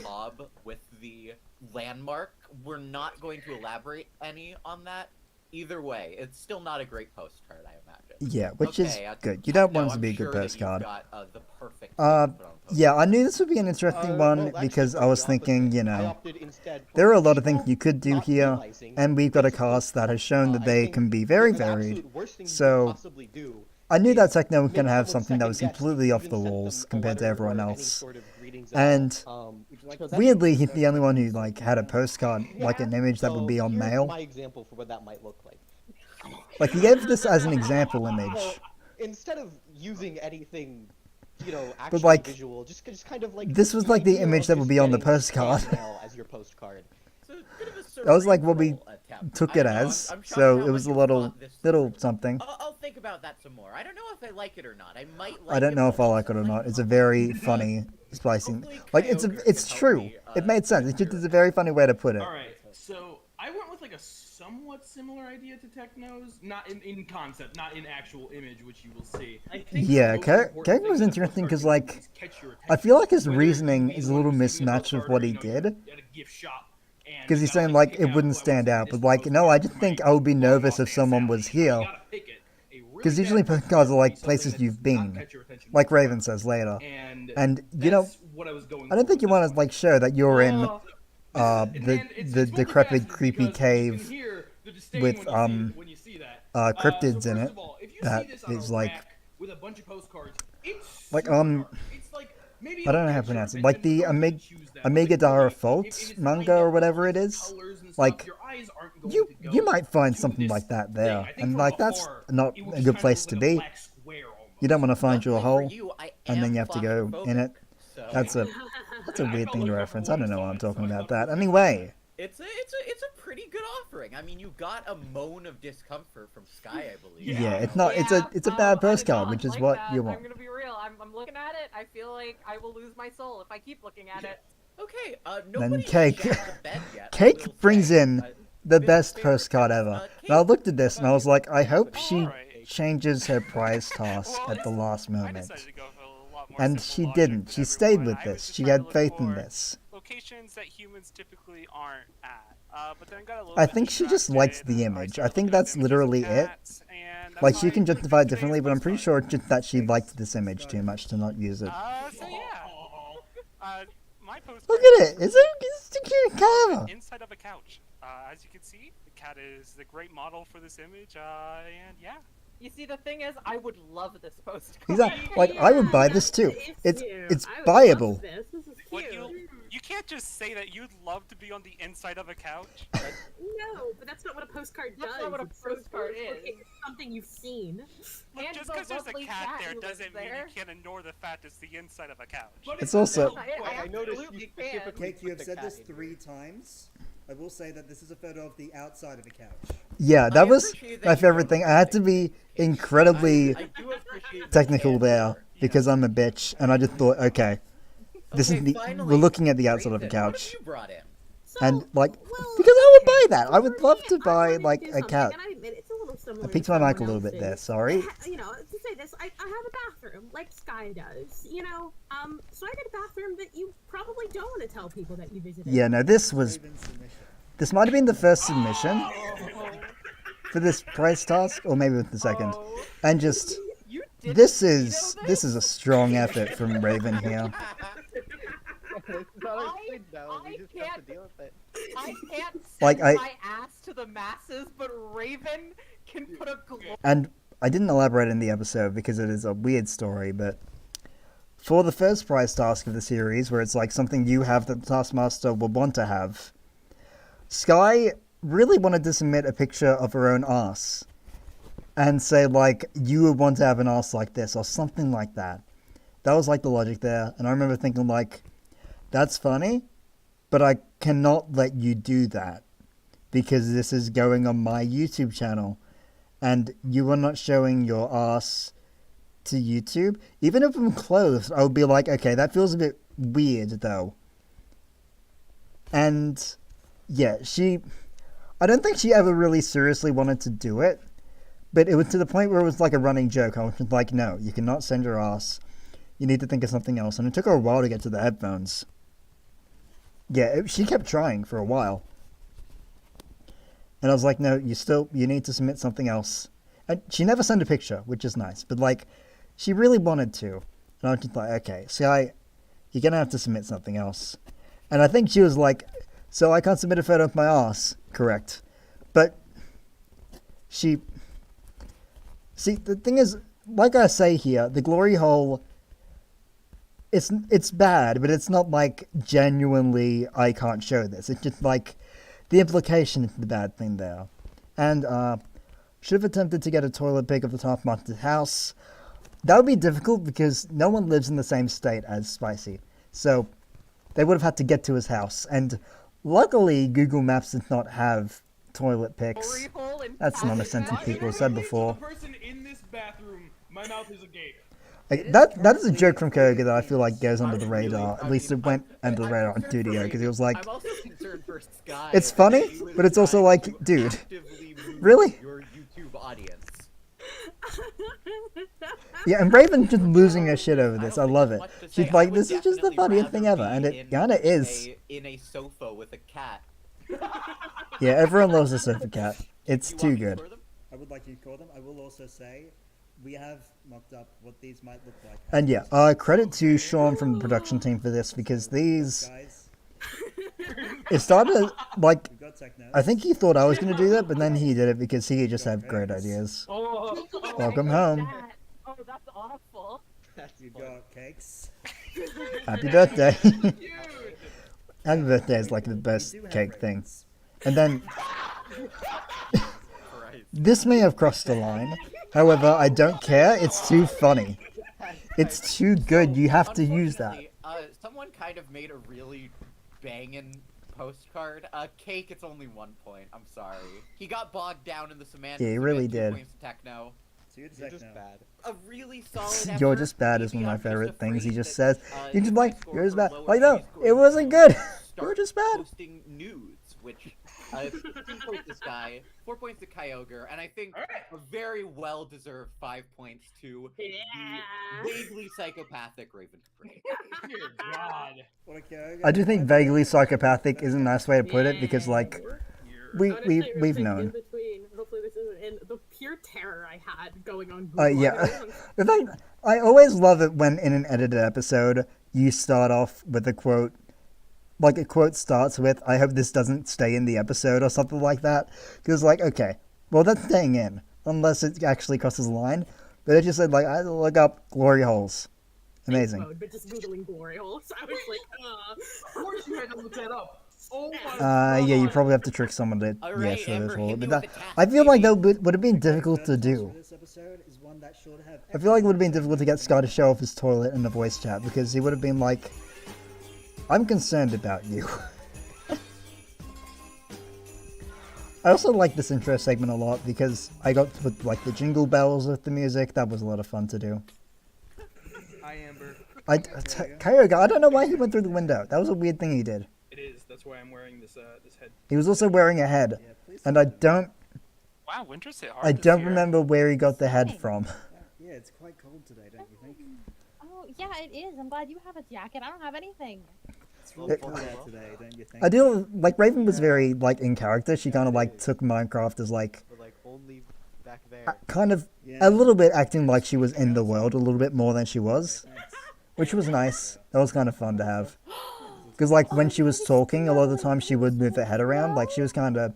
With the landmark, we're not going to elaborate any on that. Either way, it's still not a great postcard, I imagine. Yeah, which is good. You don't want it to be a good postcard. Yeah, I knew this would be an interesting one because I was thinking, there are a lot of things you could do here, and we've got a cast that has shown that they can be very varied. So I knew that Techno was going to have something that was completely off the walls compared to everyone else. And weirdly, he's the only one who had a postcard, an image that would be on mail. My example for what that might look like. He gave this as an example image. Instead of using anything, actually visual, just kind of this was the image that would be on the postcard. As your postcard. That was what we took it as, so it was a little something. I'll think about that some more. I don't know if I like it or not. I might like it. I don't know if I like it or not. It's a very funny splicing. It's true. It made sense. It's just a very funny way to put it. Alright, so I went with a somewhat similar idea to Techno's, not in concept, not in actual image, which you will see. Yeah, Keg was interesting because I feel like his reasoning is a little mismatched with what he did. Because he's saying it wouldn't stand out, but no, I just think I would be nervous if someone was here. Because usually postcards are places you've been, like Raven says later. And I don't think you want to show that you're in the decrepit, creepy cave with cryptids in it. That is I don't know how to pronounce it. The Amigadara Fault manga or whatever it is. You might find something like that there. And that's not a good place to be. You don't want to find your hole and then you have to go in it. That's a weird thing to reference. I don't know why I'm talking about that. Anyway. It's a pretty good offering. I mean, you got a moan of discomfort from Sky, I believe. Yeah, it's not. It's a bad postcard, which is what you want. I'm gonna be real. I'm looking at it. I feel like I will lose my soul if I keep looking at it. Okay. Then Cake brings in the best postcard ever. And I looked at this and I was like, I hope she changes her prize task at the last moment. And she didn't. She stayed with this. She had faith in this. Locations that humans typically aren't at. But then got a little I think she just liked the image. I think that's literally it. She can justify it differently, but I'm pretty sure it's just that she liked this image too much to not use it. So yeah. My post. Look at it. It's a cute cat. Inside of a couch. As you can see, the cat is the great model for this image. And yeah. You see, the thing is, I would love this postcard. Exactly. I would buy this too. It's buyable. This is cute. You can't just say that you'd love to be on the inside of a couch. No, but that's not what a postcard does. That's not what a postcard is. It's something you've seen. Look, just because there's a cat there doesn't mean you can't ignore the fact it's the inside of a couch. It's also. I noticed you Cake, you have said this 3 times. I will say that this is a photo of the outside of a couch. Yeah, that was my favorite thing. I had to be incredibly technical there because I'm a bitch, and I just thought, okay, this is we're looking at the outside of a couch, and because I would buy that. I would love to buy a couch. I peeked my mic a little bit there. Sorry. To say this, I have a bathroom like Sky does. So I got a bathroom that you probably don't want to tell people that you visited. Yeah, no, this might have been the first submission for this prize task, or maybe with the second, and just this is a strong effort from Raven here. I I can't Like, send I- my ass to the masses, but Raven can put a glow. And I didn't elaborate in the episode because it is a weird story, but for the first prize task of the series, where it's like something you have that the Taskmaster would want to have, Sky really wanted to submit a picture of her own ass and say, like, you would want to have an ass like this or something like that. That was, like, the logic there. And I remember thinking, like, that's funny, but I cannot let you do that because this is going on my YouTube channel. And you are not showing your ass to YouTube. Even if I'm clothed, I would be like, okay, that feels a bit weird, though. And, yeah, I don't think she ever really seriously wanted to do it. But it was to the point where it was like a running joke. I was like, no, you cannot send your ass. You need to think of something else. And it took her a while to get to the headphones. Yeah, she kept trying for a while. And I was like, no, you need to submit something else. And she never sent a picture, which is nice. But, like, she really wanted to. And I was just like, okay, Sky, you're going to have to submit something else. And I think she was like, so I can't submit a photo of my ass. Correct. But See, the thing is, like I say here, the glory hole, it's bad, but it's not like genuinely I can't show this. It's just like the implication is the bad thing there. And should have attempted to get a toilet pic of the Taskmaster's house. That would be difficult because no one lives in the same state as Spicy. So they would have had to get to his house. And luckily, Google Maps did not have toilet pics. That's not a sentence people have said before. Person in this bathroom, my mouth is agape. Like, that is a joke from Koga that I feel like goes under the radar. At least it went under the radar on Studio because he was like, I'm also concerned for Sky. it's funny, but it's also like, dude, Actively move really? Your YouTube audience. Yeah, and Raven's just losing her shit over this. I love it. She's like, this is just the funniest thing ever, and it kinda is. In a sofa with a cat. Yeah, everyone loves the sofa cat. It's too good. I would like you to call them. I will also say, we have mocked up what these might look like. And yeah, credit to Sean from the production team for this, because these... It started, like, I think he thought I was going to do that, but then he did it because he just had great ideas. Welcome home. Oh, that's awful. You've got cakes. Happy birthday. Happy birthday is like the best cake thing. And then... This may have crossed the line. However, I don't care. It's too funny. It's too good. You have to use that. Someone kind of made a really banging postcard. Cake, it's only 1 point. I'm sorry. He got bogged down in the semantics. Yeah, he really did. Points to techno. You're just bad. A really solid You're effort. just bad is one of my Maybe I'm just favorite things. He afraid just that, says, you're just like, you're just bad. lower Like, no, she's it going wasn't to good. start You're just bad. Posting nudes, which 15 points to Sky, 4 points to Kyogre, and I think a very well-deserved 5 points to the vaguely psychopathic Raven. Dear God. I do think vaguely psychopathic is a nice way to put it because, like, we've known. Hopefully this isn't in the pure terror I had going on. Yeah. In fact, I always love it when in an edited episode you start off with a quote. Like a quote starts with, I hope this doesn't stay in the episode or something like that. Because, like, okay, well, that's staying in. Unless it actually crosses the line. But it just said, like, I had to look up glory holes. Amazing. Mode, but just Googling glory holes. I was like, Of course you had to look that up. Oh my Yeah, you probably have to trick someone to Alright, show this Amber, hole. hit me But with the task, I feel like that would have been difficult to do. This episode is one that should have I feel like it would have been difficult to get Scott to show off his toilet in the voice chat because he would have been like, I'm concerned about you. I also like this intro segment a lot because I got to put like the jingle bells with the music. That was a lot of fun to do. Hi, Amber. Kyogre, I don't know why he went through the window. That was a weird thing he did. It is. That's why I'm wearing this this head. He was also wearing a head, and I don't. Wow, winter's hit hard. I this don't year. remember where he got the head from. Yeah, it's quite cold today, don't you think? Oh, yeah, it is. I'm glad you have a jacket. I don't have anything. It's really cold out today, don't you think? I do like Raven was very like in character. She kind of like took Minecraft as like But like only back there. kind of a little bit acting like she was in the world a little bit more than she was, which was nice. That was kind of fun to have. Because, like, when she was talking, a lot of the time she would move her head around. Like, she was kind of,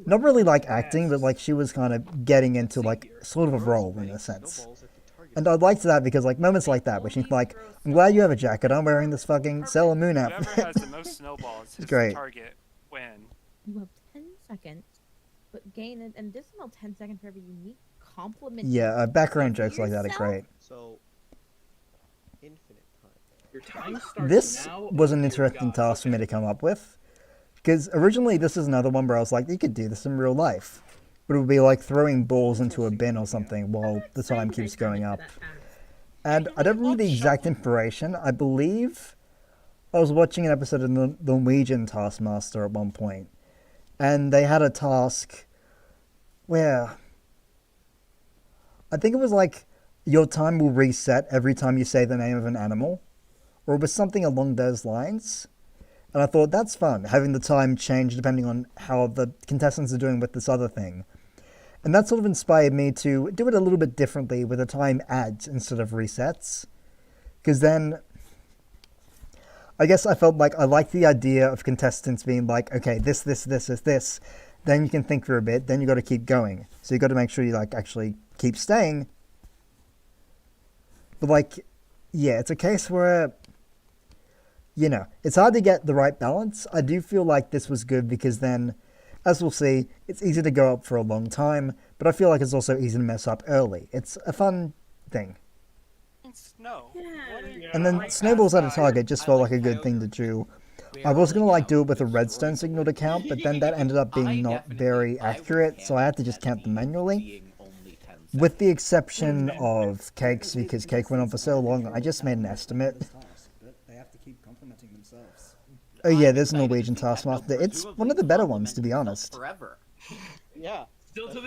not really, like, acting, but, like, she was kind of getting into, like, sort of a role, in a sense. And I liked that because, like, moments like that, where she's like, I'm glad you have a jacket, I'm wearing this fucking Sailor Moon outfit. Whoever has the most snowballs is great. the target win. You have 10 seconds, but gain an additional 10 seconds for every unique compliment. Yeah, background jokes like that are great. So, infinite time. Your time starts This now. was an interesting task for me to come up with. Because originally this is another one where I was like, you could do this in real life. But it would be like throwing balls into a bin or something while the time keeps going up. And I don't remember the exact inspiration. I believe I was watching an episode of the Norwegian Taskmaster at one point. And they had a task where I think it was like your time will reset every time you say the name of an animal. Or it was something along those lines. And I thought, that's fun, having the time change depending on how the contestants are doing with this other thing. And that sort of inspired me to do it a little bit differently with the time adds instead of resets. Because then, I guess I felt like I liked the idea of contestants being like, okay, this. Then you can think for a bit, then you got to keep going. So you got to make sure you like actually keep staying. But like, yeah, it's a case where, you know, it's hard to get the right balance. I do feel like this was good because then, as we'll see, it's easy to go up for a long time, but I feel like it's also easy to mess up early. It's a fun thing. Snow. And then snowballs at a target just felt like a good thing to do. I was going to like do it with a redstone signal to count, but then that ended up being not very accurate, so I had to just count them manually. With the exception of Cakes, because Cake went on for so long, I just made an estimate. But they have to keep complimenting themselves. Oh yeah, there's a Norwegian Taskmaster. It's one of the better ones, to be honest. Forever. Yeah.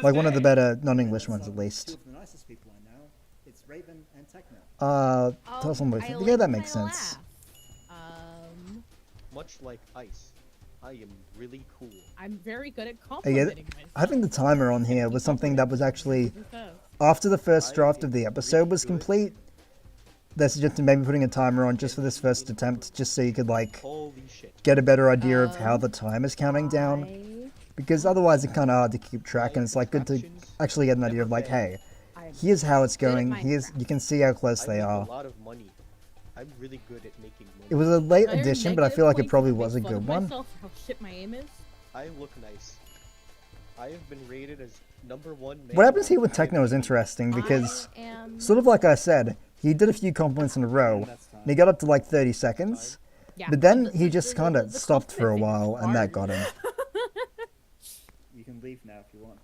Like one of the better non-English ones, at least. Two of the nicest people I know. It's Raven and Techno. Tell someone. Yeah, that makes sense. Much like ice, I am really cool. I'm very good at Yeah, complimenting myself. having the timer on here was something that was actually, after the first draft of the episode was complete, they suggested maybe putting a timer on just for this first attempt, just so you could like get a better idea of how the time is counting down. Because otherwise it's kind of hard to keep track, and it's like good to actually get an idea of like, hey, here's how it's going. Here's you can see how close they are. A lot of money. I'm really good at making money. It was a late addition, but I feel like it probably was a good one. How shit my aim is. I look nice. I have been rated as #1 man. What happens here with Techno is interesting because, sort of like I said, he did a few compliments in a row, and he got up to like 30 seconds, but then he just kind of stopped for a while, and that got him. You can leave now if you want.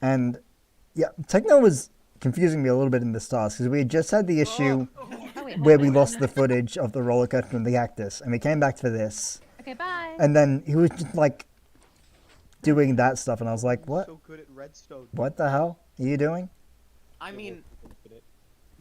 And, yeah, Techno was confusing me a little bit in this task, because we had just had the issue where we lost the footage of the roller coaster and the cactus, and we came back to this. Okay, bye. And then he was just like doing that stuff, and I was like, what? So good at redstone. What the hell are you doing? I mean,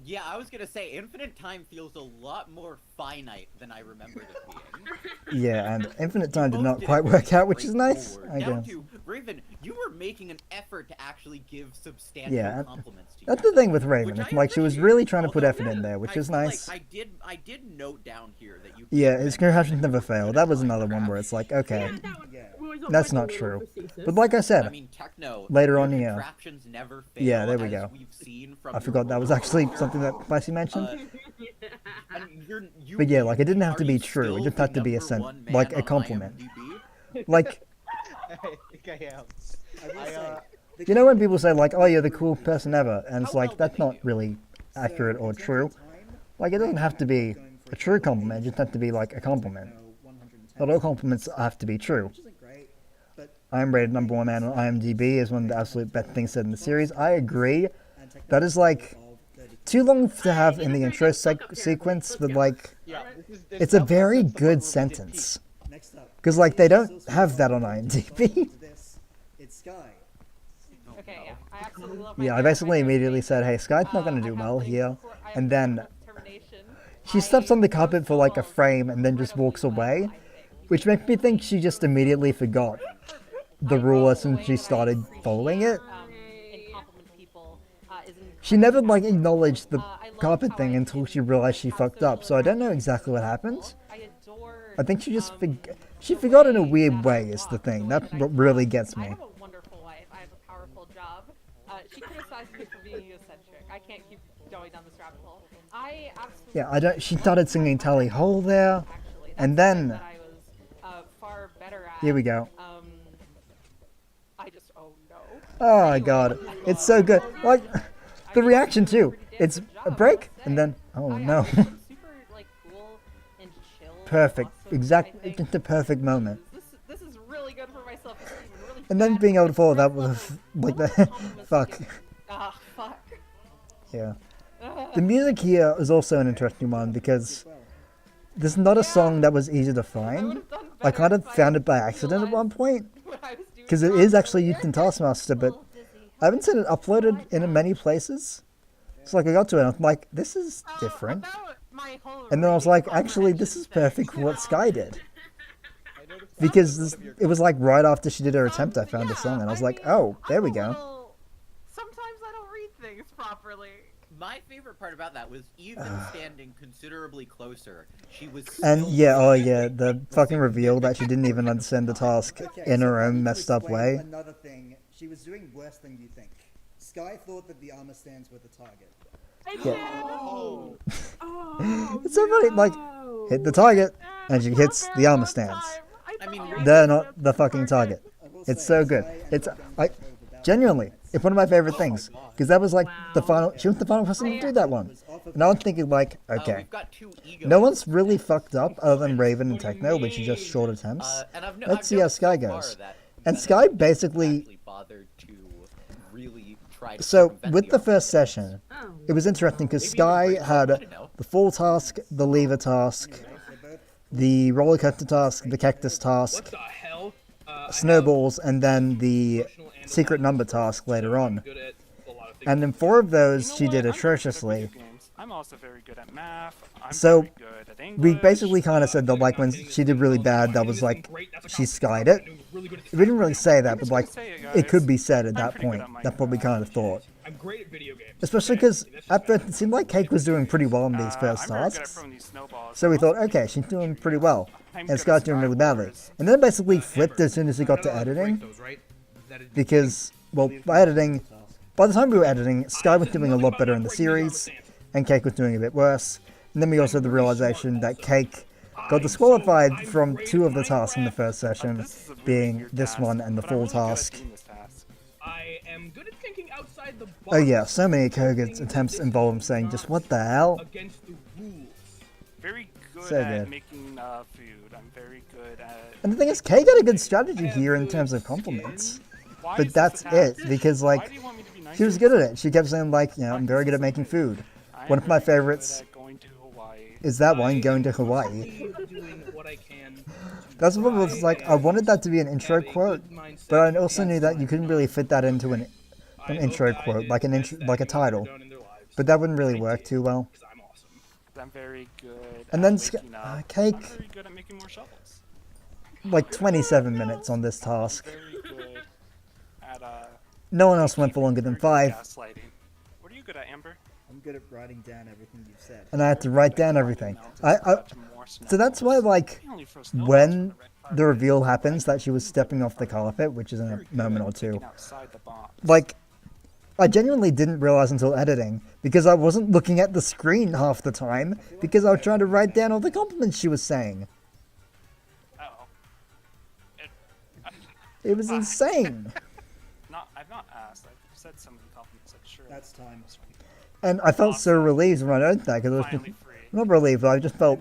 yeah, I was gonna say, infinite time feels a lot more finite than I remembered it being. Yeah, and Infinite Time did not quite work out, which is nice, I Down guess. to, Raven, you were making an effort to actually give substantial Yeah, compliments to you. that's the thing with Raven. It's like she was really trying to put effort in there, which is nice. Like, I did note down here that you. Yeah, his congratulations never fail. That was another one where it's like, okay, that's not true. But like I said, I mean, Techno, later on your here, contraptions never fail, yeah, there we as go. we've seen from I your forgot that was roller actually coaster. something that Spicy mentioned. You, But yeah, like it didn't have are to be you true. It still just the had to be a number one man like a on compliment. IMDb? Like, I think I am. I will say, you know when people say like, "Oh, you're the coolest person ever," and it's like that's not really accurate or true. Like it doesn't have to be a true compliment. It just has to be like a compliment. Not all compliments have to be true. I am rated #1 man on IMDb as one of the absolute best things said in the series. I agree. That is like too long to have in the intro sequence, but like it's a very good sentence. Because like they don't have that on IMDb. It's Sky. Okay, yeah. I absolutely love Yeah, I basically immediately said, hey, Sky's not going to do well here. And then she steps on the carpet for like a frame and then just walks away, which makes me think she just immediately forgot the rule as soon as she started following it. She never like acknowledged the carpet thing until she realized she fucked up, so I don't know exactly what happened. I think she just she forgot in a weird way is the thing. That's what really gets I me. have a wonderful wife. I have a powerful job. She criticized me for being egocentric. I can't keep going down this rabbit hole. I absolutely. Yeah, I don't. She started singing Tally Hole there, and then that I was far better at. here we go. I just oh no. Oh my god, it's so good. Like the reaction too. It's a break and then oh no. Super like cool and chill. Perfect. Exactly. Just the perfect moment. This is really good for my self-esteem. Really And then being able to follow that with like the fuck. Ah, fuck. Yeah. The music here is also an interesting one because there's not a song that was easy to find. I kind of found it by accident at one point because it is actually used in Taskmaster, but I haven't seen it uploaded in many places. So like I got to it and I'm like, this is different. And then I was like, actually, this is perfect for what Sky did. Because it was like right after she did her attempt, I found the song and I was like, oh, there we go. Sometimes I don't read things properly. My favorite part about that was even standing considerably closer, she was And still yeah, oh yeah, the fucking reveal that she didn't even understand the task in her own messed up way. Another thing, she was doing worse than you think. Sky thought that the armor stands were the target. Yeah. It's so funny, like, hit the target, and she hits the armor stands. I mean, They're not the fucking target. It's so good. It's, like, genuinely, it's one of my favorite things. Because that was like the final, she was the final person to do that one. And I was thinking like, okay, no one's really fucked up other than Raven and Techno, which are just short attempts. Let's see how Sky goes. And Sky basically, so with the first session, it was interesting because Sky had the fall task, the lever task, the roller coaster task, the cactus task, snowballs, and then the secret number task later on. And in 4 of those, she did atrociously. I'm also very good at math. So we basically kind of said that like when she did really bad, that was like she skied it. We didn't really say that, but like it could be said at that point. That's what we kind of thought. I'm great at video games. Especially because at first it seemed like Cake was doing pretty well in these first tasks. So we thought, okay, she's doing pretty well, and Sky's doing really badly. And then it basically flipped as soon as we got to editing, because well, by the time we were editing, Sky was doing a lot better in the series, and Cake was doing a bit worse. And then we also had the realization that Cake got disqualified from 2 of the tasks in the first session, being this one and the full task. I am good at thinking outside the box. Oh yeah, so many Koga's attempts involve him saying just what the hell? Against the rules. Very good So at good. making food. I'm very good at... And the thing is, Kay got a good strategy here in terms of compliments. But that's it, because like, she was good at it. She kept saying like, you know, I'm very good at making food. One of my favorites is that one, Going to Hawaii. That's what was like, I wanted that to be an intro quote, but I also knew that you couldn't really fit that into an intro quote, like like a title. But that wouldn't really work too well. I'm very good And then Cake, I'm very good at making more shovels. like 27 minutes on this task. Very good at No one else went for longer than 5. gaslighting. What are you good at, Amber? I'm good at writing down everything you've said. And I had to write down everything. So that's why, like, when the reveal happens that she was stepping off the carpet, which is in a moment or two, like, I genuinely didn't realize until editing, because I wasn't looking at the screen half the time, because I was trying to write down all the compliments she was saying. It was insane. I've not asked. I've said some of the compliments. Like, sure. That's time. And I felt so relieved when I noticed that, because I was just, not relieved, but I just felt,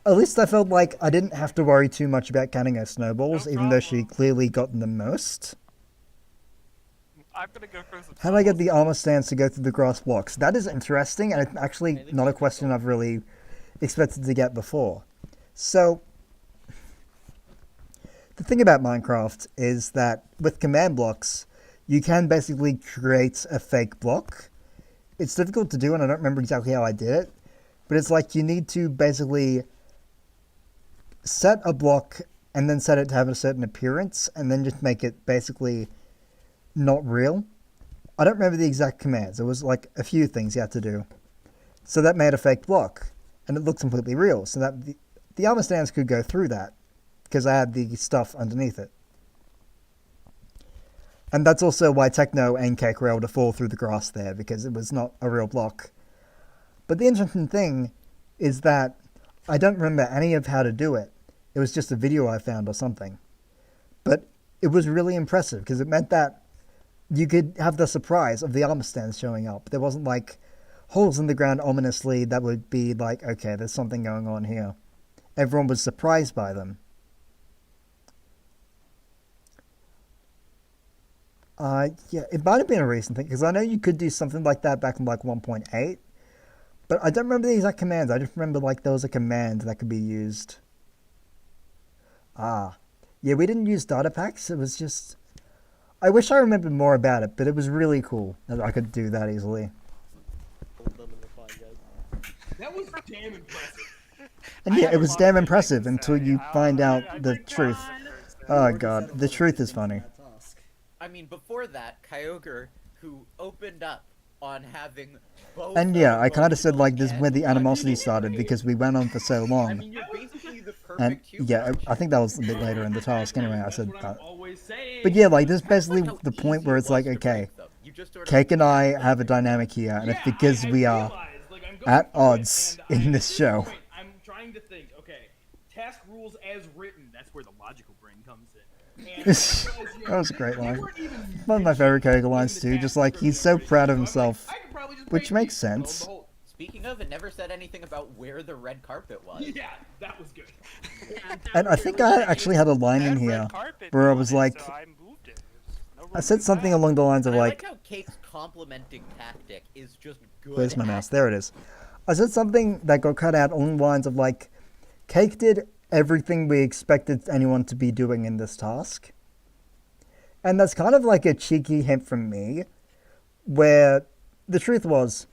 at least I felt like I didn't have to worry too much about counting her snowballs, even though she clearly got the most. I'm gonna go for some How do I get the armor stands to go through the grass blocks? That is interesting, and it's actually not a question I've really expected to get before. So, the thing about Minecraft is that with command blocks, you can basically create a fake block. It's difficult to do, and I don't remember exactly how I did it, but it's like you need to basically set a block and then set it to have a certain appearance, and then just make it basically not real. I don't remember the exact commands. It was like a few things you had to do. So that made a fake block, and it looked completely real. So that the the armor stands could go through that, because I had the stuff underneath it. And that's also why Techno and Cake were able to fall through the grass there, because it was not a real block. But the interesting thing is that I don't remember any of how to do it. It was just a video I found or something. But it was really impressive, because it meant that you could have the surprise of the armor stands showing up. There wasn't like holes in the ground ominously that would be like, okay, there's something going on here. Everyone was surprised by them. Yeah, it might have been a recent thing, because I know you could do something like that back in like 1.8, but I don't remember the exact commands. I just remember like there was a command that could be used. Yeah, we didn't use data packs. It was just, I wish I remembered more about it, but it was really cool that I could do that easily. That was damn impressive. And yeah, it was damn impressive until you find out the truth. Oh god, the truth is funny. I mean, before that, Kyogre, who opened up on having both. And yeah, I kind of said like this is where the animosity started, because we went on for so long. I mean, you're basically the And perfect yeah, I think that was a bit later in the task anyway, I said that. But yeah, like this is basically the point where it's like, okay, Cake and I have a dynamic here, and it's because we are at odds in this show. I'm trying to think, okay, task rules as written, that's where the logical brain comes in. That was a great line. One of my favorite Cake lines too, just like he's so proud of himself, which makes sense. Speaking of, it never said anything about where the red carpet was. Yeah, that was good. And I think I actually had a line in here where I was like, I said something along the lines of I like, how Cake's complimenting tactic is just good. where's my mouse? There it is. I said something that got cut out along the lines of like, Cake did everything we expected anyone to be doing in this task. And that's kind of like a cheeky hint from me, where the truth was,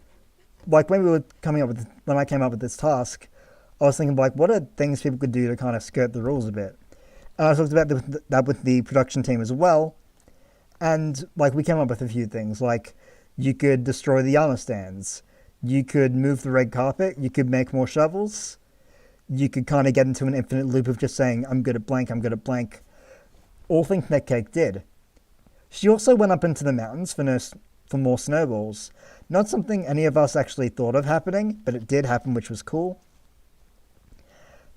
like when I came up with this task, I was thinking like, what are things people could do to kind of skirt the rules a bit? And I talked about that with the production team as well, and like we came up with a few things, like you could destroy the armor stands, you could move the red carpet, you could make more shovels, you could kind of get into an infinite loop of just saying, I'm good at blank, I'm good at blank. All things that Cake did. She also went up into the mountains for more snowballs. Not something any of us actually thought of happening, but it did happen, which was cool.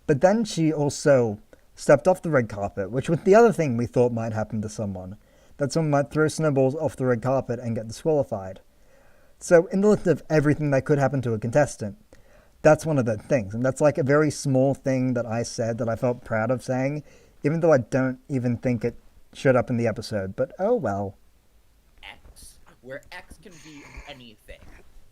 But then she also stepped off the red carpet, which was the other thing we thought might happen to someone. That someone might throw snowballs off the red carpet and get disqualified. So in the list of everything that could happen to a contestant, that's one of the things. And that's like a very small thing that I said that I felt proud of saying, even though I don't even think it showed up in the episode. But oh well. X, where X can be anything.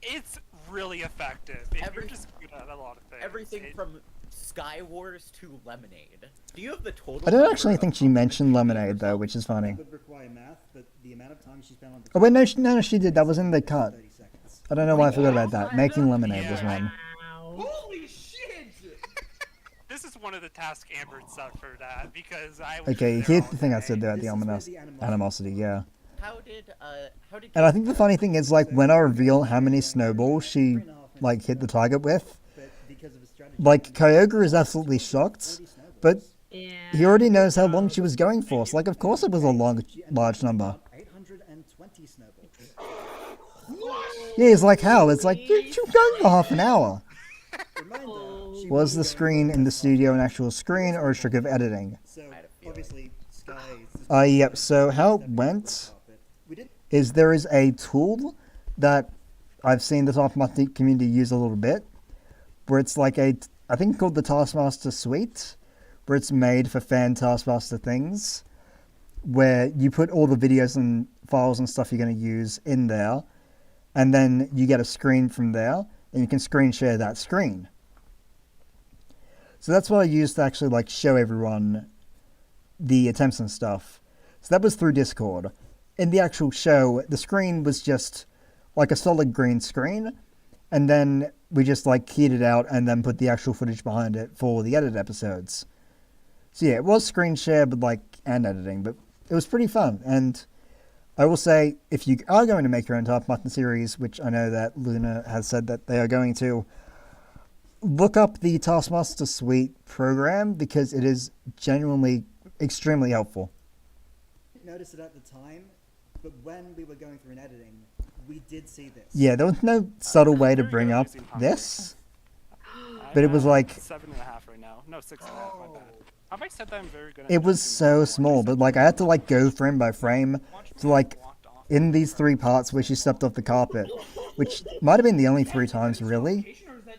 It's really effective. You're just good at a lot of things. Everything from Sky Wars to Lemonade. Do you have the total? I don't actually think she mentioned Lemonade though, which is funny. It would require math, but the amount of time she spent on the Oh wait, no, she did. That was in the cut. I don't know why I forgot about that. Making Lemonade was one. Holy shit! This is one of the tasks Amber set for that, because I was Okay, just here's there the thing I all said day. there at the animosity, yeah. How did And I think the funny thing is, like, when I reveal how many snowballs she, like, hit the target with, like, Kyogre is absolutely shocked, but he already knows how long she was going for, so, like, of course it was a large number. 820 snowballs. Yeah, he's like, how? It's like, you're going for half an hour. Was the screen in the studio an actual screen or a trick of editing? So, obviously, Sky Yep, so how it went is there is a tool that I've seen the Taskmaster community use a little bit, where it's like I think called the Taskmaster Suite, where it's made for fan Taskmaster things, where you put all the videos and files and stuff you're going to use in there, and then you get a screen from there, and you can screen share that screen. So that's what I used to actually like show everyone the attempts and stuff. So that was through Discord. In the actual show, the screen was just like a solid green screen, and then we just like keyed it out and then put the actual footage behind it for the edited episodes. So yeah, it was screen share, but like, and editing, but it was pretty fun. And I will say, if you are going to make your own Taskmaster series, which I know that Luna has said that they are going to, look up the Taskmaster Suite program because it is genuinely extremely helpful. Notice it at the time, but when we were going through and editing, we did see this. Yeah, there was no subtle way to bring up this, but it was like 7.5 right now. No, 6.5. My bad. Have I said that I'm very good at it was so small, but like I had to like go frame by frame to like in these 3 parts where she stepped off the carpet, which might have been the only 3 times really.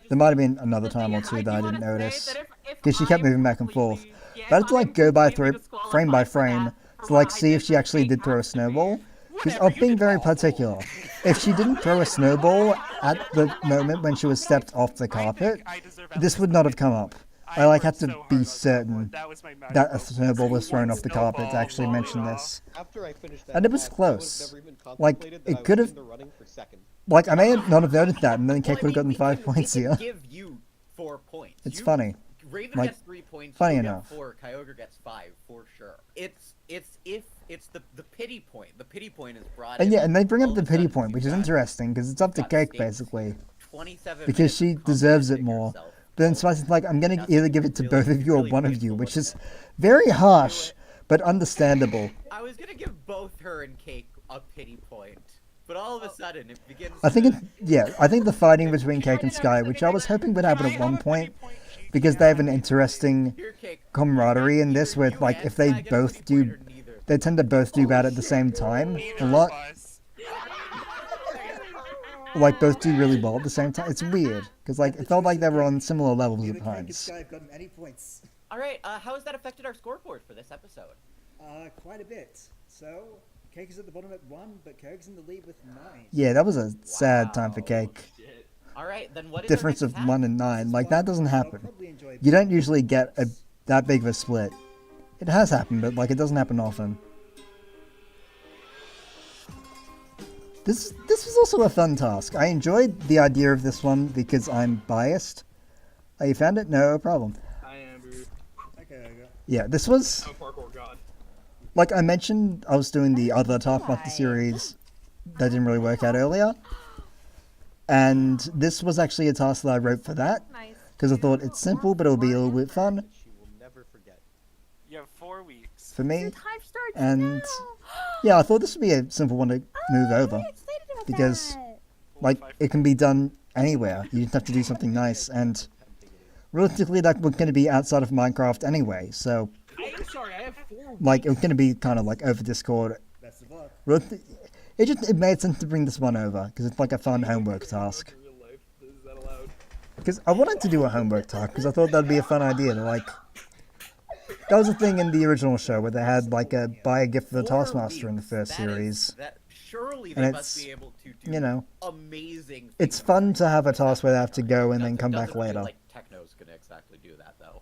There might have been another time or 2 that I didn't notice because she kept moving back and forth. But I had to like go by frame by frame to like see if she actually did throw a snowball. Because I'm being very particular. If she didn't throw a snowball at the moment when she was stepped off the carpet, this would not have come up. I like had to be certain that a snowball was thrown off the carpet to actually mention this. And it was close. Like, it could have... Like, I may not have noticed that, and then Cake would have gotten 5 points here. Give you 4 points. It's funny. Raven like, gets 3 points. Funny you enough. Get 4. Kyogre gets 5 for sure. It's the pity point. The pity point is brought. And yeah, and they bring up the pity point, which is interesting because it's up to Cake basically, because she deserves it more. But then Spicy's like, I'm gonna either give it to both of you or one of you, which is very harsh but understandable. I was gonna give both her and Cake a pity point, but all of a sudden it begins. I think I think the fighting between Cake and Sky, which I was hoping would happen at one point, because they have an interesting camaraderie in this, with like if they both do, they tend to both do bad at the same time a lot. Like both do really well at the same time. It's weird because like it felt like they were on similar levels at times. All right, how has that affected our scoreboard for this episode? Quite a bit. So Cake is at the bottom at 1, but Kirk's in the lead with 9. Yeah, that was a sad time for Cake. All right, then what is Difference of 1 and 9, like that doesn't happen. You don't usually get that big of a split. It has happened, but like it doesn't happen often. This was also a fun task. I enjoyed the idea of this one because I'm biased. Oh, you found it? No problem. Hi, Amber. Okay. Yeah, this was... I'm parkour god. Like I mentioned, I was doing the other Taskmaster series that didn't really work out earlier. And this was actually a task that I wrote for that. Because I thought it's simple, but it'll be a little bit fun. You have 4 weeks. For me. And yeah, I thought this would be a simple one to move over. Because, like, it can be done anywhere. You just have to do something nice. And realistically, that was going to be outside of Minecraft anyway. So, I'm sorry, I have 4 weeks. like, it was going to be kind of like over Discord. It made sense to bring this one over because it's like a fun homework task. Because I wanted to do a homework task because I thought that'd be a fun idea to like. That was a thing in the original show where they had like a buy a gift for the Taskmaster in the first series. Surely and they it's, must be able to do you know, amazing. It's fun to have a task where they have to go and then come back later. Like Techno's gonna exactly do that though.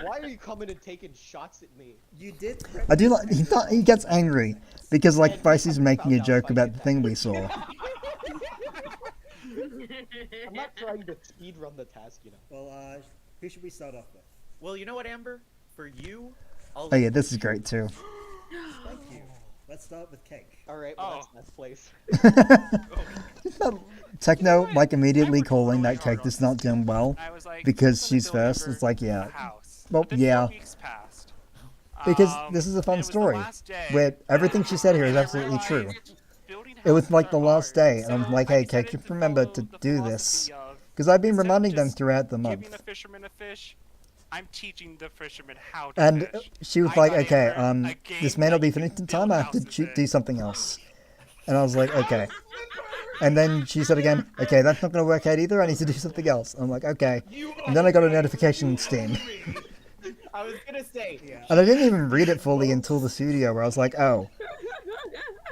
Why are you coming and taking shots at me? You did. I do like he gets angry because like Spicy's making a joke about the thing we saw. I'm not trying to speedrun the task, you know. Well, who should we start off with? Well, you know what, Amber? For you, Oh yeah, this is great too. Thank you. Let's start with Cake. Alright, well, that's last place. Techno like immediately calling that Cake is not doing well because she's first. It's like, yeah. Well, yeah. Because this is a fun story where everything she said here is absolutely true. It was like the last day, and I'm like, hey, Cake, just remember to do this. Because I've been reminding them throughout the month. Giving the fisherman a fish, I'm teaching the fisherman how to And fish. she was like, okay, this may not be finished in time, I have to do something else. And I was like, okay. And then she said again, okay, that's not going to work out either, I need to do something else. I'm like, okay. And then I got a notification in Steam. I was gonna say. And I didn't even read it fully until the studio, where I was like, oh.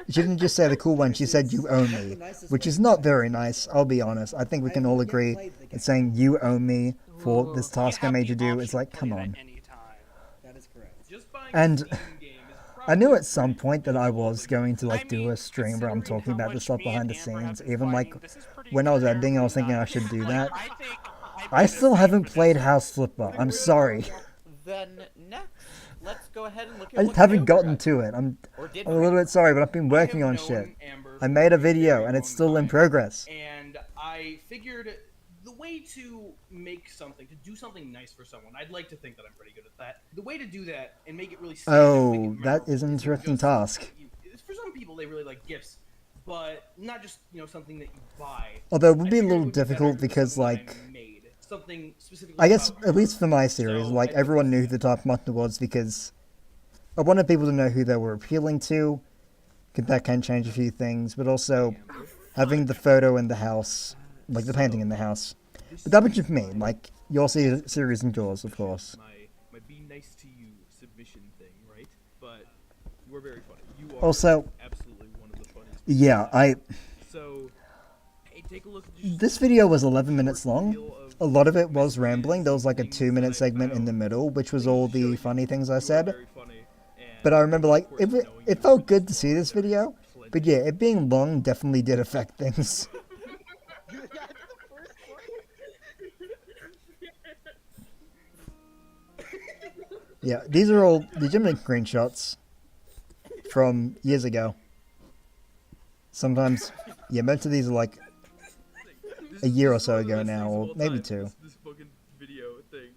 She didn't just say the cool one, she said you owe me. Which is not very nice, I'll be honest. I think we can all agree that saying you owe me for this task I made you do is like, come on. That is correct. And I knew at some point that I was going to like do a stream where I'm talking about the stuff behind the scenes. Even like when I was editing, I was thinking I should do that. I still haven't played House Flipper. I'm sorry. Then next, let's go ahead and look at. I just haven't gotten to it. I'm a little bit sorry, but I've been working on shit. I made a video and it's still in progress. And I figured the way to make something, to do something nice for someone, I'd like to think that I'm pretty good at that. The way to do that and make it really stand out, make it Oh, that is an memorable, interesting just- task. For some people, they really like gifts, but not just something that you buy. Although it would be a I figured little would be better difficult if it was because, something that like, I made. Something specifically I guess, about at least for my series, So, like, I everyone knew who the Taskmaster was because I wanted people to know who they were appealing to, because that can change a few things, but also having the photo in the house, like the painting in the house. But that was just me, like, your series and yours, of course. My be nice to you submission thing, right? But you are very funny. You are Also, absolutely one of the funniest. yeah, So, hey, take a look at just this video was 11 minutes long. A lot of it was rambling. There was like a 2-minute segment in the middle, which was all the funny things I said. But I remember, like, it felt good to see this video. But yeah, it being long definitely did affect things. Yeah, these are all legitimate screenshots from years ago. Sometimes, yeah, most of these are like a year or so ago now, or maybe 2. This fucking video thing.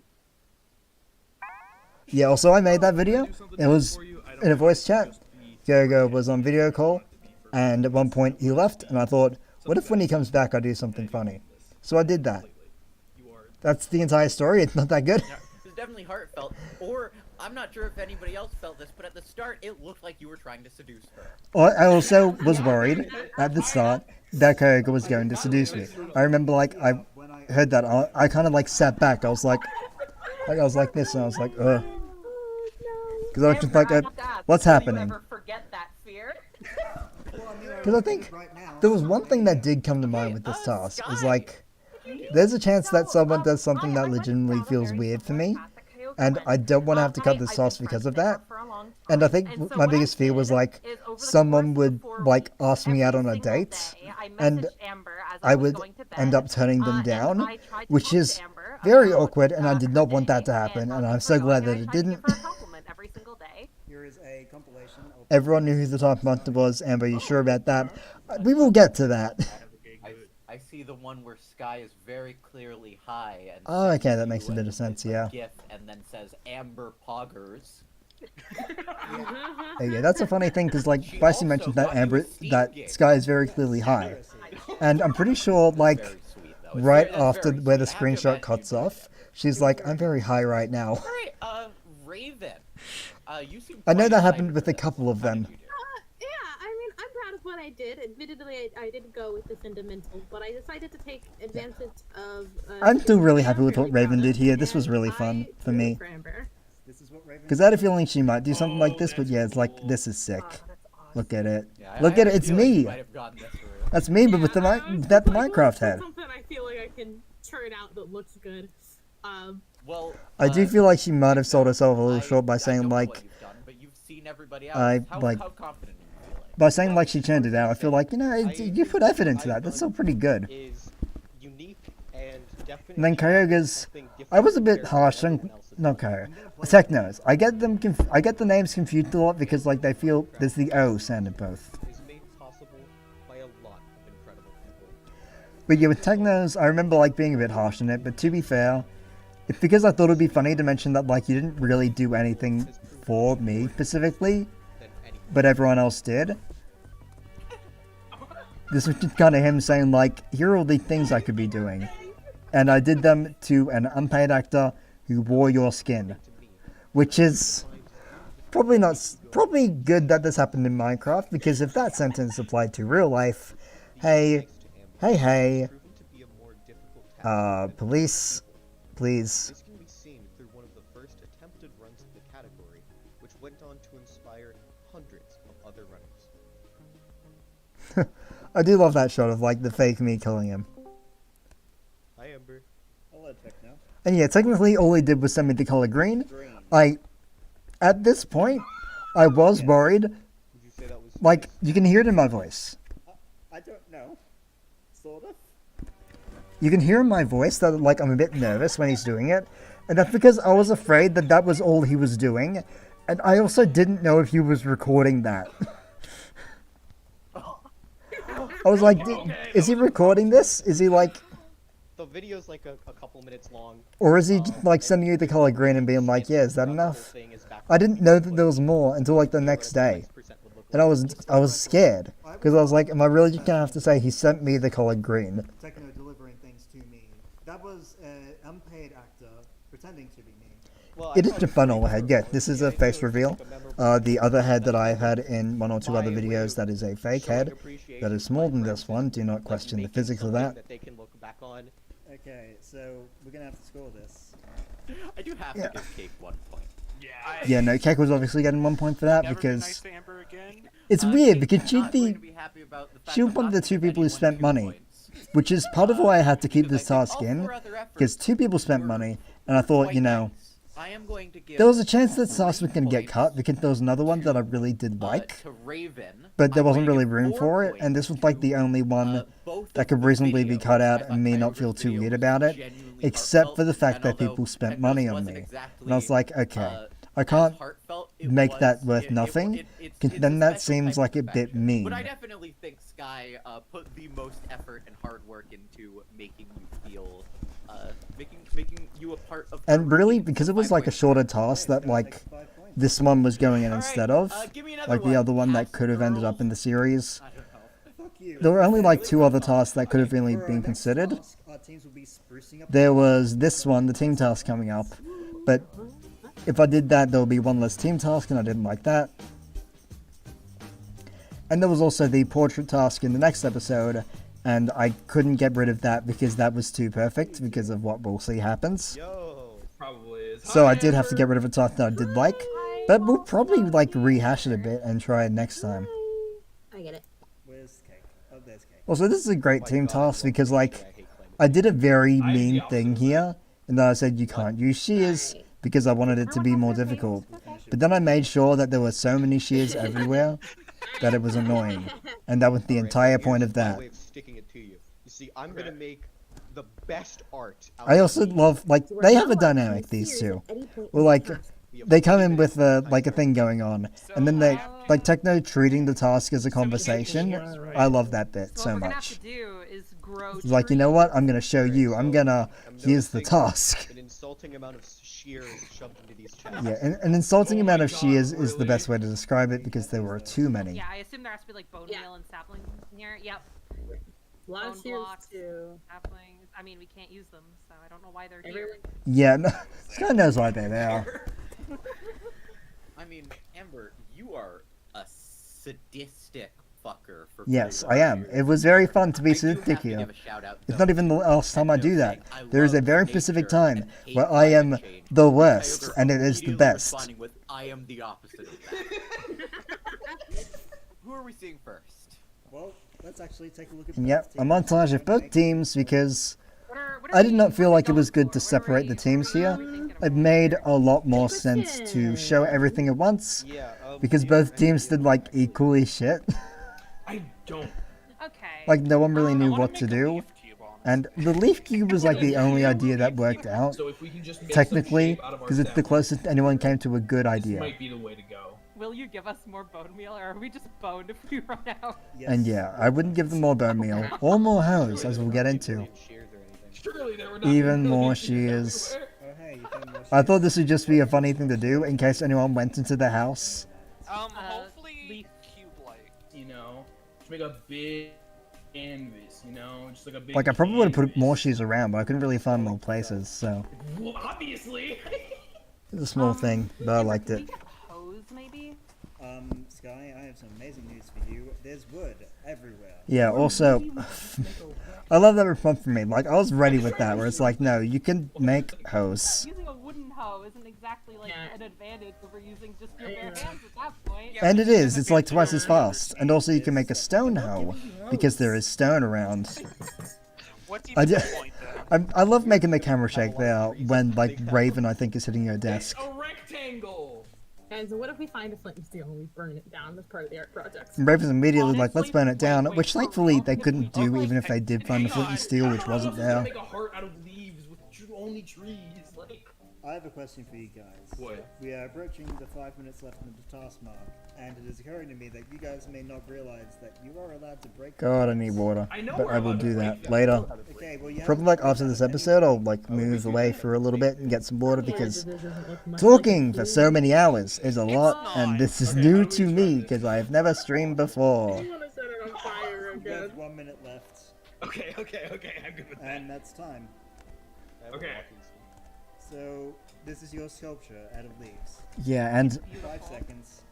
Yeah, also I made that video. It was in a voice chat. Gogo was on video call, and at one point he left, and I thought, what if when he comes back I do something funny? So I did that. That's the entire story. It's not that good. Yeah, it was definitely heartfelt. Or, I'm not sure if anybody else felt this, but at the start, it looked like you were trying to seduce her. I also was worried at the start that Gogo was going to seduce me. I remember, like, I heard that. I kind of, like, sat back. I was like this, and I was like, ugh. Because I was just like, what's happening? Forget that fear. Because I think there was one thing that did come to mind with this task. Is like, there's a chance that someone does something that legitimately feels weird for me, and I don't want to have to cut this task because of that. And I think my biggest fear was like, someone would like ask me out on a date, and I would end up turning them down, which is very awkward, and I did not want that to happen, and I'm so glad that it didn't. Here is a compilation of Everyone knew who the Taskmaster was. Amber, are you sure about that? We will get to that. I see the one where Sky is very clearly high. And Oh, sends okay, that you makes a bit of sense, yeah. GIF and then says Amber Poggers. Yeah, that's a funny thing, because, like, Spicy mentioned that Sky is very clearly high. And I'm pretty sure, like, right after where the screenshot cuts off, she's like, I'm very high right now. Alright, Raven. You seem I know quite that happened excited with a for couple of them. Yeah, I mean, I'm proud of what I did. Admittedly, I didn't go with the sentimental, but I decided to take advantage of... I'm still really happy with what Raven did here. This was really fun for me. Because I had a feeling she might do something like this, but yeah, it's like, this is sick. Look at it. Look at it, it's me! That's me, but with the Minecraft head. Something I feel like I can turn out that looks good. Well, I do feel like she might have sold herself a little short by saying, like, by saying, like, she churned it out. I feel like, you know, you put effort into that. That's still pretty good. And then Kyoga's, I was a bit harsh on, not Kyoga, Technos. I get the names confused a lot because, like, they feel there's the O sound in both. But yeah, with Technos, I remember, like, being a bit harsh on it, but to be fair, it's because I thought it would be funny to mention that, like, you didn't really do anything for me specifically, but everyone else did. This was just kind of him saying, like, here are all the things I could be doing. And I did them to an unpaid actor who wore your skin. Which is probably good that this happened in Minecraft, because if that sentence applied to real life, hey, police, please. This can be seen through one of the first attempted runs of the category, which went on to inspire hundreds of other runners. I do love that shot of, like, the fake me killing him. Hi, Ember. Hello, Techno. And yeah, technically all he did was send me the color green. At this point, I was worried. Like, you can hear it in my voice. I don't know. Sort of. You can hear in my voice that, like, I'm a bit nervous when he's doing it. And that's because I was afraid that that was all he was doing. And I also didn't know if he was recording that. I was like, is he recording this? Is he, like... the video's like a couple minutes long. Or is he like sending you the color green and being like, yeah, is that enough? I didn't know that there was more until like the next day. And I was scared. Because I was like, am I really just gonna have to say he sent me the color green? Techno delivering things to me. That was an unpaid actor pretending to be me. It is a funnel head, yeah, this is a face reveal. The other head that I've had in 1 or 2 other videos, that is a fake head. That is smaller than this one, do not question the physics of that. Okay, so we're gonna have to score this. I do have to give Cake 1 point. Yeah, no, Cake was obviously getting 1 point for that because it's weird because she'd be one of the 2 people who spent money, which is part of why I had to keep this task in, because 2 people spent money, and I thought, you know, there was a chance that task was going to get cut because there was another one that I really did like, but there wasn't really room for it, and this was like the only one that could reasonably be cut out and me not feel too weird about it, except for the fact that people spent money on me. And I was like, okay, I can't make that worth nothing, then that seems like a bit mean. But I definitely think Sky put the most effort and hard work into making you feel, making you a part of. And really, because it was like a shorter task that like this one was going in instead of, like the other one that could have ended up in the series. There were only like 2 other tasks that could have really been considered. There was this one, the team task coming up, but if I did that, there would be 1 less team task, and I didn't like that. And there was also the portrait task in the next episode, and I couldn't get rid of that because that was too perfect because of what we'll see happens. So I did have to get rid of a task that I did like, but we'll probably like rehash it a bit and try it next time. I get it. Where's Cake? Oh, there's Cake. Also, this is a great team task because like I did a very mean thing here, and then I said you can't use shears because I wanted it to be more difficult. But then I made sure that there were so many shears everywhere that it was annoying, and that was the entire point of that. You see, I'm gonna make the best art. I also love, like, they have a dynamic, these 2. Well, like, they come in with like a thing going on, and then they, like, Techno treating the task as a conversation. I love that bit so much. It's like, you know what, I'm gonna show you, here's the task. An insulting amount of shears shoved into these chests. Yeah, an insulting amount of shears is the best way to describe it because there were too many. Yeah, I assume there has to be like bone meal and sapling in here. Yep. A lot of shears too. Saplings. I mean, we can't use them, so I don't know why they're here. Yeah, no, Sky knows why they're there. I mean, Amber, you are a sadistic fucker for. Yes, I am. It was very fun to be sadistic here. It's not even the last time I do that. There is a very specific time where I am the worst, and it is the best. I am the opposite of that. Who are we seeing first? Well, let's actually take a look at. And yep, a montage of both teams because I did not feel like it was good to separate the teams here. It made a lot more sense to show everything at once because both teams did like equally shit. I don't. Okay. Like no one really knew what to do. And the leaf cube was like the only idea that worked out. So if we can just make technically, because it's the closest anyone came to a good idea. This might be the way to go. Will you give us more bone meal, or are we just boned if we run out? Yes. And yeah, I wouldn't give them more bone meal or more hose, as we'll get into. Even more shears. I thought this would just be a funny thing to do in case anyone went into the house. Hopefully cube-like. You know, just make a big canvas. You know, just like a big. Like I probably would have put more shears around, but I couldn't really find more places. So. Well, obviously. It's a small thing, but I liked it. Hose, maybe. Sky, I have some amazing news for you. There's wood everywhere. Yeah, also, I love that response from me. Like, I was ready with that, where it's like, no, you can make hose. Using a wooden hoe isn't exactly like an advantage over using just your bare hands at that point. And it is, it's like twice as fast. And also you can make a stone hoe, because there is stone around. I love making the camera shake there when, like, Raven, I think, is hitting your desk. A rectangle! And so what if we find a flint and steel and we burn it down as part of the art project? And Raven's immediately like, let's burn it down, which thankfully they couldn't do even if they did find the flint and steel, which wasn't there. Make a heart out of leaves with only trees, like. I have a question for you guys. What? We are approaching the 5 minutes left in the task mark, and it is occurring to me that you guys may not realize that you are allowed to break. God, I need water. I know But we're I will allowed to do break that them. later. Okay, well, you Probably haven't like broken after them this at any episode, I'll point. like move away for a little bit and get some water Yeah, because this doesn't look much talking like a for so many hours is a lot, not. and this is Okay, new how do to we me try because I have never streamed before. I want to set it on fire You again. have 1 minute left, Okay, I'm good with that. and that's time. I have a Okay. walking stick. So, this is your sculpture out of leaves. Yeah, and 5 seconds.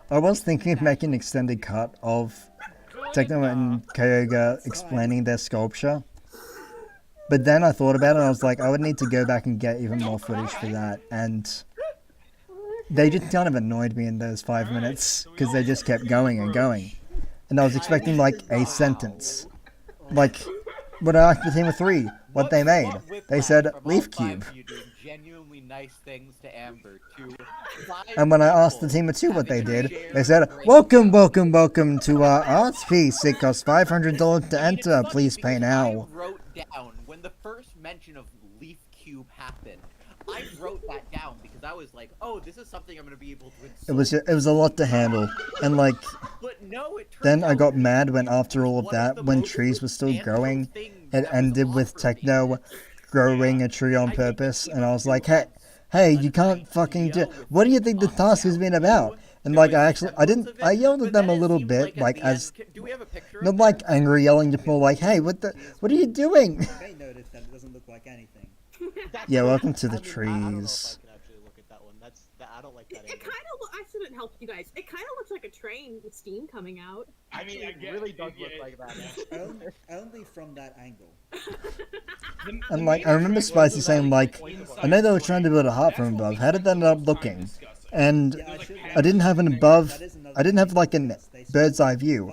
I was thinking of making an extended cut of Techno and Kyoga explaining their sculpture. But then I thought about it and I was like, I would need to go back and get even more footage for that. And they just kind of annoyed me in those 5 minutes because they just kept going and going. And I was expecting like a sentence. Like, when I asked the team of 3 what they made, they said leaf cube. Genuinely nice things to Amber. To And when I asked the team of 2 what they did, they said, welcome to our art piece. It costs $500 to enter. Please pay now. I wrote down when the first mention of leaf cube happened. I wrote that down because I was like, "Oh, this is something I'm gonna be able to." It was a lot to handle, and like But no, it then turns I got out mad when after all of one that, the when most trees were still substantial growing, things it that was ended with offered Techno growing a tree on purpose, and I was like, hey, you can't fucking do. What do you think the task has been about? And like I yelled at them a little bit, like as not like angry yelling, just more like, hey, what are you doing? You may notice that it doesn't look like anything. Yeah, welcome to the I don't know if trees. I can actually look at that one. I don't like that. It kind of. I shouldn't help you guys. It kind of looks like a train with steam coming out. I mean, It really does look like that. Only from that angle. And like I remember Spicy saying like, I know they were trying to build a heart from above. How did that end up looking? And I didn't have an above. I didn't have like a bird's eye view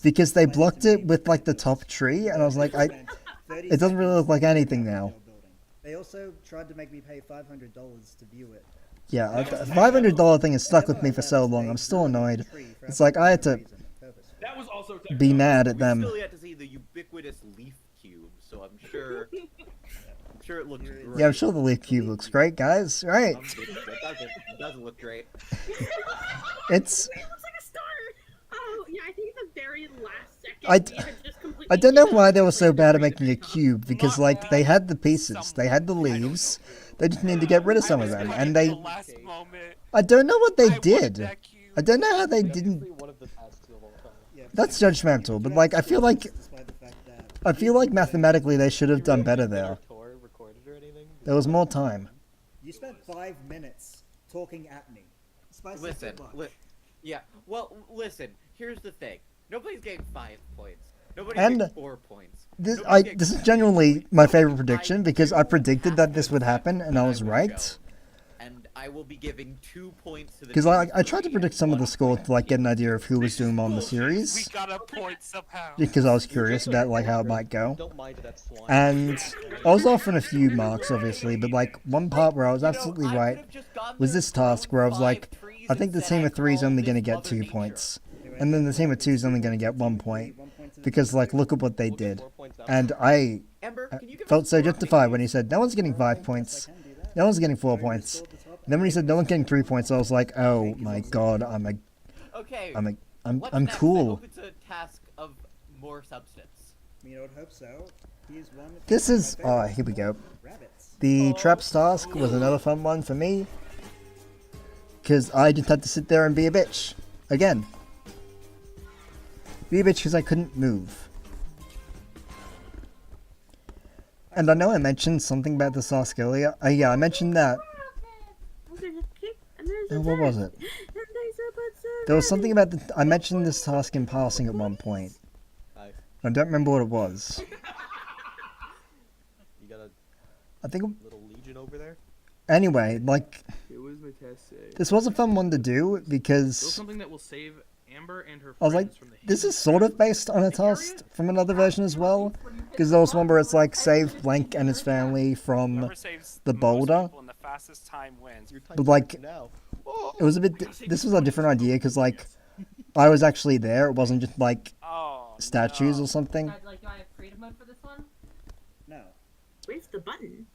because they blocked it with like the top tree, and I was like, it doesn't really look like anything now. They also tried to make me pay $500 to view it. Yeah, the $500 thing has stuck with me for so long. I'm still annoyed. It's like I had to That was also be mad at We them. still yet to see the ubiquitous leaf cube, so I'm sure it looks great. Yeah, I'm sure the leaf cube looks great, guys. Right? It doesn't look great. It's. It looks like a star. Oh yeah, I think the very last second. I don't know why they were so bad at making a cube because like they had the pieces, they had the leaves. They just need to get rid of some of them, and they. I don't know what they did. I don't know how they didn't. That's judgmental, but like I feel like mathematically they should have done better there. There was more time. You spent 5 minutes talking at me. Spicy, Listen, good luck. yeah. Well, listen. Here's the thing. Nobody's getting 5 points. Nobody's And getting 4 points. This is genuinely my favorite prediction because I predicted that this would happen and I was right. And I will be giving 2 points to the. Because I tried to predict some of the score to like get an idea of who was doing more in the series. We got a point somehow. Because I was curious about like how it might go. And I was off on a few marks obviously, but like one part where I was absolutely right was this task where I was like, I think the team of 3 is only going to get 2 points. And then the team of 2 is only going to get 1 point. Because like look at what they did. And I felt so justified when he said no one's getting 5 points. No one's getting 4 points. And then when he said no one's getting 3 points, I was like, oh my god, I'm cool. I hope it's a task of more substance. You would hope so. He's one. This is here we go. The traps task was another fun one for me. Because I just had to sit there and be a bitch. Again. Be a bitch because I couldn't move. And I know I mentioned something about this task earlier. Yeah, I mentioned that. What was it? There was something about I mentioned this task in passing at one point. I don't remember what it was. You got a I think little legion over there? Anyway, like It was my test say. this was a fun one to do because Something that will save Amber and her I was like, this is sort of based on a task from another version as well. Because there was one where it's like, save Blank and his family from the boulder. And the fastest time wins. But like, it was a bit, this was a different idea because like, I was actually there. It wasn't just like statues or something. Like, do I have creative mode for this one? No. Where's the button?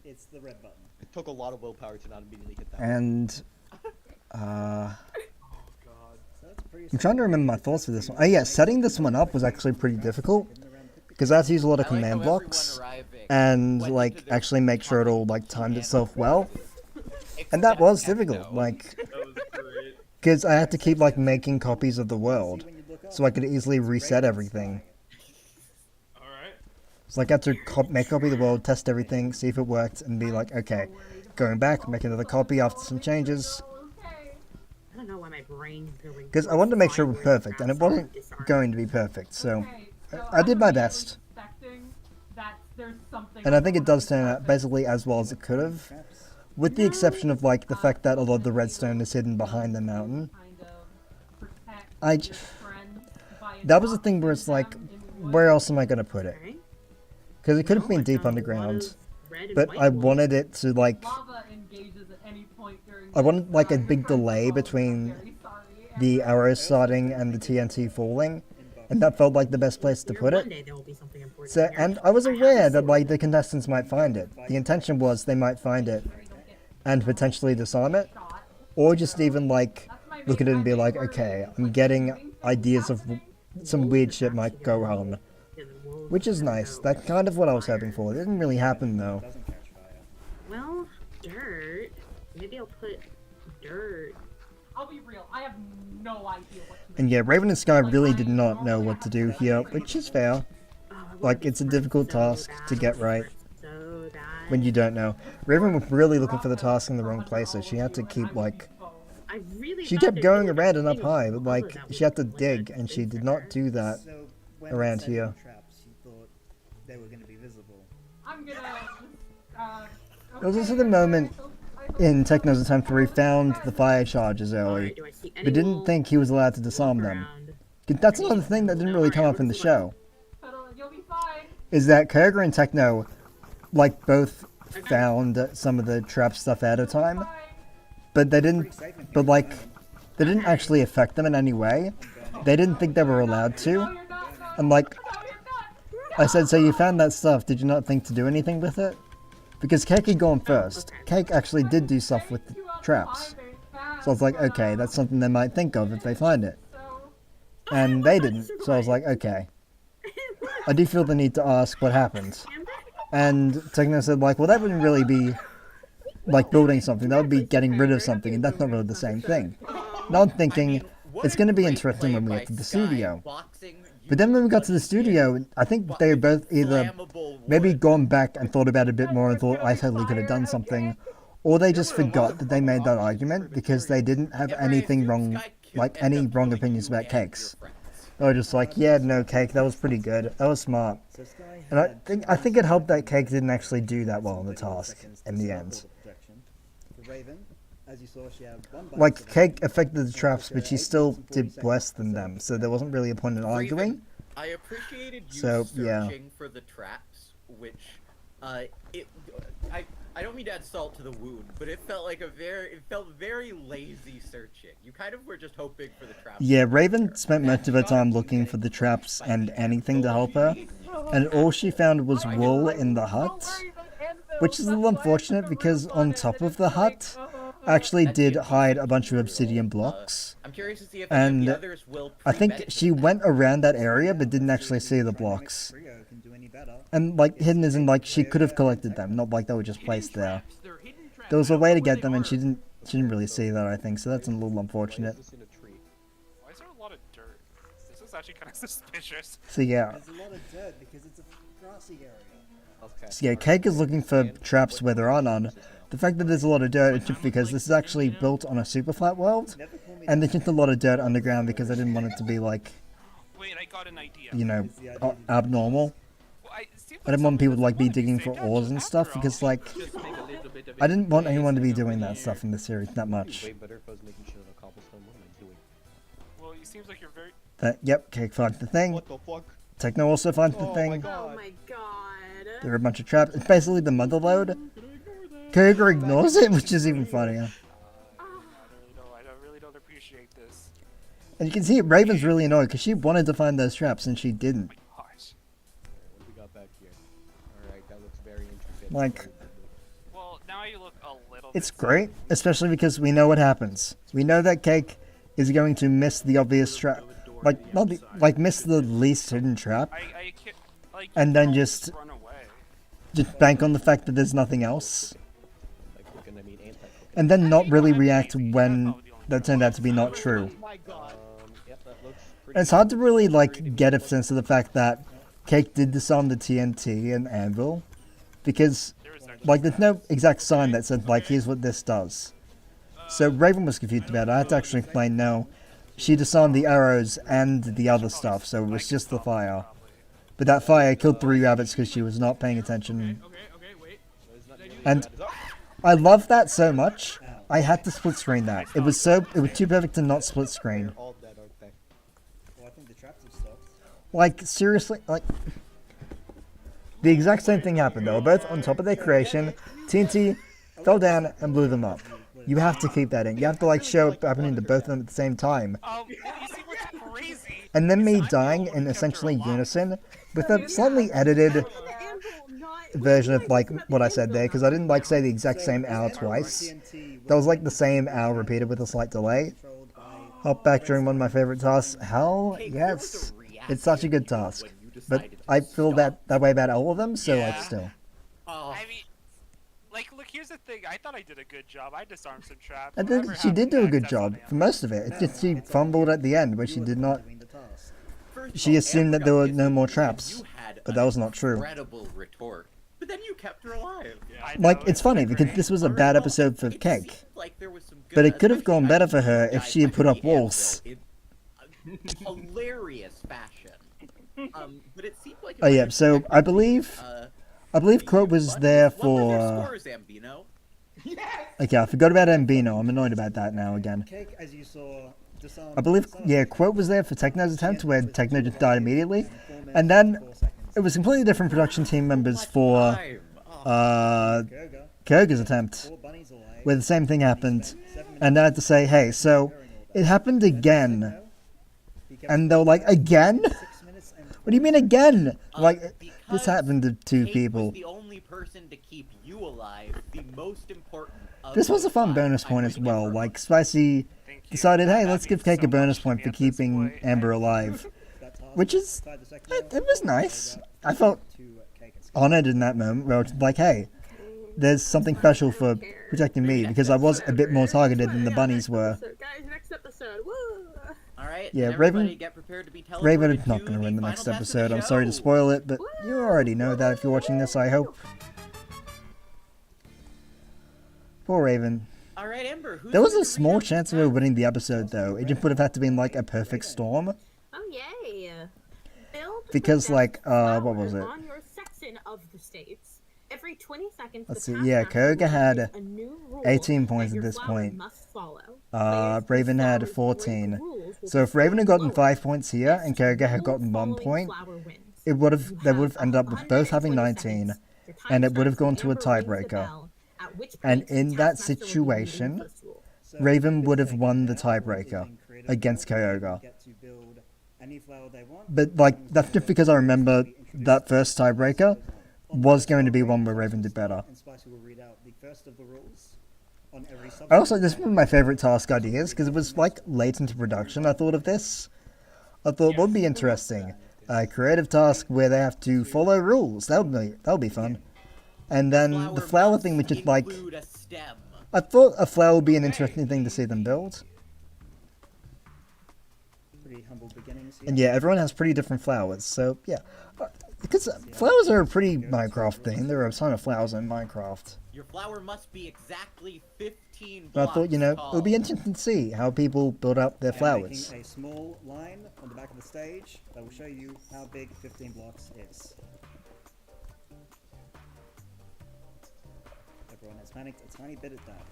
It's the red button. took a lot of willpower to not immediately hit that. And Oh god. I'm trying to remember my thoughts for this one. Oh yeah, setting this one up was actually pretty difficult because I had to use a lot of command blocks and like actually make sure it all like timed itself well. And that was difficult, like, because I had to keep like making copies of the world so I could easily reset everything. Alright. So like I had to make a copy of the world, test everything, see if it worked, and be like, okay, going back, make another copy after some changes. I don't know why my brain's going. Because I wanted to make sure it was perfect, and it wasn't going to be perfect, so I did my best. And I think it does turn out basically as well as it could have, with the exception of like the fact that a lot of the redstone is hidden behind the mountain. That was the thing where it's like, where else am I going to put it? Because it could have been deep underground, but I wanted it to like, I wanted like a big delay between the arrows starting and the TNT falling, and that felt like the best place to put it. So, and I was aware that like the contestants might find it. The intention was they might find it and potentially disarm it, or just even like look at it and be like, okay, I'm getting ideas of some weird shit might go on, which is nice. That's kind of what I was hoping for. It didn't really happen though. Well, dirt. Maybe I'll put dirt. I'll be real, I have no idea what to do. And yeah, Raven and Sky really did not know what to do here, which is fair. Like, it's a difficult task to get right when you don't know. Raven was really looking for the task in the wrong places. She had to keep, like... She kept going around and up high, but, like, she had to dig, and she did not do that around here. They were going to be visible. I'm gonna... There was also the moment in Techno's attempt where he found the fire charges early, but didn't think he was allowed to disarm them. That's another thing that didn't really come up in the show. Is that Kyogre and Techno, like, both found some of the trap stuff ahead of time, but they didn't, they didn't actually affect them in any way. They didn't think they were allowed to. And like, I said, so you found that stuff, did you not think to do anything with it? Because Cake had gone first. Cake actually did do stuff with the traps. So I was like, okay, that's something they might think of if they find it. And they didn't, so I was like, okay. I do feel the need to ask what happened. And Techno said, like, well, that wouldn't really be, like, building something. That would be getting rid of something, and that's not really the same thing. Now I'm thinking, it's going to be interesting when we get to the studio. But then when we got to the studio, I think they were both either maybe gone back and thought about it a bit more and thought I totally could have done something, or they just forgot that they made that argument because they didn't have anything wrong, like any wrong opinions about cakes. They were just like, yeah, no, Cake, that was pretty good, that was smart. And I think it helped that Cake didn't actually do that well in the task in the end. Like, Cake affected the traps, but she still did worse than them, so there wasn't really a point in arguing. I appreciated you searching for the traps, which, I don't mean to add salt to the wound, but it felt like it felt very lazy searching. You kind of were just hoping for the traps. Yeah, Raven spent much of her time looking for the traps and anything to help her, and all she found was wool in the hut, which is a little unfortunate because on top of the hut actually did hide a bunch of obsidian blocks. I'm curious to see if and the others will I think she went around that area but didn't actually see the blocks. And like hidden as in like she could have collected them, not like they were just placed there. There was a way to get them and she didn't really see that, I think, so that's a little unfortunate. Why is there a lot of dirt? This is actually kind of suspicious. So yeah. There's a lot of dirt because it's a grassy area. So yeah, Cake is looking for traps where there are none. The fact that there's a lot of dirt is just because this is actually built on a super flat world, and there's just a lot of dirt underground because I didn't want it to be like, Wait, I got an idea. you know, abnormal. I didn't want people to like be digging for ores and stuff because like, I didn't want anyone to be doing that stuff in this series that much. Way better if I was making sure of a cobblestone. What am I doing? Well, it seems like you're very... Yep, Cake finds the thing. What the fuck? Techno also finds the thing. Oh my god. There are a bunch of traps. It's basically the mother load. Kyogre ignores it, which is even funnier. I really don't appreciate this. And you can see Raven's really annoyed because she wanted to find those traps and she didn't. What do we got back here? Alright, that looks very interesting. Well, now now you look a little It's bit great, especially because we know what happens. We know that Cake is going to miss the obvious trap, like not the, like miss the least hidden trap, I can't, like, and then just run away. bank on the fact that there's nothing else, Like, we're gonna mean and then not really react when that turned out to be not true. Yep, that looks pretty. It's hard to really like get a sense of the fact that Cake did disarm the TNT and Anvil, because like there's no exact sign that said like here's what this does. So Raven was confused about it. I had to actually explain no. She disarmed the arrows and the other stuff, so it was just the fire. But that fire killed 3 rabbits because she was not paying attention. And I love that so much. I had to split screen that. It was too perfect to not split screen. All dead, aren't they? Well, I think the traps have stopped. Like seriously, like the exact same thing happened. They were both on top of their creation. TNT fell down and blew them up. You have to keep that in. You have to like show it happening to both of them at the same time. You see what's crazy? And then me dying in essentially unison with a slightly edited version of like what I said there, because I didn't like say the exact same hour twice. That was like the same hour repeated with a slight delay. Hop back during one of my favorite tasks. Hell yes, it's such a good task. But I feel that way about all of them, so like still. I mean, like, look, here's the thing. I thought I did a good job. I disarmed some traps. I think she did do a good job for most of it. It's just she fumbled at the end, where she did not. She assumed that there were no more traps, but that was not true. Incredible retort. But then you kept her alive. Like, it's funny because this was a bad episode for Cake, but it could have gone better for her if she had put up walls. Hilarious fashion. But it seemed like Oh yeah, so I believe Quote was there for. Okay, I forgot about Mbino. I'm annoyed about that now again. Cake, as you saw, I believe, yeah, Quote was there for Techno's attempt where Techno just died immediately, and then it was completely different production team members for Koga's attempt, where the same thing happened, and I had to say, hey, so it happened again, and they were like, again? What do you mean again? Like, this happened to 2 people. The only person to keep you alive, the most important. This was a fun bonus point as well. Like, Spicy decided, hey, let's give Cake a bonus point for keeping Amber alive. Which is, it was nice. I felt honored in that moment where it's like, hey, there's something special for protecting me, because I was a bit more targeted than the bunnies were. Guys, next episode, woo! Alright, Yeah, Raven is not going to win the next episode. I'm sorry to spoil it, but you already know that if you're watching this, I hope. Poor Raven. Alright, Ember, There was a small chance of her winning the episode, though. It just would have had to be like a perfect storm. Oh yay! Build Because, like, what was it? on your section of the states. Every 20 seconds, Let's the see, yeah, taskmaster Koga had releases a new rule 18 that points at your this flower point. must follow. Raven had 14. So if Raven had gotten 5 points here and Koga had gotten 1 point, they would have ended up with both having 19, and it would have gone to a tiebreaker. And in that situation, Raven would have won the tiebreaker against Koga. But like, that's just because I remember that first tiebreaker was going to be one where Raven did better. Also, this is one of my favorite task ideas, because it was like late into production I thought of this. I thought it would be interesting. A creative task where they have to follow rules. That would be fun. And then the flower thing, which is like, I thought a flower would be an interesting thing to see them build. And yeah, everyone has pretty different flowers, so yeah. Because flowers are a pretty Minecraft thing. There are a ton of flowers in Minecraft. Your flower must be exactly 15 But I blocks thought, you know, tall. it would be interesting to see how people build up their flowers. Making a small line on the back of the stage that will show you how big 15 blocks is. Everyone has panicked a tiny bit at that.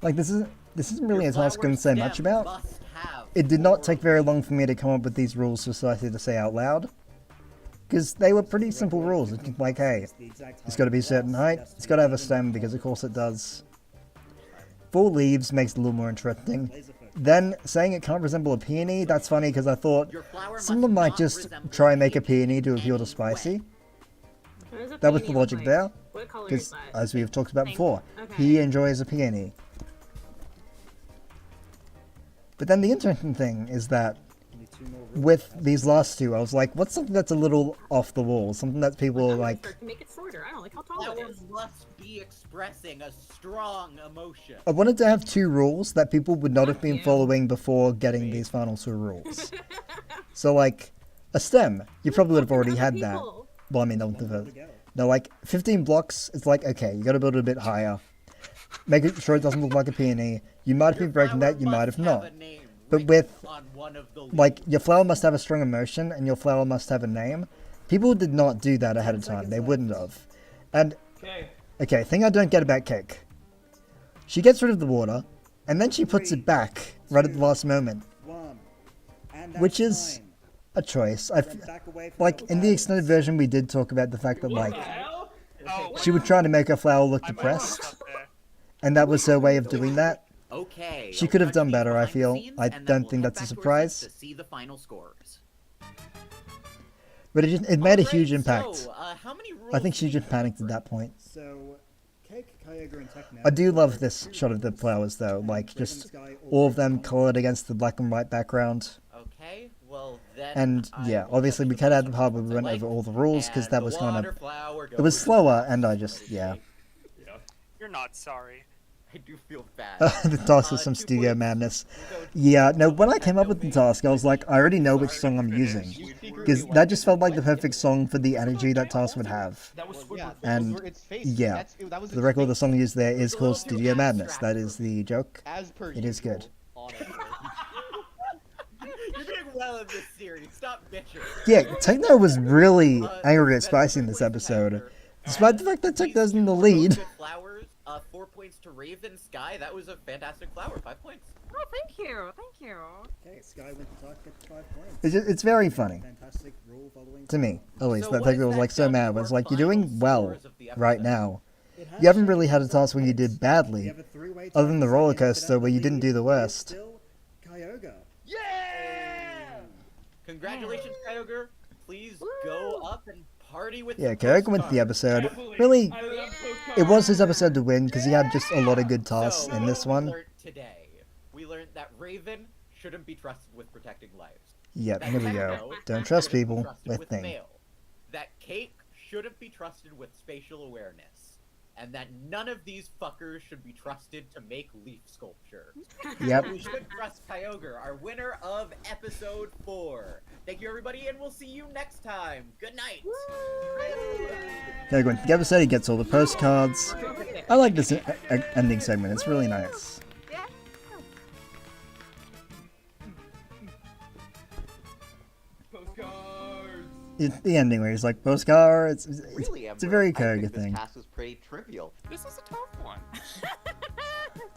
Like, this isn't really a task I can say much about. Must have It did not take very long for me to come up with these rules precisely to say out loud. Because they were pretty simple rules. It's just like, hey, it's got to be a certain height, it's got to have a stem, because of course it does. 4 leaves makes it a little more interesting. Then, saying it can't resemble a peony, that's funny because I thought someone might just try and make a peony to appeal to Spicy. There's a that was the peony logic like? there. What color is Because, that? as we have talked about Pink. before, Okay. he enjoys a peony. But then the interesting thing is that with these last two, I was like, what's something that's a little off the wall? Something that people are like... To make it shorter. I don't like how tall it Flowers is. must be expressing a strong emotion. I wanted to have two rules that people would not have been following before getting these final two rules. So, like, a stem. You probably would have already had that. Well, I mean, not the first. No, like, 15 blocks, it's like, okay, you gotta build it a bit higher. Make it sure it doesn't look like a peony. You might have been breaking that, you might have not. But with, like, your flower must have a strong emotion, and your flower must have a name. People did not do that ahead of time. They wouldn't have. And, okay, thing I don't get about Cake. She gets rid of the water, and then she puts it back right at the last moment. Which is a choice. Like, in the extended version, we did talk about the fact that, like, she would try to make her flower look depressed. And that was her way of doing that. Okay. She could have done better, I feel. I don't think that's a surprise. To see the final scores. But it made a huge impact. So, how many rules I think she just panicked at that point. So, Cake, Kyogre, and Tech I do love this shot of the flowers, though. Like, just all of them colored against the black and white background. Okay, well then. And yeah, obviously we cut out the part where we went over all the rules because that was kind of... It was slower, and I just, yeah. You're not sorry. I do feel bad. The task was some studio madness. Yeah, no, when I came up with the task, I was like, I already know which song I'm using. Because that just felt like the perfect song for the energy that task would have. And, yeah, for the record, the song used there is called Studio Madness. That is the joke. It is good. You're doing well in this series. Stop bitching. Yeah, Techno was really angry at Spicy in this episode. Despite the fact that Techno's in the lead. Flowers, 4 points to Raven. Sky, that was a fantastic flower. 5 points. Oh, thank you, thank you. Okay, Sky went to talk, gets 5 points. It's very funny. Fantastic rule following. To me, at least. That Techno was like so mad. But it's like, you're doing well right now. You haven't really had a task where you did badly. Other than the roller coaster where you didn't do the worst. Still, Kyogre. Congratulations, Kyogre. Please go up and party with Yeah, Kyogre went to the episode. Really, it was his episode to win because he had just a lot of good tasks in this one. We learned that Raven shouldn't be trusted with protecting lives. Yep, here we go. Don't trust people with things. Mail. That Cake shouldn't be trusted with spatial awareness. And that none of these fuckers should be trusted to make leaf sculpture. Yep. We should trust Kyogre, our winner of episode 4. Thank you, everybody, and we'll see you next time. Good night. Kyogre went to the episode, he gets all the postcards. I like this ending segment, it's really nice. It's the ending where he's like, postcards. It's a very Kyogre thing. This task was pretty trivial. This is a tough one.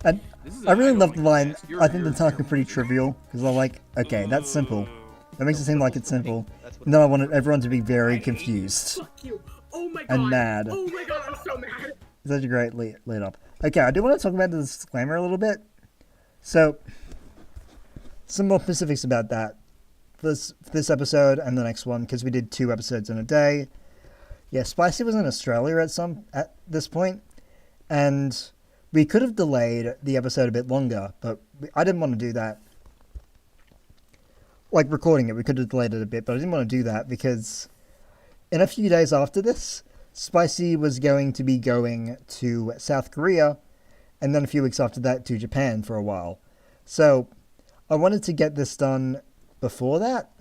And I really love the line, I think the task is pretty trivial, because I'm like, okay, that's simple. That makes it seem like it's simple. And then I wanted everyone to be very confused. Fuck you. Oh my god. And mad. Oh my god, I'm so mad. Such a great lead up. Okay, I do want to talk about the disclaimer a little bit. So, some more specifics about that. This episode and the next one, because we did 2 episodes in a day. Yeah, Spicy was in Australia at this point, and we could have delayed the episode a bit longer, but I didn't want to do that. Like recording it, we could have delayed it a bit, but I didn't want to do that because in a few days after this, Spicy was going to be going to South Korea, and then a few weeks after that to Japan for a while. So I wanted to get this done before that,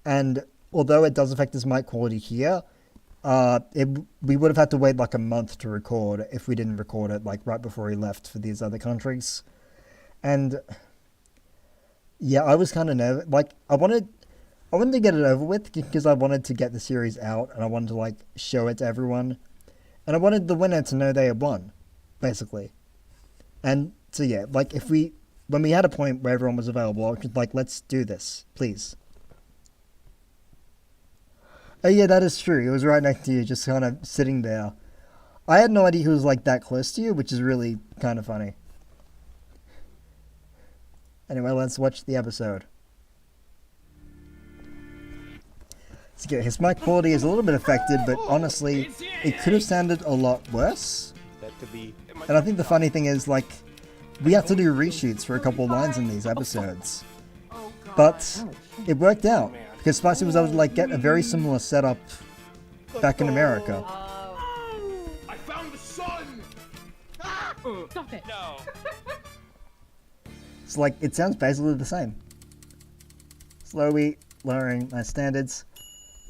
and although it does affect his mic quality here, we would have had to wait like a month to record if we didn't record it like right before he left for these other countries. And yeah, I was kind of nervous. Like I wanted to get it over with because I wanted to get the series out and I wanted to like show it to everyone, and I wanted the winner to know they had won, basically. And so yeah, like when we had a point where everyone was available, I was just like, let's do this, please. Oh yeah, that is true. It was right next to you, just kind of sitting there. I had no idea he was like that close to you, which is really kind of funny. Anyway, let's watch the episode. So, his mic quality is a little bit affected, but honestly, it could have sounded a lot worse. That could be. And I think the funny thing is, like, we have to do reshoots for a couple of lines in these episodes. But it worked out, because Spicy was able to, like, get a very similar setup back in America. I found the sun! Stop it. No. It's like, it sounds basically the same. Slowly lowering my standards.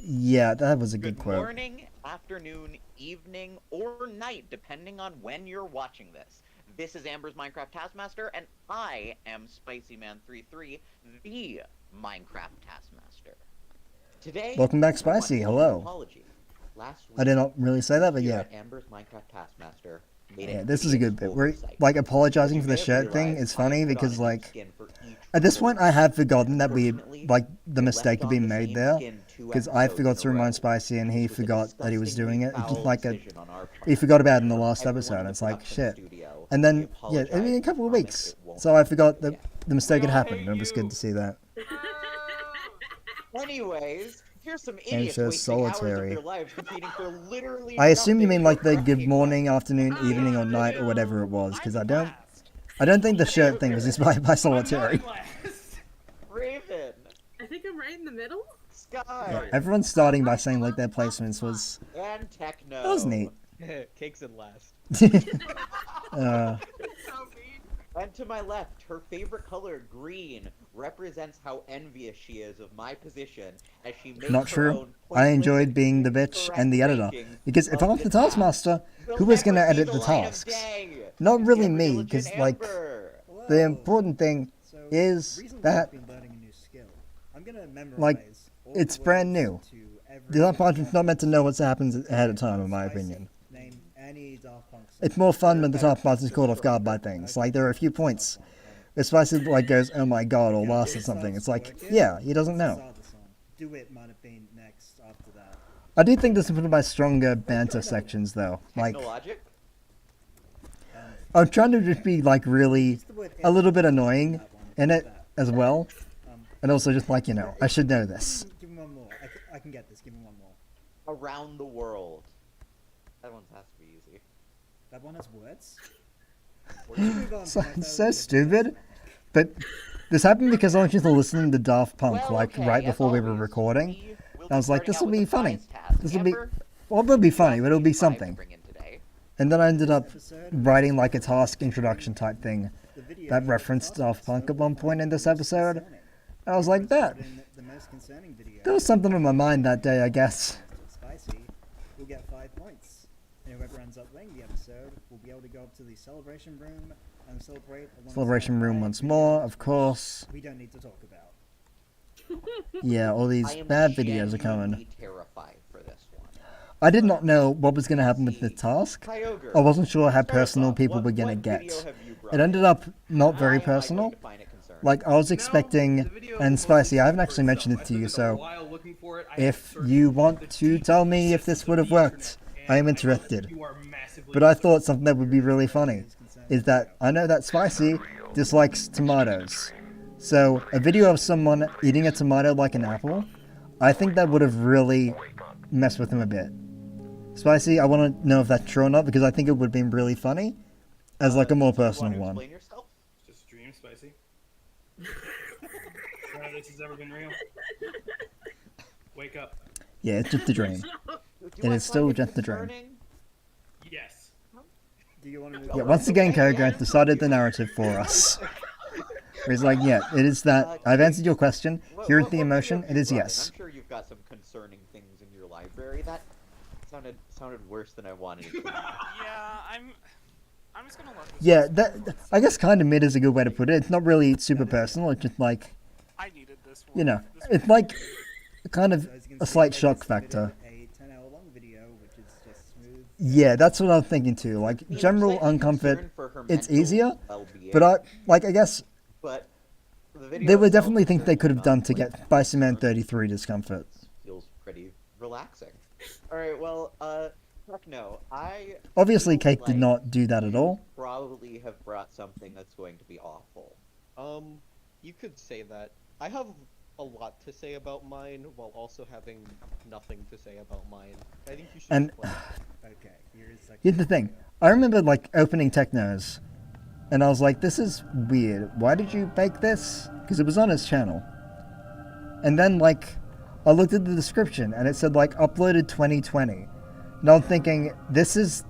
Yeah, that was a good quote. Morning, afternoon, evening, or night, depending on when you're watching this. This is Amber's Minecraft Taskmaster, and I am SpicyMan33, the Minecraft Taskmaster. Today, Welcome back, Spicy. Hello. apology. Last I did not really say that, but here yeah. at Amber's Minecraft Taskmaster made Yeah, a this is a good bit. We're, oversight. like, apologizing for the As you may shirt have thing realized, is funny I put on because, a new like, skin for each at this point I had forgotten that we, Unfortunately, like, the we mistake left had on been the made same there. skin 2 Because I episodes forgot in to a row. remind Spicy and he Which was a forgot that he was doing it. disgustingly Just like foul a, decision on our part. he forgot about it in the last Everyone episode. in and the it's like, production shit. studio, And we then, yeah, apologize. I mean, a couple of Promise weeks. it won't So I forgot happen that again. the mistake had I happened. hate It was good you. to see that. Anyways, here's some Game idiots show wasting hours of solitary. their lives competing for literally I assume you nothing mean like the for good bragging morning, rights. afternoon, evening, or night, or whatever it was. Because I don't think the shirt thing was inspired by solitary. Raven, I think I'm right in the middle. Sky, Everyone's starting by saying like their placements was and Techno. that was neat. Cakes and last. And to my left, her favorite color, green, represents how envious she is of my position as she makes Not her true. own I pointless enjoyed and being the bitch incorrect and the editor. rankings Because if of I'm the Taskmaster, They'll who is going to never see edit the light of tasks? day. Not really Amber me, Diligent because like Amber. the important thing is that I've been learning a new skill. I'm gonna memorize like all it's the brand words new. to every The Daft Punk is not meant to know what happens ahead of time, in my Spicy. opinion. Name any Daft Punk song. It's more fun when the Daft Punk is caught off guard by things. Like there are a few points. Where Spicy like goes, "Oh my god," or laughs at something. It's like, yeah, he doesn't know. Start the song. Do It might have been next after that. I do think this is one of my stronger banter sections, though. Like, Technologic? I'm trying to just be like really a little bit annoying in it as well, and also just like I should know this. Give him one more. I can get this. Give him one more. Around the world. That one has to be easy. That one has words. So stupid, but this happened because I was just listening to Daft Punk like right before we were recording. And I was like, this will be funny. This will be, well, it'll be funny, but it'll be something. And then I ended up writing like a task introduction type thing that referenced Daft Punk at one point in this episode. And I was like, that was something on my mind that day, I guess. Spicy will get 5 points. And whoever ends up winning the episode will be able to go up to the celebration room and celebrate. Celebration room once more, of course. We don't need to talk about. Yeah, all these I am bad videos are coming. genuinely terrified for this one. I did not know what was going to happen with the task. Kyogre, I wasn't sure how start us personal off. people were going to What get. video have you brought? It ended up not Why very am I going personal. to find it concerning? Like, I was expecting, and Spicy, I haven't actually mentioned it to you, so if you want to tell me if this would have worked, I am interested. But I thought something that would be really funny is that I know that Spicy dislikes tomatoes. So, a video of someone eating a tomato like an apple, I think that would have really messed with him a bit. Spicy, I want to know if that's true or not, because I think it would have been really funny as like a more personal one. Explain yourself? Just a dream, Spicy. None of this has ever been real. Wake up. Yeah, it's just a dream. It is still just a dream. Yes. Do you want to move Yeah, once again, Koga decided the narrative for us. He's like, yeah, it is that. I've answered your question. Here is the emotion. It is yes. I'm sure you've got some concerning things in your library. That sounded worse than I wanted it to be. Yeah, I'm just gonna let this. Yeah, that I guess kind of mid is a good way to put it. It's not really super personal. It's just like, I needed this one. it's like kind of a slight shock factor. a 10-hour long video, which is just smooth. Yeah, that's what I'm thinking too. Like general uncomfort, it's easier. But I guess But the video there were itself definitely things they could have done to like, get Spicy-Man 33 discomfort. feels pretty relaxing. All right, well, Techno, I Obviously, feel Cake did like not do that at all. Probably have brought something that's going to be awful. You could say that. I have a lot to say about mine while also having nothing to say about mine. I think you should. And Okay, here's the thing. I remember like opening Technos, and I was like, "This is weird. Why did you make this?" Because it was on his channel. And then like, I looked at the description, and it said like uploaded 2020, and I'm thinking, "This is.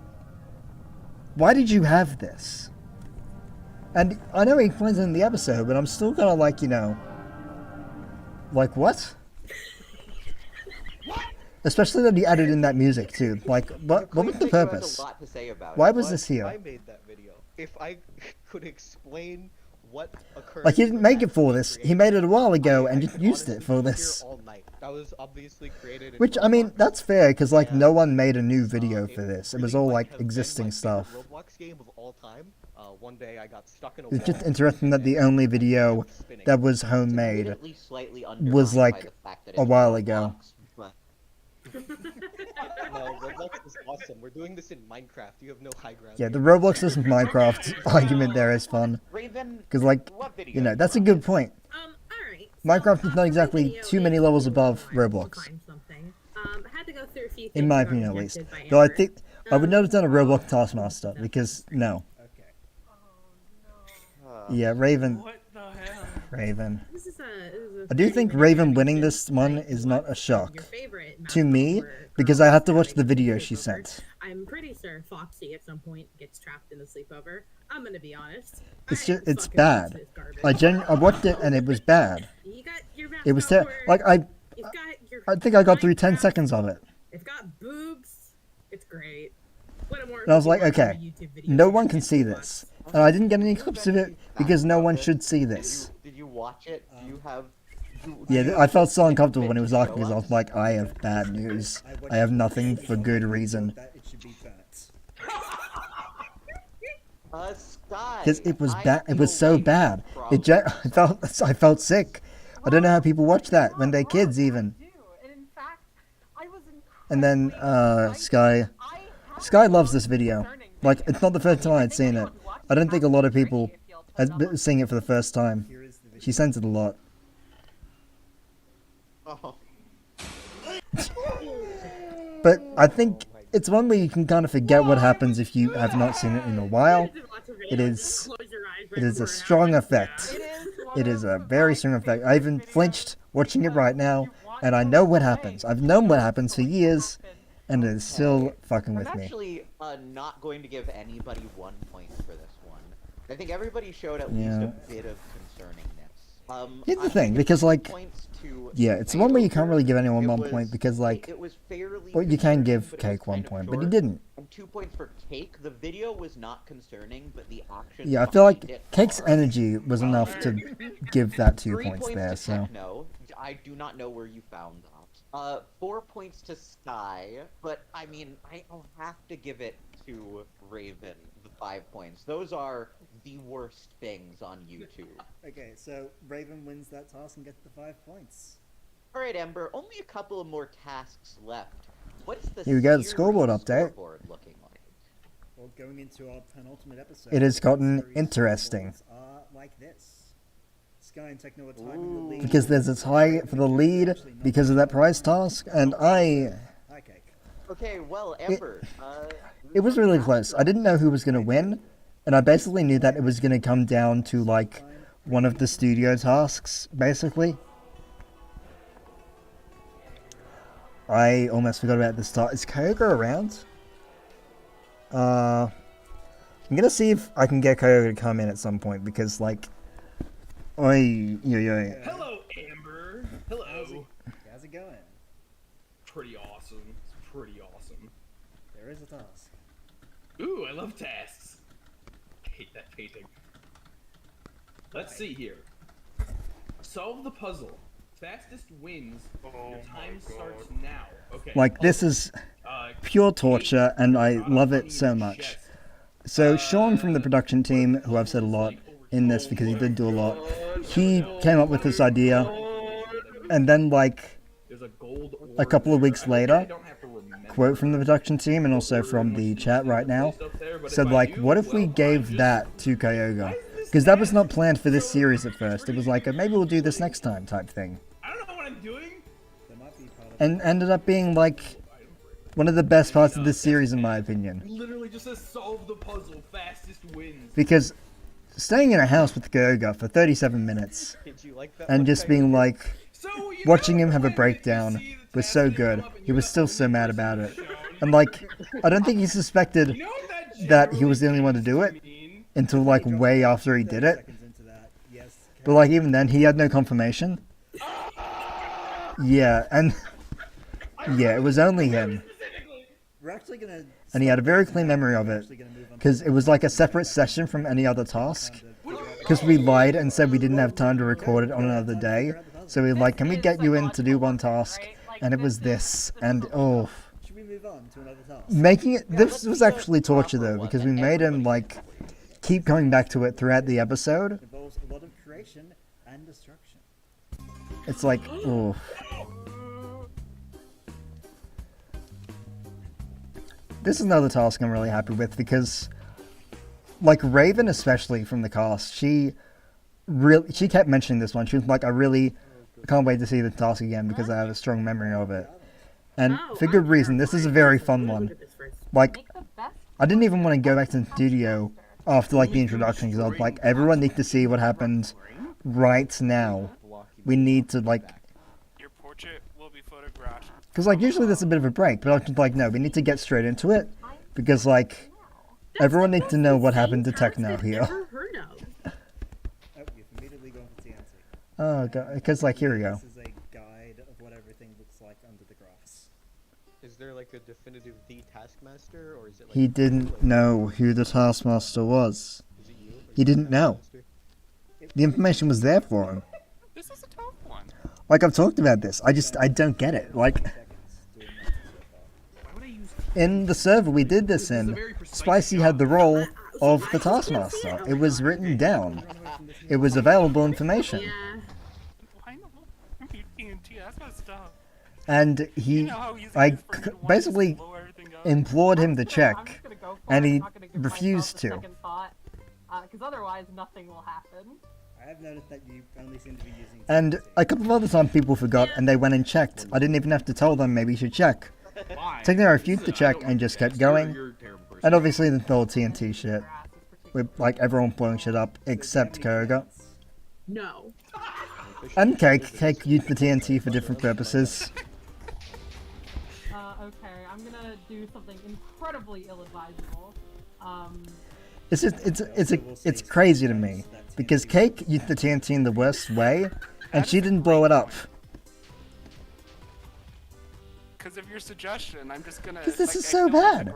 Why did you have this?" And I know he explains it in the episode, but I'm still kind of like, you know, like what? Especially that he added in that music too. Like, what was the purpose? Why was this here? I made that video. If I could explain what occurred. Like, he didn't make it for this. He made it a while ago and just used it for this. All night. That was obviously created. Which, I mean, that's fair, because, like, no one made a new video for this. It was all, like, existing stuff. Roblox game of all time. One day I got stuck in a It's just interesting that the only video that was homemade was, like, a while ago. No, Roblox is awesome. We're doing this in Minecraft. You have no high ground. Yeah, the Roblox versus Minecraft argument there is fun. Because, like, you know, that's a good point. Minecraft is not exactly too many levels above Roblox. Had to go through a few things In my that were opinion, at least. rejected by Though I Amber. think I would not have done a Roblox Taskmaster, because, no. Yeah, Raven. Raven. This is a I do think Raven winning this one is not a shock to me, because I have to watch the video she sent. I'm pretty sure Foxy at some point gets trapped in the sleepover. I'm gonna be honest. It's just, it's bad. I watched it and it was bad. It was like I think I got through 10 seconds of it. It's got boobs. It's great. What a more And I was like, okay, no one can see this. And I didn't get any clips of it because no one should see this. Did you watch it? Do you have? Yeah, I felt so uncomfortable when he was talking because I was like, I have bad news. I have nothing for good reason. Because it was bad. It was so bad. I felt sick. I don't know how people watch that when they're kids even. And then Sky loves this video. Like, it's not the first time I'd seen it. I don't think a lot of people are seeing it for the first time. She sends it a lot. But I think it's one where you can kind of forget what happens if you have not seen it in a while. It is a strong effect. It is a very strong effect. I even flinched watching it right now, and I know what happens. I've known what happens for years, and it is still fucking with I'm me. actually not going to give anybody 1 point for this one. I think everybody showed at least a bit of concerningness. Here's the thing, because like, yeah, it's the one where you can't really give anyone 1 point because like, well, you can give Cake 1 point, but he didn't. And 2 points for Cake. The video was not concerning, but the action. Yeah, I feel like Cake's energy was enough to give that 2 points there. So. No, I do not know where you found that. 4 points to Sky, but I mean, I'll have to give it to Raven. The 5 points. Those are the worst things on YouTube. Okay, so Raven wins that task and gets the 5 points. All right, Ember. Only a couple of more tasks left. What's the Here we go, the scoreboard update. Scoreboard looking like? Well, going into our penultimate episode. It has gotten interesting. Are like this. Sky and Techno are tied in the lead. Because there's a tie for the lead because of that prize task, and Hi, Cake. Okay, well, Ember. It was really close. I didn't know who was going to win, and I basically knew that it was going to come down to, like, one of the studio tasks, basically. I almost forgot about the start. Is Kyoga around? I'm going to see if I can get Kyoga to come in at some point, because, like... Hello, Amber. Hello. How's it going? Pretty awesome. It's pretty awesome. There is a task. Ooh, I love tasks. I hate that painting. Let's see here. Solve the puzzle. Fastest wins. Your time starts now. Okay. Like, this is pure torture, and I love it so much. So, Sean from the production team, who I've said a lot in this because he did do a lot, he came up with this idea, and then, like, a couple of weeks later, quote from the production team and also from the chat right now, said, like, what if we gave that to Kyoga? Because that was not planned for this series at first. It was like, maybe we'll do this next time type thing. I'm doing? There might be part of And ended up being like one of the best parts of this series in my opinion. It literally just says solve the puzzle, fastest wins. Because staying in a house with Gerga for 37 minutes Did you like that and one, just being Coyote? like, watching him have a breakdown was so good. He was still so mad about it. And like, I don't think he suspected that he was the only one to do it until like way after he did it. But like even then, he had no confirmation. Yeah, and yeah, it was only him. We're actually gonna. And he had a very clear memory of it, because it was like a separate session from any other task. Because we lied and said we didn't have time to record it on another day. So we were like, can we get you in to do one task? And it was this. And oh. Should we move on to another task? Making it, this was actually torture though, because we made him like, keep coming back to it throughout the episode. It involves a lot of creation and destruction. It's like, oh. This is another task I'm really happy with because, like Raven especially from the cast, she kept mentioning this one. She was like, I can't wait to see the task again because I have a strong memory of it. And for good reason, this is a very fun one. Like, I didn't even want to go back to the studio after like the introduction because I was like, everyone needs to see what happened right now. We need to like... Your portrait will be photographed. Because, like, usually there's a bit of a break, but I was just like, no, we need to get straight into it. Because, like, everyone needs to know what happened to Techno here. Oh, you've immediately gone to TNT. Oh, God, because, like, here we go. This is a guide of what everything looks like under the grass. Is there like a definitive The Taskmaster, or is it like... He didn't know who the Taskmaster was. He didn't know. The information was there for him. This is a tough one. Like, I've talked about this. I don't get it. Like, in the server we did this in, Spicy had the role of the Taskmaster. It was written down. It was available information. Why not? TNT, that's messed up. And I basically implored him to check, and he refused to. Because otherwise nothing will happen. I have noticed that you only seem to be using... And a couple of other times people forgot and they went and checked. I didn't even have to tell them maybe you should check. Techno refused to check and just kept going. And obviously the whole TNT shit. With like everyone blowing shit up except Koga. No. And Cake. Cake used the TNT for different purposes. Okay, I'm gonna do something incredibly ill-advisable. It's just, it's crazy to me. Because Cake used the TNT in the worst way, and she didn't blow it up. Because of your suggestion, I'm just gonna... Because this is so bad.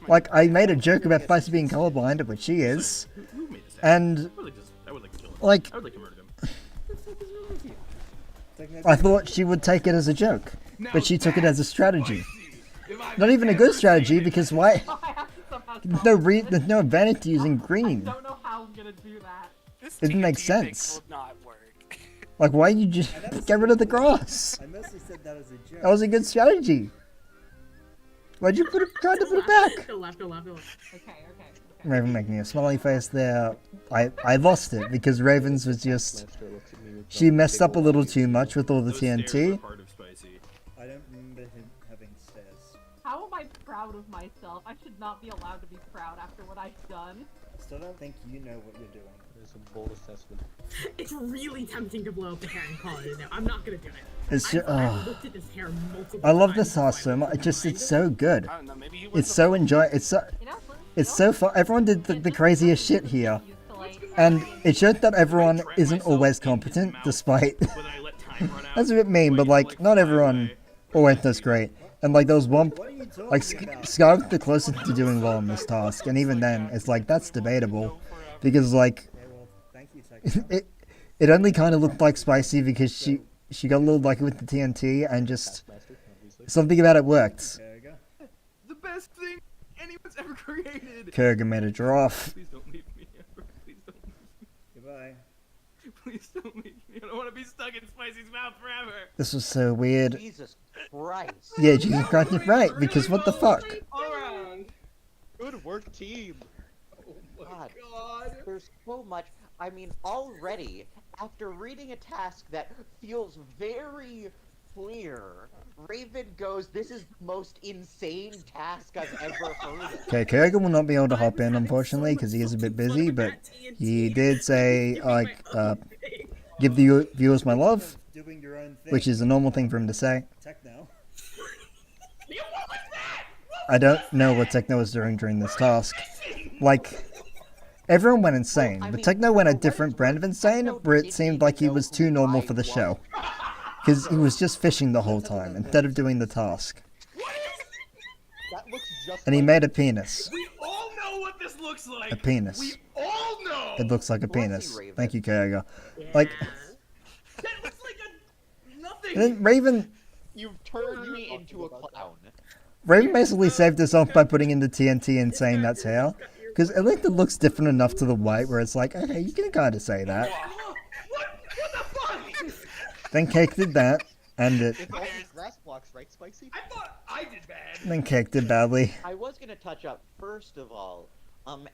Like, I made a joke about Spicy being colorblind, which she is. And, like, I thought she would take it as a joke, but she took it as a strategy. Not even a good strategy, because why? There's no advantage to using green. I don't know how I'm gonna do that. It didn't make sense. Like, why did you just get rid of the grass? I mostly said that as a joke. That was a good strategy. Why'd you try to put it back? Okay. Raven making a smiley face there. I lost it because Raven's was just... She messed up a little too much with all the TNT. I don't remember him having stairs. How am I proud of myself? I should not be allowed to be proud after what I've done. I still don't think you know what you're doing. There's a bold assessment. It's really tempting to blow up the hair and call it a no. I'm not gonna do it. It's just, I've looked at this hair multiple I love times this house so much. It's so good. I don't know, maybe he It's so it's so fun. Everyone did the craziest shit here. And it showed that everyone isn't always competent, despite... That's a bit mean, but like, not everyone always does great. And like, there was one... Like, Sky was the closest to doing well on this task, and even then, it's like, that's debatable. Because like... It only kind of looked like Spicy because she got a little lucky with the TNT, and just... Something about it worked. The best thing anyone's ever created! Kurgan made a giraffe. Please don't leave me ever. Please don't leave me. Goodbye. Please don't leave me. I don't want to be stuck in Spicy's mouth forever. This was so weird. Jesus Christ. Yeah, Jesus Christ, you're right, because what the fuck? All around. Good work, team. God, there's so much. I mean, already, after reading a task that feels very clear, Raven goes, "This is the most insane task I've ever heard of." Okay, Kyoga will not be able to hop in, unfortunately, because he is a bit busy, but he did say, like, give the viewers my love, Doing your own thing. which is a normal thing for him to say. Techno. I don't know what Techno was doing during this task. Like, everyone went insane, but Techno went a different brand of insane, where it seemed like he was too normal for the show. Because he was just fishing the whole time, instead of doing the task. That looks just And he like made a penis. We all know what this looks like. A penis. We all know. It looks like a penis. Thank you, Kyoga. Like, That looks like a nothing. and then Raven... You've turned me into a clown. Raven basically saved herself by putting in the TNT and saying that's hair. Because at least it looks different enough to the white where it's like, okay, you can kind of say that. What the fuck? Then Cake did that, and it... It's all these grass blocks, right, Spicy? I thought I did bad. Then Cake did badly. I was gonna touch up, first of all,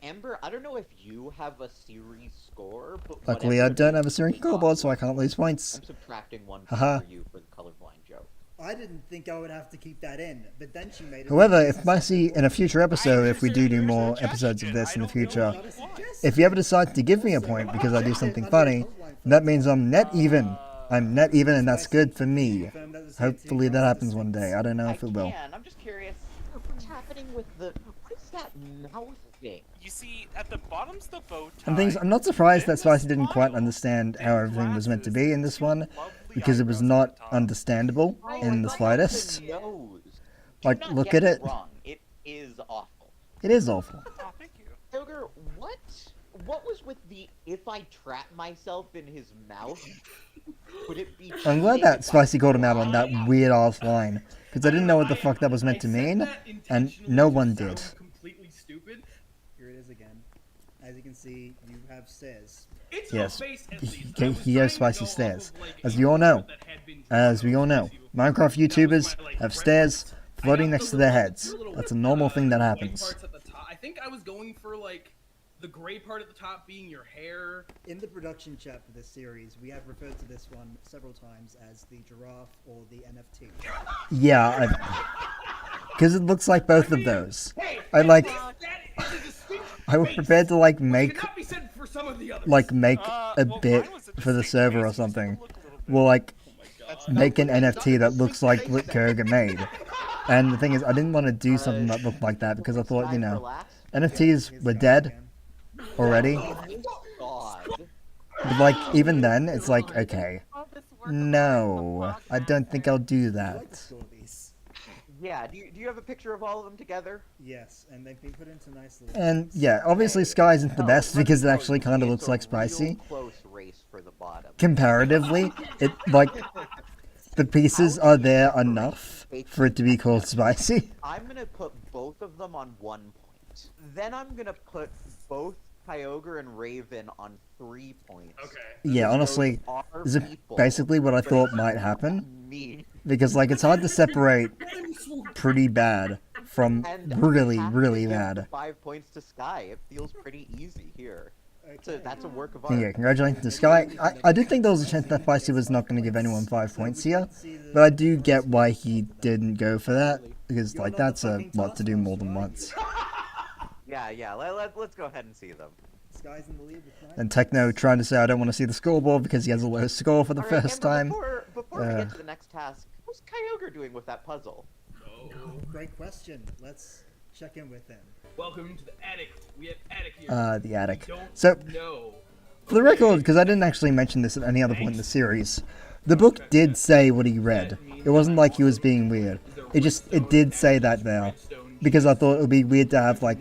Ember, I don't know if you have a series score, but Luckily I don't have a Syrian scoreboard, so I can't lose points. I'm subtracting one Haha. for you for the colorblind joke. I didn't think I would have to keep that in, but then she made it. However, if Spicy, in a future episode, if we do more episodes of this in the future, if you ever decide to give me a point because I do something funny, that means I'm net even. I'm net even, and that's good for me. Hopefully that happens one day. I don't know if it will. I'm just curious, what's happening with the... What is that mouth thing? You see, at the bottom's the bow tie. And things, I'm not surprised that Spicy didn't quite understand how everything was meant to be in this one, because it was not understandable in the slightest. Like, look at it. Wrong. It is awful. It is awful. Oh, thank you. Ogre, what was with the if I trap myself in his mouth, would it be... I'm glad that Spicy called him out on that weird ass line, because I didn't know what the fuck that was meant to mean, and no one did. Completely stupid. Here it is again. As you can see, you have stairs. Yes, he has spicy stairs. As we all know, Minecraft YouTubers have stairs floating next to their heads. That's a normal thing that happens. I think I was going for like the gray part at the top being your hair. In the production chat for this series, we have referred to this one several times as the giraffe or the NFT. Yeah, because it looks like both of those. I like. I was prepared to like make a bit for the server or something. Well, like make an NFT that looks like what Kurgan made. And the thing is, I didn't want to do something that looked like that because I thought, you know, NFTs were dead already. But like even then, it's like, okay, no, I don't think I'll do that. Yeah, do you have a picture of all of them together? Yes, and they've been put into nice little... And yeah, obviously Sky isn't the best because it actually kind of looks like Spicy. Close race for the bottom. Comparatively, it like the pieces are there enough for it to be called Spicy. I'm gonna put both of them on 1 point. Then I'm gonna put both Kyogre and Raven on 3 points. Okay. Yeah, honestly, this is basically what I thought might happen. Because like it's hard to separate pretty bad from really, really bad. 5 points to Sky. It feels pretty easy here. That's a work of art. Yeah, congratulations to Sky. I did think there was a chance that Spicy was not going to give anyone 5 points here, but I do get why he didn't go for that, because like that's a lot to do more than once. Yeah, let's go ahead and see them. Sky's in the lead with 9. And Techno trying to say I don't want to see the scoreboard because he has a low score for the first time. Before we get to the next task, how's Kyogre doing with that puzzle? Great question. Let's check in with him. Welcome to the attic. We have attic here. The attic. So, for the record, because I didn't actually mention this at any other point in the series, the book did say what he read. It wasn't like he was being weird. It did say that there. Because I thought it would be weird to have, like...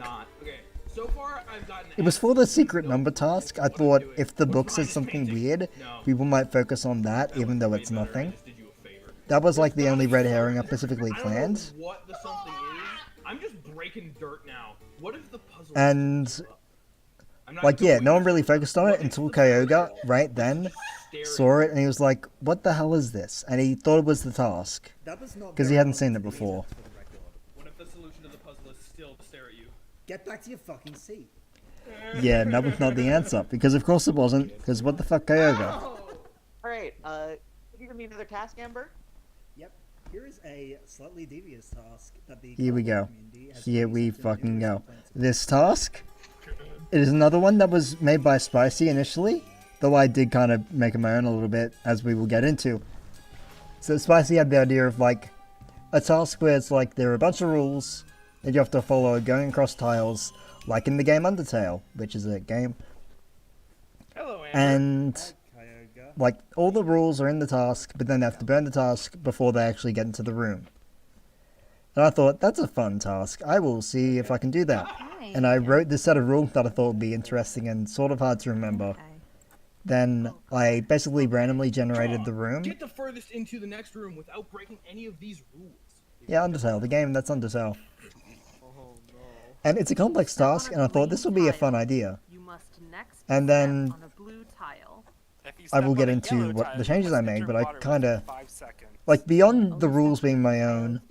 It was for the secret number task. I thought if the book said something weird, people might focus on that, even though it's nothing. That was like the only red herring I specifically planned. What the something is? I'm just breaking dirt now. What if the puzzle? And like yeah, no one really focused on it until Kyogre right then saw it and he was like, "What the hell is this?" And he thought it was the task because he hadn't seen it before. What if the solution to the puzzle is still to stare at you? Get back to your fucking seat. Yeah, that was not the answer. Because of course it wasn't. Because what the fuck, Kyogre? Alright, could you give me another task, Amber? Yep. Here is a slightly devious task that the Here we go. community has Here we recently fucking numerous go. complaints about. This task, it is another one that was made by Spicy initially, though I did kind of make it my own a little bit, as we will get into. So Spicy had the idea of like a task where it's like there are a bunch of rules that you have to follow going across tiles, like in the game Undertale, which is a game. Hello, Amber. And Kyogre. like all the rules are in the task, but then they have to burn the task before they actually get into the room. And I thought, that's a fun task. I will see if I can do that. And I wrote this set of rules that I thought would be interesting and sort of hard to remember. Then I basically randomly generated the room. Get the furthest into the next room without breaking any of these rules. Yeah, Undertale, the game that's Undertale. Oh no. And it's a complex task, and I thought this would be a fun idea. You must next And then step on a blue tile. I will get into what the changes I made, but I kind of, like, beyond the rules being my own,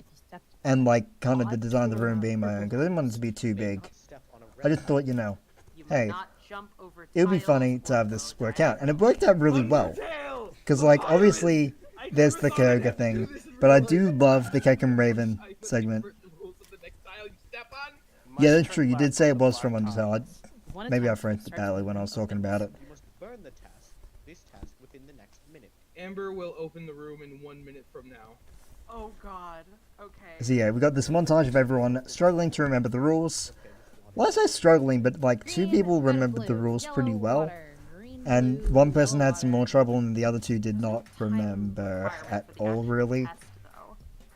and like kind of the design of the room being my own, because I didn't want it to be too big. I just thought, you know, hey, it would be funny to have this work out, and it worked out really well. Because, like, obviously, there's the Kyogre thing, but I do love the Cake and Raven segment. Yeah, that's true. You did say it was from Undertale. Maybe I phrased it badly when I was talking about it. You must burn this task within the next minute. Amber will open the room in 1 minute from now. Oh god. Okay. So yeah, we got this montage of everyone struggling to remember the rules. Well, I say struggling, but like two people remembered the rules pretty well, and one person had some more trouble, and the other two did not remember at all, really.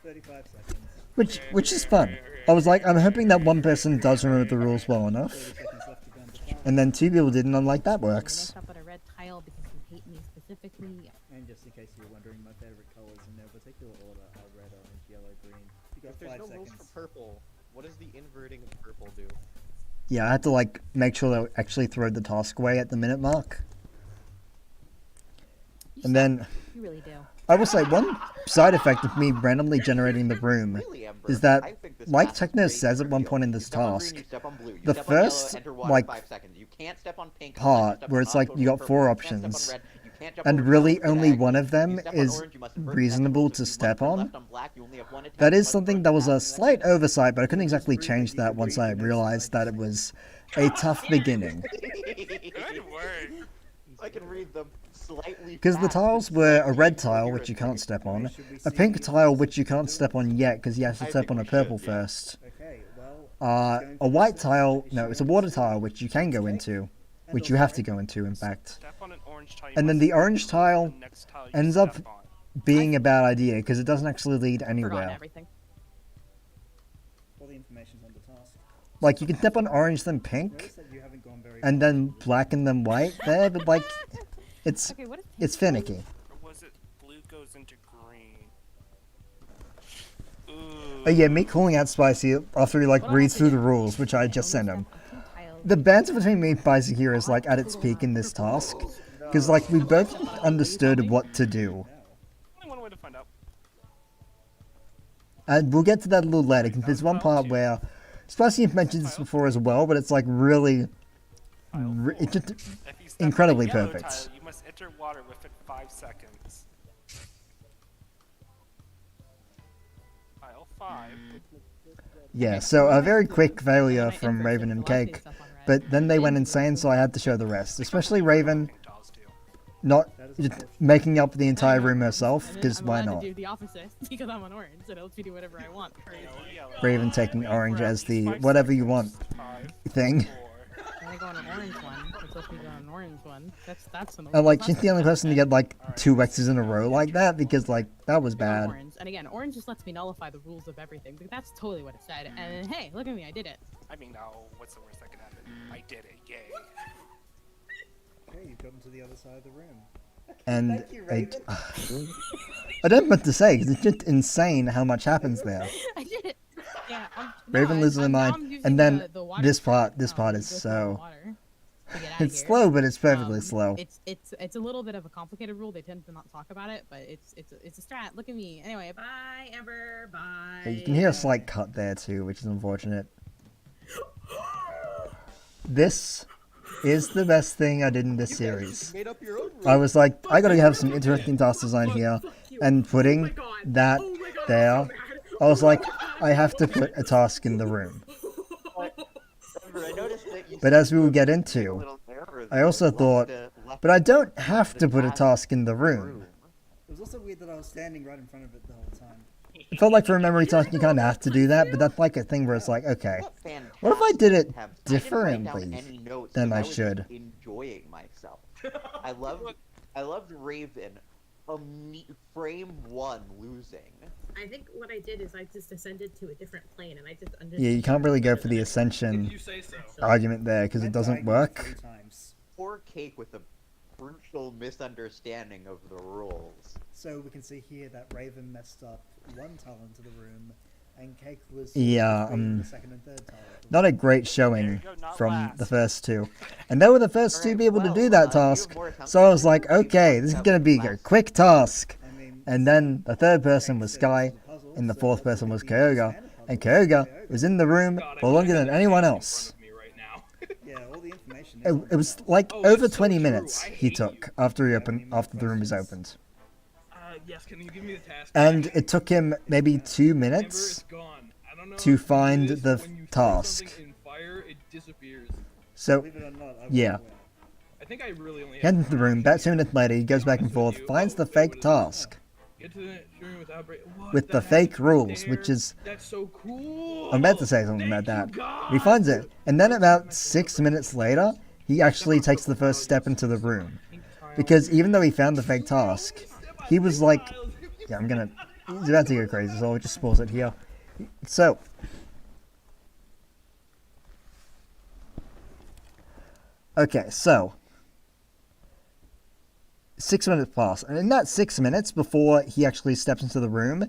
35 seconds. Which is fun. I was like, I'm hoping that one person does remember the rules well enough, 30 seconds left to burn the tile. and then two people didn't. I'm like, that works. Mess up on a red tile because you hate me specifically. And just in case you're wondering, my favorite colors in no particular order are red, orange, yellow, green. You got If there's 5 no seconds. rules for purple, what does the inverting of purple do? Yeah, I had to like make sure they actually throw the task away at the minute mark. And then You really do. I will say one side effect of me randomly generating the room Really, Amber, is that, I think this like task is Techno great says at one for point in you. this You step on green, task, you step on blue, you the step on yellow, first, enter water, like, 5 seconds. You can't step on pink unless you part step where on it's like you got non-social 4 purple, you can't step on options, red, you can't jump and over really brown, only red. one of them You step on is orange, you must invert reasonable that, to you step must on. left on black, you only have one attack, That you is must something invert that was a that, slight oversight, but I couldn't exactly change that once I realized that it was a tough beginning. Good work. I can read them slightly Because the fast. tiles were a red tile, which you can't step on, a pink tile, which you can't step on yet, because you have to step on a purple first, Okay, well, a white tile, no, it's a water tile, which you can go into, which you have to go into, in fact. Step on an orange tile, you And then must the invert orange the tile next tile you ends up step on. being a bad idea, because it doesn't actually lead Forgotten anywhere. everything. all the information's on the task. Like, you can step on orange, then pink, Notice that you haven't gone very and then black, and then white there, but like, it's Okay, what is it's finicky. Or was it blue goes into green? Oh yeah, me calling out Spicy after he like What reads about through the- the rules, which I just sent him. Tile. The banter between me and Spicy here is like at its peak in this task, because like we both understood what to do, Only one way to find out. and we'll get to that a little later. 'Cause there's one part where Spicy have mentioned this before as well, but it's like really, it's just If you step incredibly on the yellow perfect. tile, you must enter water within 5 seconds. Tile 5. Yeah, so a very quick failure from Raven and Cake, but then they went insane, so I had to show the rest, especially Raven. Pink tiles do. Not just making up the entire room herself, because why I'm allowed not? to do the opposite because I'm on orange, so it lets me do whatever I want. Crazy. Raven taking orange as the whatever you want thing. When I go on an orange one, it's lets me go on an orange one. That's an And like, she's the only person to get like 2 X's in a row like that, because like, that was bad. Orange. And again, orange just lets me nullify the rules of everything. Because that's totally what it said. And hey, look at me, I did it. I mean, now, what's the worst that could happen? I did it, yay. Okay, you've gotten to the other side of the room. And Thank you, it, Raven. I don't know what to say, because it's just insane how much happens there. I did it. Yeah. Raven loses her mind, and then this part is so. It's slow, but it's perfectly slow. It's a little bit of a complicated rule. They tend to not talk about it, but it's a strat. Look at me. Anyway, bye, Amber. Bye. You can hear a slight cut there too, which is unfortunate. this is the best thing I did in this series. Made up your own I was like, I gotta have some interesting task design here, and putting that there, I was like, I have to put a task in the room. But as we will get into, I also thought, but I don't have to put a task in the room. It was also weird that I was standing right in front of it the whole time. It felt like for a memory task you kind of have to do that, but that's like a thing where it's like, okay, what if I did it differently than I should? Enjoying myself. I loved Raven. Frame 1 losing. I think what I did is I just ascended to a different plane and I just understood. Yeah, you can't really go for the ascension argument there because it doesn't work. Poor Cake with a crucial misunderstanding of the rules. So we can see here that Raven messed up one tile into the room, and Cake was Yeah, the second and third tile. not a great showing from the first two. And they were the first two to be able to do that task, so I was like, okay, this is going to be a quick task. And then the third person was Sky, and the fourth person was Kyoga, and Kyoga was in the room for longer than anyone else. It was like over 20 minutes he took after the room was opened. Yes, can you give me the task? And it took him maybe 2 minutes to find the task. So, yeah. I think I really only He entered the room, about 2 minutes later, he goes back and forth, finds the fake task. With the fake rules, which is... That's so cool! I'm about to say something about that. He finds it, and then about 6 minutes later, he actually takes the first step into the room. Because even though he found the fake task, he was like... Yeah, he's about to go crazy, so I'll just pause it here. So... Okay, so... 6 minutes pass, and in that 6 minutes before he actually steps into the room,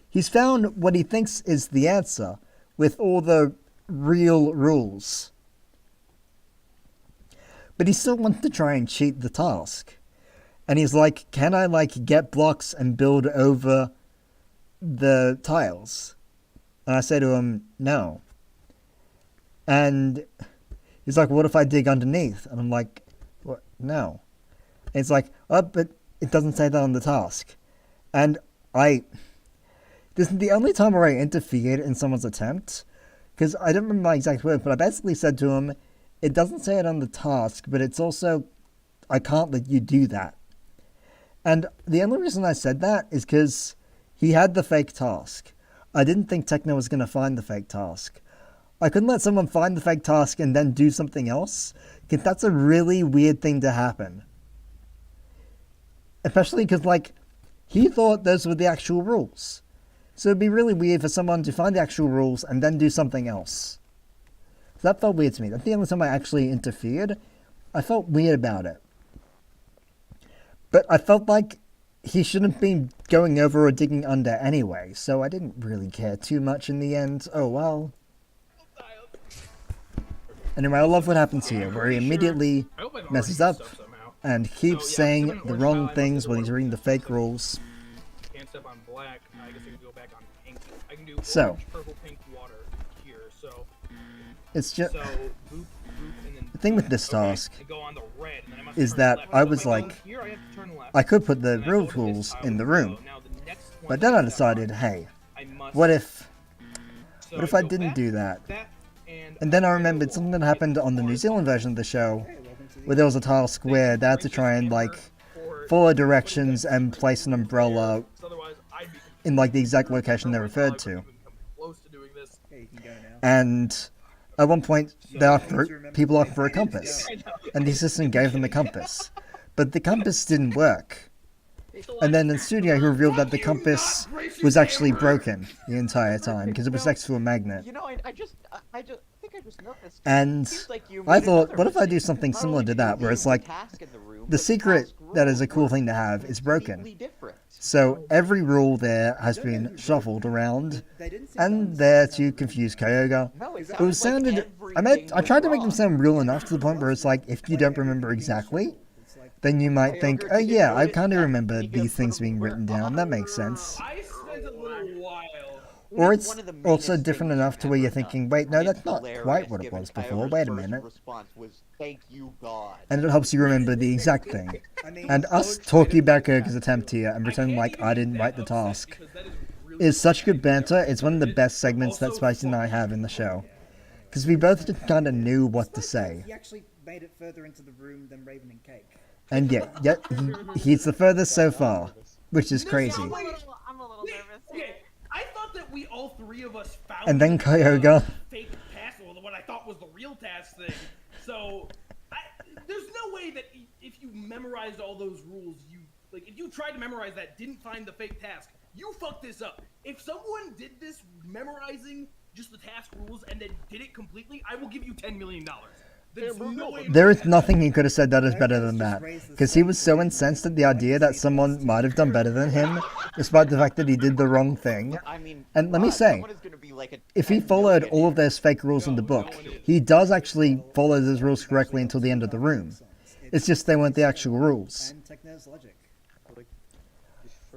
he's found what he thinks is the answer, with all the real rules. But he still wants to try and cheat the task. And he's like, can I, like, get blocks and build over the tiles? And I say to him, no. And he's like, what if I dig underneath? And I'm like, what? No. And it's like, oh, but it doesn't say that on the task. And this is the only time where I interfered in someone's attempt, because I don't remember my exact words, but I basically said to him, it doesn't say it on the task, but it's also, I can't let you do that. And the only reason I said that is because he had the fake task. I didn't think Techno was going to find the fake task. I couldn't let someone find the fake task and then do something else, because that's a really weird thing to happen. Especially because, like, he thought those were the actual rules. So it'd be really weird for someone to find the actual rules and then do something else. So that felt weird to me. That's the only time I actually interfered. I felt weird about it. But I felt like he shouldn't be going over or digging under anyway, so I didn't really care too much in the end. Oh well. Anyway, I love what happens here, where he immediately messes up and keeps saying the wrong things while he's reading the fake rules. Can't step on black. I guess I can go back on pink. I can do So, orange, purple, pink, water here. So it's just... boop, boop, and then The thing with this task go on the red, and then I must is turn that left. I So was if I go like, here, I have to turn left. I could put the real tools in the room, but then I decided, hey, what if I didn't do that? And then I remembered something that happened on the New Zealand version of the show, where there was a task where they had to try and, like, follow directions and place an umbrella in, like, the exact location they referred to. And at one point, people asked for a compass, and the assistant gave them a compass. But the compass didn't work. And then in studio, he revealed that the compass was actually broken the entire time, because it was next to a magnet. You know, I think I just noticed. And I thought, what if I do something similar to that, where it's like, the secret that is a cool thing to have is broken. So every rule there has been shuffled around, and there to confuse Kyoga. It was sounded, I tried to make them sound real enough to the point where it's like, if you don't remember exactly, then you might think, oh yeah, I kind of remember these things being written down, that makes sense. I spent a little a while. Or it's One of the also meanest different things enough to where you've you're ever thinking, done. wait, no, It's that's not hilarious, quite what it given was before, Kyogre's wait a first minute. response was, "Thank you, God." And it helps you remember the exact thing. I mean, And us talking about Kyogre's attempt here and pretending like I didn't write the task is such good banter. It's one of the best segments that Spicy and I have in the show. Because we both just kind of knew what to say. He actually made it further into the room than Raven and Cake. And yet he's the furthest so far, which is crazy. I'm a little nervous. Okay, I thought that we all three of us found And then the, Kyogre. fake task, or what I thought was the real task thing. So there's no way that if you memorized all those rules, if you tried to memorize that, didn't find the fake task, you fucked this up. If someone did this memorizing just the task rules and then did it completely, I will give you $10 million. There's no way. There is nothing he could have said that is better than that. Because he was so incensed at the idea that someone might have done better than him, despite the fact that he did the wrong thing. And let me say, if he followed all of those fake rules in the book, he does actually follow those rules correctly until the end of the room. It's just they weren't the actual rules. And Techno's logic.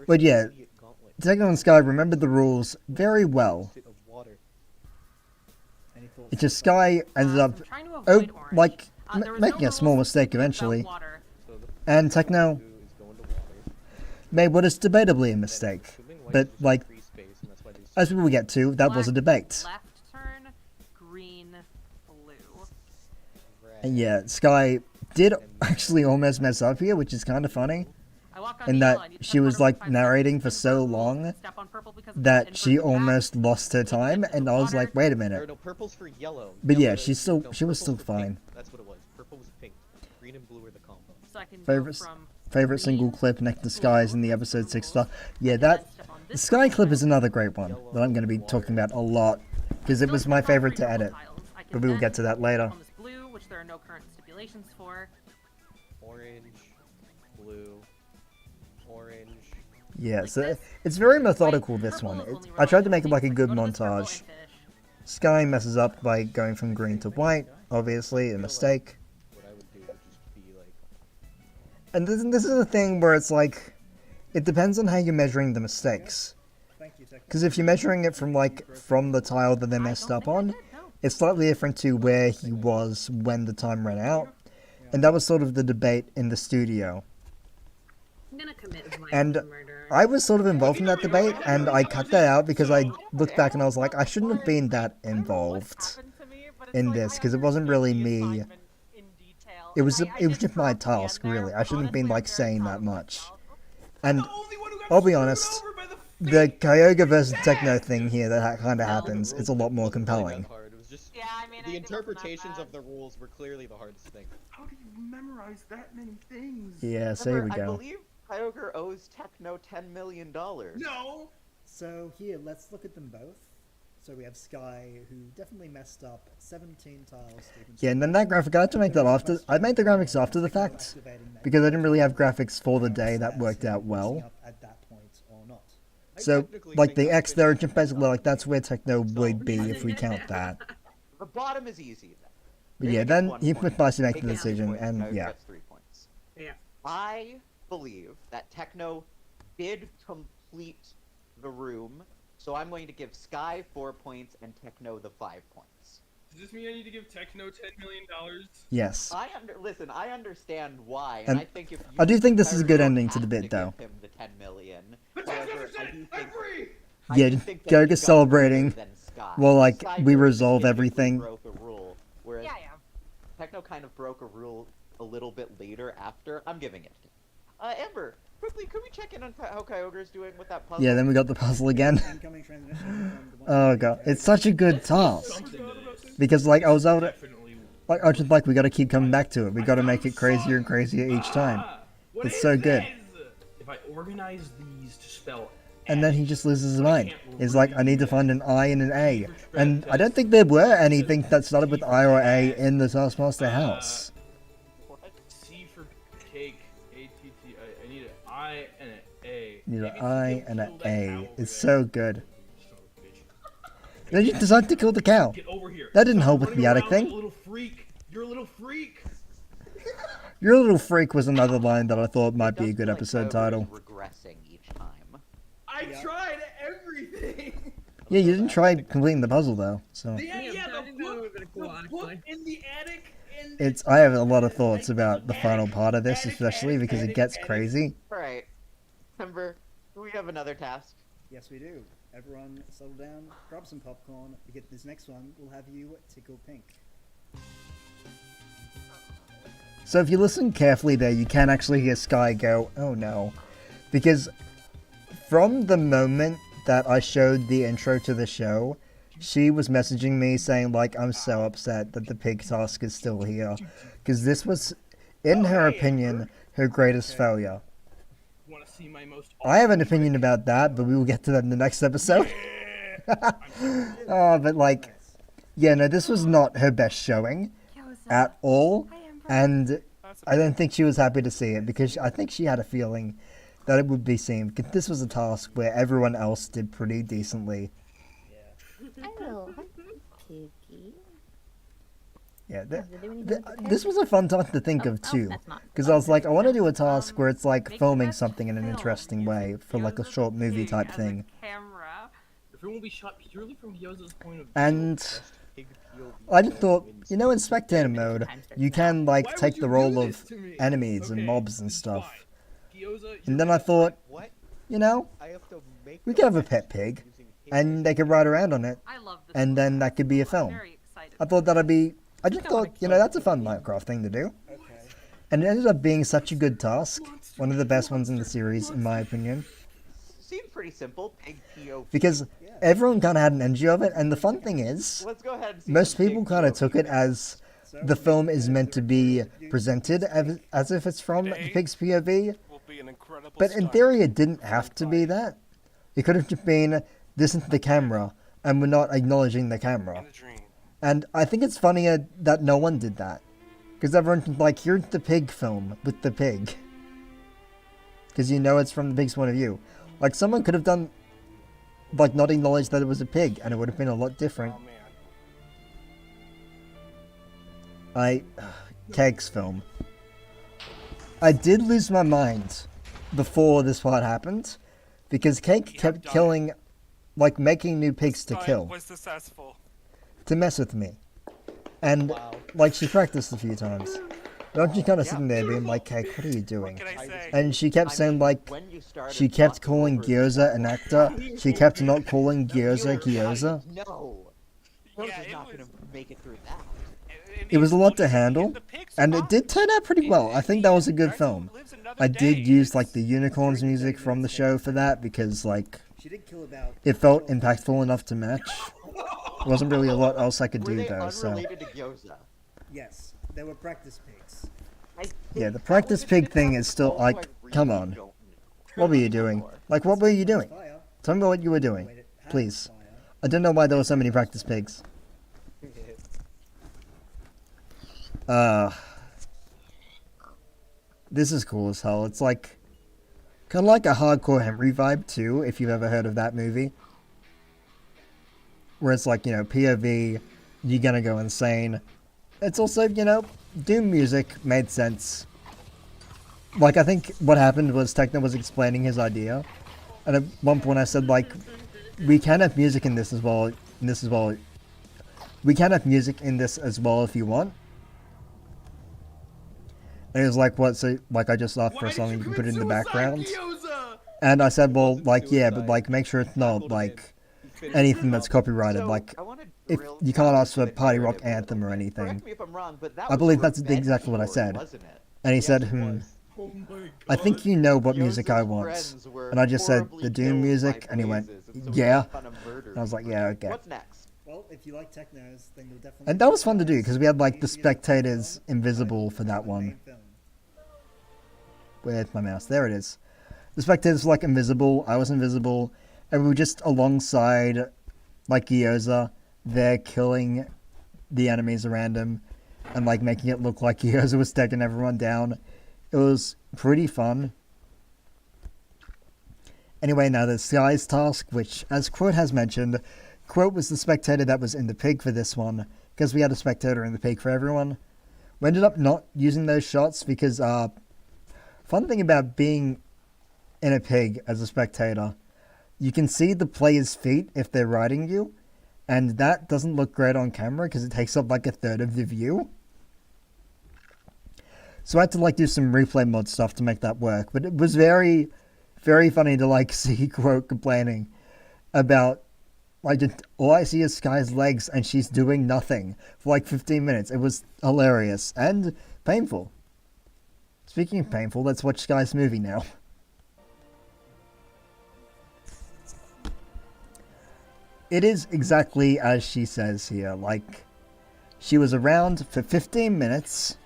But yeah, Techno and Sky remembered the rules very well. It's just Sky ended up making a small mistake eventually, and Techno made what is debatably a mistake. But like, as we will get to, that was a debate. Left turn, green, blue. And yeah, Sky did actually almost mess up here, which is kind of funny. In that she was like narrating for so long that she almost lost her time, and I was like, wait a minute. No, purple's for yellow. But yeah, Yellow she was still fine. That's what it was. Purple was pink. Green and blue were the combo. So I can Favorite single clip next to Sky's in the episode 6 stuff. Yeah, the Sky clip is another great one that I'm going to be talking about a lot because it was my favorite to edit. But we will get to that later. On this blue, which there are no current stipulations for. Orange, blue, orange. Yeah, so it's very methodical, this one. I tried to make it like a good montage. Sky messes up by going from green to white, obviously, a mistake. And this is a thing where it's like, it depends on how you're measuring the mistakes. Because if you're measuring it from the tile that they messed up on, it's slightly different to where he was when the time ran out. And that was sort of the debate in the studio. I'm gonna commit And murder. I was sort of involved in that debate, and I cut that out because I looked back and I was like, I shouldn't have been that involved in this, because it wasn't really me. It was just my task, really. I shouldn't have been like saying that much. And I'll be honest, the Kyogre versus Techno thing here that kind of happens is a lot more compelling. The interpretations of the rules were clearly the hardest thing. How do you memorize that many things? Yeah, so here we I go. believe Kyogre owes Techno $10 million. No! So here, let's look at them both. So we have Sky, who definitely messed up 17 tiles. Yeah, and then that graphic, I had to make that after. I made the graphics after the fact, because I didn't really have graphics for the day that worked out well. At that point or not. So, like the X there, just basically like that's where Techno would be if we count that. The bottom is easy then. But yeah, then he put Spicy make the decision, and Kyogre yeah. gets 3 points. Yeah. I believe that Techno did complete the room, so I'm going to give Sky 4 points and Techno the 5 points. Does this mean I need to give Techno $10 million? Yes. Listen, I understand why, And and I think if you I do think this is a good Kyogre ending to the have bit, though. give him the 10 million. However, I do think Yeah, do just think that Kyogre he got celebrating. more than Sky. Well, like, Sky we very resolve specifically everything. Broke a rule, whereas Techno kind of broke a rule a little bit later after. I'm giving it. Amber, quickly, could we check in on how Kyogre's doing with that puzzle? Yeah, then we got the puzzle again. Oh god, it's such a good task. Because like I was able to, like I was just like, we gotta keep coming back to it. We gotta make it crazier and crazier each time. It's so good. If I organize these to spell, And then he just loses his mind. He's like, I need to find an I and an A. And I don't think there were anything that started with I or A in the Taskmaster house. C for cake, A-T-T, I need an I and an A. You need an I and an A. It's so good. Then you decided to kill the cow. Get over here. That didn't help with the attic thing. Little freak. You're a little freak. Your little freak was another line that I thought might be a good episode title. Regressing each time. I tried everything. Yeah, you didn't try completing the puzzle though, so. The book in the attic. I have a lot of thoughts about the final part of this, especially because it gets crazy. Alright. Ember, do we have another task? Yes, we do. Everyone settle down, grab some popcorn, because this next one will have you tickle pink. So if you listen carefully there, you can actually hear Sky go, oh no. Because from the moment that I showed the intro to the show, she was messaging me saying, like, I'm so upset that the pig task is still here. Because this was, in her opinion, her greatest failure. I have an opinion about that, but we will get to that in the next episode. But like, yeah, no, this was not her best showing at all. And I don't think she was happy to see it, because I think she had a feeling that it would be seen. Because this was a task where everyone else did pretty decently. Oh, Piggy. Yeah, this was a fun task to think of too, because I was like, I want to do a task where it's like filming something in an interesting way for like a short movie type thing. Everyone will be shot purely from Gyoza's point of view. And I just thought, you know, in spectator mode, you can like take the role of enemies and mobs and stuff. And then I thought, you know, we could have a pet pig, and they could ride around on it, and then that could be a film. I thought that'd be. I just thought, you know, that's a fun Minecraft thing to do. And it ended up being such a good task. One of the best ones in the series, in my opinion. Seemed pretty simple. Pig POV. Because everyone kind of had an energy of it, and the fun thing is, Let's go ahead and see most people kind of took it as the film is meant to be presented as if it's from the pig's POV. But in theory, it didn't have to be that. It could have just been, this is the camera, and we're not acknowledging the camera. And I think it's funnier that no one did that. Because everyone's like, here's the pig film with the pig. Because you know it's from the pig's point of view. Like, someone could have done, like, not acknowledged that it was a pig, and it would have been a lot different. Keg's film. I did lose my mind before this part happened. Because Keg kept killing, like, making new pigs to kill. Was successful. To mess with me. And, like, she practiced a few times. But I'm just kind of sitting there being like, hey, what are you doing? And she kept saying, like, she kept calling Gyoza an actor. She kept not calling Gyoza Gyoza. No. Gyoza's not gonna make it through that. It was a lot to handle. And it did turn out pretty well. I think that was a good film. I did use, like, the unicorns music from the show for that because, like, it felt impactful enough to match. There wasn't really a lot else I could do though, so. Yes, they were practice pigs. Yeah, the practice pig thing is still like, come on. What were you doing? Like, what were you doing? Tell me what you were doing, please. I don't know why there were so many practice pigs. This is cool as hell. It's like, kind of like a hardcore Henry vibe too, if you've ever heard of that movie. Where it's like, you know, POV, you're gonna go insane. It's also, you know, Doom music made sense. Like, I think what happened was Techno was explaining his idea. And at one point I said, like, we can have music in this as well. We can have music in this as well if you want. And he was like, what, so, like, I just asked for a song and you can put it in the background? And I said, well, like, yeah, but, like, make sure it's not, like, anything that's copyrighted, like, if you can't ask for Party Rock Anthem or anything. I believe that's exactly what I said. And he said, I think you know what music I want. And I just said, the Doom music, and he went, yeah. And I was like, yeah, okay. Well, if you like technos, then you'll definitely... And that was fun to do, because we had, like, the spectators invisible for that one. Where's my mouse? There it is. The spectators were, like, invisible, I was invisible, and we were just alongside, like, Gyoza, there killing the enemies around him, and, like, making it look like Gyoza was taking everyone down. It was pretty fun. Anyway, now the Sky's task, which, as Quote has mentioned, Quote was the spectator that was in the pig for this one, because we had a spectator in the pig for everyone. We ended up not using those shots because, fun thing about being in a pig as a spectator, you can see the player's feet if they're riding you, and that doesn't look great on camera because it takes up like a third of the view. So I had to like do some replay mod stuff to make that work, but it was very, very funny to like see Quote complaining about like all I see is Sky's legs and she's doing nothing for like 15 minutes. It was hilarious and painful. Speaking of painful, let's watch Sky's movie now. It is exactly as she says here, like she was around for 15 minutes.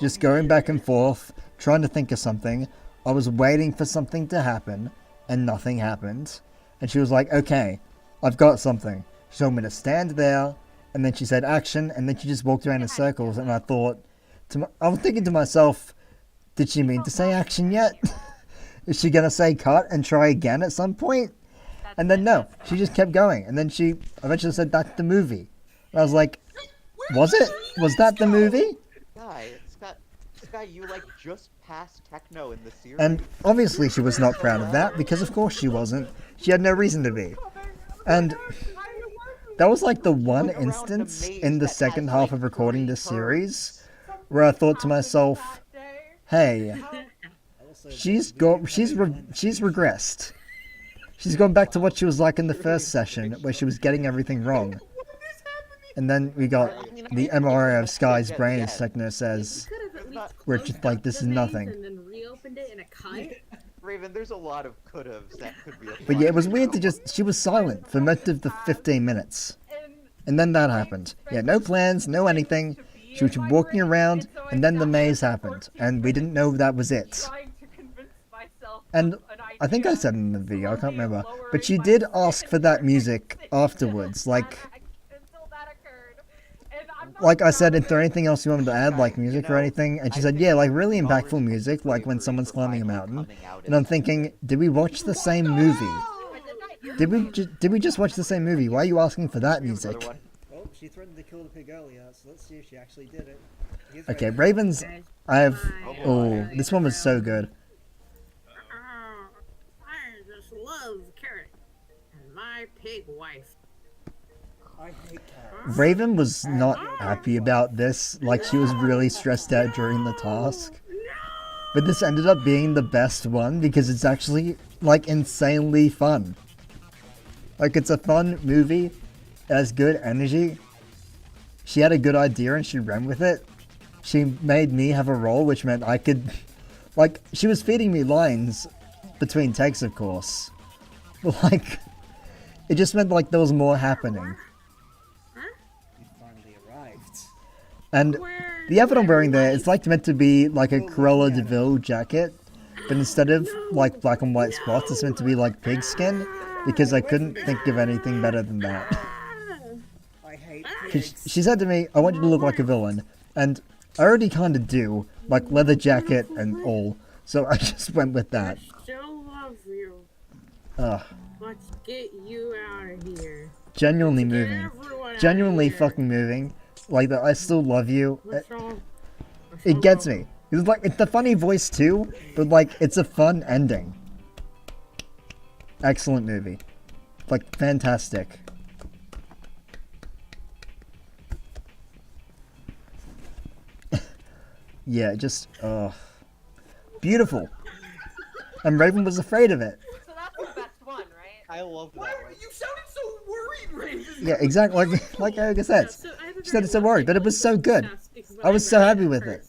Just going back and forth, trying to think of something. I was waiting for something to happen, and nothing happened. And she was like, okay, I've got something. She told me to stand there, and then she said action, and then she just walked around in circles, and I thought, I was thinking to myself, did she mean to say action yet? Is she gonna say cut and try again at some point? And then no, she just kept going, and then she eventually said, that's the movie. And I was like, was it? Was that the movie? Sky, you like just passed techno in the series. And obviously she was not proud of that, because of course she wasn't. She had no reason to be. And that was like the one instance in the second half of recording this series where I thought to myself, hey, she's regressed. She's gone back to what she was like in the first session, where she was getting everything wrong. And then we got the MRI of Sky's brain, as Techno says, where it's just like, this is nothing. And then reopened it in a cut. Raven, there's a lot of could'ves that could be. But yeah, it was weird to just, she was silent for most of the 15 minutes. And then that happened. Yeah, no plans, no anything. She was walking around, and then the maze happened, and we didn't know that was it. And I think I said in the video, I can't remember, but she did ask for that music afterwards, like I said, is there anything else you wanted to add, like music or anything? And she said, yeah, like really impactful music, like when someone's climbing a mountain. And I'm thinking, did we watch the same movie? Did we just watch the same movie? Why are you asking for that music? Oh, she threatened to kill the pig earlier, so let's see if she actually did it. Okay, Ravens, oh, this one was so good. I just love carrot and my pig wife. I hate carrots. Raven was not happy about this, like she was really stressed out during the task. But this ended up being the best one because it's actually, like, insanely fun. Like, it's a fun movie, it has good energy. She had a good idea and she ran with it. She made me have a role, which meant I could, like, she was feeding me lines between takes, of course. But, like, it just meant, like, there was more happening. And the outfit I'm wearing there, it's like meant to be like a Cruella de Vil jacket, but instead of like black and white spots, it's meant to be like pigskin, because I couldn't think of anything better than that. She said to me, I want you to look like a villain, and I already kind of do, like leather jacket and all, so I just went with that. I still love you. Ugh. Let's get you out of here. Genuinely moving. Genuinely fucking moving. Like that, I still love you. It gets me. It's like, it's a funny voice too, but like, it's a fun ending. Excellent movie. Like, fantastic. Yeah, just, beautiful. And Raven was afraid of it. So that's the best one, right? I love that one. You sounded so worried, Raven. Yeah, exactly. Like Erica said. She said it's so worried, but it was so good. I was so happy with it.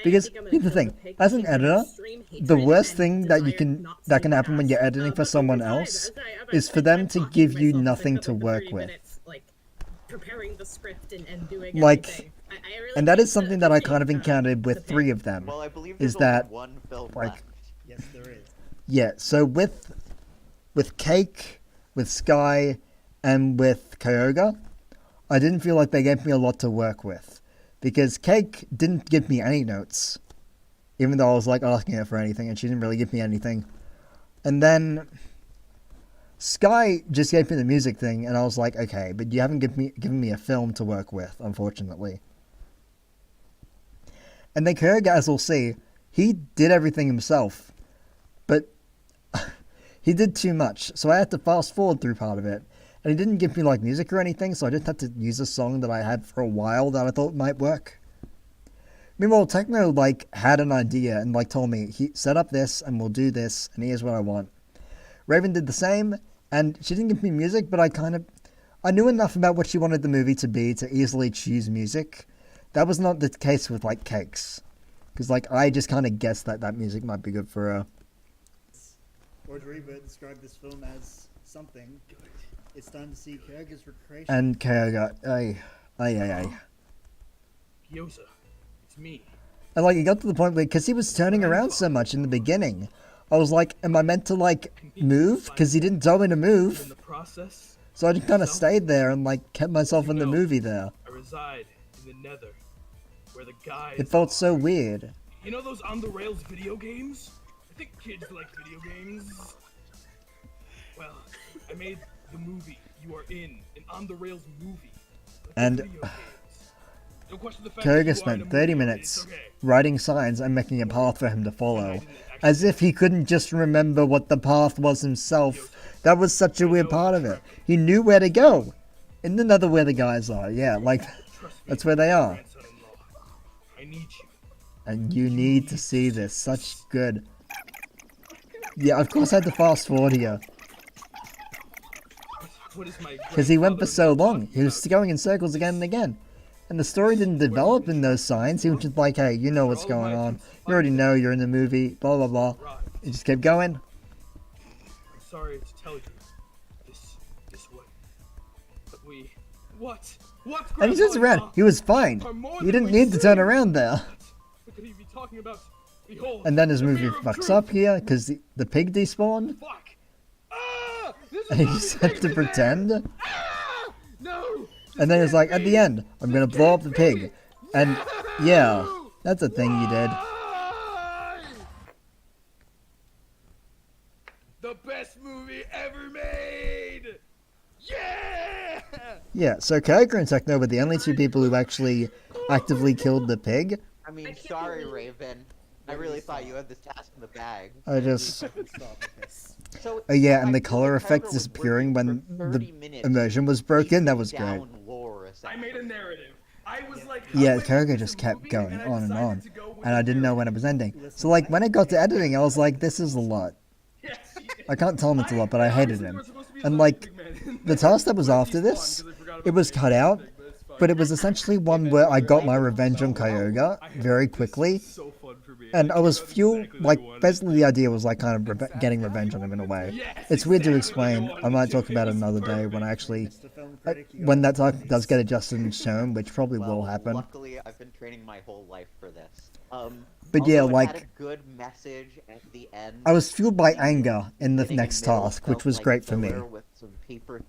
Because here's the thing, as an editor, the worst thing that that can happen when you're editing for someone else is for them to give you nothing to work with. Preparing the script and doing like, and that is something that I kind of encountered with 3 of them. Well, I believe is there's that only one film like, left. Yes, there is. Yeah, so with Cake, with Sky, and with Kyoga, I didn't feel like they gave me a lot to work with. Because Cake didn't give me any notes, even though I was like asking her for anything, and she didn't really give me anything. And then Sky just gave me the music thing, and I was like, okay, but you haven't given me a film to work with, unfortunately. And then Kyoga, as we'll see, he did everything himself. But he did too much, so I had to fast forward through part of it. And he didn't give me like music or anything, so I just had to use a song that I had for a while that I thought might work. Meanwhile, Techno like had an idea and like told me, he set up this and we'll do this and here's what I want. Raven did the same, and she didn't give me music, but I knew enough about what she wanted the movie to be to easily choose music. That was not the case with like Cakes. Because like I just kind of guessed that music might be good for her. Audrey would describe this film as something. It's time to see Kyoga's recreation. And Kyoga, ay. Gyoza, it's me. And like it got to the point where, because he was turning around so much in the beginning, I was like, am I meant to like move? Because he didn't tell me to move. In the process, So I just kind of stayed there and like kept myself in the movie there. I reside in the Nether, where the guys. It felt so weird. You know those on the rails video games? I think kids like video games. Well, I made the movie you are in, an on the rails movie. And Kyoga spent 30 minutes writing signs and making a path for him to follow, as if he couldn't just remember what the path was himself. That was such a weird part of it. He knew where to go. In the Nether where the guys are, yeah, like, that's where they are. I need you. And you need to see this, such good. Yeah, of course I had to fast forward here. Because he went for so long. He was going in circles again and again. And the story didn't develop in those signs. He was just like, hey, you know what's going on. You already know you're in the movie, blah, blah, blah. He just kept going. I'm sorry to tell you this way. But we... What? And he turns around. He was fine. He didn't need to turn around there. What could he be talking about? Behold, And then his movie fucks up here because the pig despawned. And he just had to pretend. And then it's like, at the end, I'm gonna blow up the pig. And yeah, that's a thing you did. The best movie ever made! Yeah! Yeah, so Kyoga and Techno were the only two people who actually actively killed the pig. I mean, sorry, Raven. I really thought you had this task in the bag. I just... So, Oh yeah, and the color effect disappearing when the immersion was broken, that was great. I made a narrative. I was like, Yeah, Kyoga just kept going on and on, and I didn't know when it was ending. So like, when it got to editing, I was like, this is a lot. I can't tell him it's a lot, but I hated him. And like, the task that was after this, it was cut out, but it was essentially one where I got my revenge on Kyoga very quickly. And I was fueled, like, basically the idea was like kind of getting revenge on him in a way. It's weird to explain. I might talk about it another day when I actually, when that talk does get adjusted and shown, which probably will happen. Luckily, I've been training my whole life for this. But yeah, although it like, had a good message at the end. I was fueled by anger in the next task, which was great for me.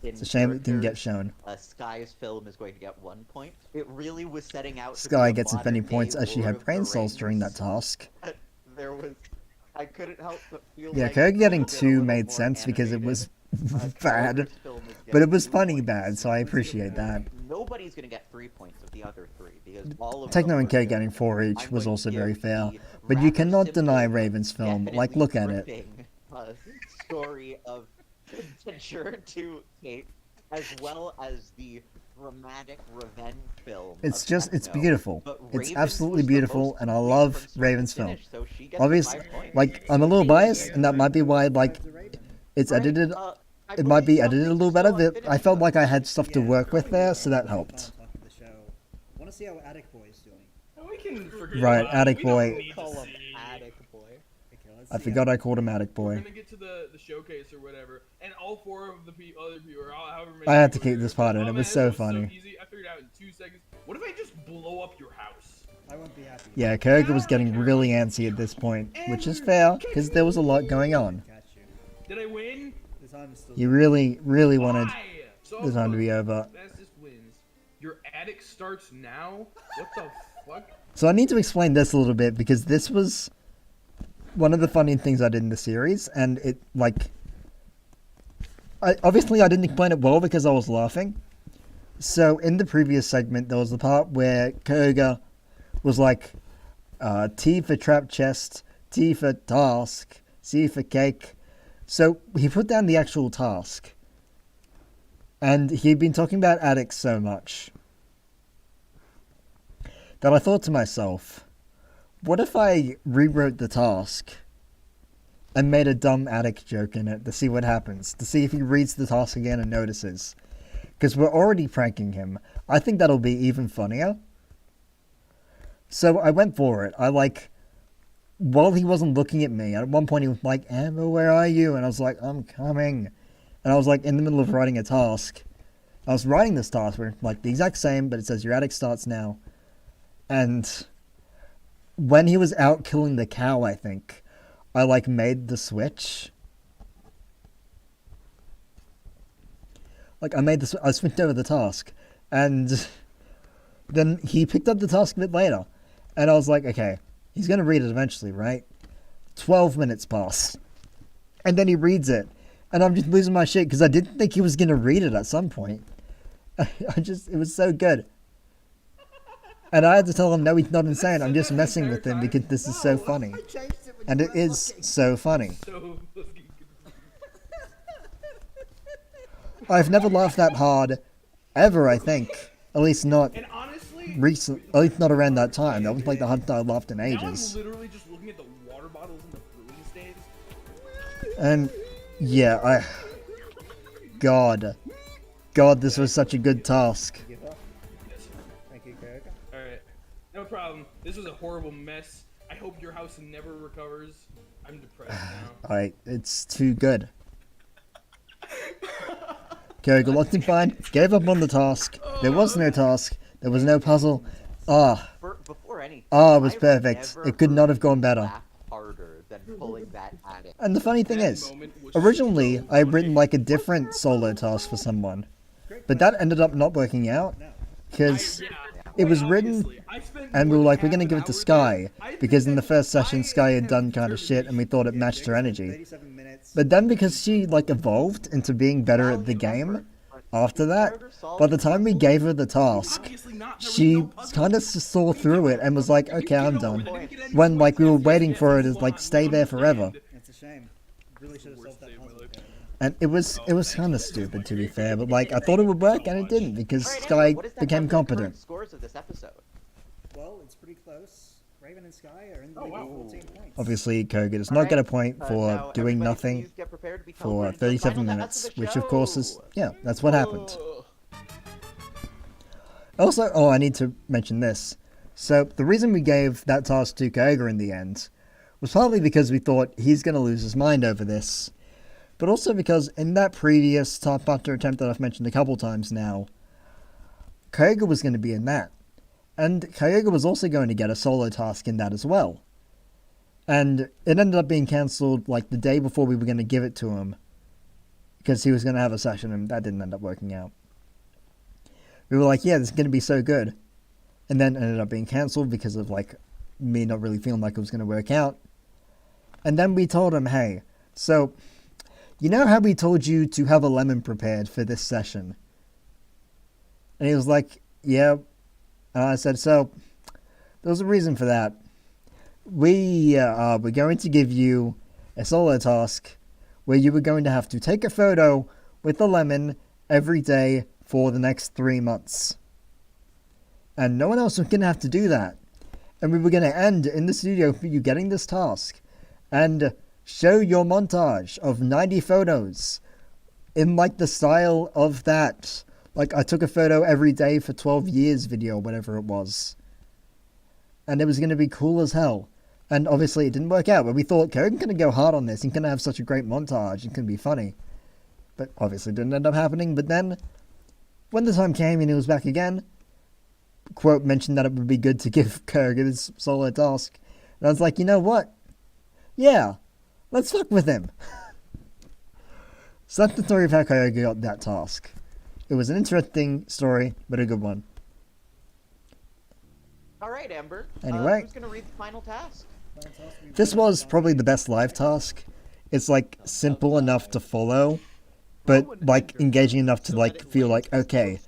It's a shame it didn't get shown. Sky's film is going to get 1 point. It really was setting out. Sky gets as many points as she had brain cells during that task. There was, I couldn't help but feel Yeah, like Kyoga getting 2 made sense because it was bad, but it was funny bad, so I appreciate that. Nobody's gonna get 3 points of the other 3 because all of Techno them and were K good. getting 4 each I'm was going also to very give fair, the but you rather cannot simple, deny Raven's film. Like, look at it. gripping, story of adventure to Kate, as well as the dramatic revenge film. It's of just, it's Techno. beautiful. But It's Raven's absolutely was the beautiful, most and I love different start Raven's to film. finish, so she gets the Obviously, 5 points. like, I'm a little biased, and that might be why, like, it's edited. It might be edited a little better, but I felt like I had stuff to work with there, so that helped. Want to see how Attic Boy is doing? We can forget Right, about Attic it. We don't Boy. need to Call him see. Attic Boy. I forgot I called him Attic We're Boy. gonna get to the showcase or whatever, and all 4 of the other people, or however many. I had to people keep are this here. part in, Oh, it man, was this so was funny. easy. I figured it out in 2 seconds. What if I just blow up your house? I won't be happy. Yeah, Kyoga was getting really antsy at this point, which is fair, because there was a lot going on. Did I win? The time is still. You really, really wanted So the time to be over. fastest wins. Your attic starts now? What the fuck? So I need to explain this a little bit, because this was one of the funny things I did in the series, and it, like... obviously I didn't explain it well because I was laughing. So in the previous segment, there was the part where Kyoga was like, T for trap chest, T for task, C for cake, So he put down the actual task. And he'd been talking about attics so much that I thought to myself, what if I rewrote the task and made a dumb attic joke in it to see what happens, to see if he reads the task again and notices. Because we're already pranking him. I think that'll be even funnier. So I went for it. While he wasn't looking at me, at one point he was like, Amber, where are you? And I was like, I'm coming. And I was like in the middle of writing a task. I was writing this task where like the exact same, but it says your attic starts now. And when he was out killing the cow, I think, I like made the switch. Like I switched over the task. And then he picked up the task a bit later. And I was like, okay, he's going to read it eventually, right? 12 minutes pass. And then he reads it. And I'm just losing my shit because I didn't think he was going to read it at some point. It was so good. And I had to tell him, no, he's not insane. I'm just messing with him because this is so funny. And it is so funny. I've never laughed that hard ever, I think. At least not recent. At least not around that time. That was like the hardest I laughed in ages. Now I'm literally just looking at the water bottles in the brewing stage. And yeah, God, this was such a good task. Thank you, Kirk. Alright, no problem. This was a horrible mess. I hope your house never recovers. I'm depressed now. It's too good. Okay, locked in fine. Gave up on the task. There was no task. There was no puzzle. Before anything, it was perfect. It could not have gone better. Harder than pulling that attic. And the funny thing is, originally I had written like a different solo task for someone, but that ended up not working out because it was written, and we were like, we're gonna give it to Sky because in the first session Sky had done kind of shit, and we thought it matched her energy. But then because she like evolved into being better at the game after that, by the time we gave her the task, she kind of saw through it and was like, okay, I'm done. When like we were waiting for her to like stay there forever. It's a shame. Really should have solved that puzzle. And it was kind of stupid to be fair, but like I thought it would work and it didn't because Sky became competent. Scores of this episode. Well, it's pretty close. Raven and Sky are in the lead with 14 points. Obviously, Koga does not get a point for doing nothing for 37 minutes, which of course is, yeah, that's what happened. Also, I need to mention this. So, the reason we gave that task to Koga in the end was partly because we thought he's going to lose his mind over this, but also because in that previous Taskmaster attempt that I've mentioned a couple times now, Koga was going to be in that. And Kyoga was also going to get a solo task in that as well. And it ended up being cancelled like the day before we were going to give it to him. Because he was going to have a session and that didn't end up working out. We were like, yeah, this is going to be so good. And then it ended up being cancelled because of like me not really feeling like it was going to work out. And then we told him, hey, so you know how we told you to have a lemon prepared for this session? And he was like, yeah. And I said, so, there was a reason for that. We're going to give you a solo task where you were going to have to take a photo with a lemon every day for the next 3 months. And no one else was going to have to do that. And we were going to end in the studio for you getting this task and show your montage of 90 photos in like the style of that. Like, I took a photo every day for 12 years video, whatever it was. And it was going to be cool as hell. And obviously it didn't work out, but we thought, Kogan's going to go hard on this. He's going to have such a great montage. It can be funny. But obviously it didn't end up happening. But then, when the time came and he was back again, quote mentioned that it would be good to give Kogan his solo task. And I was like, you know what? Yeah, let's fuck with him. So that's the story of how Kogan got that task. It was an interesting story, but a good one. Alright, Amber. Anyway. Who's going to read the final task? This was probably the best live task. It's like simple enough to follow, but like engaging enough to like feel like, okay,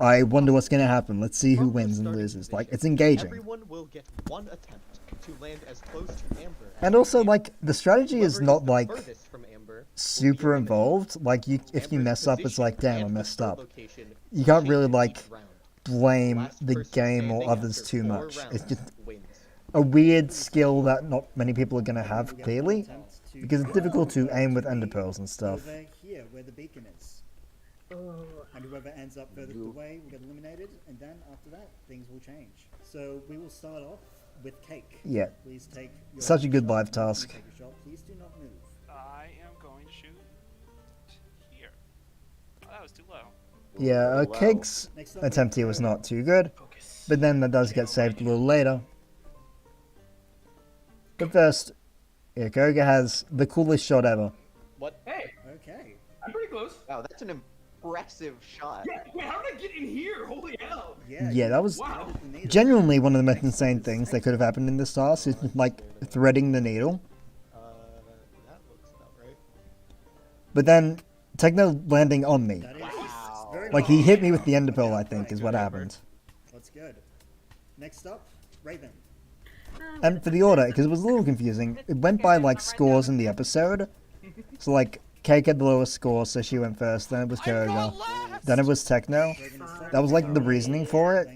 I wonder what's going to happen. Let's see who wins and loses. Like, it's engaging. Everyone will get one attempt. to land as close to Amber. And also, like, the strategy is Whoever not, the like, furthest from Amber will be super eliminated. involved. Like, if you Amber's mess up, it's position like, damn, I and messed start up. location You can't really, changes like, each round. blame Last the person game or standing others after too 4 much. It's rounds just wins. a weird skill that not many people are going to have, clearly. Because it's difficult to aim with ender pearls and stuff. Over here, where the beacon is. And whoever ends up furthest away will get eliminated, and then after that, things will change. So we will start off with Cake. Yeah. Please take your Such a good shot. live task. Take a shot. Please do not move. I am going to shoot here. Oh, that was too low. Yeah, Cake's attempt here was not too good. But then that does get saved a little later. But first, yeah, Koga has the coolest shot ever. What? Hey, Okay. I'm pretty close. Wow, that's an impressive shot. Yeah, wait, how did I get in here? Holy hell! Yeah, that was Wow. genuinely one of the most insane things that could have happened in this task. Is just, like, threading the needle. That looks about right. But then, Techno landing on me. Wow. Like, he hit me with the ender pearl, I think, is what happened. That's good. Next up, Raven. And for the order, because it was a little confusing, it went by, like, scores in the episode. So, like, Cake had the lowest score, so she went first, then it was Koga, then it was Techno. That was, like, the reasoning for it.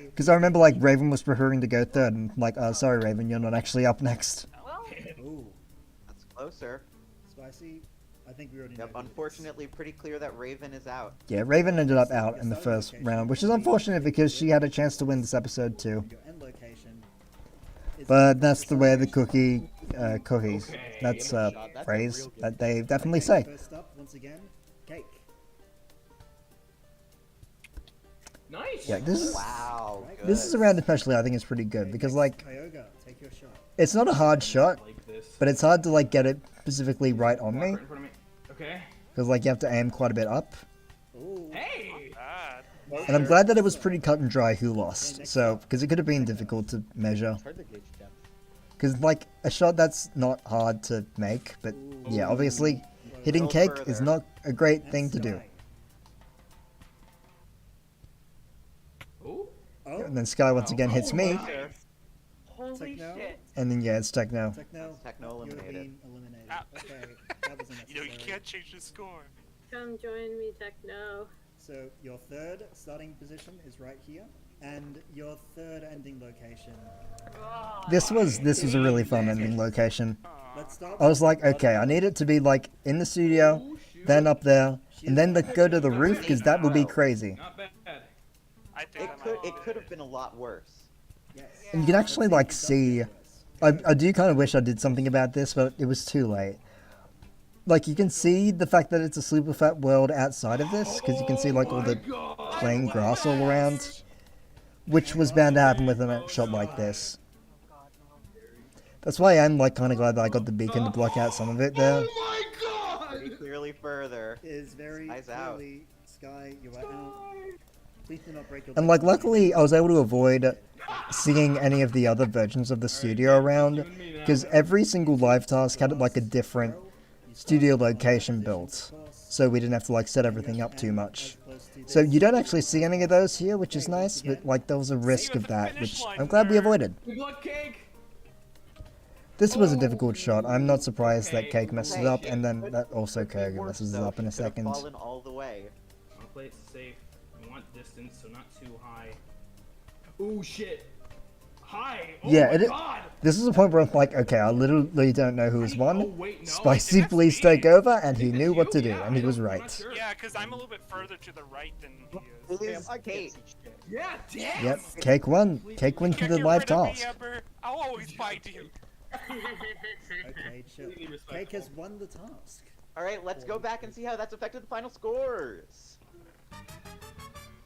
Because I remember, like, Raven was preferring to go third, and, like, sorry, Raven, you're not actually up next. Ooh. That's closer. Spicy. I think we already Yep, know. unfortunately, pretty clear that Raven is out. Yeah, Raven ended up out in the first round, which is unfortunate because she had a chance to win this episode too. Your end location. But that's the way the cookies. That's a phrase that they definitely say. First up, once again, Cake. Nice. Yeah, this is Wow, good. this is a round especially I think it's pretty good because like Kyoga, take your shot. it's not a hard shot, but it's hard to like get it specifically right on me In front of me. Okay. because like you have to aim quite a bit up. Hey. And I'm glad that it was pretty cut and dry who lost. So because it could have been difficult to measure. It's hard to gauge depth. Because, like, a shot that's not hard to make, but, yeah, obviously, hitting Cake is not a great thing to do. Oh. And then Sky once again hits me, Holy shit. and then, yeah, it's Techno. Techno eliminated. Okay, that was You know, you can't change the score. Come join me, Techno. So your third starting position is right here, and your third ending location. This was a really fun ending location. Let's start. I was like, okay, I need it to be, like, in the studio, then up there, and then go to the roof, because that would be crazy. Not bad. It could have been a lot worse. And you can actually, like, see... I do kind of wish I did something about this, but it was too late. Like, you can see the fact that it's a super fat world outside of this, because you can see, like, all the plain grass all around, which was bound to happen with a shot like this. That's why I'm, like, kind of glad that I got the beacon to block out some of it there. Pretty clearly further. Is very Sky's out. clearly Sky. You are out. Please do not break your. And, like, luckily, I was able to avoid seeing any of the other versions of the studio around, because every single live task had, like, a different studio location built, so we didn't have to, like, set everything up too much. So you don't actually see any of those here, which is nice, but, like, there was a risk of that, which I'm glad we avoided. Good luck, Cake. This was a difficult shot. I'm not surprised that Cake messes it up, and then that also Koga messes it up in a second. Fallen all the way. I'll play it safe. I want distance, so not too high. Oh shit. High. Oh Yeah, my god. this is a point where I'm like, okay, I literally don't know who's won. Spicy, please take over, and he knew what to do, and he was right. Yeah, because I'm a little bit further to the right than he is. It is Cake. Yeah, damn. Yep, Cake won. Cake wins the live task. I'll always fight you. Okay, chill. Cake has won the task. Alright, let's go back and see how that's affected the final scores.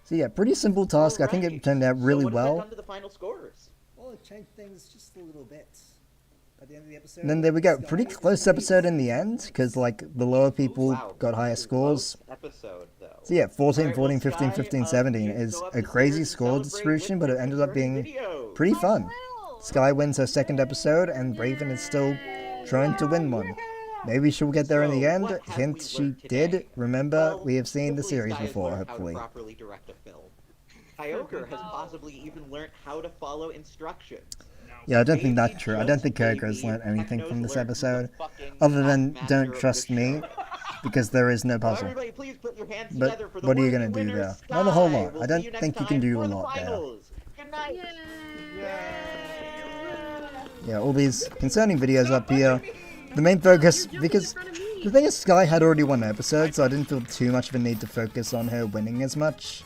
So yeah, pretty simple task. I think it turned out really So what has that well. done to the final scores? Well, it changed things just a little bit. At the end of the episode. And then there we go. Pretty close episode in the end, because like the lower people got higher scores. Episode, though. So yeah, 14, 14, 15, 15, 17 is a crazy score distribution, but it ended up being pretty fun. Sky wins her second episode, and Raven is still trying to win one. Maybe she'll get there in the end. Hint, she did. Remember, we have seen the series before, hopefully. Properly direct a film. Kyogre has possibly even learned how to follow instructions. Yeah, I don't think that's true. I don't think Kyogre has learned anything from this episode, other than don't trust me, because there is no puzzle. Everybody, please put your hands But together for the what are you worthy gonna do winner, there? Sky. Not a whole lot. We'll I see don't you next think you can time do for a the lot there. finals. Good night. Yeah, all these concerning videos up here. The main focus, because the thing is, Sky had already won an episode, so I didn't feel too much of a need to focus on her winning as much.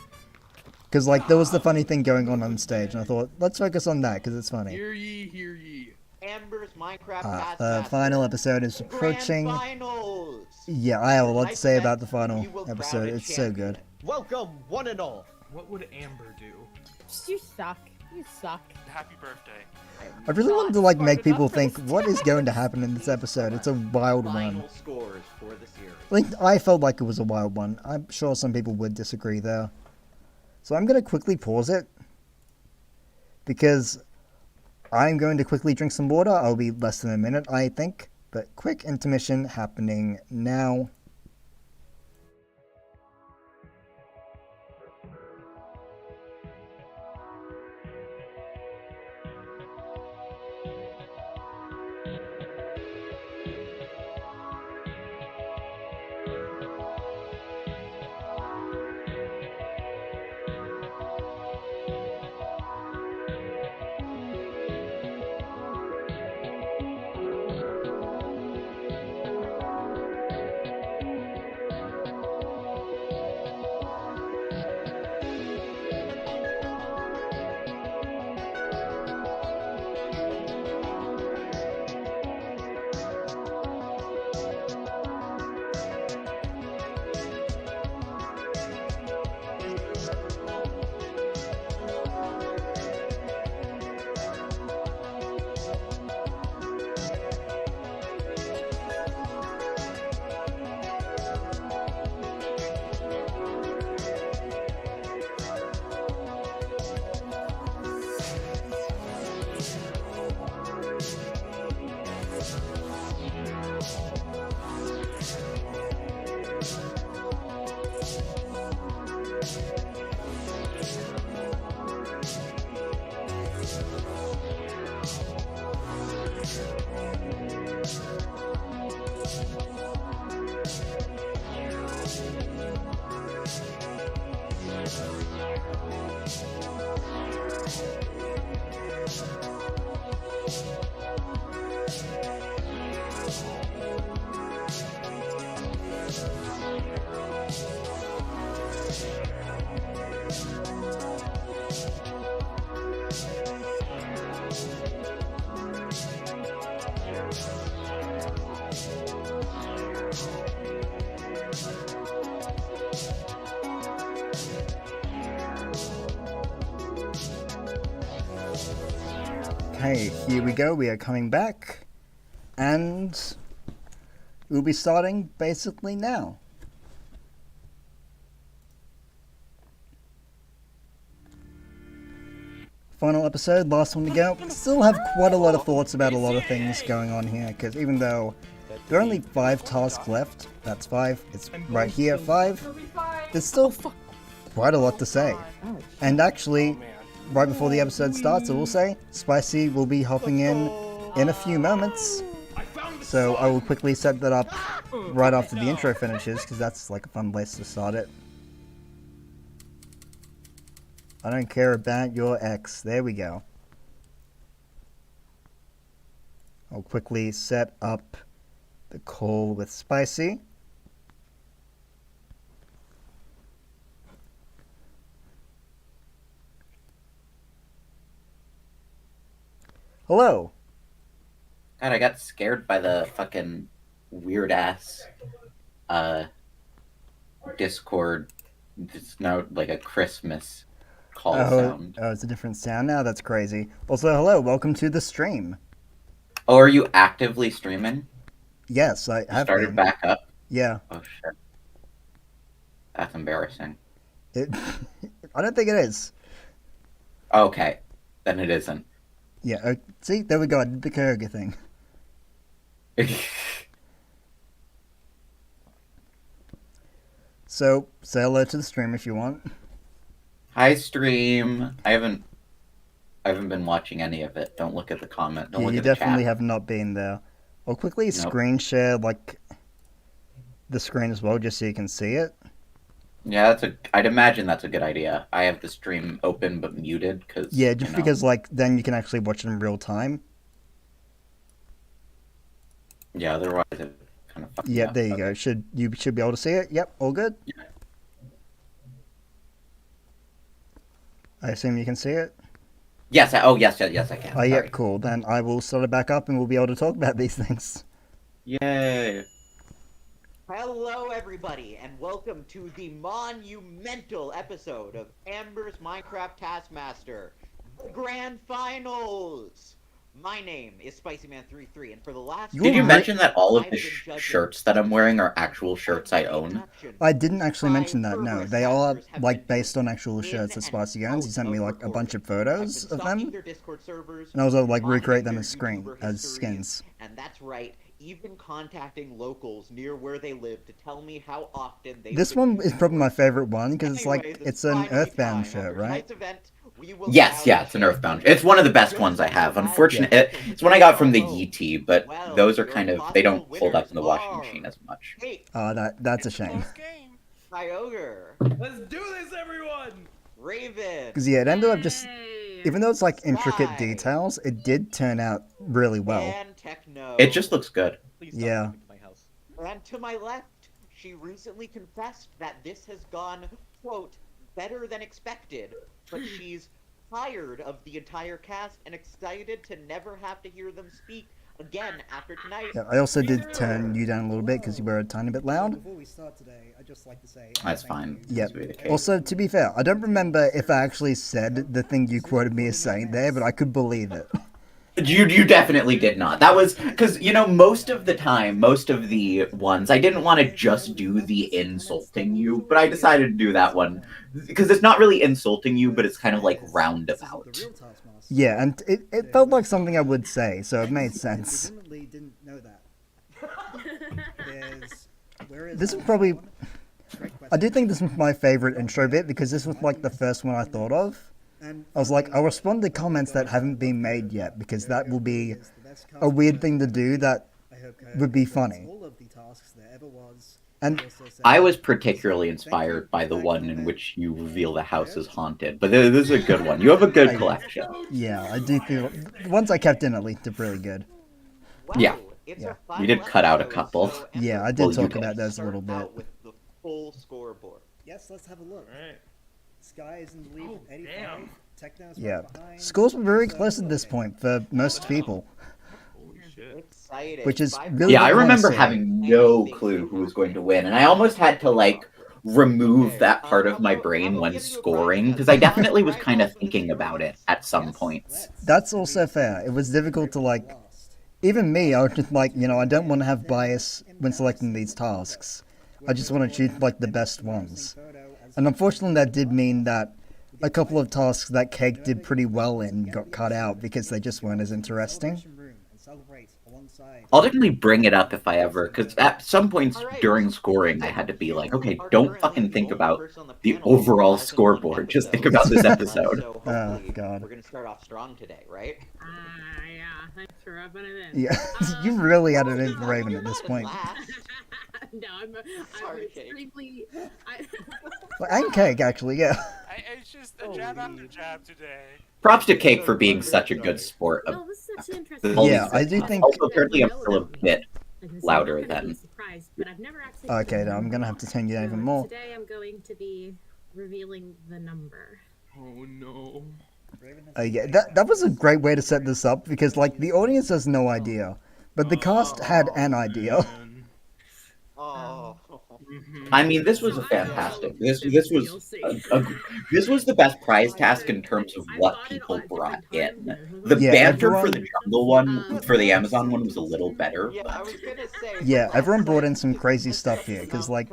Because, like, there was the funny thing going on stage, and I thought, let's focus on that, because it's funny. Hear ye, hear ye. Amber's Minecraft The Taskmaster. final episode is approaching. Grand finals. Yeah, I have a lot to say about the final episode. It's so good. Welcome, one and all. What would Amber do? You suck. You suck. Happy birthday. I really wanted to, like, make people think, what is going to happen in this episode? It's a wild one. Final scores for the series. Like, I felt like it was a wild one. I'm sure some people would disagree there. So I'm going to quickly pause it, because I'm going to quickly drink some water. I'll be less than a minute, I think. But quick intermission happening now. Okay, here we go. We are coming back, and we'll be starting basically now. Final episode, last one to go. Still have quite a lot of thoughts about a lot of things going on here, because even though there are only 5 tasks left, that's 5, it's right here, 5, there's still quite a lot to say. And actually, right before the episode starts, I will say, Spicy will be hopping in a few moments. So I will quickly set that up right after the intro finishes, because that's like a fun place to start it. I don't care about your ex. There we go. I'll quickly set up the call with Spicy. Hello. God, I got scared by the fucking weird ass Discord. It's now like a Christmas call sound. Oh, it's a different sound now? That's crazy. Also, hello, welcome to the stream. Oh, are you actively streaming? Yes, I have started been. back up? Yeah. Oh, shit. That's embarrassing. I don't think it is. Okay, then it isn't. Yeah, see, there we go, I did the Kyogre thing. So, say hello to the stream if you want. I stream. I haven't been watching any of it. Don't look at the comment. Don't Yeah, look you at the chat. definitely have not been there. I'll quickly screen share like the screen as well, just so you can see it. Yeah, I'd imagine that's a good idea. I have the stream open but muted because. Yeah, just because like then you can actually watch it in real time. Yeah, otherwise it kind of fucks me Yeah, up. there you go. You should be able to see it. Yep, all good. Yeah. I assume you can see it. Yes. Yes, I can. Oh, yeah, cool. Then I will start it back up, and we'll be able to talk about these things. Yay! Hello, everybody, and welcome to the monumental episode of Amber's Minecraft Taskmaster, the Grand Finals! My name is SpicyMan33, and for the last... Did you mention that all of the shirts that I'm wearing are actual shirts I own? I didn't actually mention that, no. They are, like, based on actual shirts that Spicy owns. He sent me, like, a bunch of photos of them. And I was able to, like, recreate them as skins. And that's right, even contacting locals near where they live to tell me how often they... This one is probably my favorite one, because it's, like, it's an Earthbound shirt, right? Yes, it's an Earthbound. It's one of the best ones I have. Unfortunately, it's one I got from the Yeti, but those are kind of, they don't hold up in the washing machine as much. Oh, that's a shame. Kyogre. Let's do this, everyone! Raven. Because, yeah, it ended up just, even though it's, like, intricate details, it did turn out really well. It just looks good. Yeah. And to my left, she recently confessed that this has gone, quote, better than expected, but she's tired of the entire cast and excited to never have to hear them speak again after tonight. Yeah, I also did turn you down a little bit because you were a tiny bit loud. Before we start today, I'd just like to say That's fine. Yeah. Also, to be fair, I don't remember if I actually said the thing you quoted me as saying there, but I could believe it. You definitely did not. That was because, you know, most of the time, most of the ones, I didn't want to just do the insulting you, but I decided to do that one because it's not really insulting you, but it's kind of like roundabout. Yeah, and it felt like something I would say, so it made sense. Didn't know that. This is probably... I do think this was my favorite intro bit because this was like the first one I thought of. I was like, I'll respond to comments that haven't been made yet because that will be a weird thing to do that would be funny. And I was particularly inspired by the one in which you reveal the house is haunted, but this is a good one. You have a good collection. Yeah, I do feel the ones I kept in at least are really good. Yeah. You did cut out a couple. Yeah, I did talk about those a little bit. Full scoreboard. Yes, let's have a look. Sky is in the lead with 85. Techno's Yeah, right behind. scores were very close at this point for most people. Exciting. Which is really I what I wanna remember see. having no clue who was going to win, and I almost had to like remove that part of my brain when scoring because I definitely was kind of thinking about it at some points. That's also fair. It was difficult to like, even me, I was just like, you know, I don't want to have bias when selecting these tasks. I just want to choose like the best ones. And unfortunately that did mean that a couple of tasks that Cake did pretty well in got cut out because they just weren't as interesting. I'll definitely bring it up if I ever, because at some points during scoring I had to be like, okay, don't fucking think about the overall scoreboard, just think about this episode. Oh, God. We're going to start off strong today, right? Yeah, thanks for rubbing it in. Yeah, you really had it in for Raven at this point. No, I'm extremely... And Cake, actually, yeah. It's just a jab after jab today. Props to Cake for being such a good sport. Oh, this is such an interesting... Yeah, I do think... Also, apparently I'm still a bit louder than... Okay, now I'm gonna have to turn you down even more. Today I'm going to be revealing the number. Oh no. Yeah, that was a great way to set this up because, like, the audience has no idea, but the cast had an idea. Oh. I mean, this was a fantastic. This was the best prize task in terms of what people brought in. The banter for the jungle one, for the Amazon one, was a little better. Yeah, everyone brought in some crazy stuff here because, like,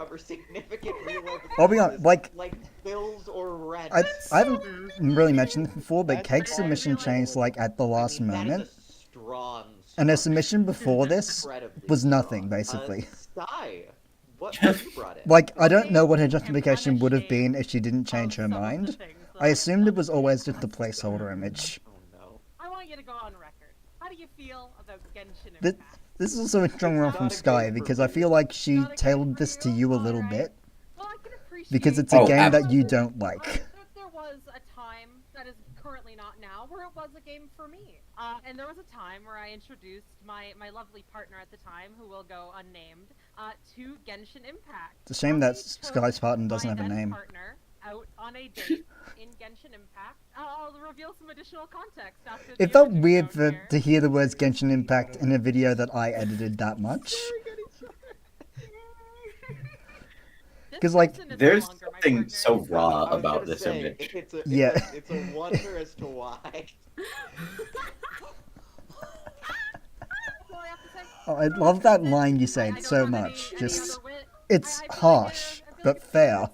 I'll be honest, like, I haven't really mentioned this before, but Cake's submission changed like at the last moment, and her submission before this was nothing basically. Like, I don't know what her justification would have been if she didn't change her mind, I assumed it was always just a placeholder image. Oh no. I want you to go on record. How do you feel about Genshin Th- Impact? This is also a strong one from Sky because I feel like she tailored this to you a little bit. Well, I can appreciate Because it's a Oh, game that you don't like. There was a time that is currently not now where it was a game for me. And there was a time where I introduced my lovely partner at the time, who will go unnamed, to Genshin Impact. It's a shame that Sky's partner doesn't have a name. Partner out on a date in Genshin Impact. I'll reveal some additional context after the It felt image weird shown to hear the words Genshin Impact in a video that I edited that much. Because, like, There's something so raw about this image. It's a wonder as to why. Oh, I love that line you say so much. Just, it's harsh, but fair.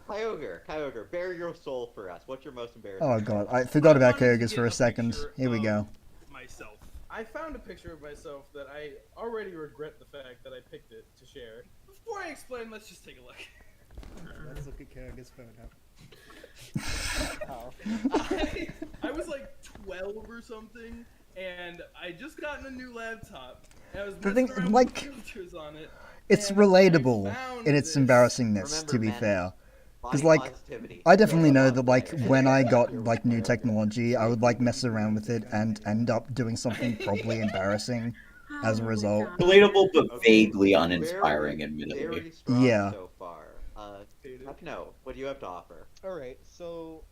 Kyogre, bare your soul for us. What's your most embarrassing? Oh god, I forgot about Kyogres for a second. Here we go. Myself. I found a picture of myself that I already regret the fact that I picked it to share. Before I explain, let's just take a look. Let's look at Kerrigan's photo. I was like 12 or something, and I just gotten a new laptop. And I was The thing, messing around like, with filters on it. it's and relatable I found in its this. embarrassingness, to be fair. Because, like, I definitely know that, like, when I got, like, new technology, I would, like, mess around with it and end up doing something probably embarrassing as a result. Relatable but vaguely uninspiring, admittedly. Yeah. So far. No, what do you have to offer? Alright, so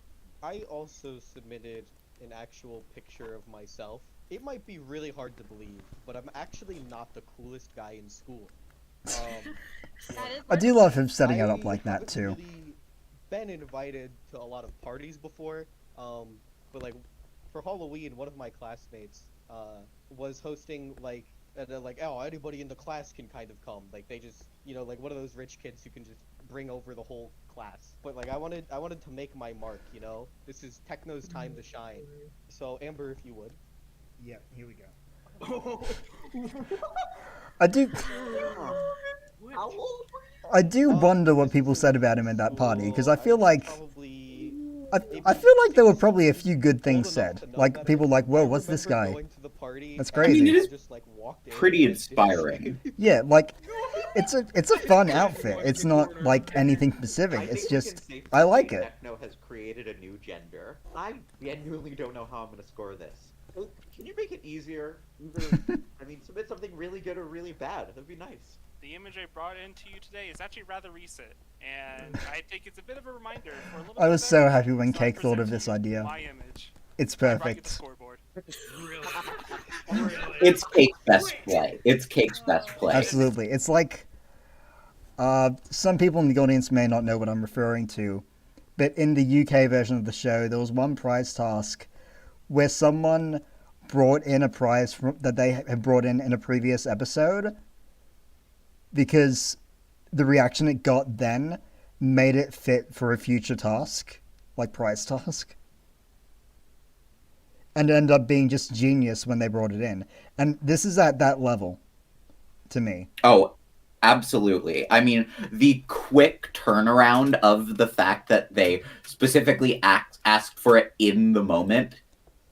I also submitted an actual picture of myself. It might be really hard to believe, but I'm actually not the coolest guy in school. I do love him setting it up like that, too. Really been invited to a lot of parties before, but like for Halloween, one of my classmates was hosting like oh, anybody in the class can kind of come. Like they just, you know, like one of those rich kids who can just bring over the whole class. But like I wanted to make my mark, you know. This is Techno's time to shine. So Amber, if you would. Yeah, here we go. I do wonder what people said about him at that party, because I feel like I feel like there were probably a few good things said. Like people like, "Whoa, what's this guy? That's crazy." I mean, it is pretty inspiring. Yeah, like it's a fun outfit. It's not like anything specific. It's just I like it. Techno has created a new gender. I genuinely don't know how I'm gonna score this. Can you make it easier? Either, I mean, submit something really good or really bad. That'd be nice. The image I brought into you today is actually rather recent, and I think it's a bit of a reminder for a little I was bit so better, happy when so Cake I'm thought of presenting this you idea. my image. It's I brought you the perfect. scoreboard. It's Cake's best play. It's Cake's best play. Absolutely. It's like some people in the audience may not know what I'm referring to, but in the UK version of the show, there was one prize task where someone brought in a prize that they had brought in a previous episode because the reaction it got then made it fit for a future task, like prize task. And it ended up being just genius when they brought it in. And this is at that level, to me. Oh, absolutely. I mean, the quick turnaround of the fact that they specifically asked for it in the moment,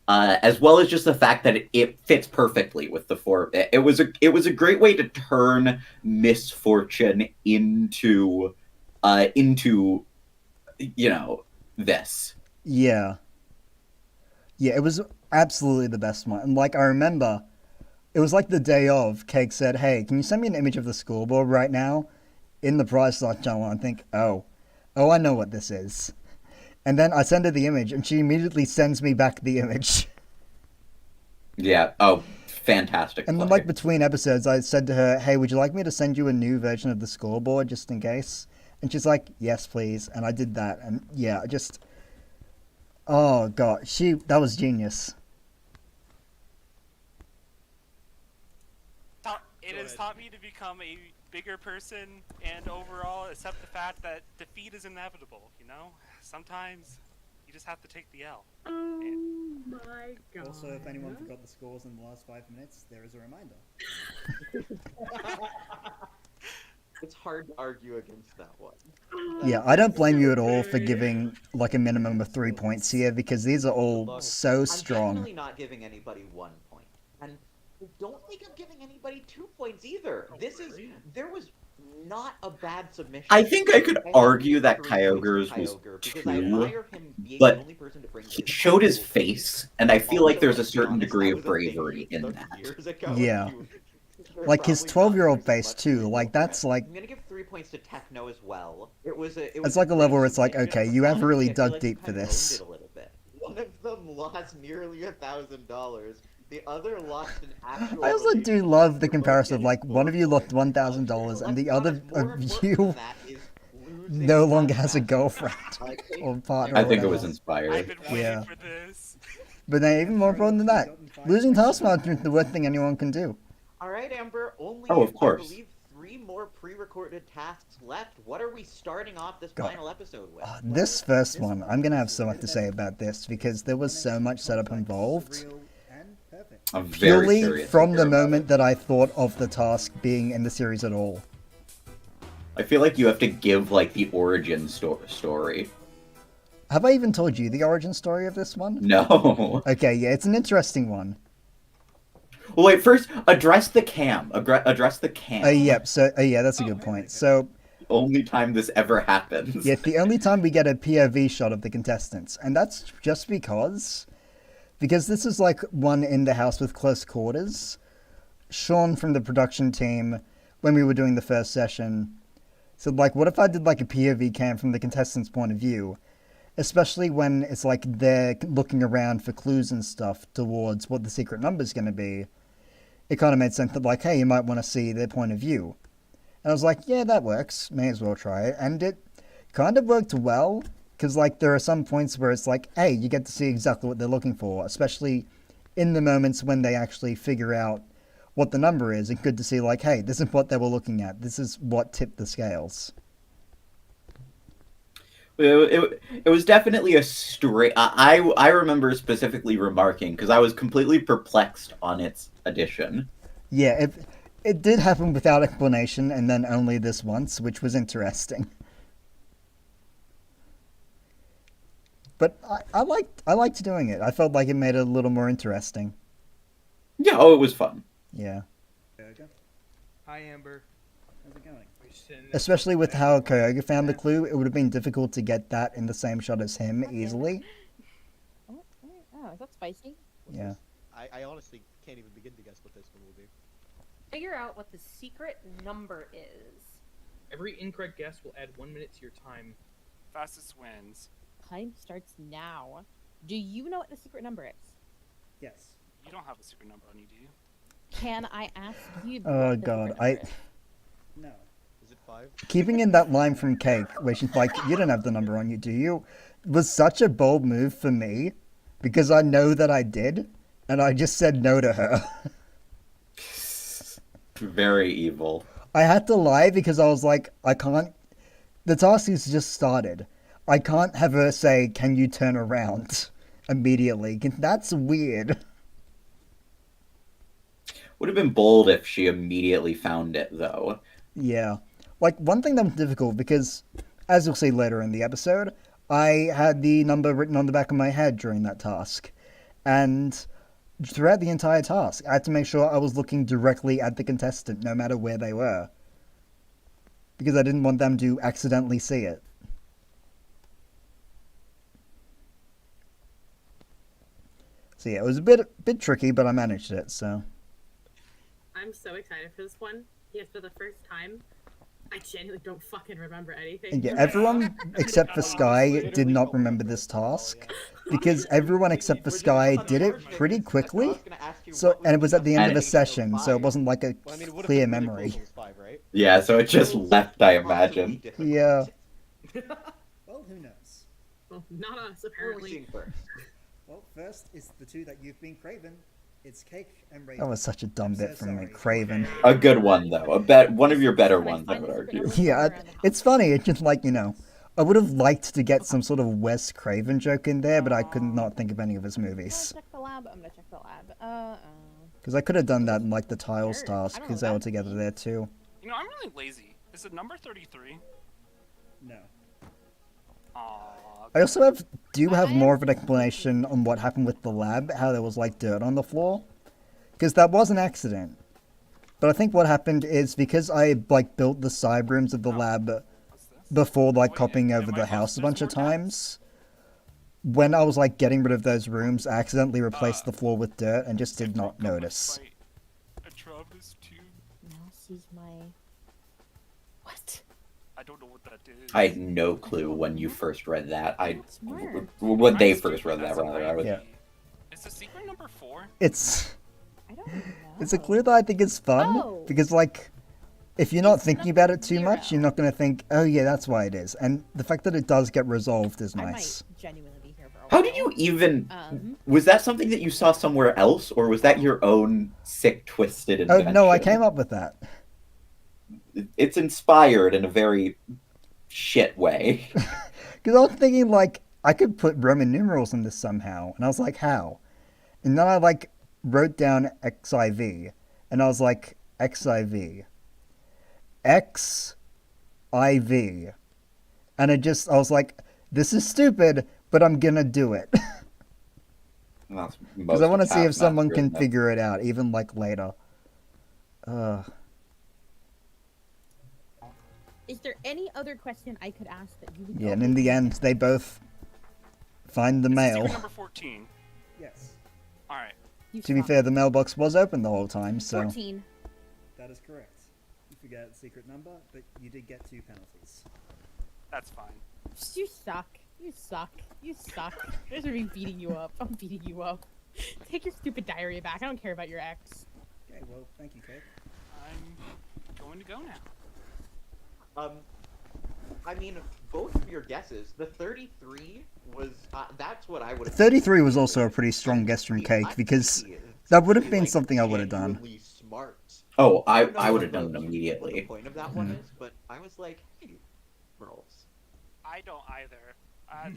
as well as just the fact that it fits perfectly with the four. It was a great way to turn misfortune into you know, this. Yeah. Yeah, it was absolutely the best one. And like I remember, it was like the day of, Cake said, "Hey, can you send me an image of the scoreboard right now?" In the prize slot channel, I think, oh, I know what this is. And then I send her the image, and she immediately sends me back the image. Yeah. Oh, fantastic. And then, like, between episodes, I said to her, "Hey, would you like me to send you a new version of the scoreboard, just in case?" And she's like, "Yes, please." And I did that, and yeah, just... Oh, God. That was genius. It has taught me to become a bigger person and overall accept the fact that defeat is inevitable, you know? Sometimes you just have to take the L. Oh my god. Also, if anyone forgot the scores in the last 5 minutes, there is a reminder. It's hard to argue against that one. Yeah, I don't blame you at all for giving like a minimum of 3 points here because these are all so I'm strong. definitely not giving anybody 1 point. And I don't think I'm giving anybody 2 points either. There was not a bad submission. I think I could had argue that 3 points to Kyogre's was Kyogre because I true, admire him being but the only person to bring he this showed his to face, and I feel like Also, there's a let's be certain honest, degree that of was a thing bravery he in took that. years ago. Yeah. You're Like his probably 12-year-old not face much too, to like that's like I'm gonna give 3 points to Techno as well. It was it's like a level where it's like, okay, you have really dug deep for owned this. it a little bit. One of them lost nearly $1,000. The other lost an actual. I also do love the comparison of like one of you lost $1,000 and the other of you no longer has a girlfriend or partner. I or think it whatever. was inspired. Yeah. But then even more important than that, losing Taskmaster is the worst thing anyone can do. All right, Amber. Only Oh, of course. I believe 3 more pre-recorded tasks left. What are we starting off this God. final episode with? This first one, I'm gonna have so much to say about this because there was so much setup involved. I'm very Purely curious to from hear the about moment that I thought of the task being in the series at all. I feel like you have to give like the origin story. Have I even told you the origin story of this one? No. Okay, yeah, it's an interesting one. Well, wait. First, address the cam. Address the cam. Yep. So, yeah, that's a good point. So, Only time this ever happens. yeah, it's the only time we get a POV shot of the contestants, and that's just because this is like one in the house with close quarters. Sean from the production team, when we were doing the first session, said like, what if I did like a POV cam from the contestants' point of view? Especially when it's like they're looking around for clues and stuff towards what the secret number is going to be. It kind of made sense that like, hey, you might want to see their point of view. And I was like, yeah, that works. May as well try it. And it kind of worked well, because like there are some points where it's like, hey, you get to see exactly what they're looking for, especially in the moments when they actually figure out what the number is. It's good to see like, hey, this is what they were looking at. This is what tipped the scales. It was definitely a straight. I remember specifically remarking because I was completely perplexed on its addition. Yeah, it did happen without explanation, and then only this once, which was interesting. But I liked doing it. I felt like it made it a little more interesting. Yeah, oh, it was fun. Yeah. Hi, Amber. How's it going? Especially with how Kyogre found the clue, it would have been difficult to get that in the same shot as him easily. Oh, is that spicy? Yeah. I honestly can't even begin to guess what this one will be. Figure out what the secret number is. Every incorrect guess will add 1 minute to your time. Fastest wins. Time starts now. Do you know what the secret number is? Yes. You don't have a secret number on you, do you? Can I ask you? Oh what the god, secret number is? No. Is it 5? Keeping in that line from Cake, where she's like, you don't have the number on you, do you? Was such a bold move for me, because I know that I did, and I just said no to her. Very evil. I had to lie because I was like, I can't... The task has just started. I can't have her say, can you turn around immediately? That's weird. Would have been bold if she immediately found it, though. Yeah. Like, one thing that was difficult, because, as you'll see later in the episode, I had the number written on the back of my head during that task. And throughout the entire task, I had to make sure I was looking directly at the contestant, no matter where they were. Because I didn't want them to accidentally see it. So yeah, it was a bit tricky, but I managed it, so... I'm so excited for this one. Yes, for the first time, I genuinely don't fucking remember anything. And yeah, everyone except for Sky did not remember this task, because everyone except for Sky did it pretty quickly. So, and it was at the end of a session, so it wasn't like a clear memory. Yeah, so it just left, I imagine. Yeah. Well, who knows? Well, not us, apparently. Well, first is the two that you've been craving. It's Cake and Raven. That was such a dumb bit from me, Craven. A good one, though. One of your better ones, I would argue. Yeah, it's funny. It's just like, you know, I would have liked to get some sort of Wes Craven joke in there, but I could not think of any of his movies. Check the lab. I'm gonna check the lab. Because I could have done that in, like, the Tiles task, because they were together there, too. You know, I'm really lazy. Is it number 33? No. I also do have more of an explanation on what happened with the lab, how there was like dirt on the floor. Because that was an accident. But I think what happened is because I like built the side rooms of the lab before like copying over the house a bunch of times, when I was like getting rid of those rooms, I accidentally replaced the floor with dirt and just did not notice. Mouse is my... What? I don't know what that is. I had no clue when you first read that. Smart. When they first read that, rather. I was... Yeah. Is the secret number 4? It's I don't know. it's a clue that I think is fun because like if you're not thinking about it too much, you're not going to think, oh yeah, that's why it is. And the fact that it does get resolved is nice. I might genuinely be here for a while. How did you even... Was that something that you saw somewhere else, or was that your own sick, twisted invention? Oh no, I came up with that. It's inspired in a very shit way. Because I was thinking like I could put Roman numerals in this somehow, and I was like, how? And then I like wrote down XIV, and I was like, XIV, XIV, and I was like, this is stupid, but I'm gonna do it. Because I want to see if someone can figure it out, even like later. Is there any other question I could ask that you would Yeah, and in the end, they both find the mail. Secret number 14. Yes. Alright. To be fair, the mailbox was open the whole time, so... 14. That is correct. You forgot the secret number, but you did get 2 penalties. That's fine. You suck. You suck. You suck. There's me beating you up. I'm beating you up. Take your stupid diary back. I don't care about your ex. Okay, well, thank you, Kate. I'm going to go now. I mean, both of your guesses, the 33 was, that's what I would have... 33 was also a pretty strong guess from Cake, because that would have been something I would have done. Smart. Oh, I would have done it immediately. What the point of that one is, but I was like, hey, rolls. I don't either.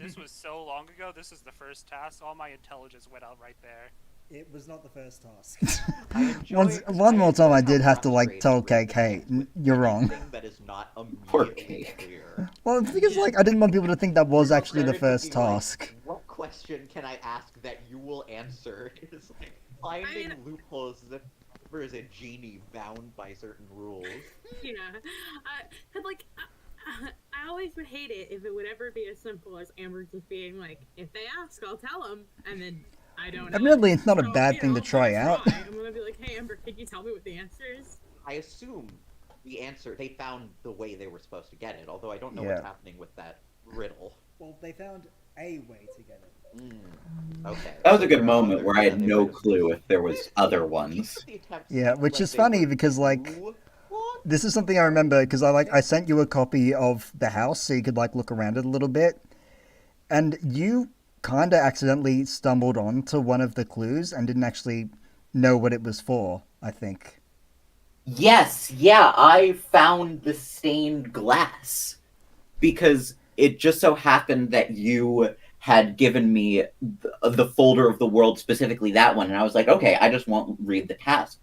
This was so long ago. This is the first task. All my intelligence went out right there. It was not the first task. One more time I did have to like tell Cake, hey, you're wrong. That is not Poor Cake. Well, because like I didn't want people to think that was actually the first task. What question can I ask that you will answer? It's like finding loopholes that there is a genie bound by certain rules. Yeah, I always would hate it if it would ever be as simple as Amber just being like, if they ask, I'll tell them, and then I don't know. Admittedly, it's not a bad thing to try out. I'm gonna be like, hey Amber, can you tell me what the answer is? I assume the answer, they found the way they were supposed to get it, although I don't know what's happening with that riddle. Well, they found a way to get it. Okay. That was a good moment where I had no clue if there was other ones. Yeah, which is funny because like this is something I remember because I sent you a copy of the house so you could like look around it a little bit, and you kind of accidentally stumbled onto one of the clues and didn't actually know what it was for, I think. Yes, yeah, I found the stained glass because it just so happened that you had given me the folder of the world, specifically that one, and I was like, okay, I just won't read the task.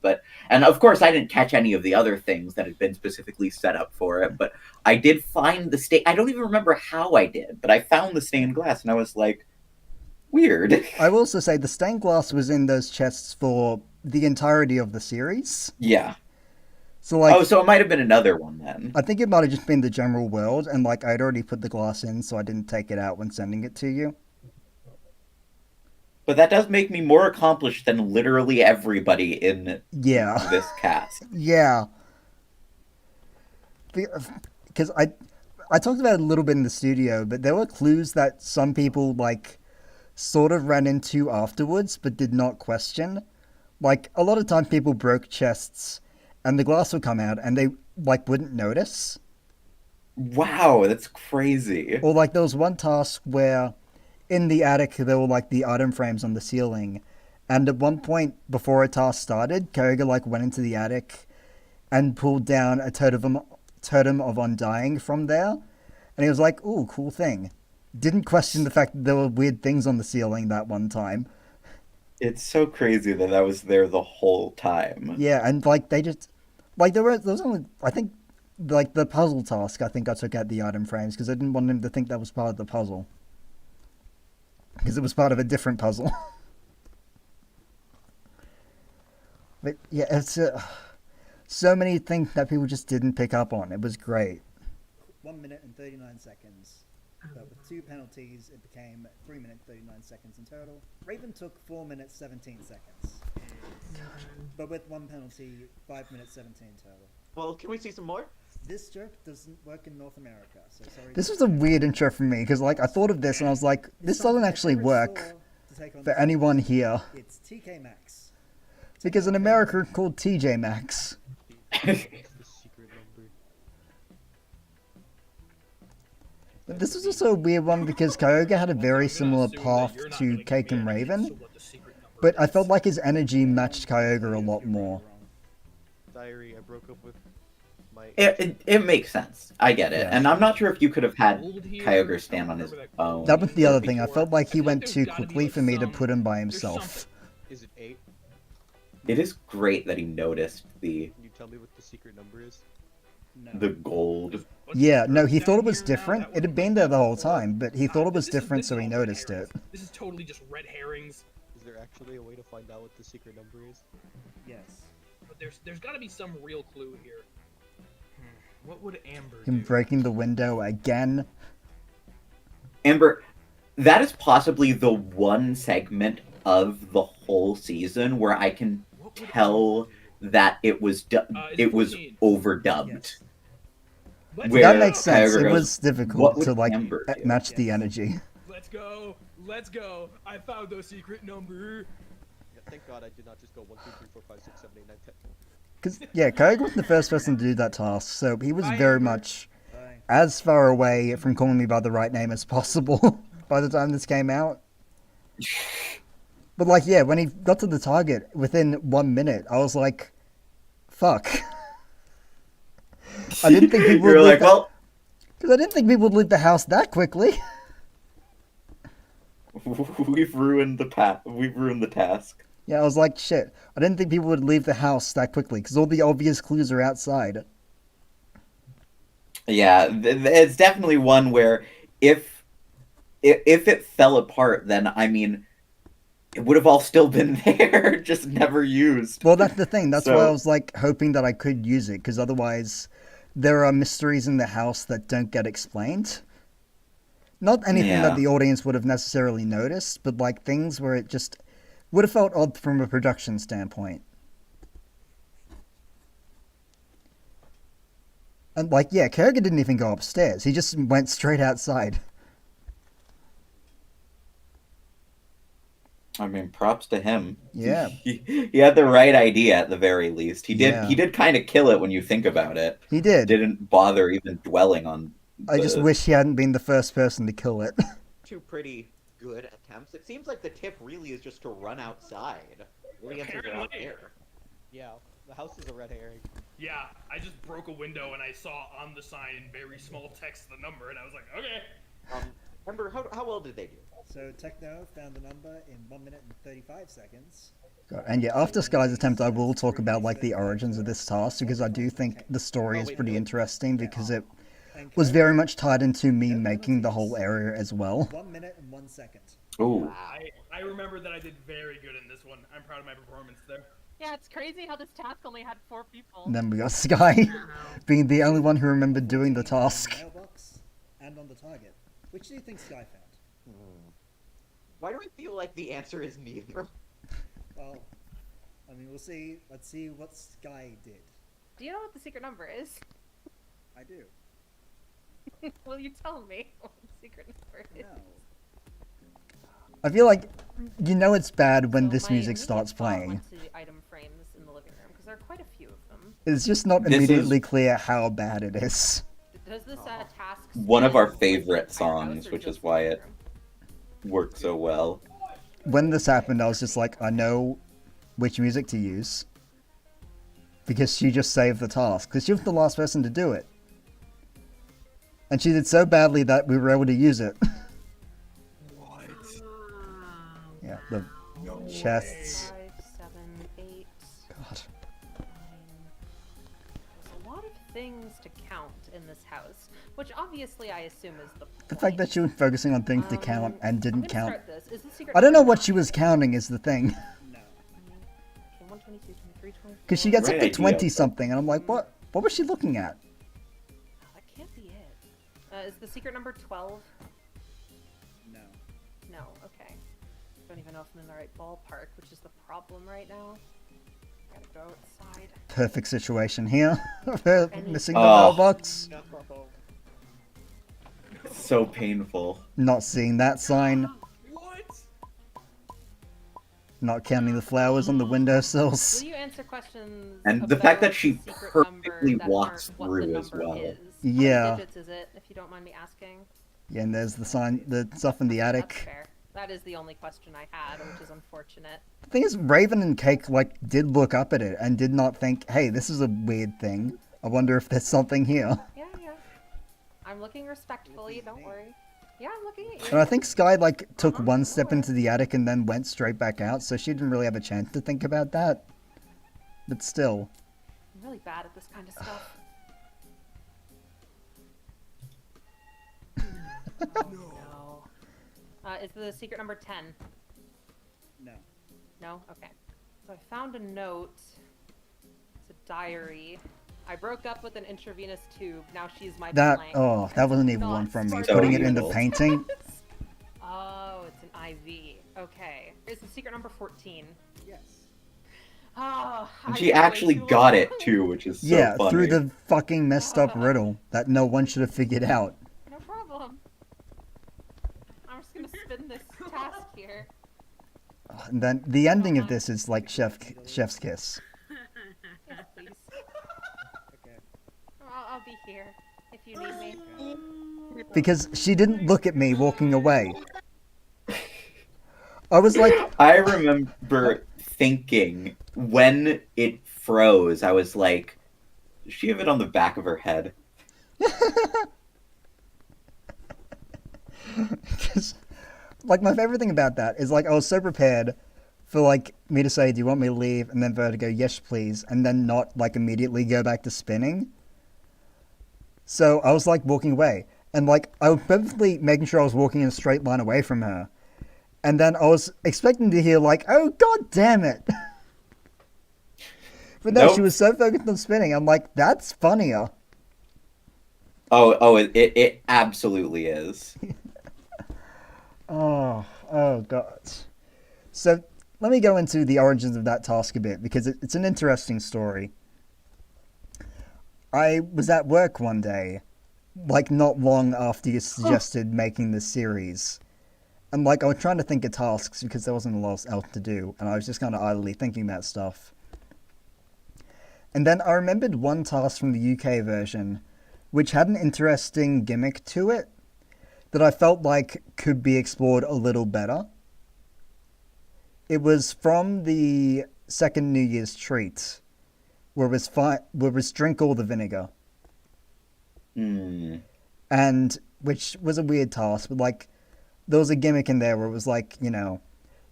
And of course I didn't catch any of the other things that had been specifically set up for it, but I did find the I don't even remember how I did, but I found the stained glass and I was like, weird. I will also say the stained glass was in those chests for the entirety of the series. Yeah. So like, so it might have been another one then. I think it might have just been the general world, and like I'd already put the glass in, so I didn't take it out when sending it to you. But that does make me more accomplished than literally everybody in this cast. Yeah. Because I talked about it a little bit in the studio, but there were clues that some people like sort of ran into afterwards, but did not question. Like a lot of times people broke chests and the glass would come out and they like wouldn't notice. Wow, that's crazy. Or like there was one task where in the attic there were like the item frames on the ceiling, and at one point before a task started, Koga like went into the attic and pulled down a totem of undying from there, and he was like, ooh, cool thing. Didn't question the fact that there were weird things on the ceiling that one time. It's so crazy that was there the whole time. Yeah, and like they just like there was only I think like the puzzle task, I think I took out the item frames because I didn't want him to think that was part of the puzzle. Because it was part of a different puzzle. But yeah, it's so many things that people just didn't pick up on. It was great. 1 minute and 39 seconds. But with 2 penalties, it became 3 minutes 39 seconds in total. Raven took 4 minutes 17 seconds. But with 1 penalty, 5 minutes 17 total. Well, can we see some more? This joke doesn't work in North America, so sorry. This was a weird intro for me because like I thought of this and I was like, this doesn't actually work for anyone here. It's TK Maxx. Because in America it's called TJ Maxx. But this was also a weird one because Kyoga had a very similar path to Cake and Raven, but I felt like his energy matched Kyoga a lot more. Diary, I broke up with my... It makes sense. I get it. Yeah. And I'm not sure if you could have had Kyogre stand on his own. That was the other thing. I felt like he went too quickly for me to put him by himself. Is it 8? It is great that he noticed the Can you tell me what the secret number is? the gold. Yeah, no, he thought it was different. It had been there the whole time, but he thought it was different, so he noticed it. This is totally just red herrings. Is there actually a way to find out what the secret number is? Yes. But there's got to be some real clue here. What would Amber Him breaking the window again. Amber, that is possibly the one segment of the whole season where I can tell that it was overdubbed. That makes sense. It was "What difficult would to like Amber do?" match the energy. Let's go. Let's go. I found the secret number. Yeah, thank God I did not just go 1, 2, 3, 4, 5, 6, 7, 8, 9, 10. Because, yeah, Kyoga was the first person to do that task, so he was very much as far away from calling me by the right name as possible by the time this came out. But, like, yeah, when he got to the target within 1 minute, I was like, fuck. I didn't think people would leave because I didn't think people would leave the house that quickly. We've ruined the task. Yeah, I was like, shit. I didn't think people would leave the house that quickly because all the obvious clues are outside. Yeah, it's definitely one where if it fell apart, then I mean, it would have all still been there, just never used. Well, that's the thing. That's why I was like hoping that I could use it because otherwise, there are mysteries in the house that don't get explained. Not anything that the audience would have necessarily noticed, but like things where it just would have felt odd from a production standpoint. And like, yeah, Kyoga didn't even go upstairs. He just went straight outside. I mean, props to him. Yeah. He had the right idea at the very least. He did kind of kill it when you think about it. He did. Didn't bother even dwelling on I just wish he hadn't been the first person to kill it. Two pretty good attempts. It seems like the tip really is just to run outside. The answers are out there. Yeah, the house is a red herring. Yeah, I just broke a window and I saw on the sign in very small text the number, and I was like, okay. Ember, how well did they do? So Techno found the number in 1 minute and 35 seconds. And yeah, after Sky's attempt, I will talk about like the origins of this task because I do think the story is pretty interesting because it was very much tied into me making the whole area as well. 1 minute and 1 second. Ooh. I remember that I did very good in this one. I'm proud of my performance there. Yeah, it's crazy how this task only had 4 people. And then we got Sky being the only one who remembered doing the task. Mailbox and on the target. Which do you think Sky found? Why do I feel like the answer is neither? Well, I mean, we'll see. Let's see what Sky did. Do you know what the secret number is? I do. Will you tell me what the secret number is? I feel like you know it's bad when So this my music immediate starts thought playing. went to the item frames in the living room because there are quite a few of them. It's just not This immediately is- clear how bad it is. Does this task One of our span favorite the entire house songs, or which just is why the it worked so well. When this happened, I was just like, I know which music to use. Because she just saved the task. Because she was the last person to do it. And she did so badly that we were able to use it. Yeah, the chests. 5, 7, 8. God. 9. There's a lot of things to count in this house, which obviously I assume is the point. The fact that she was focusing on things to count and I'm didn't gonna count. start this. Is the secret I don't know number what she was counting is the thing. No. Okay, 122, 23, 24. Because she gets Great up to idea, 20 but- something, and I'm like, what was she looking at? Oh, that can't be it. Is the secret number 12? No. No, okay. Don't even know if I'm in the right ballpark, which is the problem right now. Gotta go outside. Perfect situation here. For missing the Oh. mailbox. So painful. Not seeing that sign. What? Not counting the flowers on the windowsills. Will you answer questions And the fact about that she the secret perfectly number that walks aren't what the through as number well. is? Yeah. How many digits is it, if you don't mind me asking? Yeah, and there's the sign, the stuff in the That's attic. fair. That is the only question I had, which is unfortunate. The thing is, Raven and Cake, like, did look up at it and did not think, hey, this is a weird thing. I wonder if there's something here. Yeah, yeah. I'm looking respectfully, don't worry. Yeah, I'm looking at you. And I think Sky, like, took one step into the attic and then went straight back out, so she didn't really have a chance to think about that. But still. I'm really bad at this kind of stuff. No. Is the secret number 10? No. No? Okay. So I found a note. It's a diary. I broke up with an intravenous tube. Now she's my That, blank. oh, that was an evil one from me. Putting it in the painting. Oh, it's an IV. Okay. Is the secret number 14? Yes. Oh, And I she got way actually too got long. it too, which is so Yeah, funny. through the fucking messed up riddle that no one should have figured out. No problem. I'm just gonna spin this task here. And then the ending of this is like chef's kiss. Yes, please. Okay. I'll be here if you need me. Because she didn't look at me walking away. I was like, I remember thinking when it froze, I was like, does she have it on the back of her head? because, like, my favorite thing about that is, like, I was so prepared for, like, me to say, do you want me to leave? And then for her to go, yes, please. And then not, like, immediately go back to spinning. So I was, like, walking away. And, like, I was perfectly making sure I was walking in a straight line away from her. And then I was expecting to hear, like, oh, god damn it. But no, Nope. she was so focused on spinning. I'm like, that's funnier. It absolutely is. Oh god. So let me go into the origins of that task a bit, because it's an interesting story. I was at work one day, like not long after you suggested making this series. And like I was trying to think of tasks because there wasn't a lot else to do, and I was just kind of idly thinking about stuff. And then I remembered one task from the UK version, which had an interesting gimmick to it that I felt like could be explored a little better. It was from the second New Year's treat, where it was drink all the vinegar. And, which was a weird task, but like, there was a gimmick in there where it was like, you know,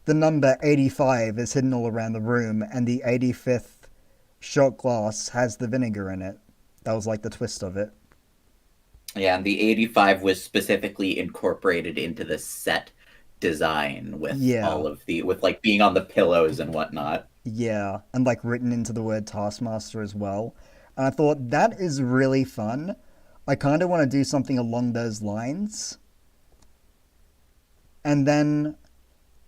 the number 85 is hidden all around the room, and the 85th shot glass has the vinegar in it. That was like the twist of it. Yeah, and the 85 was specifically incorporated into the set design with all of with like being on the pillows and whatnot. Yeah, and like written into the word Taskmaster as well. And I thought, that is really fun. I kind of want to do something along those lines. And then,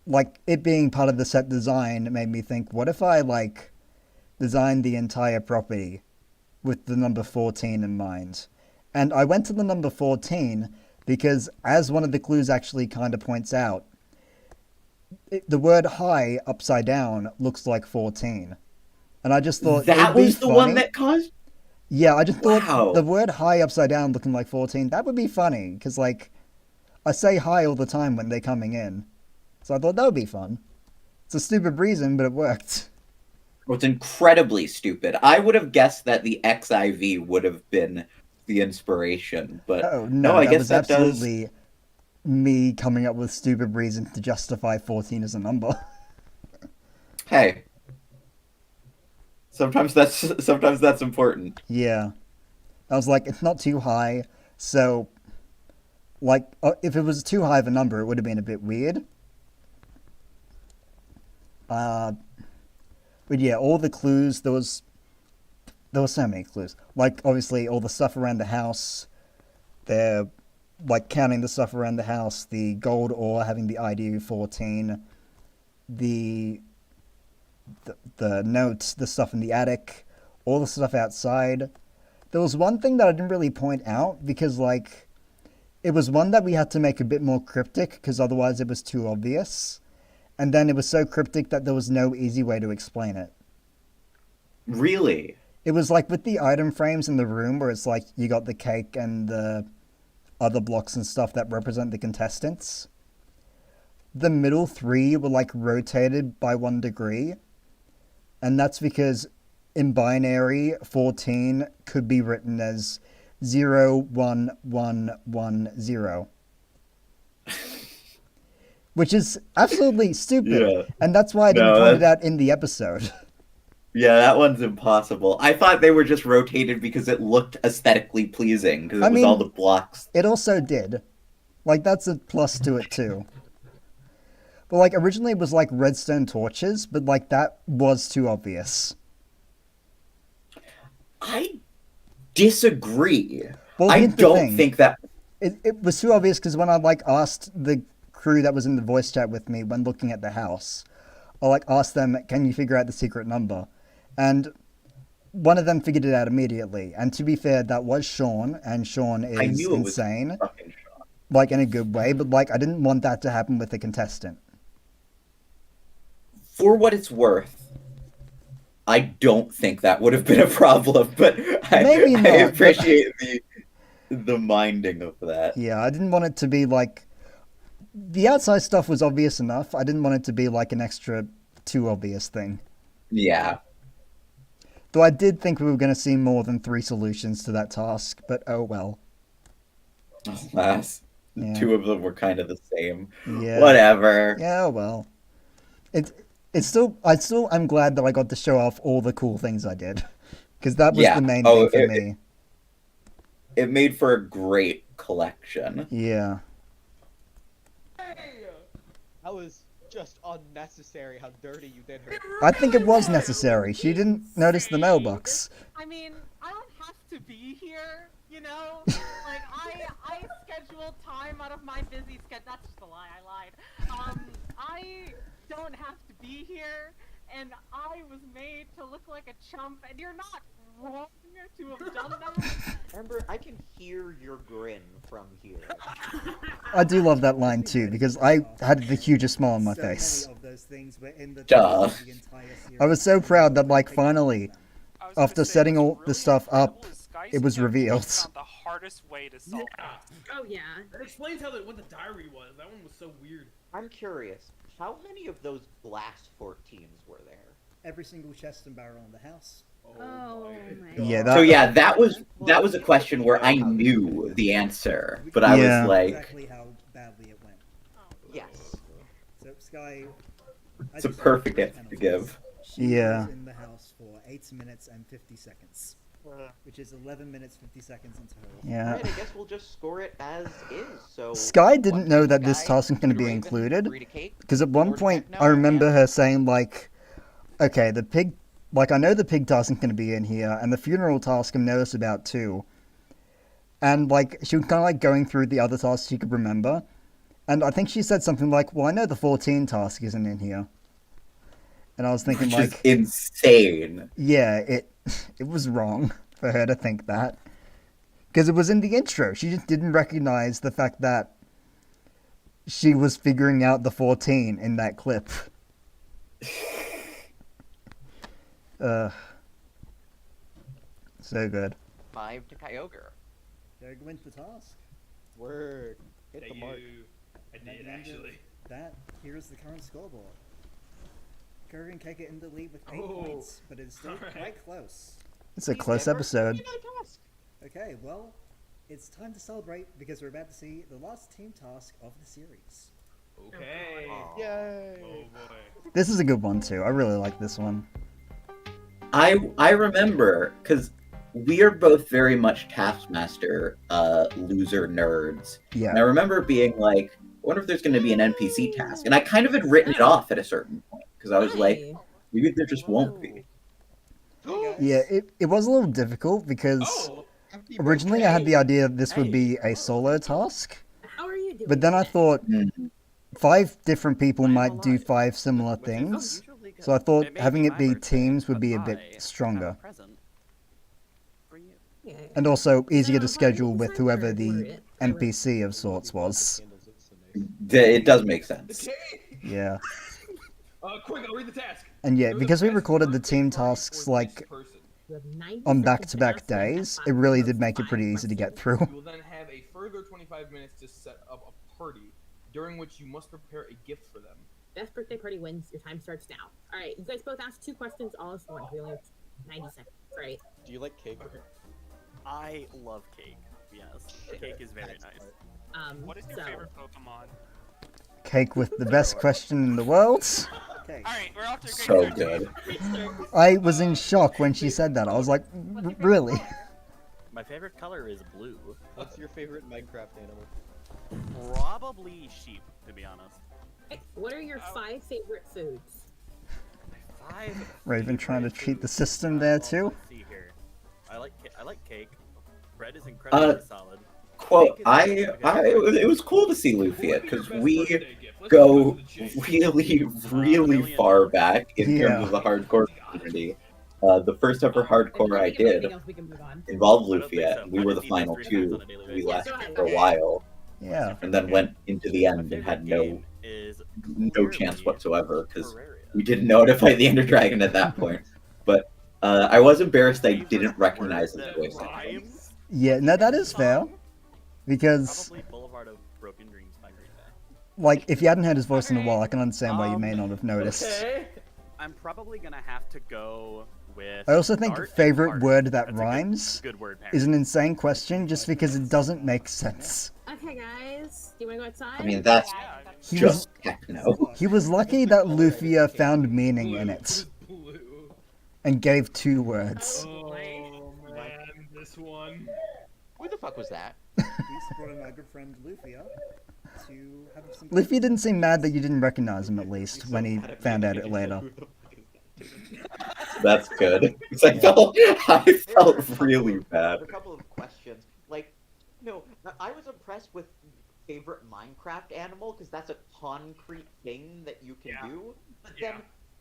like, it being part of the set design, it made me think, what if I, like, designed the entire property with the number 14 in mind? And I went to the number 14 because, as one of the clues actually kind of points out, the word high upside down looks like 14. And I just thought that was the one that caused. Yeah, I just thought the word high upside down looking like 14, that would be funny, because, like, I say hi all the time when they're coming in. So I thought that would be fun. It's a stupid reason, but it worked. Well, it's incredibly stupid. I would have guessed that the XIV would have been the inspiration, but Oh, no, I that guess was that does. absolutely me coming up with stupid reasons to justify 14 as a number. Hey, sometimes that's important. Yeah. I was like, it's not too high, so, like, if it was too high of a number, it would have been a bit weird. But yeah, all the clues, there was so many clues. Like, obviously, all the stuff around the house, they're, like, counting the stuff around the house, the gold ore having the ID 14, the notes, the stuff in the attic, all the stuff outside. There was one thing that I didn't really point out, because, like, it was one that we had to make a bit more cryptic, because otherwise it was too obvious. And then it was so cryptic that there was no easy way to explain it. Really? It was like with the item frames in the room where it's like you got the cake and the other blocks and stuff that represent the contestants. The middle three were like rotated by 1 degree. And that's because in binary, 14 could be written as 01110. Which is absolutely stupid. Yeah. And that's why I didn't point it out in the episode. Yeah, that one's impossible. I thought they were just rotated because it looked aesthetically pleasing, because it was all the blocks. It also did. Like, that's a plus to it, too. But, like, originally it was, like, redstone torches, but, like, that was too obvious. I disagree. Well, I here's the don't thing. think that... It was too obvious because when I, like, asked the crew that was in the voice chat with me when looking at the house, I, like, asked them, can you figure out the secret number? And one of them figured it out immediately. And to be fair, that was Sean, and Sean is insane. Like, in a good way, but, like, I didn't want that to happen with a contestant. For what it's worth, I don't think that would have been a problem, but I appreciate the minding of that. Yeah, I didn't want it to be, like... The outside stuff was obvious enough. I didn't want it to be, like, an extra too obvious thing. Yeah. Though I did think we were going to see more than 3 solutions to that task, but oh well. Alas, Yeah. 2 of them were kind of the same. Yeah. Whatever. Yeah, well. I'm glad that I got to show off all the cool things I did. Because that was the main thing for me. It made for a great collection. Yeah. That was just unnecessary how dirty you did her. I think it was necessary. She didn't notice the mailbox. I mean, I don't have to be here, you know? Like, I scheduled time out of my busy schedule. That's just a lie, I lied. I don't have to be here, and I was made to look like a chump, and you're not wrong to have done that. Amber, I can hear your grin from here. I do love that line too, because I had the hugest smile on my face. Of those things were in the Duh. the entire series. I was so proud that, like, finally, after setting all the stuff up, it was revealed. The hardest way to solve that. Oh yeah. That explains what the diary was. That one was so weird. I'm curious, how many of those glass 14s were there? Every single chest and barrel in the house. Oh my Yeah, So yeah, that was a question where I knew the answer, but I was like... Exactly how badly it went. Yes. So Sky... It's a perfect answer to give. She Yeah. was in the house for 8 minutes and 50 seconds. Which is 11 minutes, 50 seconds in total. Yeah. Alright, I guess we'll just score it as is, so... Sky didn't know that this task was going to be included, because at one point I remember her saying, like, okay, the pig, like, I know the pig task isn't going to be in here, and the funeral task I'm nervous about too. And, like, she was kind of, like, going through the other tasks she could remember, and I think she said something like, well, I know the 14 task isn't in here. And I was thinking, Which like... is insane. Yeah, it was wrong for her to think that. Because it was in the intro. She just didn't recognize the fact that she was figuring out the 14 in that clip. So good. 5 to Kyogre. There went the task. Word. Hit the mark. I And at did the end of actually. That, here's the current scoreboard. Kurgan and Keka in the lead with 8 Oh. points, but it's still Alright. quite close. It's a close episode. Okay, well, it's time to celebrate because we're about to see the last team task of the series. Okay. Yay. Oh boy. This is a good one too. I really like this one. I remember, because we are both very much Taskmaster loser nerds. Yeah. And I remember being like, I wonder if there's going to be an NPC task. And I kind of had written it off at a certain point because I was like, maybe there just won't be. Yeah, it was a little difficult because originally I had the idea this would be a solo task. How are you doing? But then I thought 5 different people might do 5 similar things. So I thought having it be teams would be a bit stronger. And also easier to schedule with whoever the NPC of sorts was. It does make sense. Yeah. Quick, I'll read the task. And yeah, because we recorded the team tasks like on back-to-back days, it really did make it pretty easy to get through. You will then have a further 25 minutes to set up a party, during which you must prepare a gift for them. Best birthday party wins. Your time starts now. All right, you guys both ask 2 questions all as one. We only have 90 seconds. Right? Do you like cake? I love cake. Yes, cake is very nice. What is your favorite Pokemon? Cake with the best question in the world. Alright, we're off to a great So start. good. I was in shock when she said that. I was like, really? My favorite color is blue. What's your favorite Minecraft animal? Probably sheep, to be honest. Hey, what are your 5 favorite foods? 5. Raven trying to cheat the system there too. Let's see here. I like cake. Bread is incredibly solid. Quote, it was cool to see Lufia, because we go really far back in terms of the hardcore community. The first ever hardcore I did involved Lufia, and we were the final 2. We lasted for a while. Yeah. And then went into the end and had no chance whatsoever, because we didn't know how to fight the Ender Dragon at that point. But I was embarrassed I didn't recognize his voice. Yeah, no, that is fair. Because, Probably Boulevard of Broken Dreams by Green Day. like, if you hadn't heard his voice in a while, I can understand why you may not have noticed. I'm probably gonna have to go with. I also think Dart and favorite Fart. word that That's a rhymes good word is an insane question just because it doesn't make sense. Okay, guys. Do you want to go outside? I mean, that's He just was, techno. he was lucky that Lufia found meaning in it. And gave 2 words. Oh man, this one. Who the fuck was that? We brought in my good friend Lufia to have some. Lufia didn't seem mad that you didn't recognize him at least when he found out it later. That's good. I felt really bad. A couple of questions. Like, no, I was impressed with favorite Minecraft animal because that's a concrete thing that you can do. But then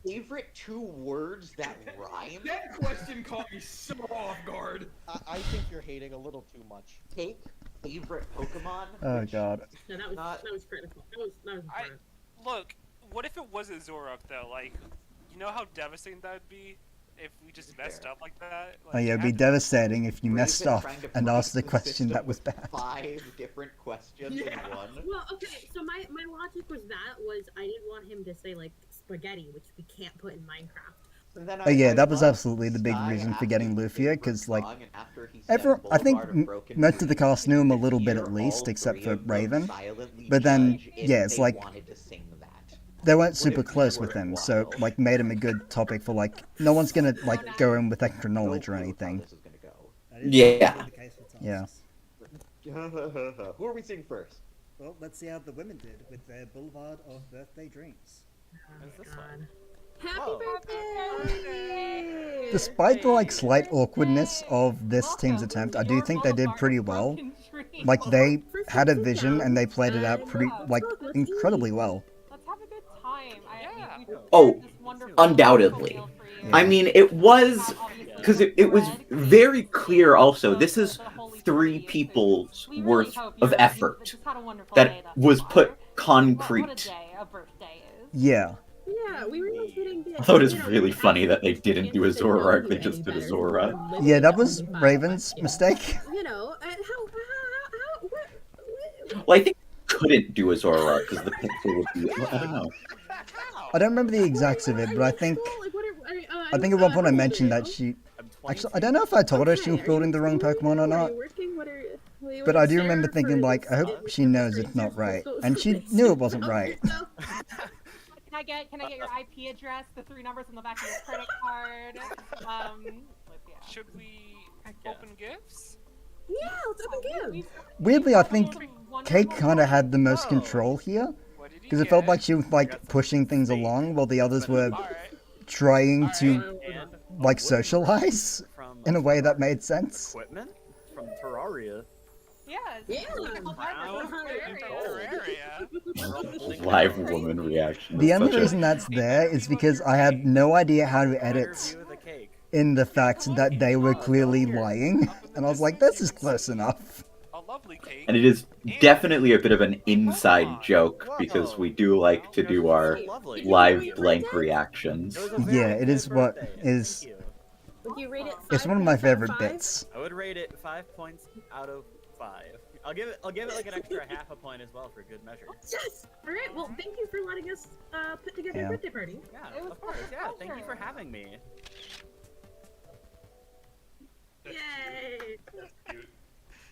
favorite 2 words that rhyme? That question caught me so off guard. I think you're hating a little too much. Cake, favorite Pokemon? Oh god. No, that was critical. That was important. Look, what if it was a Zoroark though? Like, you know how devastating that would be if we just messed up like that? Like, Oh yeah, it'd be devastating if you messed up and asked a question that was bad. 5 different questions in one. Well, okay, so my logic was I didn't want him to say, like, spaghetti, which we can't put in Minecraft. Oh yeah, that was absolutely the big reason for getting Lufia, because like, I think most of the cast knew him a little bit at least, except for Raven. But then, yeah, it's like, they weren't super close with him, so like made him a good topic for like, no one's gonna like go in with extra knowledge or anything. Yeah. Yeah. Who are we seeing first? Well, let's see how the women did with their Boulevard of Birthday Dreams. Happy birthday! Despite the like slight awkwardness of this team's attempt, I do think they did pretty well. Like they had a vision and they played it out pretty like incredibly well. Let's have a good time. Oh, undoubtedly. I mean, it was because it was very clear. Also, this is 3 people's worth of effort that was put concrete. Yeah. Yeah, we were just hitting I thought it was really funny that they didn't do a Zoroark, they just did a Zora. Yeah, that was Raven's mistake. You know, Well, I think they couldn't do a Zoroark because the pixel would be. I don't know. I don't remember the exacts of it, but I think at one point I mentioned that she. Actually, I don't know if I told her she was building the wrong Pokemon or not. But I do remember thinking like, I hope she knows it's not right, and she knew it wasn't right. Can I get your IP address, the 3 numbers on the back of your credit card? Should we Open gifts? Yeah, let's open gifts. Weirdly, I think Cake kind of had the most control here, because it felt like she was like pushing things along while the others were trying to like socialize in a way that made sense. Equipment from Terraria. Yeah. Live woman reaction. The is only such a- reason that's there is because I had no idea how to edit in the fact that they were clearly lying, and I was like, this is close enough. And it is definitely a bit of an inside joke because we do like to do our live blank reactions. Yeah, it is what is. Would you rate it? It's one of my favorite bits. I would rate it 5 points out of 5. I'll give it like an extra half a point as well for good measure. Yes. All right. Well, thank you for letting us put together Yeah. a birthday party. Yeah, of course. Yeah, thank you for having me. Yay!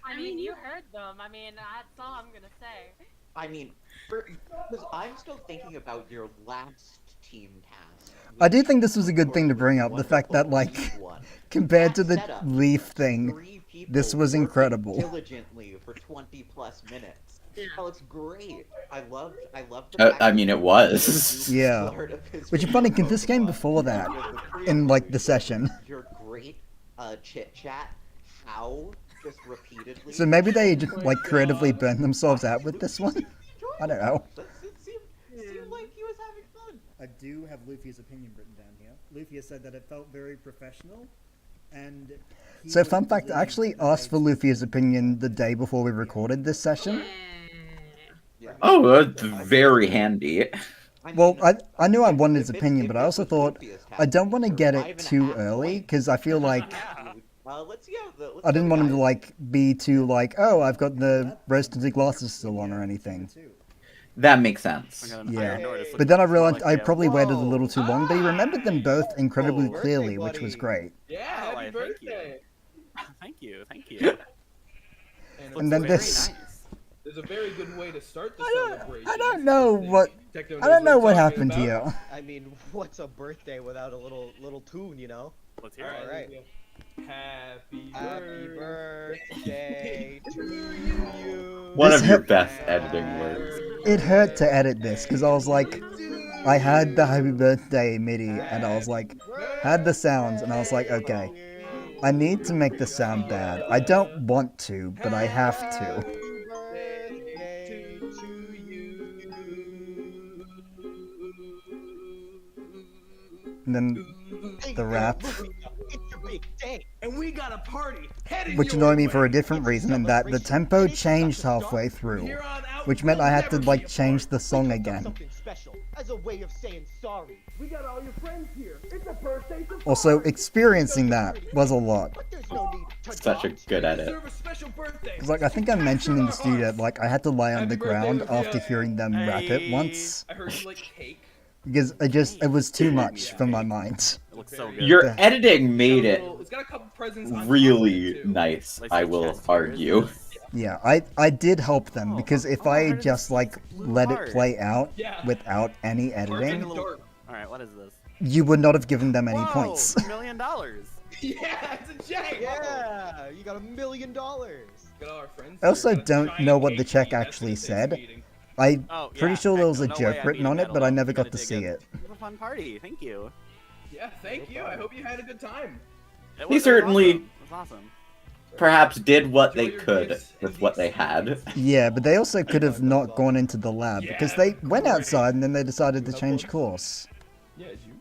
I mean, you heard them. I mean, that's all I'm gonna say. I mean, because I'm still thinking about your last team task. I do think this was a good thing to bring up, the fact that, like, compared to the Leaf thing, this was incredible. Diligently for 20 plus minutes. Oh, it's great. I love the fact I mean, it was. Yeah. Which is funny, because this came before that, in, like, the session. Your great chit chat. How just repeatedly. So maybe they just, like, creatively burned themselves out with this one? I don't know. Seemed like he was having fun. I do have Luffy's opinion written down here. Luffy has said that it felt very professional, and he So would fun fact, I believe actually that asked for Luffy's opinion the day before we recorded this session. Oh, that's very handy. Well, I knew I wanted his opinion, but I also thought I don't want to get it too early, because I feel like I didn't want him to, like, be too, like, oh, I've got the rose-tinted glasses still on or anything. That makes sense. Yeah. But then I realized I probably waited a little too long, but he remembered them both incredibly clearly, which was great. Yeah, happy birthday! Thank you, thank you. And then this... There's a very good way to start the celebration. I don't know what... I don't know what happened here. I mean, what's a birthday without a little tune, you know? Let's hear it. All right. Happy birthday to you. One This of your hurt- best editing words. It hurt to edit this, because I was like... I had the happy birthday MIDI, and I was like... Had the sounds, and I was like, okay. I need to make this sound bad. I don't want to, but I have to. And then the rap, It's your big day, and we got a party. which annoyed me for a different reason, in that the tempo changed halfway through, which meant I had to, like, change the song again. Something special as a way of saying sorry. We got all your friends here. It's a birthday. Also, experiencing that was a lot. Such a good edit. Because, like, I think I mentioned in the studio, like, I had to lie on the ground after hearing them rap it once. I heard you like cake. Because it was too much for my mind. It looks so good. Your editing made it It's got a couple presents on really nice, I will argue. Yeah, I did help them, because if I just, like, let it play out without any editing, Alright, what is this? you would not have given them any Whoa, points. $1 million! Yeah, it's a check. Yeah, you got $1 million. Got all our friends I also here. Got a don't giant know what the cake check meeting. actually That's said. the meeting. I'm Oh, pretty yeah, sure there was a no way joke I'm written beating on that it, but I alone. never Gonna got to dig see in. it. It was a fun party, thank you. Yeah, thank you. I hope you had a good time. They certainly It was awesome. perhaps did what they could with what they had. Yeah, but they also could have not gone into the lab, because they went outside and then they decided to change course. Yeah, did you?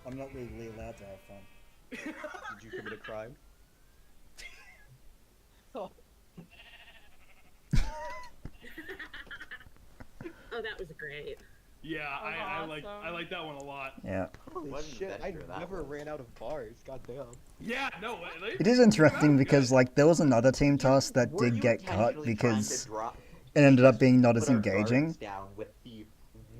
I'm not legally allowed to have fun. Did you commit a crime? Oh, that was great. Yeah, I like that one a lot. Yeah. Holy shit, I never ran out of bars. Goddamn. Yeah, no. It is interesting because, like, there was another team task that did get cut because it ended up being not as engaging.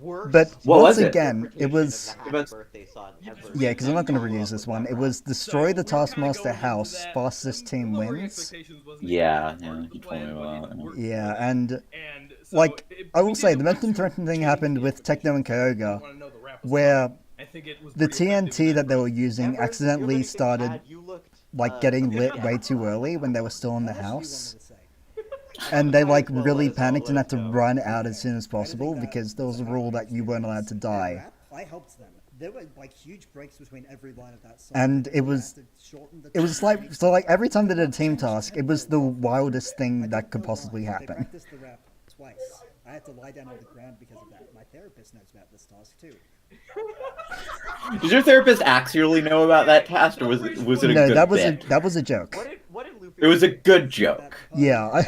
But What once was it? again, it was... birthday song ever. Yeah, because I'm not going to reuse this one. It was destroy the Taskmaster house, fastest team wins. Yeah, you told me about that. Yeah, and, like, I will say, the most interesting thing happened with Techno and Kyoga, where the TNT that they were using accidentally started like getting lit way too early when they were still in the house. And they like really panicked and had to run out as soon as possible because there was a rule that you weren't allowed to die. I helped them. There were like huge breaks between every line of that song. And it was like, so like every time they did a team task, it was the wildest thing that could possibly They happen. practiced the rap twice. I had to lie down on the ground because of that. My therapist knows about this task too. Does your therapist actually know about that task, or was it a No, good that was bit? that was a joke. It was a good joke. Yeah,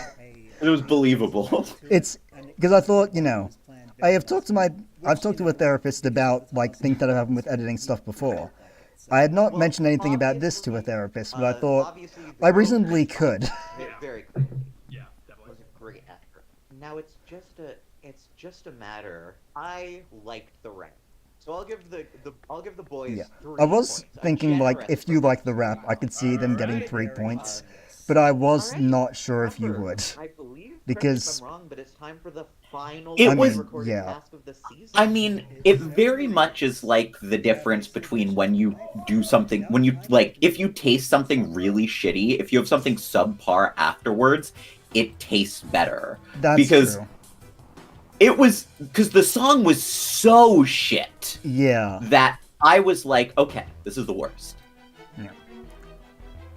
It was believable. it's because I thought, I've talked to a therapist about like things that have happened with editing stuff before. I had not mentioned anything about this to a therapist, but I thought I reasonably could. Very quickly. Yeah, definitely. Was a great effort. Now it's just a matter. I liked the rap, so I'll give the boys. Yeah, 3 I was points. A thinking like generous if you like the rap, I could see them getting 3 points, but I was not sure if you would, I believe, because correct me if I'm wrong, but it's time for the final It was- recorded yeah. task of the season. I mean, it very much is like the difference between when you do something, when you, like, if you taste something really shitty, if you have something subpar afterwards, it tastes better. That's because true. Because the song was so shit Yeah. that I was like, okay, this is the worst.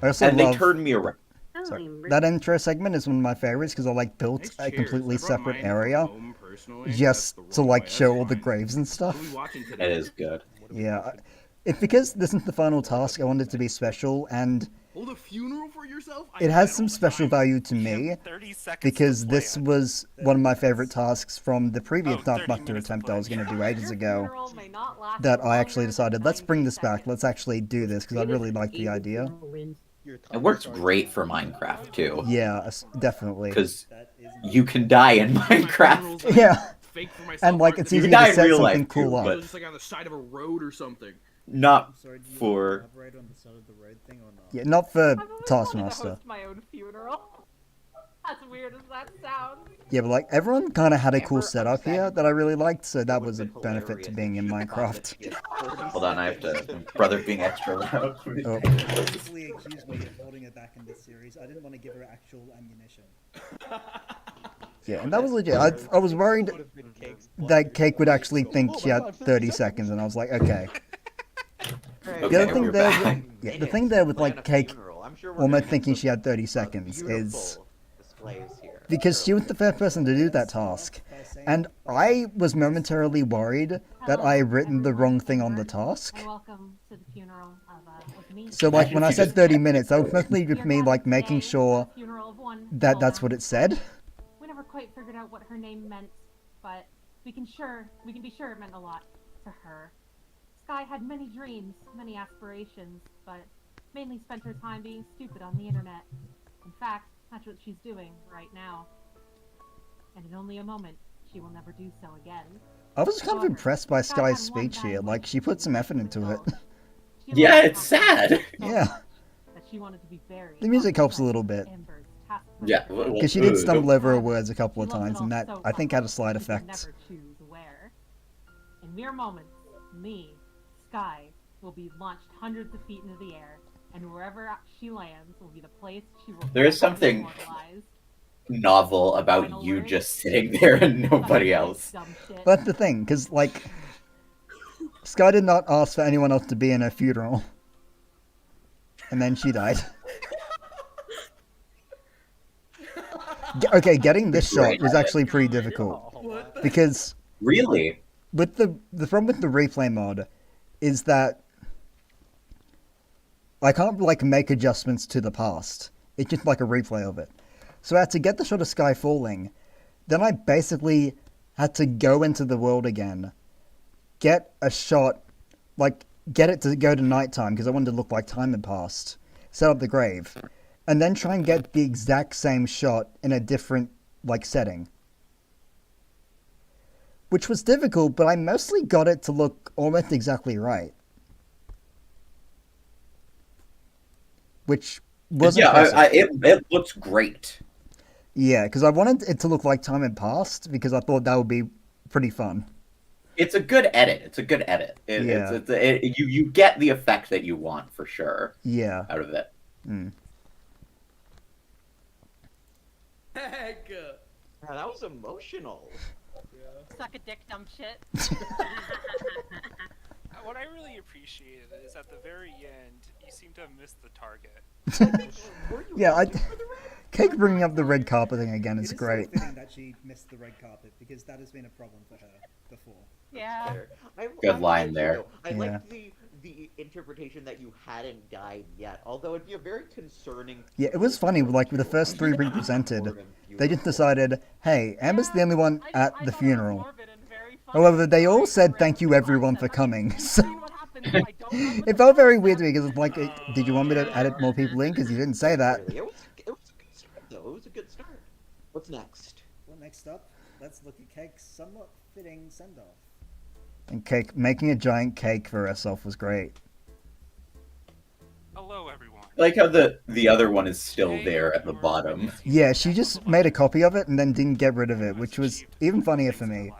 I also And they love- turned me around. Sorry. That intro segment is one of my favorites because I like built a completely separate area just to like show all the graves and stuff. It is good. Yeah, it's because this isn't the final task. I wanted it to be special, and Hold a funeral for yourself? it has some special value to me because this was one of my favorite tasks from the previous Taskmaster attempt I was going to do ages ago. That I actually decided, let's bring this back. Let's actually do this because I really like the idea. It works great for Minecraft too. Yeah, definitely. Because you can die in Minecraft. Yeah. And like it's You easy can die to in set real something life, cool too, up. but- Just like on the side of a road or something. Not Sorry, do you for. elaborate on the side of the road thing or not? Yeah, not for I've always wanted to Taskmaster. host my own funeral. As weird as that sounds. Yeah, but like everyone kind of had a cool setup here that I really liked, so that was a benefit to being in Minecraft. Hold on, I have to. Brother being extra loud. Oh. Purposely accused me of holding her back in this series. I didn't want to give her actual ammunition. Yeah, and that was legit. I was worried that Cake would actually think she had 30 seconds, and I was like, okay. The other thing there, with, the thing there with like Cake almost thinking she had 30 seconds is because she was the first person to do that task, and I was momentarily worried that I had written the wrong thing on the task. Welcome to the funeral of me. So like when I said 30 minutes, that was mostly with me like making sure that that's what it said. We never quite figured out what her name meant, but we can be sure it meant a lot to her. Sky had many dreams, many aspirations, but mainly spent her time being stupid on the internet. In fact, that's what she's doing right now. And in only a moment, she will never do so again. I was kind of impressed by Sky's speech here. Like she put some effort into it. Yeah, it's sad. Yeah. That she wanted to be buried. The music helps a little bit. Yeah, Because she did stumble over her words a couple of times, and that I think had a slight effect. Never choose where. In mere moments, me, Sky, will be launched hundreds of feet into the air, and wherever she lands will be the place she will. There is something novel about you just sitting there and nobody else. But that's the thing, because like Sky did not ask for anyone else to be in her funeral, and then she died. Okay, getting this shot was actually pretty difficult because really, with the problem with the replay mod is that I can't like make adjustments to the past. It's just like a replay of it. So I had to get the shot of Sky falling. Then I basically had to go into the world again, get a shot, like get it to go to nighttime because I wanted to look like time had passed, set up the grave, and then try and get the exact same shot in a different like setting. Which was difficult, but I mostly got it to look almost exactly right. Which was impressive. It looks great. Yeah, because I wanted it to look like time had passed because I thought that would be pretty fun. It's a good edit. It's a good edit. Yeah. You get the effect that you want for sure. Yeah. Out of it. Mm. Heck. Yeah, that was emotional. Suck a dick, dumb shit. What I really appreciated is at the very end, you seem to have missed the target. Yeah, Cake bringing up the red carpet thing again is great. It is so fitting that she missed the red carpet because that has been a problem for her before. Yeah. Good line there. I Yeah. like the interpretation that you hadn't died yet, although it'd be a very concerning. Yeah, it was funny, like with the first three represented, they just decided, hey, Amber's the only one at the funeral. However, they all said thank you everyone for coming, so it felt very weird to me because it's like, did you want me to add more people in because you didn't say that? It was a good start, though. It was a good start. What's next? Well, next up, let's look at Cake's somewhat fitting send-off. And Cake, making a giant cake for herself was great. Hello, everyone. I like how the other one is still there at the bottom. Yeah, she just made a copy of it and then didn't get rid of it, which was even funnier for me.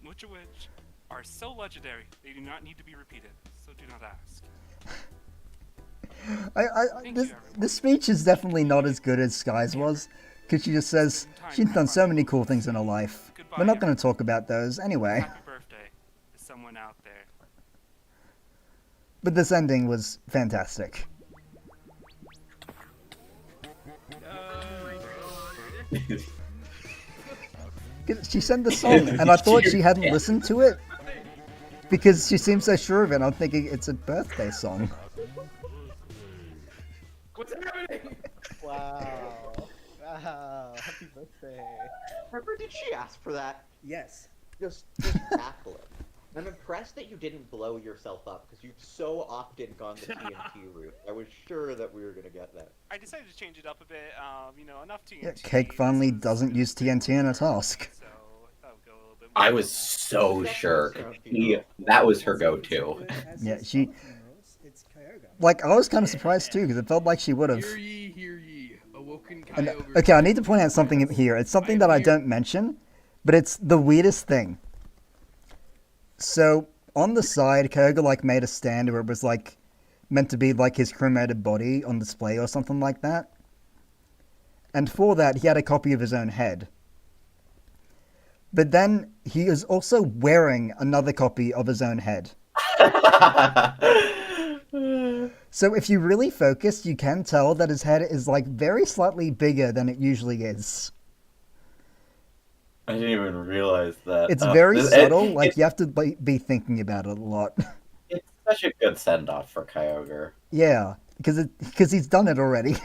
Which of which are so legendary they do not need to be repeated, so do not ask. This speech is definitely not as good as Sky's was, because she just says she's done so many cool things in her life. We're not going to talk about those anyway. Happy birthday to someone out there. But this ending was fantastic. She sent the song, and I thought she hadn't listened to it, because she seems so sure of it, and I'm thinking it's a birthday song. What's happening? Wow. Wow. Happy birthday. Remember, did she ask for that? Yes. Just tackle it. I'm impressed that you didn't blow yourself up because you've so often gone the TNT route. I was sure that we were gonna get that. I decided to change it up a bit. You know, enough TNT. Yeah, Cake finally doesn't use TNT in a task. I was so sure. That was her go-to. Yeah, she... Like, I was kind of surprised too, because it felt like she would have. Hear ye, awoken And, Kyogre. okay, I need to point out something here. It's something that I don't mention, but it's the weirdest thing. So, on the side, Kyogre, like, made a stand where it was, like, meant to be, like, his cremated body on display or something like that. And for that, he had a copy of his own head. But then, he is also wearing another copy of his own head. So if you really focus, you can tell that his head is, like, very slightly bigger than it usually is. I didn't even realize that. It's very subtle, like, you have to be thinking about it a lot. It's such a good send-off for Kyogre. Yeah, because he's done it already.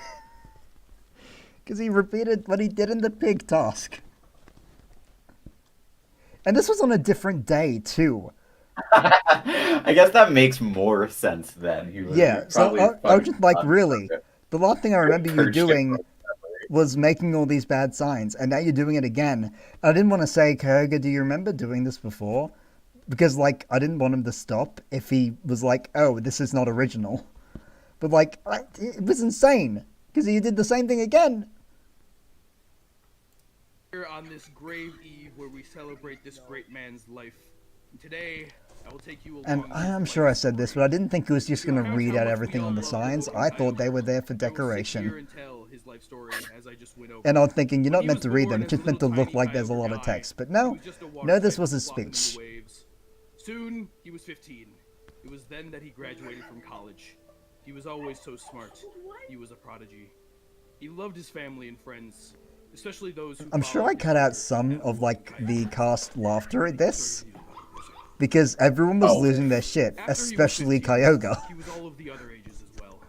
Because he repeated what he did in the pig task. And this was on a different day, too. I guess that makes more sense then. He was Yeah, so I was just like, really? Kyogre. The last thing I remember you Cursed doing was making all these bad signs, and now you're doing it again. I didn't want to say, Kyogre, do you remember doing this before? Because, like, I didn't want him to stop if he was like, oh, this is not original. But, like, it was insane, because he did the same thing again. Here on this grave eve where we celebrate this great man's life. And today, I will take you along. And I'm sure I said this, but I didn't think he was just going to read out everything on the signs. I thought they were there for decoration. And I was thinking, you're not meant to read them, it's just meant to look like there's a lot of text. But no, this was his speech. Soon, he was 15. It was then that he graduated from college. He was always so smart. He was a prodigy. He loved his family and friends, especially those who I'm sure I cut out some of, like, the cast laughter at this. Because everyone was losing their shit, especially Kyogre. He was all of the other ages as well.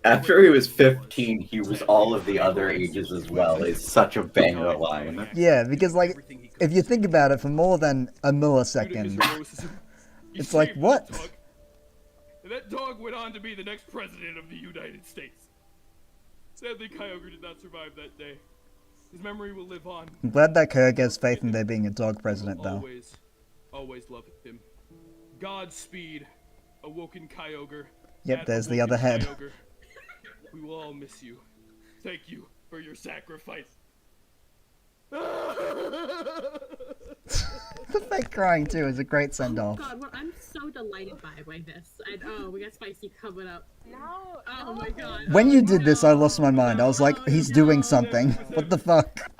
After he was 15, he was all of the other ages as well. It's such a banger line. Yeah, because, like, if you think about it for more than a millisecond, it's like, what? And that dog went on to be the next president of the United States. Sadly, Kyogre did not survive that day. His memory will live on. I'm glad that Kyogre has faith in there being a dog president, though. Always love him. Godspeed, awoken Kyogre. Yep, there's the other head. Kyogre. We will all miss you. Thank you for your sacrifice. The fake crying, too, is a great send-off. God, what I'm so so delighted by this. We got spicy coming up. No. Oh my god. When you did this, I lost my mind. I was like, he's doing something. What the fuck?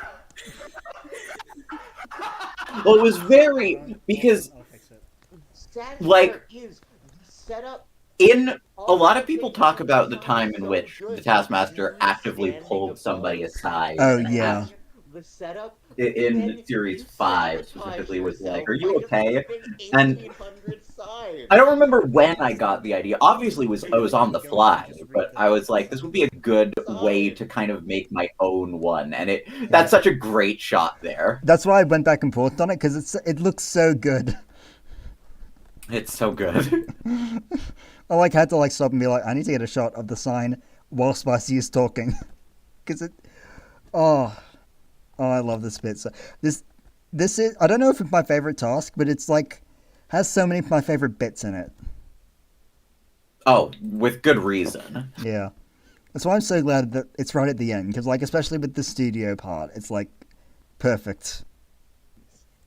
Well, it was very because, like, setup. in a lot of people talk about the time in which the Taskmaster actively pulled somebody aside. Oh yeah. The setup In series 5 specifically was like, "Are you okay?" And 1800 sides. I don't remember when I got the idea. Obviously, I was on the fly, but I was like, "This would be a good way to kind of make my own one," and that's such a great shot there. That's why I went back and forth on it, because it looks so good. It's so good. I had to stop and be like, I need to get a shot of the sign while Spicy is talking, because I love this bit. So this is, I don't know if it's my favorite task, but it's has so many of my favorite bits in it. Oh, with good reason. Yeah. That's why I'm so glad that it's right at the end, because especially with the studio part, it's perfect.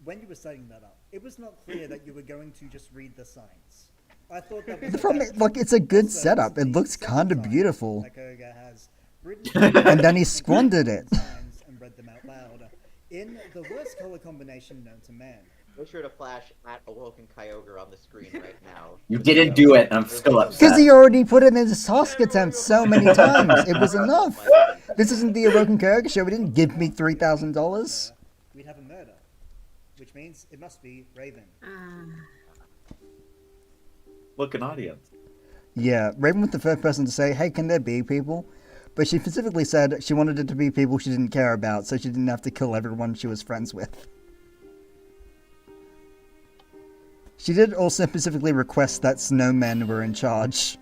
When you were setting that up, it was not clear that you were going to just read the signs. I thought that was The problem is, it's a good setup. It looks kind of beautiful. has written And then he squandered it. signs and read them out loud in the worst color combination known to man. Make sure to flash at Awoken Kyogre on the screen right now. You didn't do it, and I'm still upset. Because he already put it in his task attempt so many times. It was enough. This isn't the Awoken Kyogre show. It didn't give me $3,000. We'd have a murder, which means it must be Raven. Look, an audience. Yeah, Raven was the first person to say, hey, can there be people? But she specifically said she wanted it to be people she didn't care about, so she didn't have to kill everyone she was friends with. She did also specifically request that snowmen were in charge,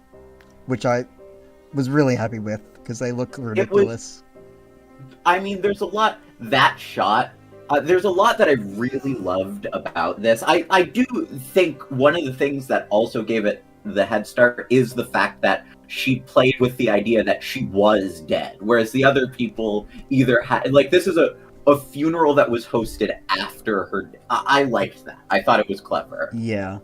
which I was really happy with, because they look ridiculous. I mean, there's a lot, that shot, there's a lot that I really loved about this. I do think one of the things that also gave it the head start is the fact that she played with the idea that she was dead, whereas the other people either had, this is a funeral that was hosted after her. I liked that. I thought it was clever. Yeah.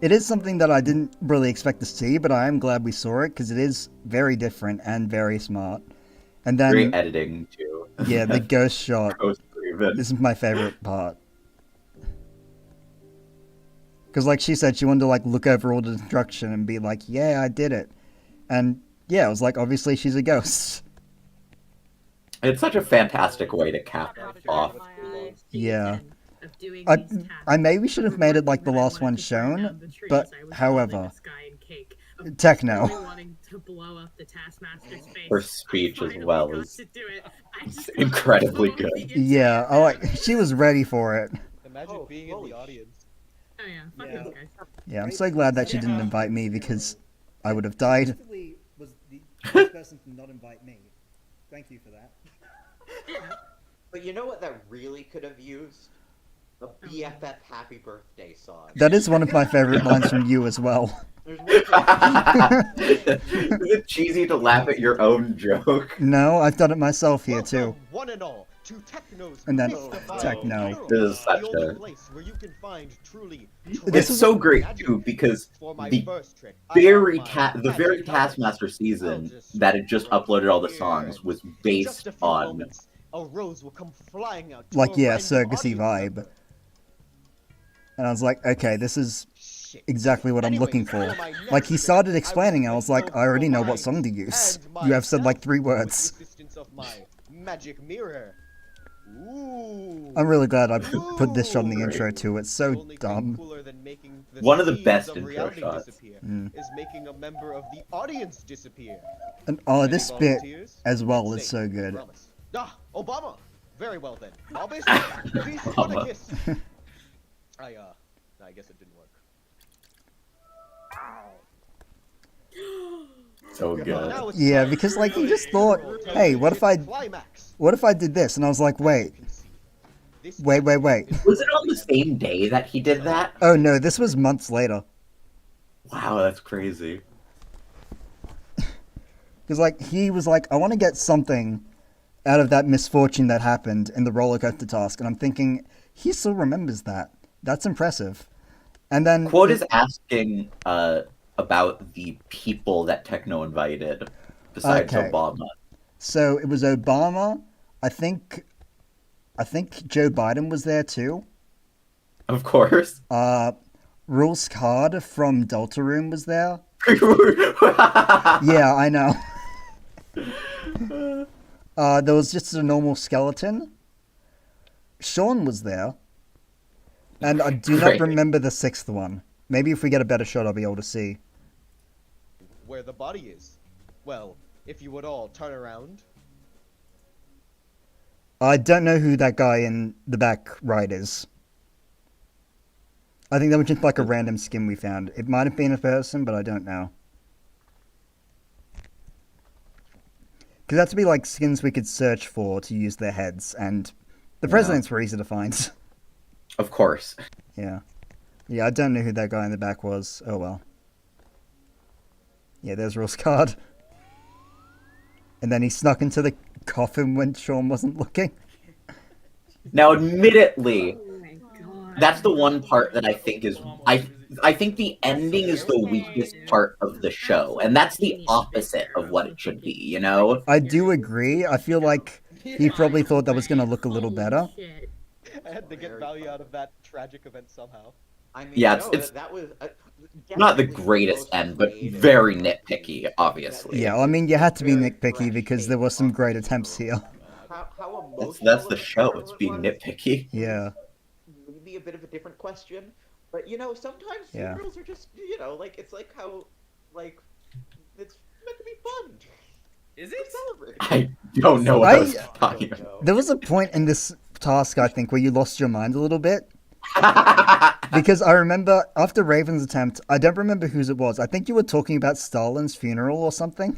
It is something that I didn't really expect to see, but I am glad we saw it, because it is very different and very smart. And then Great editing, too. Yeah, the ghost shot. Ghost This is my favorite part. Because she said, she wanted to look over all the destruction and be like, yeah, I did it. And yeah, it was obviously she's a ghost. It's such a fantastic way to cap it off. Yeah. I maybe should have made it the last one shown, but however, techno. Her speech as well is incredibly good. Yeah, she was ready for it. Imagine being in the audience. Oh yeah, fuck those guys. Yeah, I'm so glad that she didn't invite me, because I would have died. Specifically was the first person to not invite me. Thank you for that. But you know what that really could have used? A BFF Happy Birthday song. That is one of my favorite lines from you as well. Is it cheesy to laugh at your own joke? No, I've done it myself here too. One and all to Techno's And then Mystified techno. This is such the only a... place where you can find truly It's so great too, because the very Taskmaster season that had just uploaded all the songs was based on a rose will come flying out. Yeah, circusy vibe. And I was like, okay, this is exactly what I'm looking for. He started explaining, I was like, I already know what song to use. You have said 3 words. Magic mirror. Ooh. I'm really glad I put this shot in the intro too. It's so dumb. One of the best intro shots. Is making a member of the audience disappear. And this bit as well is so good. Obama. Very well then. Obviously, peace on a kiss. I guess it didn't work. So good. Yeah, because you just thought, hey, what if I did this? And I was like, wait. Was it on the same day that he did that? Oh no, this was months later. Wow, that's crazy. Because he was like, I want to get something out of that misfortune that happened in the roller coaster task, and I'm thinking, he still remembers that. That's impressive. And then Quote is asking about the people that Techno invited besides Okay. Obama. So it was Obama. I think Joe Biden was there too. Of course. Rules Card from Deltarune was there. Yeah, I know. There was just a normal skeleton. Sean was there. And I do not Great. remember the sixth one. Maybe if we get a better shot, I'll be able to see. Where the body is. Well, if you would all turn around. I don't know who that guy in the back right is. I think that was just like a random skin we found. It might have been a person, but I don't know. Because that's to be like skins we could search for to use their heads, and the presidents were easy to find. Of course. Yeah. Yeah, I don't know who that guy in the back was. Oh well. Yeah, there's Rules Card. And then he snuck into the coffin when Sean wasn't looking. Now, admittedly, that's the one part that I think is I think the ending is the weakest part of the show, and that's the opposite of what it should be, you know? I do agree. I feel like he probably thought that was going to look a little better. I had to get value out of that tragic event somehow. I mean, Yeah, no, it's that was not the greatest end, but very nitpicky, obviously. Yeah, I mean, you had to be nitpicky because there were some great attempts here. how That's the show, it's being nitpicky. Yeah. maybe a bit of a different question, but you know, sometimes Yeah. funerals are just, you know, like it's like how, like, it's meant to be fun. Is it? Celebrate. I don't know what I was talking about. There was a point in this task, I think, where you lost your mind a little bit. Because I remember after Raven's attempt, I don't remember whose it was. I think you were talking about Stalin's funeral or something.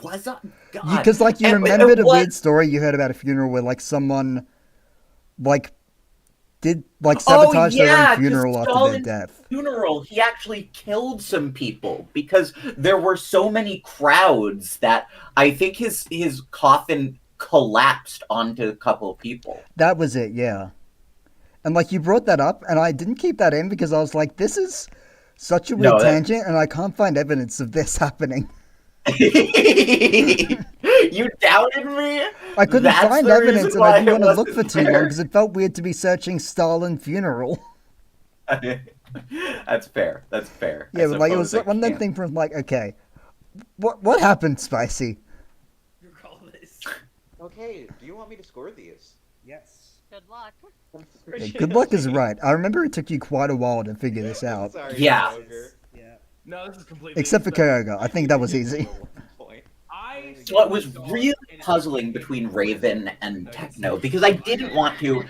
Was that? Because like you remembered a weird story you heard about a funeral where like someone like did like sabotage their own funeral after their Stalin's death. Funeral, he actually killed some people because there were so many crowds that I think his coffin collapsed onto a couple of people. That was it, yeah. And like you brought that up, and I didn't keep that in because I was like, this is such a weird tangent, and I can't find evidence of this happening. You doubted me? I couldn't That's find the evidence, reason and I why didn't it want to look for wasn't too long there. because it felt weird to be searching Stalin funeral. That's fair. That's fair. Yeah, I but like it was suppose one of them can. things from like, okay, what happened, Spicy? Okay, do you want me to score these? Yes. Good luck. Yeah, good luck is right. I remember it took you quite a while to figure this out. Sorry, Yeah. Yeah. No, this is completely. Except for Kyoga. I think that was easy. So it was really puzzling between Raven and Techno because I didn't want to,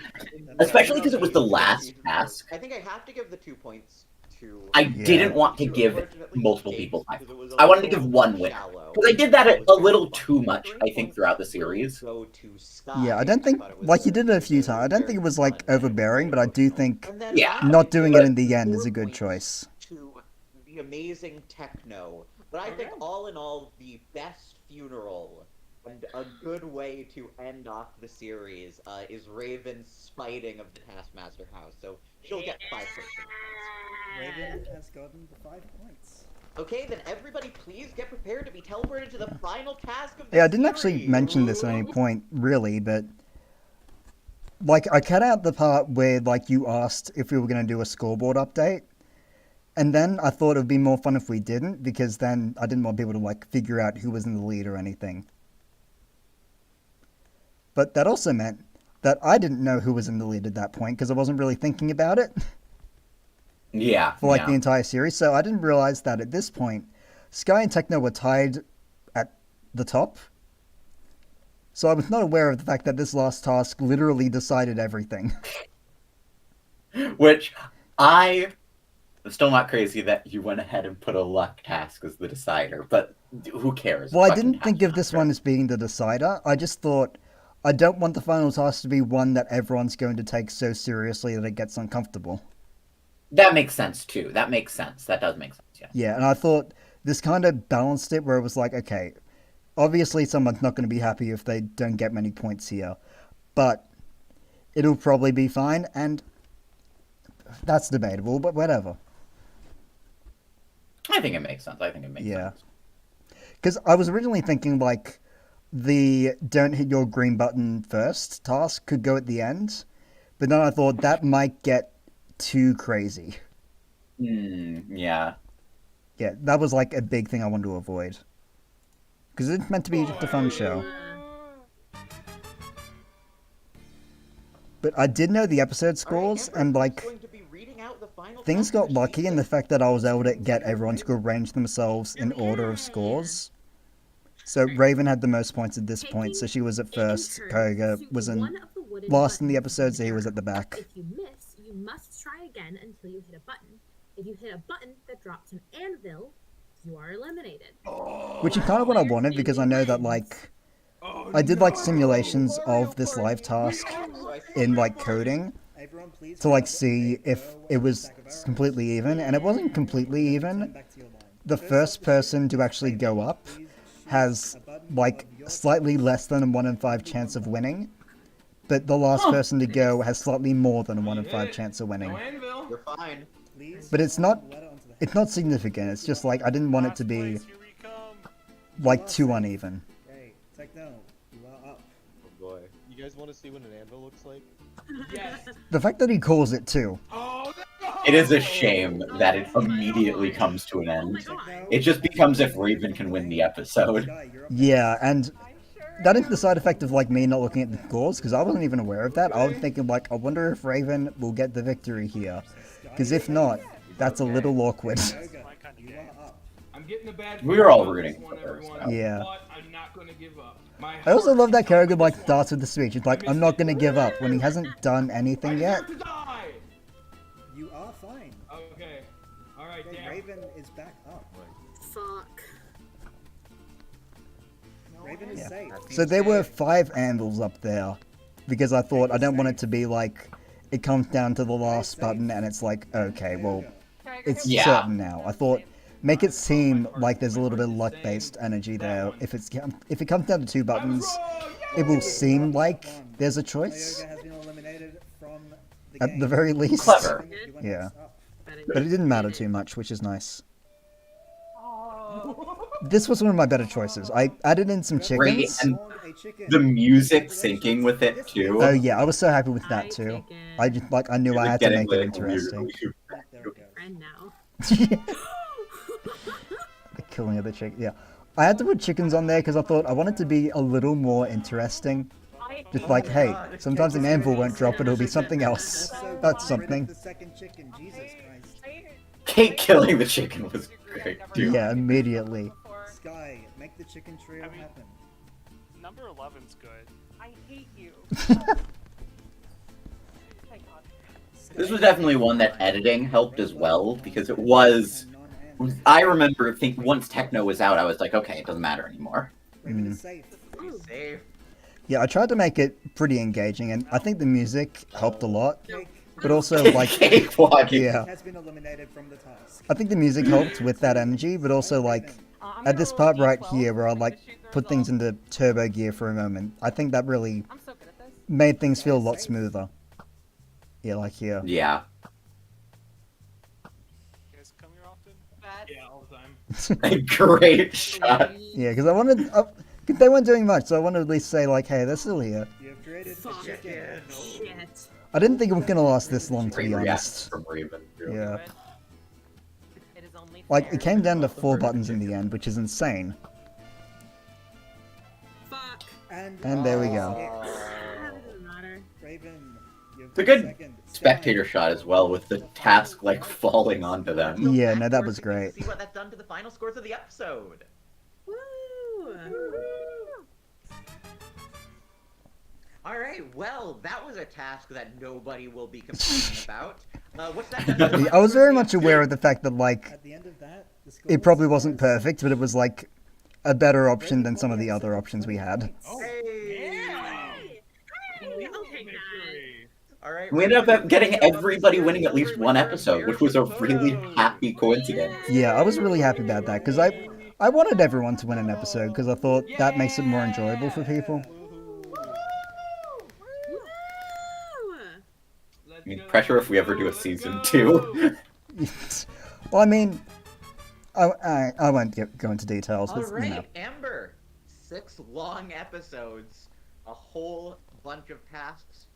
especially because it was the last task. I think I have to give the 2 points to. I didn't want to give multiple people time. I wanted to give one winner. Because I did that a little too much, I think, throughout the series. Yeah, I don't think like you did it a few times. I don't think it was like overbearing, but I do think Yeah. not doing it in the end is a good choice. To the amazing Techno, but I think all in all, the best funeral and a good way to end off the series is Raven's spiting of the Taskmaster house. So she'll get 5 points. Raven has gotten the 5 points. Okay, then everybody please get prepared to be teleported to the final task of the Yeah, I didn't actually series. mention this at any point, really, but like I cut out the part where like you asked if we were going to do a scoreboard update, and then I thought it would be more fun if we didn't, because then I didn't want people to like figure out who was in the lead or anything. But that also meant that I didn't know who was in the lead at that point because I wasn't really thinking about it. Yeah. For like yeah. the entire series, so I didn't realize that at this point, Sky and Techno were tied at the top. So I was not aware of the fact that this last task literally decided everything. Which I'm still not crazy that you went ahead and put a luck task as the decider, but who cares? Well, I Fucking didn't think of this one as being the decider. I just thought I don't want the final task to be one that everyone's going to take so seriously that it gets uncomfortable. That makes sense too. That makes sense. That does make sense. Yeah. Yeah, and I thought this kind of balanced it where it was like, okay, obviously someone's not going to be happy if they don't get many points here, but it'll probably be fine, and that's debatable, but whatever. I think it makes sense. I think it makes Yeah. sense. Because I was originally thinking, like, the don't hit your green button first task could go at the end, but then I thought that might get too crazy. Yeah. Yeah, that was, like, a big thing I wanted to avoid. Because it's meant to be just a fun show. But I did know the episode scores, and, like, things got lucky in the fact that I was able to get everyone to arrange themselves in order of scores. So Raven had the most points at this point, so she was at first. Koga was in last in the episode, so he was at the back. If you miss, you must try again until you hit a button. If you hit a button that drops an anvil, you are eliminated. Which is kind of what I wanted, because I know that, like, I did, like, simulations of this live task in, like, coding to, like, see if it was completely even, and it wasn't completely even. The first person to actually go up has, like, slightly less than a 1 in 5 chance of winning, but the last person to go has slightly more than a 1 in 5 chance of winning. You're fine. But it's not significant, it's just, like, I didn't want it to be, like, too uneven. Okay, Techno, you are up. Oh boy. You guys want to see what an anvil looks like? Yes. The fact that he calls it too. It is a shame that it immediately comes to an end. It just becomes if Raven can win the episode. Yeah, and that is the side effect of, like, me not looking at the scores, because I wasn't even aware of that. I was thinking, like, I wonder if Raven will get the victory here. Because if not, that's a little awkward. I'm getting a bad We were all feeling rooting about this for her, one, so. everyone, Yeah. but I'm not gonna give up. My I also heart love that is character, like, starts with the speech. It's like, I'm not gonna give up, when he hasn't done anything yet. to die. You are fine. Okay. All right, Okay, damn. Raven is back up. Fuck. Raven is Yeah. safe. So there were 5 anvils up there, because I thought I don't want it to be like, it comes down to the last button and it's like, okay, well, it's Yeah. certain now. I thought, make it seem like there's a little bit of luck-based energy there. If it comes down to 2 buttons, it will seem like there's a choice, Tyoga has been eliminated from the at game. the very least. Clever. Yeah. But it didn't matter too much, which is nice. This was one of my better choices. I added in some Great, chickens. and the music syncing with it too. Oh yeah, I was so happy with that too. I just, like, I knew I had to make it interesting. And now. The killing of the chicken. Yeah, I had to put chickens on there because I thought I wanted to be a little more interesting. Just like, hey, sometimes an anvil won't drop, but it'll be something else. That's something. The second chicken, Jesus Christ. Kate killing the chicken was great too. Yeah, immediately. Sky, make the chicken trio happen. Number 11's good. I hate you. My God. This was definitely one that editing helped as well, because it was. I remember thinking once Techno was out, I was like, okay, it doesn't matter anymore. Raven is safe. Safe. Yeah, I tried to make it pretty engaging, and I think the music helped a lot. But also, like, Cakewalking. yeah, Has been eliminated from the task. I think the music helped with that energy, but also, like, at this part right here where I, like, put things into turbo gear for a moment, I think that really made things feel a lot smoother. Yeah, like here. Yeah. You guys come here often? Yeah, all the time. Great shot. Yeah, because I wanted. Cause they weren't doing much, so I wanted to at least say, like, hey, they're still here. You have created a chicken. Shit. I didn't think it was gonna last this long, to Great be reaction honest. from Raven. really. Yeah. It is only Like, fair. it came down to 4 buttons in the end, which is insane. Fuck. And there we go. That doesn't matter. Raven, you have It's a good second. spectator shot as well, with the task like falling onto them. Yeah, no, that was great. See what that's done to the final scores of the episode. Woo. All right, well, that was a task that nobody will be complaining about. What's that done to the I final was scores very of the much aware of the fact that, like, At the end of that, the score it probably wasn't perfect, but it was, like, a better option than some of the other options we had. Hey, I'll take that. All right. We ended up getting everybody winning at least one episode, which was a really happy coincidence. Yeah, I was really happy about that, because I wanted everyone to win an episode, because I thought that makes it more enjoyable for people. Woo. mean, pressure if we ever do a season 2. Well, I mean, I won't go into details. All But, right, you know. Amber. 6 long episodes, a whole bunch of tasks.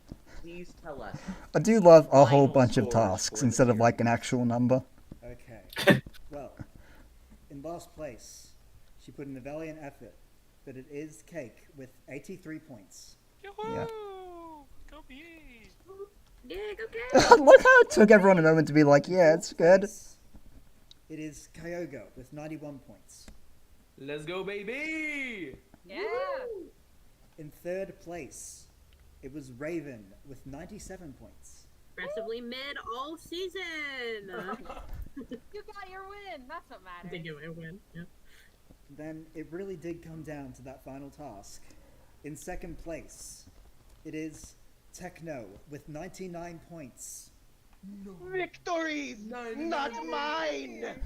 Please tell us. I do love a whole Final bunch of scores tasks for instead the of like an actual number. Okay. Well, in last place, she put in a valiant effort, but it is Cake with 83 points. Yeah. Go me! Yeah, go Look how it took everyone a moment to be like, yeah, it's good. It is Kyogo with 91 points. Let's go, baby! Yeah. In third place, it was Raven with 97 points. Aggressively mid all season. You got your win. That's what matters. Did you win? Yeah. Then it really did come down to that final task. In second place, it is Techno with 99 points. Victories, not mine.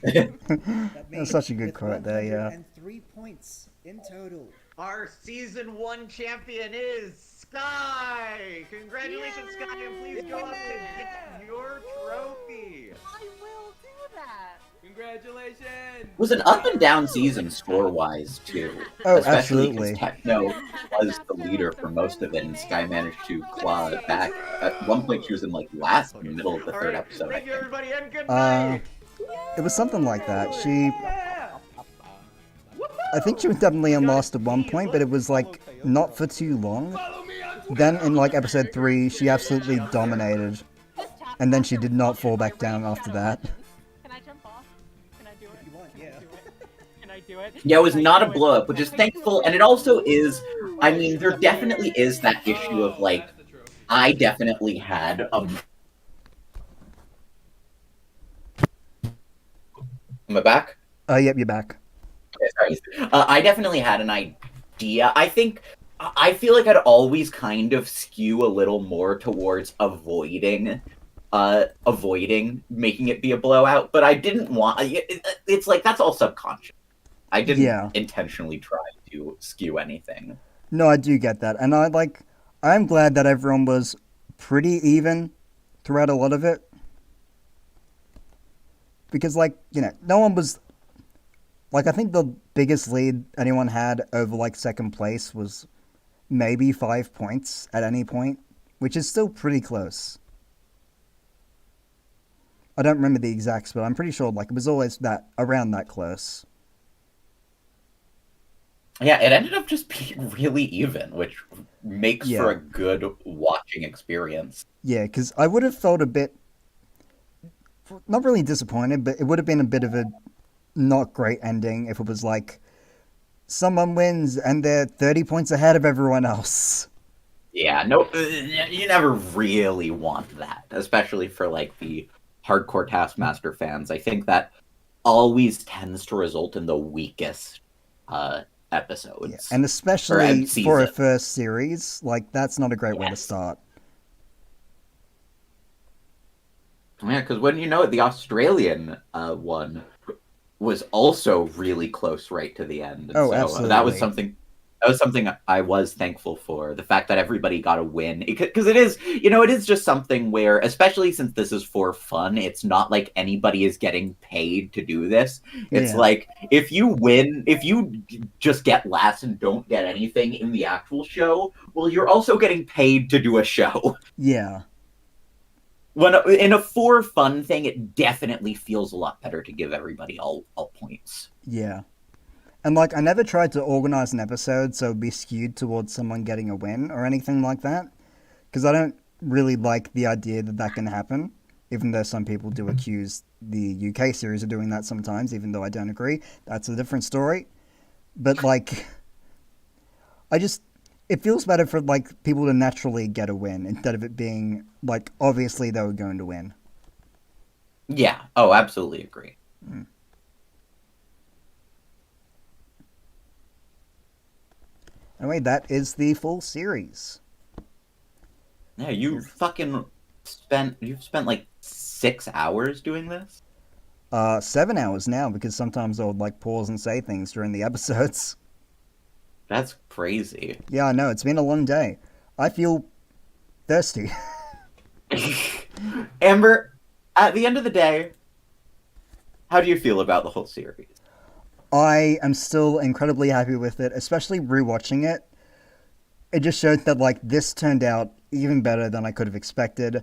That's such a good quote there, yeah. 103 points in total. Our season 1 champion is Sky! Congratulations, Sky, and please go up to get your trophy! I will do that. Congratulations! It was an up and down season score-wise, too. Oh, Especially absolutely. because Techno was the leader for most of it, and Sky managed to claw it back. At one point, she was in, like, last in the middle of the third episode, I Thank you, think. everybody, and good night! It was something like that. I think she was definitely in last at one point, but it was like not for too long. Then in like episode 3, she absolutely dominated, and then she did not fall back down after that. Can I jump off? Can I do it? You want, yeah. Can I do it? Yeah, it was not a blow up, which is thankful, and it also is, I mean, there definitely is that issue of, like, I definitely had a... Am I back? Yep, you're back. Okay, sorry. I definitely had an idea. I feel like I'd always kind of skew a little more towards avoiding making it be a blowout, but I didn't want, it's like, that's all subconscious. I didn't intentionally try to skew anything. No, I do get that, and I'm glad that everyone was pretty even throughout a lot of it. Because, like, you know, no one was... Like, I think the biggest lead anyone had over, like, second place was maybe 5 points at any point, which is still pretty close. I don't remember the exacts, but I'm pretty sure, like, it was always around that close. Yeah, it ended up just being really even, which makes for a good watching experience. Yeah, because I would have felt a bit... Not really disappointed, but it would have been a bit of a not great ending if it was like someone wins and they're 30 points ahead of everyone else. Yeah, no, you never really want that, especially for like the hardcore Taskmaster fans. I think that always tends to result in the weakest episodes. Yeah. And especially for a first series, like that's not a great way to start. Yeah, because when you know it, the Australian one was also really close right to the end. And so absolutely. That was something I was thankful for. The fact that everybody got a win. Because it is, you know, it is just something where, especially since this is for fun, it's not like anybody is getting paid to do this. It's like, if you win, if you just get last and don't get anything in the actual show, well, you're also getting paid to do a show. Yeah. When in a for fun thing, it definitely feels a lot better to give everybody all points. Yeah. And like, I never tried to organize an episode so it'd be skewed towards someone getting a win or anything like that. Because I don't really like the idea that can happen. Even though some people do accuse the UK series of doing that sometimes, even though I don't agree. That's a different story. But like, it feels better for like people to naturally get a win instead of it being like obviously they were going to win. Yeah. Oh, absolutely agree. Anyway, that is the full series. Yeah, you've spent like 6 hours doing this? 7 hours now, because sometimes I would like pause and say things during the episodes. That's crazy. Yeah, I know, it's been a long day. I feel thirsty. Amber, at the end of the day, how do you feel about the whole series? I am still incredibly happy with it, especially rewatching it. It just showed that like this turned out even better than I could have expected.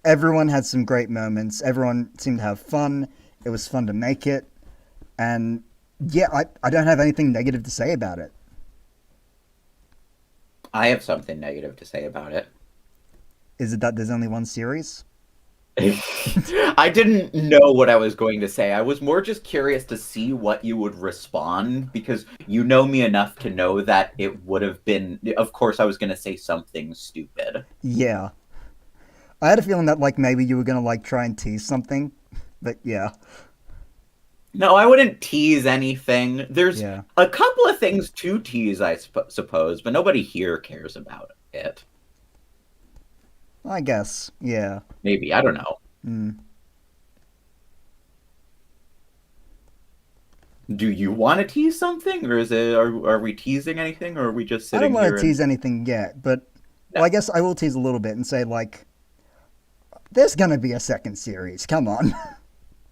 Everyone had some great moments. Everyone seemed to have fun. It was fun to make it. And yeah, I don't have anything negative to say about it. I have something negative to say about it. Is it that there's only one series? I didn't know what I was going to say. I was more just curious to see what you would respond, because you know me enough to know that it would have been... Of course, I was going to say something stupid. Yeah. I had a feeling that like maybe you were going to like try and tease something, but yeah. No, I wouldn't tease anything. There's Yeah. a couple of things to tease, I suppose, but nobody here cares about it. I guess, yeah. Maybe, I don't know. Mm. Do you want to tease something, or are we teasing anything, or are we just I sitting don't want here to tease anything yet, but well, I guess I will tease a little bit and say like, there's gonna be a second series. Come on.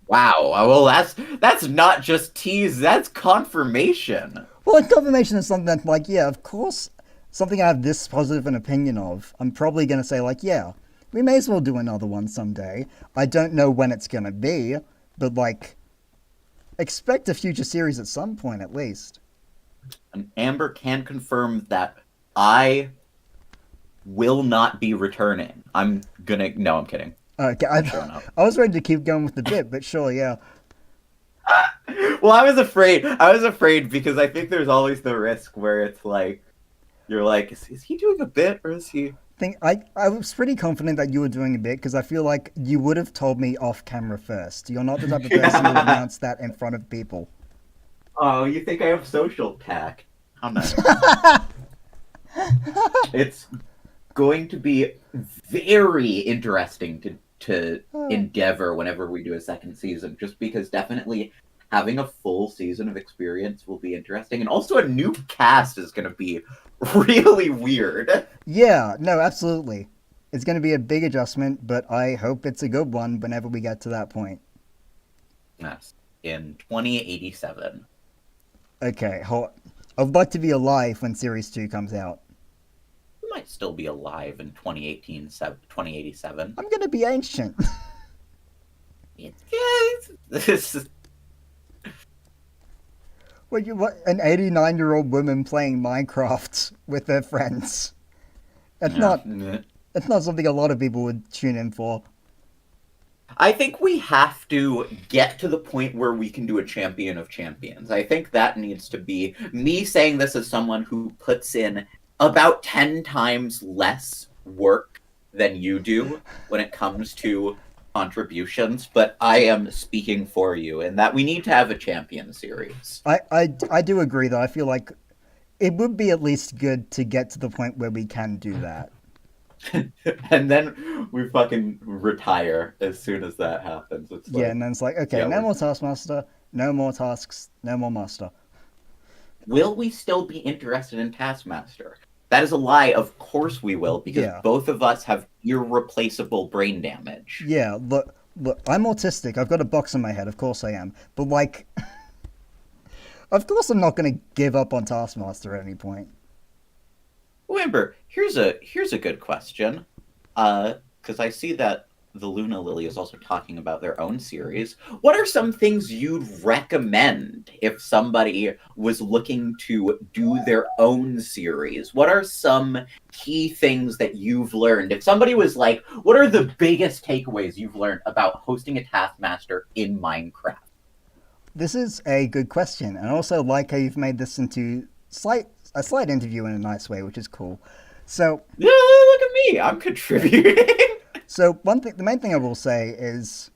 Wow, well that's not just tease, that's confirmation. Well, confirmation is something that like, yeah, of course, something I have this positive an opinion of. I'm probably gonna say like, yeah, we may as well do another one someday. I don't know when it's gonna be, but like, expect a future series at some point at least. And Amber can confirm that I will not be returning. No, I'm kidding. Okay, I'm showing up. I was ready to keep going with the bit, but sure, yeah. Well, I was afraid because I think there's always the risk where it's like, you're like, is he doing a bit, or is he... I was pretty confident that you were doing a bit, because I feel like you would have told me off camera first. You're not the type of person who would announce that in front of people. Oh, you think I have social tact? How nice. It's going to be very interesting to endeavor whenever we do a second season, just because definitely having a full season of experience will be interesting, and also a new cast is going to be really weird. Yeah, no, absolutely. It's going to be a big adjustment, but I hope it's a good one whenever we get to that point. Yes, in 2087. Okay, I'd like to be alive when Series 2 comes out. You might still be alive in 2087. I'm going to be ancient. This is... What, an 89-year-old woman playing Minecraft with her friends. It's not something a lot of people would tune in for. I think we have to get to the point where we can do a champion of champions. I think that needs to be me saying this as someone who puts in about 10 times less work than you do when it comes to contributions, but I am speaking for you in that we need to have a champion series. I do agree, though. I feel like it would be at least good to get to the point where we can do that. And then we fucking retire as soon as that happens. It's like, yeah, and then it's like, okay, no more Taskmaster, no more tasks, no more Master. Will we still be interested in Taskmaster? That is a lie. Of course we will, because both of us have irreplaceable brain damage. Yeah, look, I'm autistic. I've got a box in my head. Of course I am. But, like, of course I'm not going to give up on Taskmaster at any point. Well, Amber, here's a good question. Because I see that the Luna Lily is also talking about their own series. What are some things you'd recommend if somebody was looking to do their own series? What are some key things that you've learned? If somebody was like, what are the biggest takeaways you've learned about hosting a Taskmaster in Minecraft? This is a good question, and I also like how you've made this into a slight interview in a nice way, which is cool. So yeah, look at me, I'm contributing. So the main thing I will say is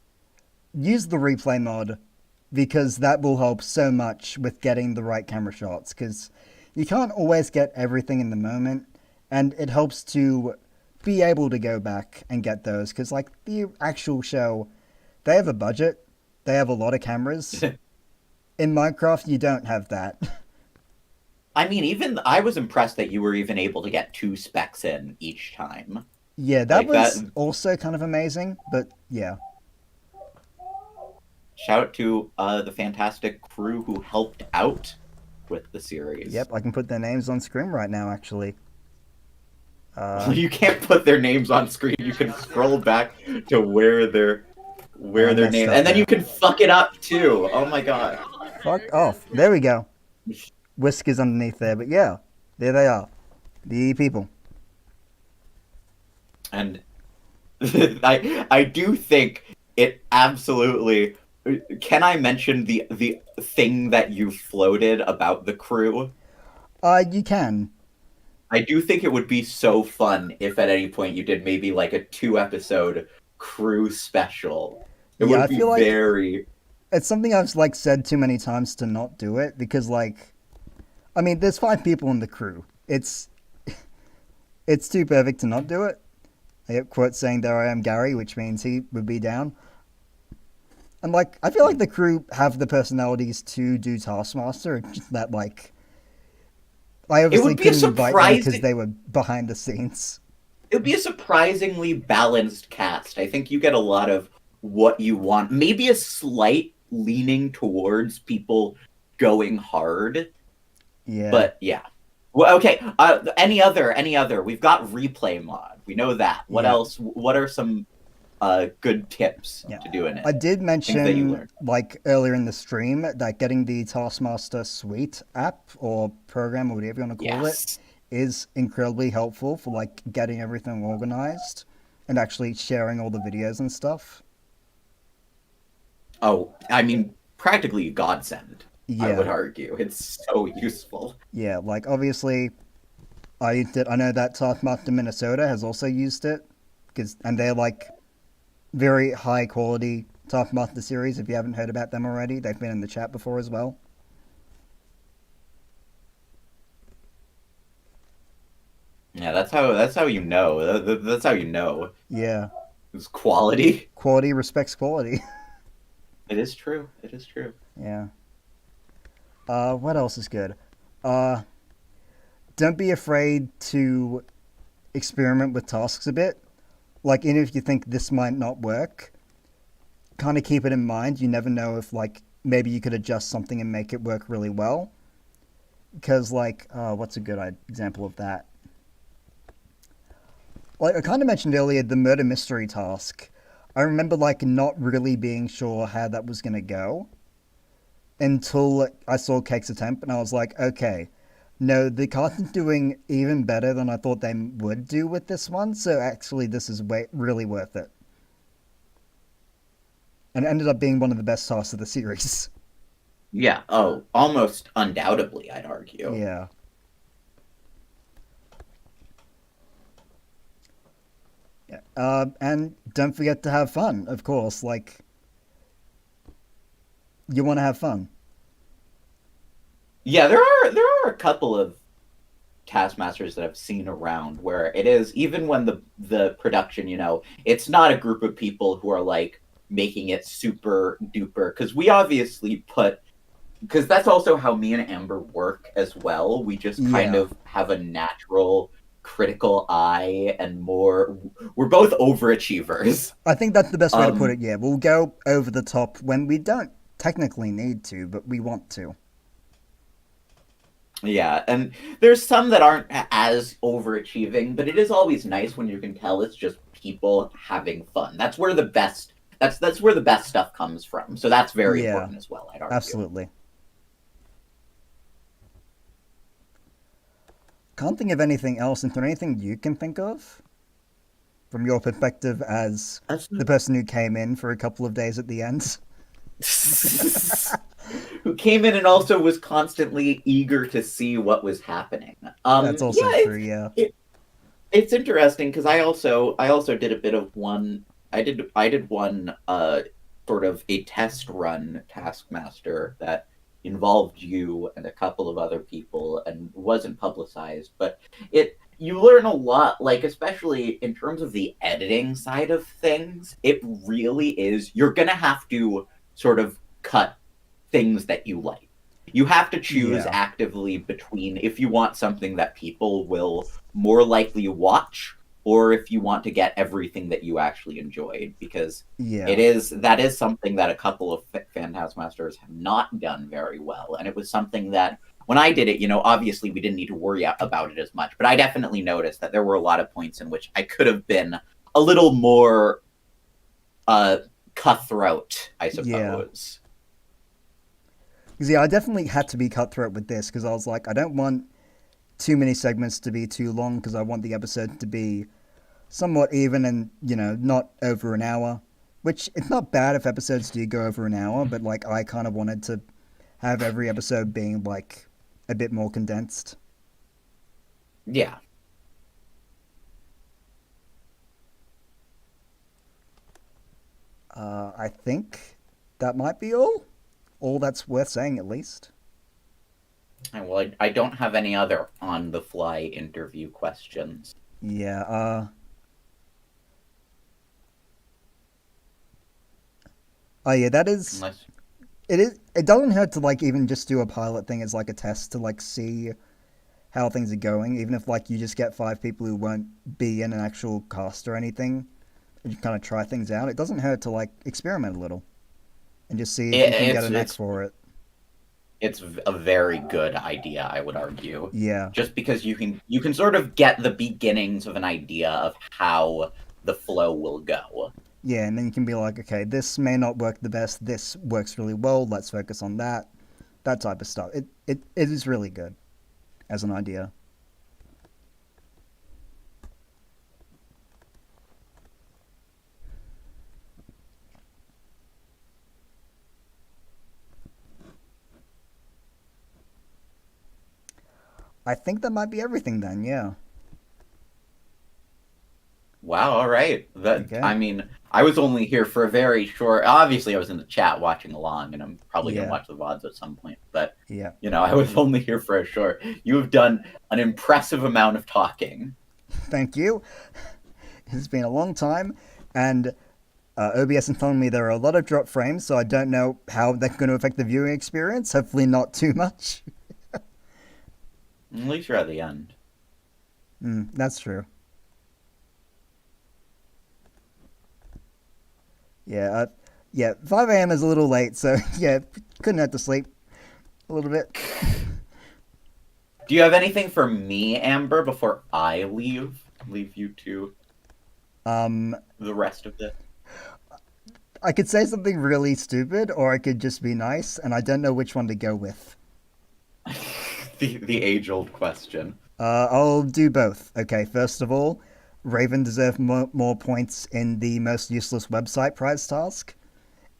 use the replay mod, because that will help so much with getting the right camera shots, because you can't always get everything in the moment, and it helps to be able to go back and get those, because like the actual show, they have a budget, they have a lot of cameras. In Minecraft, you don't have that. I mean, even I was impressed that you were even able to get 2 specs in each time. Yeah, that Like, was that- also kind of amazing, but yeah. Shout out to the fantastic crew who helped out with the series. Yep, I can put their names on screen right now, actually. You can't put their names on screen. You can scroll back to where their messed name, up and then there. you can fuck it up too. Oh my god. Fuck off. There we go. Whiskers underneath there, but yeah, there they are. The people. And I do think it absolutely. Can I mention the thing that you floated about the crew? You can. I do think it would be so fun if at any point you did maybe like a 2-episode crew special. It Yeah, would I be feel like- very. It's something I've like said too many times to not do it because like, I mean, there's 5 people in the crew. It's too perfect to not do it. Yep, quote saying there I am Gary, which means he would be down. And like, I feel like the crew have the personalities to do Taskmaster. It's just that like, I obviously would be a couldn't invite them because surprising- they were behind the scenes. It would be a surprisingly balanced cast. I think you get a lot of what you want. Maybe a slight leaning towards people going hard. Yeah. But yeah. Well, okay. Any other? We've got replay mod. We know that. What Yeah. else? What are some good tips to do in it? I did Things that you mention, learned. like, earlier in the stream that getting the Taskmaster Suite app or program or whatever you want to call it is incredibly helpful for, like, getting everything organized and actually sharing all the videos and stuff. Oh, I mean, practically a godsend. I Yeah. would argue it's so useful. Yeah, like, obviously, I know that Taskmaster Minnesota has also used it, and they're, like, very high quality Taskmaster series. If you haven't heard about them already, they've been in the chat before as well. Yeah, that's how you know. That's how you know. Yeah. It's quality. Quality respects quality. It is true. It is true. Yeah. What else is good? Don't be afraid to experiment with tasks a bit. Like, even if you think this might not work, kind of keep it in mind. You never know if, like, maybe you could adjust something and make it work really well. Because, like, what's a good example of that? Like, I kind of mentioned earlier the murder mystery task. I remember, like, not really being sure how that was going to go until I saw Cake's attempt, and I was like, okay, no, the cartoon's doing even better than I thought they would do with this one, so actually this is really worth it. And it ended up being one of the best tasks of the series. Yeah. Oh, almost undoubtedly, I'd argue. Yeah. Yeah. And don't forget to have fun, of course. Like, you want to have fun. Yeah, there are a couple of Taskmasters that I've seen around where it is, even when the production, it's not a group of people who are like making it super duper, because we obviously because that's also how me and Amber work as well. We just kind Yeah. of have a natural critical eye and we're both overachievers. I think that's the best way to put it, yeah. We'll go over the top when we don't technically need to, but we want to. Yeah, and there's some that aren't as overachieving, but it is always nice when you can tell it's just people having fun. That's where the best that's where the best stuff comes from. So that's very Yeah, important as well, I'd argue. absolutely. Can't think of anything else. Is there anything you can think of? From your perspective as the person who came in for a couple of days at the end? Who came in and also was constantly eager to see what was happening. That's also yeah, true, yeah. It's interesting because I also did a bit of one. I did one sort of a test run Taskmaster that involved you and a couple of other people and wasn't publicized, but you learn a lot, like especially in terms of the editing side of things. It really is. You're gonna have to sort of cut things that you like. You have to choose actively between if you want something that people will more likely watch or if you want to get everything that you actually enjoyed, because Yeah. that is something that a couple of Phantasmasters have not done very well, and it was something that when I did it, obviously we didn't need to worry about it as much, but I definitely noticed that there were a lot of points in which I could have been a little more cutthroat, I suppose. Because I definitely had to be cutthroat with this, because I was like, I don't want too many segments to be too long, because I want the episode to be somewhat even and, not over an hour. Which, it's not bad if episodes do go over an hour, but, I kind of wanted to have every episode being, a bit more condensed. Yeah. I think that might be all. All that's worth saying, at least. Well, I don't have any other on-the-fly interview questions. Yeah, Oh, yeah, that is... It doesn't hurt to, even just do a pilot thing as, a test to, see how things are going, even if, you just get 5 people who won't be in an actual cast or anything, and you kind of try things out. It doesn't hurt to, experiment a little, and just see if you can get a knack for it. It's a very good idea, I would argue. Yeah. Just because you can sort of get the beginnings of an idea of how the flow will go. Yeah, and then you can be like, okay, this may not work the best, this works really well, let's focus on that. That type of stuff. It is really good as an idea. I think that might be everything then, yeah. Wow, all right. Okay. I mean, I was only here for a very short... Obviously, I was in the chat watching along, and I'm probably going to watch the VODs at some point. But, yeah. I was only here for a short... You have done an impressive amount of talking. Thank you. It's been a long time, and OBS informed me there are a lot of drop frames, so I don't know how that's going to affect the viewing experience. Hopefully not too much. At least you're at the end. That's true. Yeah, 5 a.m. is a little late, so yeah, couldn't have to sleep a little bit. Do you have anything for me, Amber, before I leave you to the rest of this? I could say something really stupid, or I could just be nice, and I don't know which one to go with. The age-old question. I'll do both. Okay, first of all, Raven deserved more points in the most useless website prize task.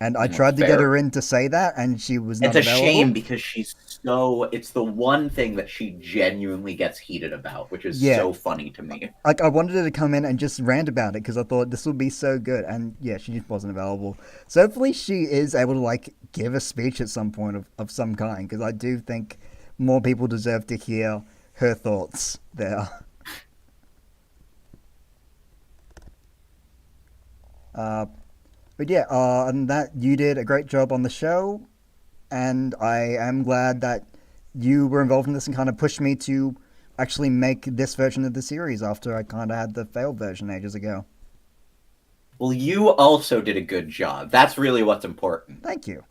And I tried to get her in to say that, and she was not available. It's a shame because it's the one thing that she genuinely gets heated about, which is so funny to me. I wanted her to come in and just rant about it because I thought this would be so good. And yeah, she just wasn't available. So hopefully she is able to give a speech at some point of some kind, because I do think more people deserve to hear her thoughts there. But yeah, and that you did a great job on the show, and I am glad that you were involved in this and kind of pushed me to actually make this version of the series after I kind of had the failed version ages ago. Well, you also did a good job. That's really what's important. Thank you.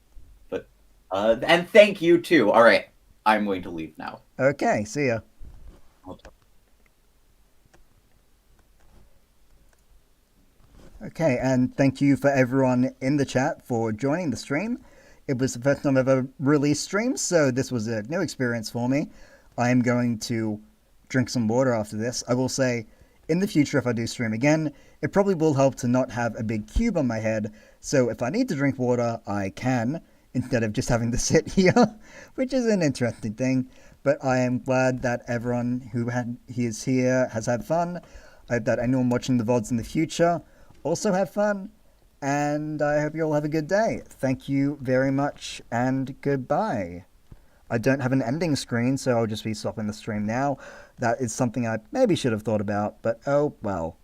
But and thank you too. All right, I'm going to leave now. Okay, see ya. Okay, and thank you for everyone in the chat for joining the stream. It was the first time I've ever released streams, so this was a new experience for me. I am going to drink some water after this. I will say, in the future, if I do stream again, it probably will help to not have a big cube on my head, so if I need to drink water, I can, instead of just having to sit here, which is an interesting thing. But I am glad that everyone who is here has had fun. I hope that anyone watching the VODs in the future also have fun, and I hope you all have a good day. Thank you very much, and goodbye. I don't have an ending screen, so I'll just be stopping the stream now. That is something I maybe should have thought about, but oh well.